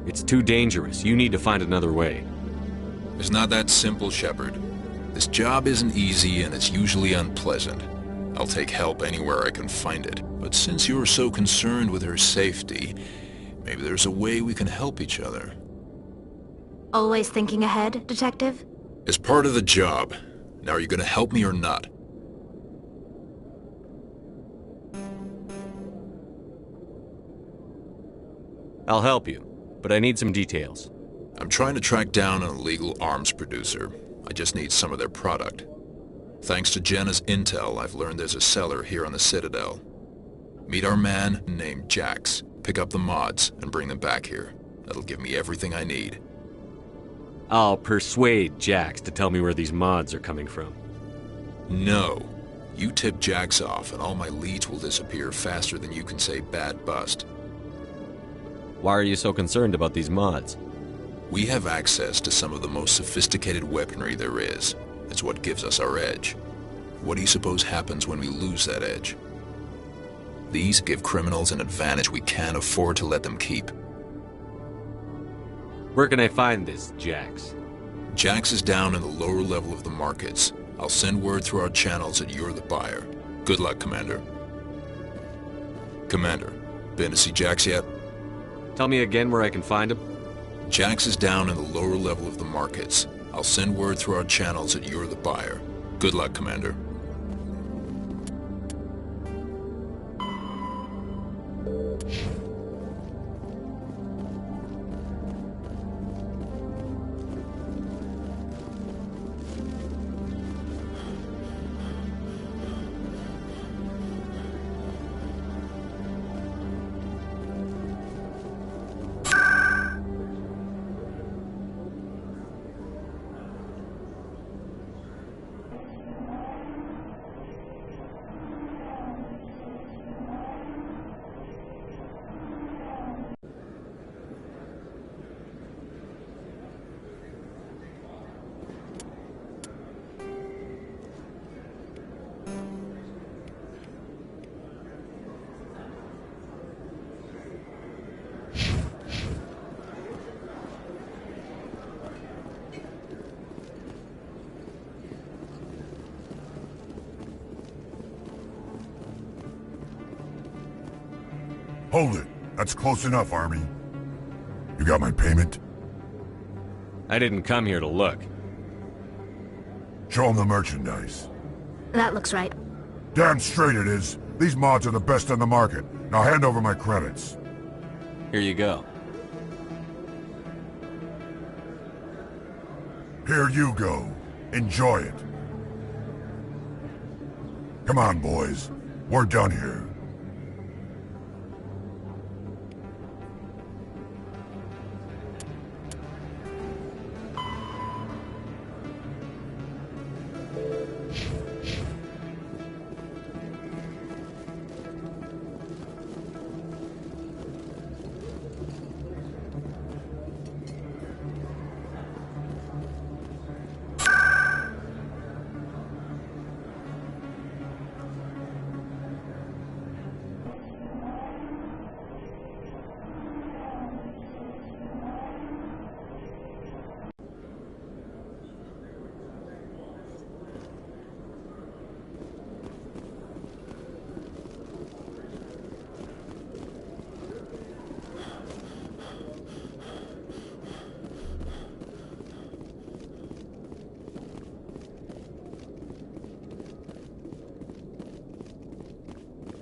It's too dangerous. You need to find another way. It's not that simple, Shepard. This job isn't easy and it's usually unpleasant. I'll take help anywhere I can find it. But since you're so concerned with her safety, maybe there's a way we can help each other. Always thinking ahead, Detective? As part of the job. Now, are you gonna help me or not? I'll help you, but I need some details. I'm trying to track down an illegal arms producer. I just need some of their product. Thanks to Jenna's intel, I've learned there's a seller here on the Citadel. Meet our man named Jax. Pick up the mods and bring them back here. That'll give me everything I need. I'll persuade Jax to tell me where these mods are coming from. No. You tip Jax off and all my leads will disappear faster than you can say bad bust. Why are you so concerned about these mods? We have access to some of the most sophisticated weaponry there is. It's what gives us our edge. What do you suppose happens when we lose that edge? These give criminals an advantage we can't afford to let them keep. Where can I find this, Jax? Jax is down in the lower level of the markets. I'll send word through our channels that you're the buyer. Good luck, Commander. Commander, been to see Jax yet? Tell me again where I can find him. Jax is down in the lower level of the markets. I'll send word through our channels that you're the buyer. Good luck, Commander. Hold it. That's close enough, Army. You got my payment? I didn't come here to look. Show them the merchandise. That looks right. Damn straight it is. These mods are the best on the market. Now hand over my credits. Here you go. Here you go. Enjoy it. Come on, boys. We're done here.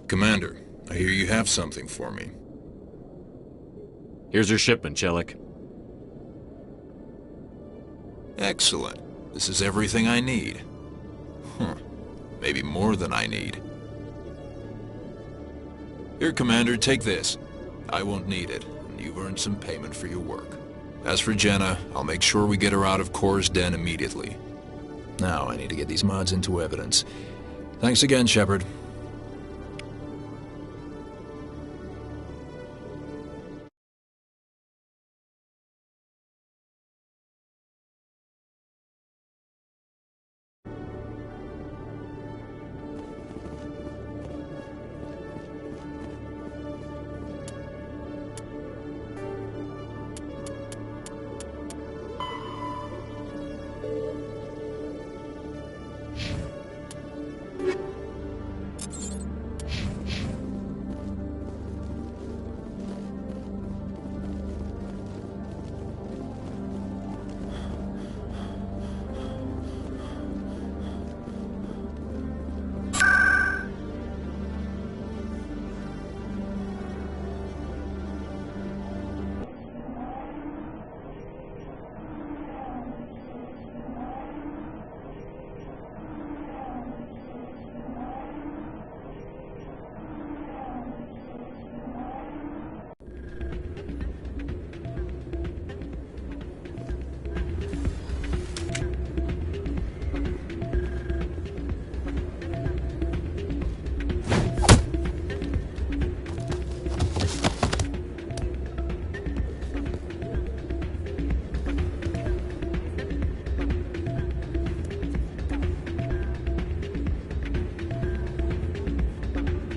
Commander, I hear you have something for me. Here's your shipment, Chelik. Excellent. This is everything I need. Maybe more than I need. Here, Commander, take this. I won't need it, and you've earned some payment for your work. As for Jenna, I'll make sure we get her out of Cora's den immediately. Now, I need to get these mods into evidence. Thanks again, Shepard.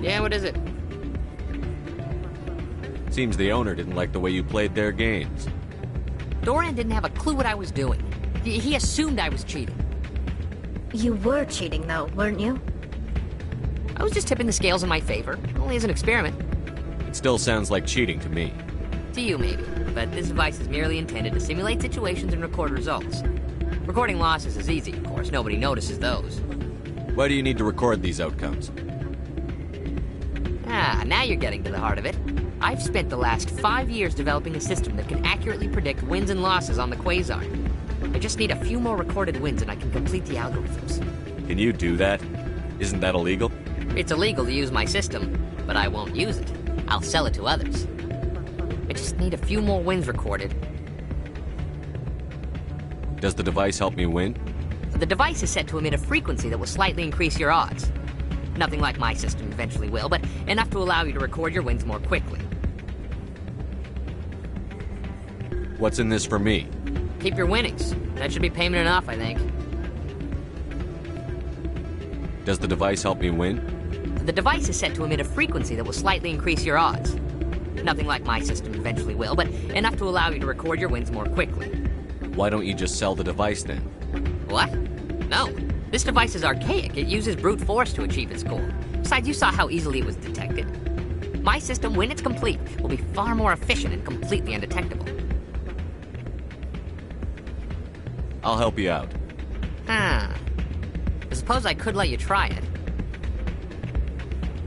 Yeah, what is it? Seems the owner didn't like the way you played their games. Doran didn't have a clue what I was doing. He assumed I was cheating. You were cheating, though, weren't you? I was just tipping the scales in my favor, only as an experiment. It still sounds like cheating to me. To you, maybe. But this device is merely intended to simulate situations and record results. Recording losses is easy, of course. Nobody notices those. Why do you need to record these outcomes? Ah, now you're getting to the heart of it. I've spent the last 5 years developing a system that can accurately predict wins and losses on the Quasar. I just need a few more recorded wins and I can complete the algorithms. Can you do that? Isn't that illegal? It's illegal to use my system, but I won't use it. I'll sell it to others. I just need a few more wins recorded. Does the device help me win? The device is set to emit a frequency that will slightly increase your odds. Nothing like my system eventually will, but enough to allow you to record your wins more quickly. What's in this for me? Keep your winnings. That should be payment enough, I think. Does the device help me win? The device is set to emit a frequency that will slightly increase your odds. Nothing like my system eventually will, but enough to allow you to record your wins more quickly. Why don't you just sell the device then? What? No. This device is archaic. It uses brute force to achieve its goal. Besides, you saw how easily it was detected. My system, when it's complete, will be far more efficient and completely undetectable. I'll help you out. I suppose I could let you try it.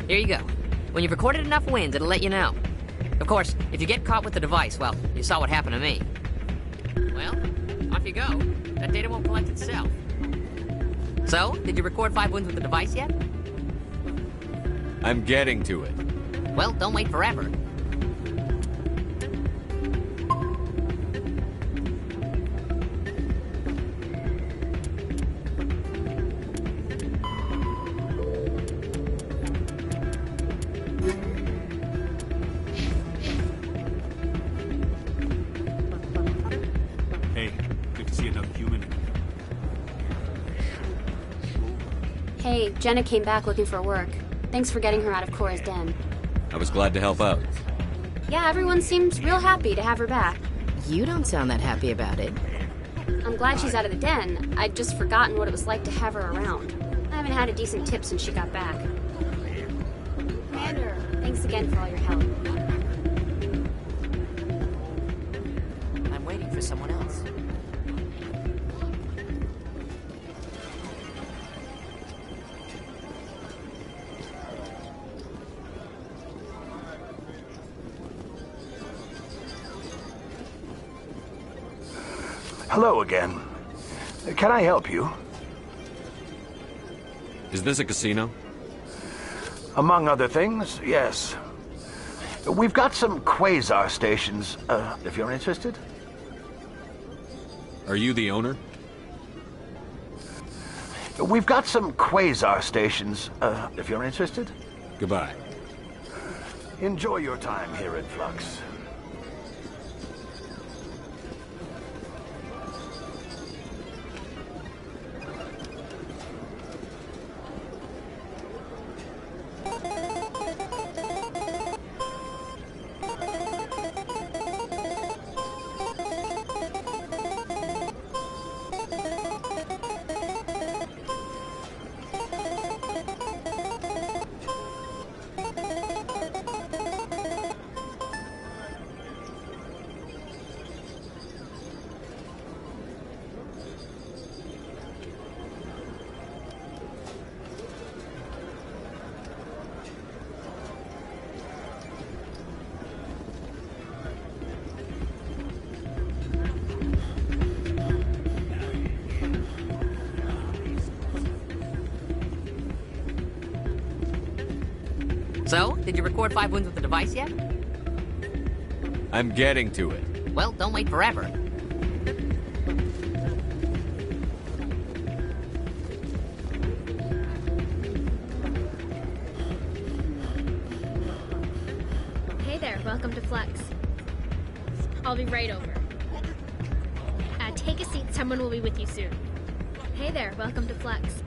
Here you go. When you've recorded enough wins, it'll let you know. Of course, if you get caught with the device, well, you saw what happened to me. Well, off you go. That data won't collect itself. So, did you record 5 wins with the device yet? I'm getting to it. Well, don't wait forever. Hey, good to see another human. Hey, Jenna came back looking for work. Thanks for getting her out of Cora's den. I was glad to help out. Yeah, everyone seems real happy to have her back. You don't sound that happy about it. I'm glad she's out of the den. I'd just forgotten what it was like to have her around. I haven't had a decent tip since she got back. Commander, thanks again for all your help. I'm waiting for someone else. Hello again. Can I help you? Is this a casino? Among other things, yes. We've got some quasar stations, if you're interested. Are you the owner? We've got some quasar stations, if you're interested. Goodbye. Enjoy your time here at Flux. So, did you record 5 wins with the device yet? I'm getting to it. Well, don't wait forever. Hey there, welcome to Flux. I'll be right over. Take a seat, someone will be with you soon. Hey there, welcome to Flux.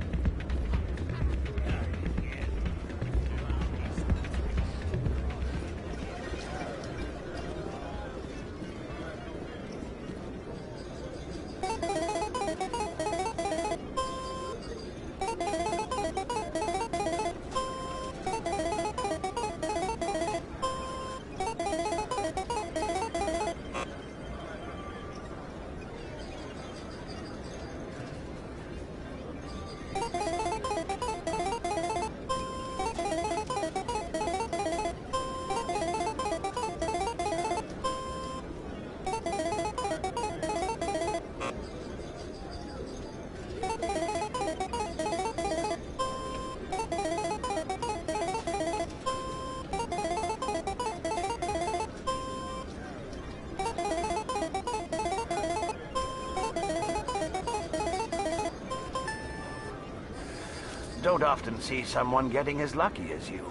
Don't often see someone getting as lucky as you.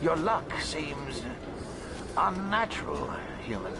Your luck seems unnatural, human.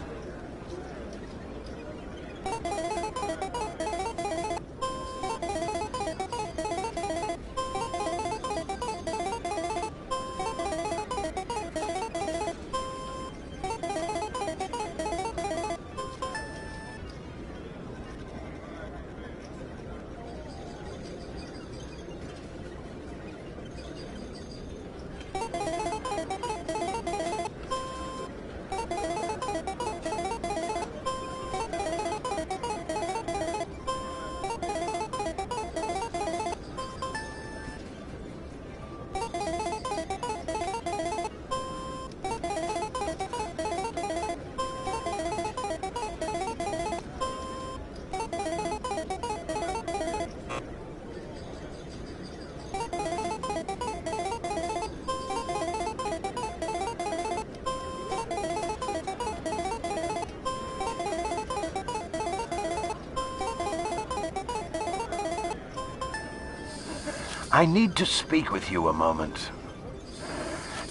I need to speak with you a moment.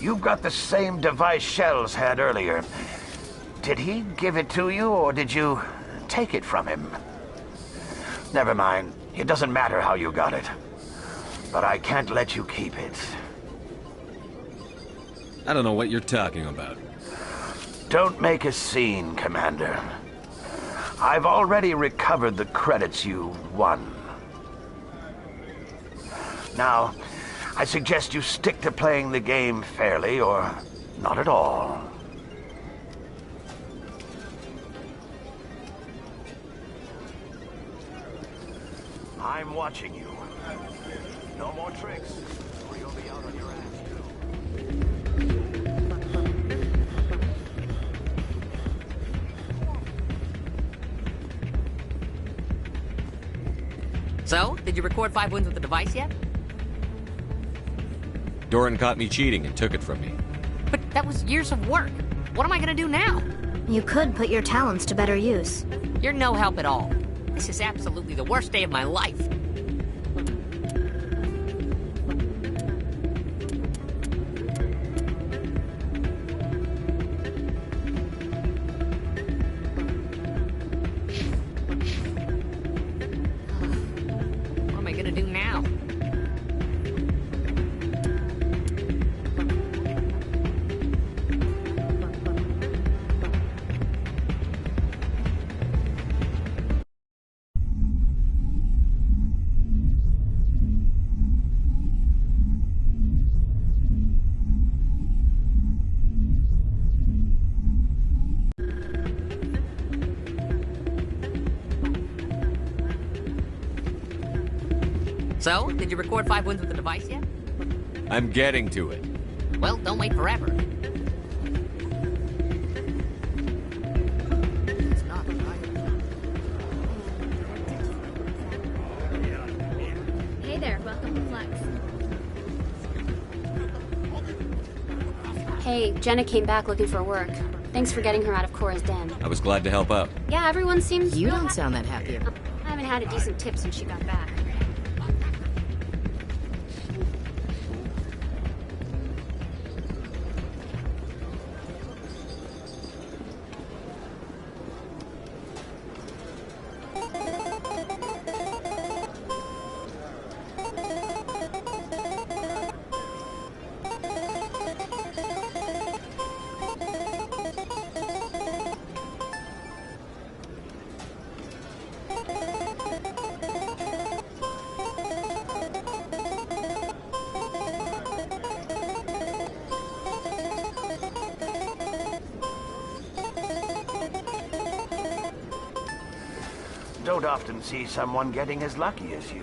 You've got the same device Shells had earlier. Did he give it to you, or did you take it from him? Never mind. It doesn't matter how you got it. But I can't let you keep it. I don't know what you're talking about. Don't make a scene, Commander. I've already recovered the credits you won. Now, I suggest you stick to playing the game fairly, or not at all. I'm watching you. No more tricks, or you'll be out on your ass, too. So, did you record 5 wins with the device yet? Doran caught me cheating and took it from me. But that was years of work. What am I gonna do now? You could put your talents to better use. You're no help at all. This is absolutely the worst day of my life. What am I gonna do now? So, did you record 5 wins with the device yet? I'm getting to it. Well, don't wait forever. It's not right. Hey there, welcome to Flux. Hey, Jenna came back looking for work. Thanks for getting her out of Cora's den. I was glad to help out. Yeah, everyone seems... You don't sound that happy. I haven't had a decent tip since she got back. Don't often see someone getting as lucky as you.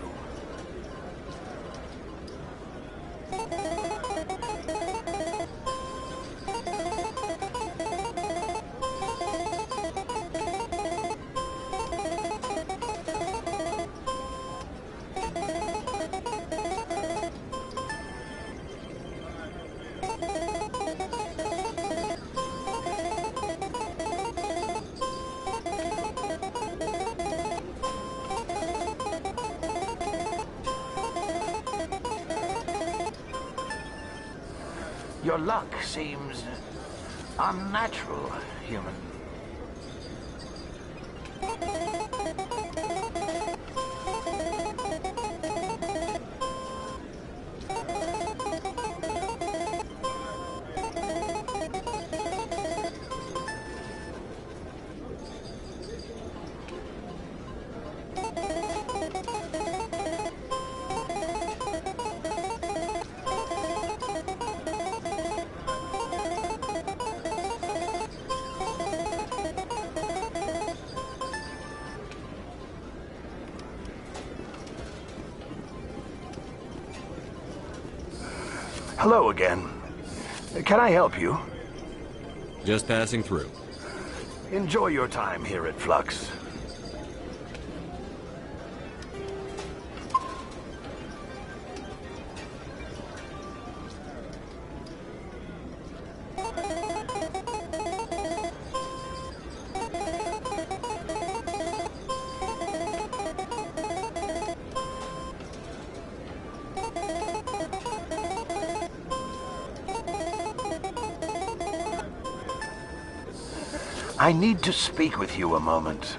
Your luck seems unnatural, human. Hello again. Can I help you? Just passing through. Enjoy your time here at Flux. I need to speak with you a moment.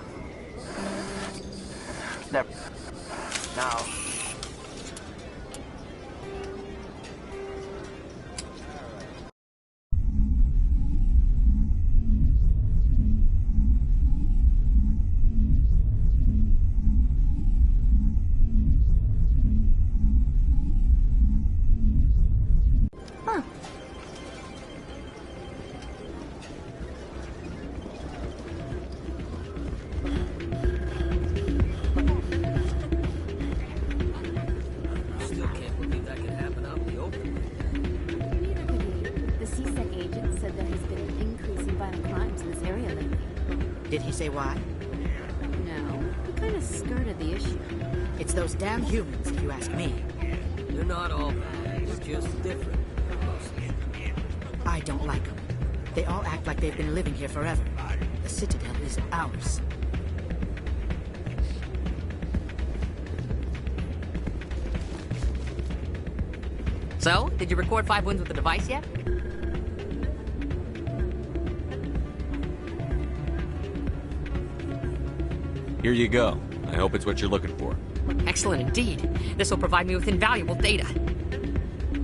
Now... Did he say why? No, he kind of skirted the issue. It's those damn humans, if you ask me. They're not all bad, they're just different. I don't like them. They all act like they've been living here forever. The Citadel is ours. So, did you record 5 wins with the device yet? Here you go. I hope it's what you're looking for. Excellent indeed. This will provide me with invaluable data.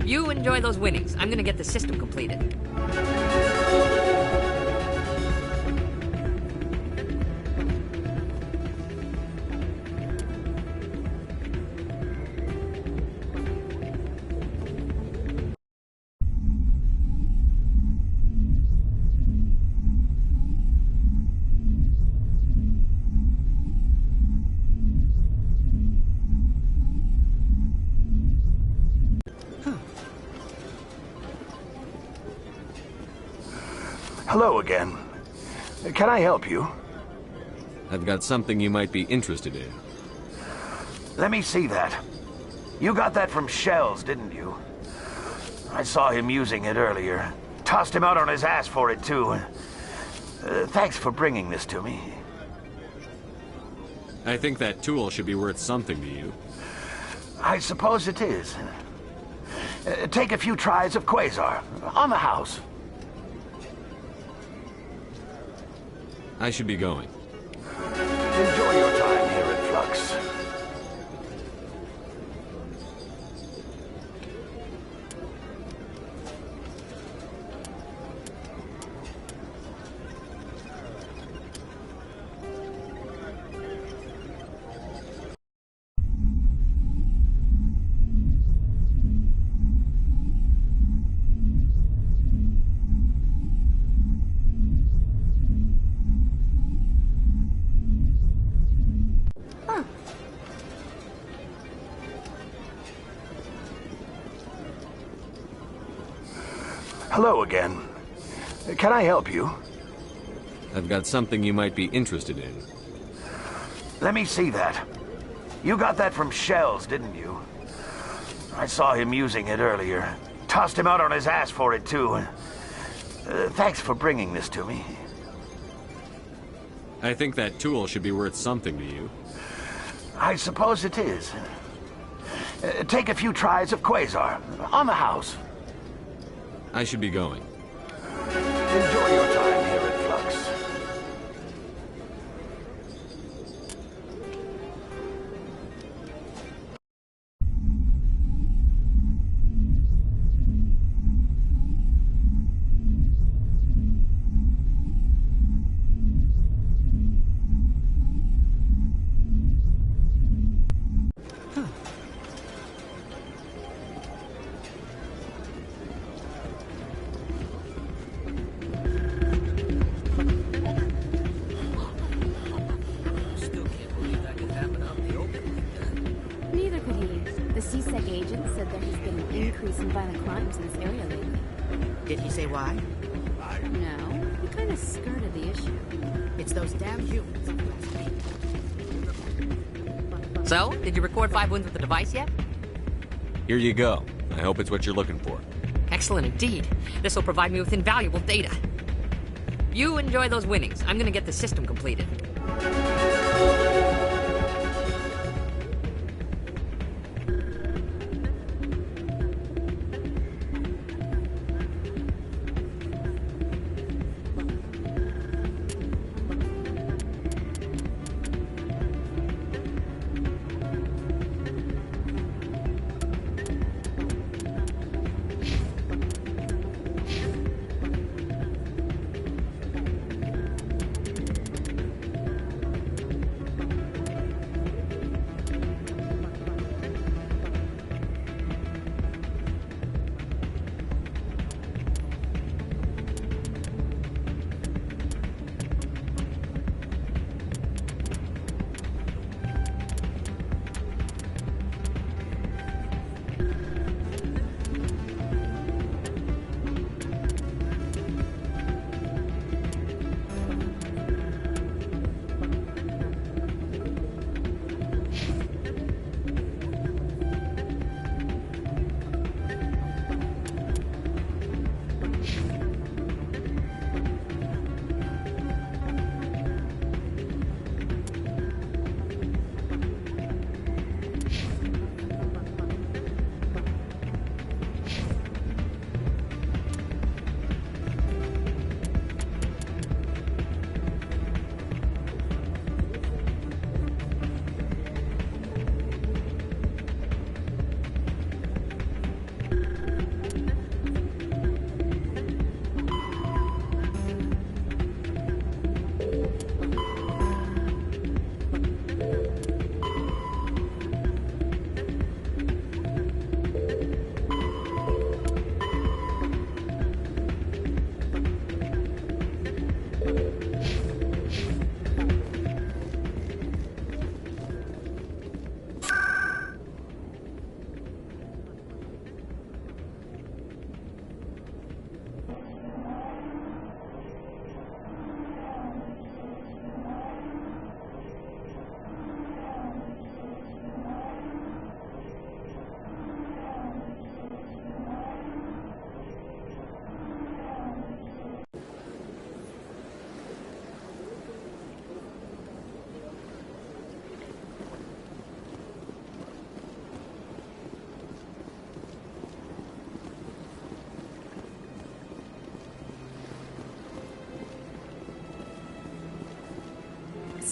You enjoy those winnings. I'm gonna get the system completed. Hello again. Can I help you? I've got something you might be interested in. Let me see that. You got that from Shells, didn't you? I saw him using it earlier. Tossed him out on his ass for it, too. Thanks for bringing this to me. I think that tool should be worth something to you. I suppose it is. Take a few tries of Quasar. On the house. I should be going. Enjoy your time here at Flux. Hello again. Can I help you? I've got something you might be interested in. Let me see that. You got that from Shells, didn't you? I saw him using it earlier. Tossed him out on his ass for it, too. Thanks for bringing this to me. I think that tool should be worth something to you. I suppose it is. Take a few tries of Quasar. On the house. I should be going. Enjoy your time here at Flux. Neither could he. The CSEC agent said there has been an increase in violent crimes in this area lately. Did he say why? No, he kind of skirted the issue. It's those damn humans. So, did you record 5 wins with the device yet? Here you go. I hope it's what you're looking for. Excellent indeed. This will provide me with invaluable data. You enjoy those winnings. I'm gonna get the system completed.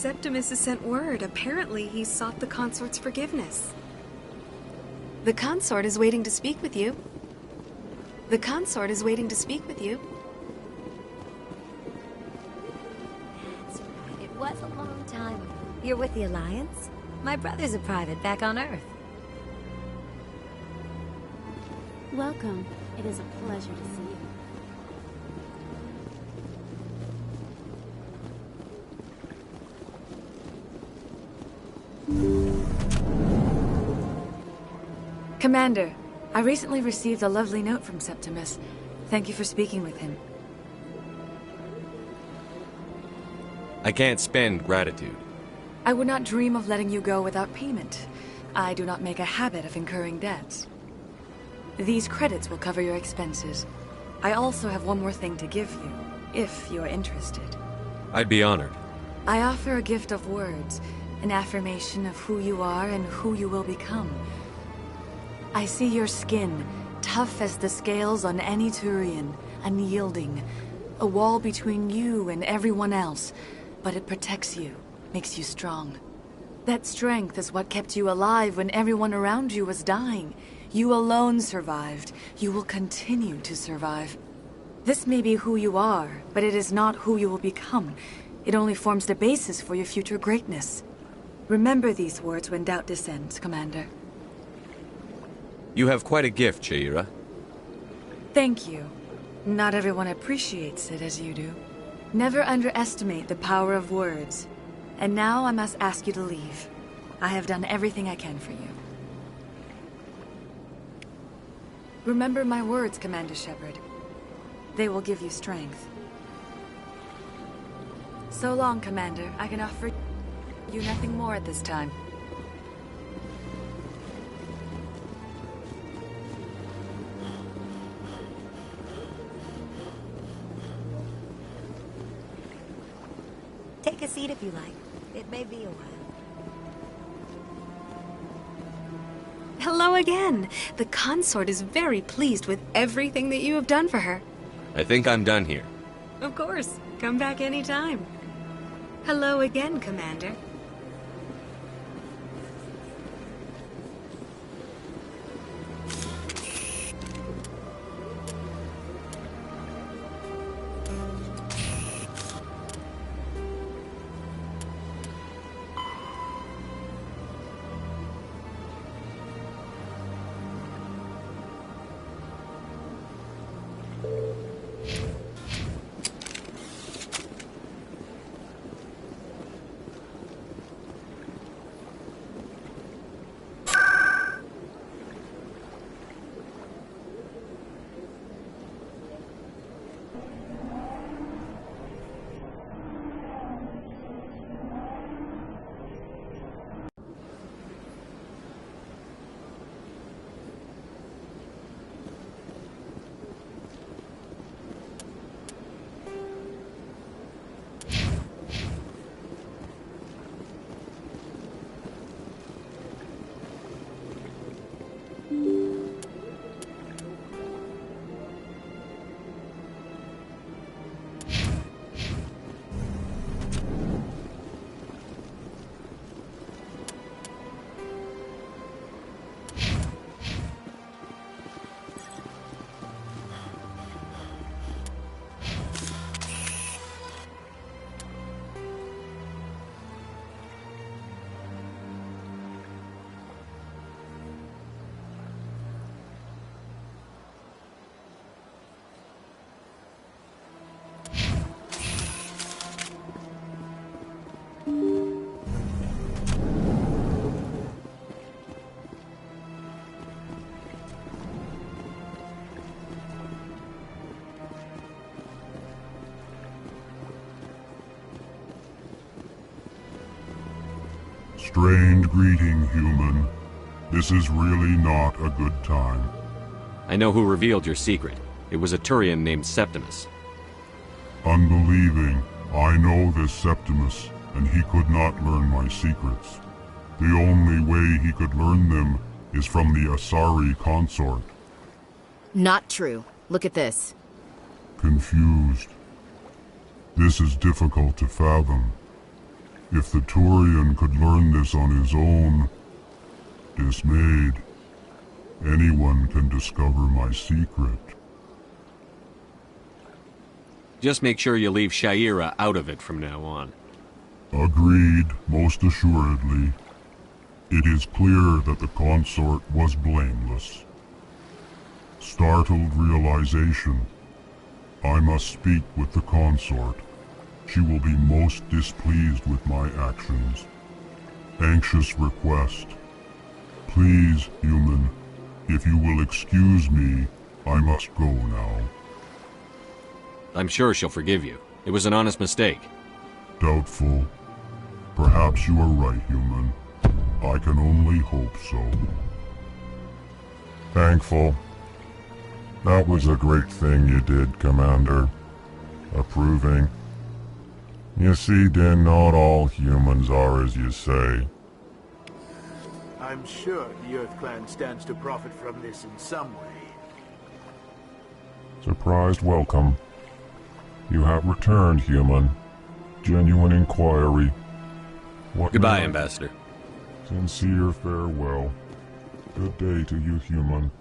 Septimus has sent word. Apparently, he's sought the consort's forgiveness. The consort is waiting to speak with you. The consort is waiting to speak with you. That's right. It was a long time ago. You're with the Alliance? My brother's a private back on Earth. Welcome. It is a pleasure to see you. Commander, I recently received a lovely note from Septimus. Thank you for speaking with him. I can't spend gratitude. I would not dream of letting you go without payment. I do not make a habit of incurring debts. These credits will cover your expenses. I also have one more thing to give you, if you are interested. I'd be honored. I offer a gift of words, an affirmation of who you are and who you will become. I see your skin, tough as the scales on any Turian, unyielding. A wall between you and everyone else, but it protects you, makes you strong. That strength is what kept you alive when everyone around you was dying. You alone survived. You will continue to survive. This may be who you are, but it is not who you will become. It only forms the basis for your future greatness. Remember these words when doubt descends, Commander. You have quite a gift, Sha'ira. Thank you. Not everyone appreciates it as you do. Never underestimate the power of words. And now I must ask you to leave. I have done everything I can for you. Remember my words, Commander Shepard. They will give you strength. So long, Commander. I can offer you nothing more at this time. Take a seat if you like. It may be a while. Hello again. The consort is very pleased with everything that you have done for her. I think I'm done here. Of course. Come back anytime. Hello again, Commander. Strained greeting, human. This is really not a good time. I know who revealed your secret. It was a Turian named Septimus. Unbelieving, I know this Septimus, and he could not learn my secrets. The only way he could learn them is from the Asari consort. Not true. Look at this. Confused. This is difficult to fathom. If the Turian could learn this on his own, dismayed, anyone can discover my secret. Just make sure you leave Sha'ira out of it from now on. Agreed, most assuredly. It is clear that the consort was blameless. Startled realization. I must speak with the consort. She will be most displeased with my actions. Anxious request. Please, human, if you will excuse me, I must go now. I'm sure she'll forgive you. It was an honest mistake. Doubtful. Perhaps you are right, human. I can only hope so. Thankful. That was a great thing you did, Commander. Approving. You see, Din, not all humans are as you say. I'm sure the Earth Clan stands to profit from this in some way. Surprised welcome. You have returned, human. Genuine inquiry. What Goodbye, now? Ambassador. Sincere farewell. Good day to you, human.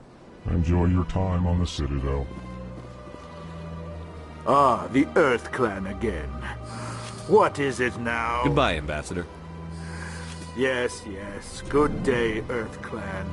Enjoy your time on the Citadel. Ah, the Earth Clan again. What is it now? Goodbye, Ambassador. Yes, yes. Good day, Earth Clan.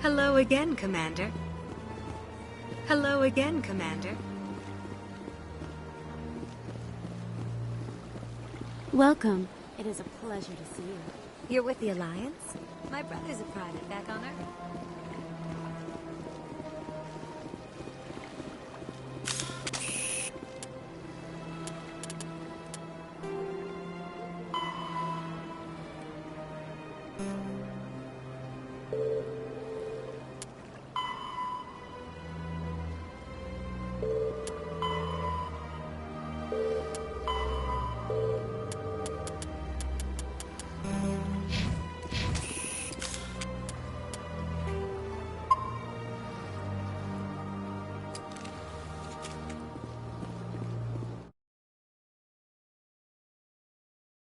Hello again, Commander. Hello again, Commander. Welcome. It is a pleasure to see you. You're with the Alliance? My brother's a private back on Earth.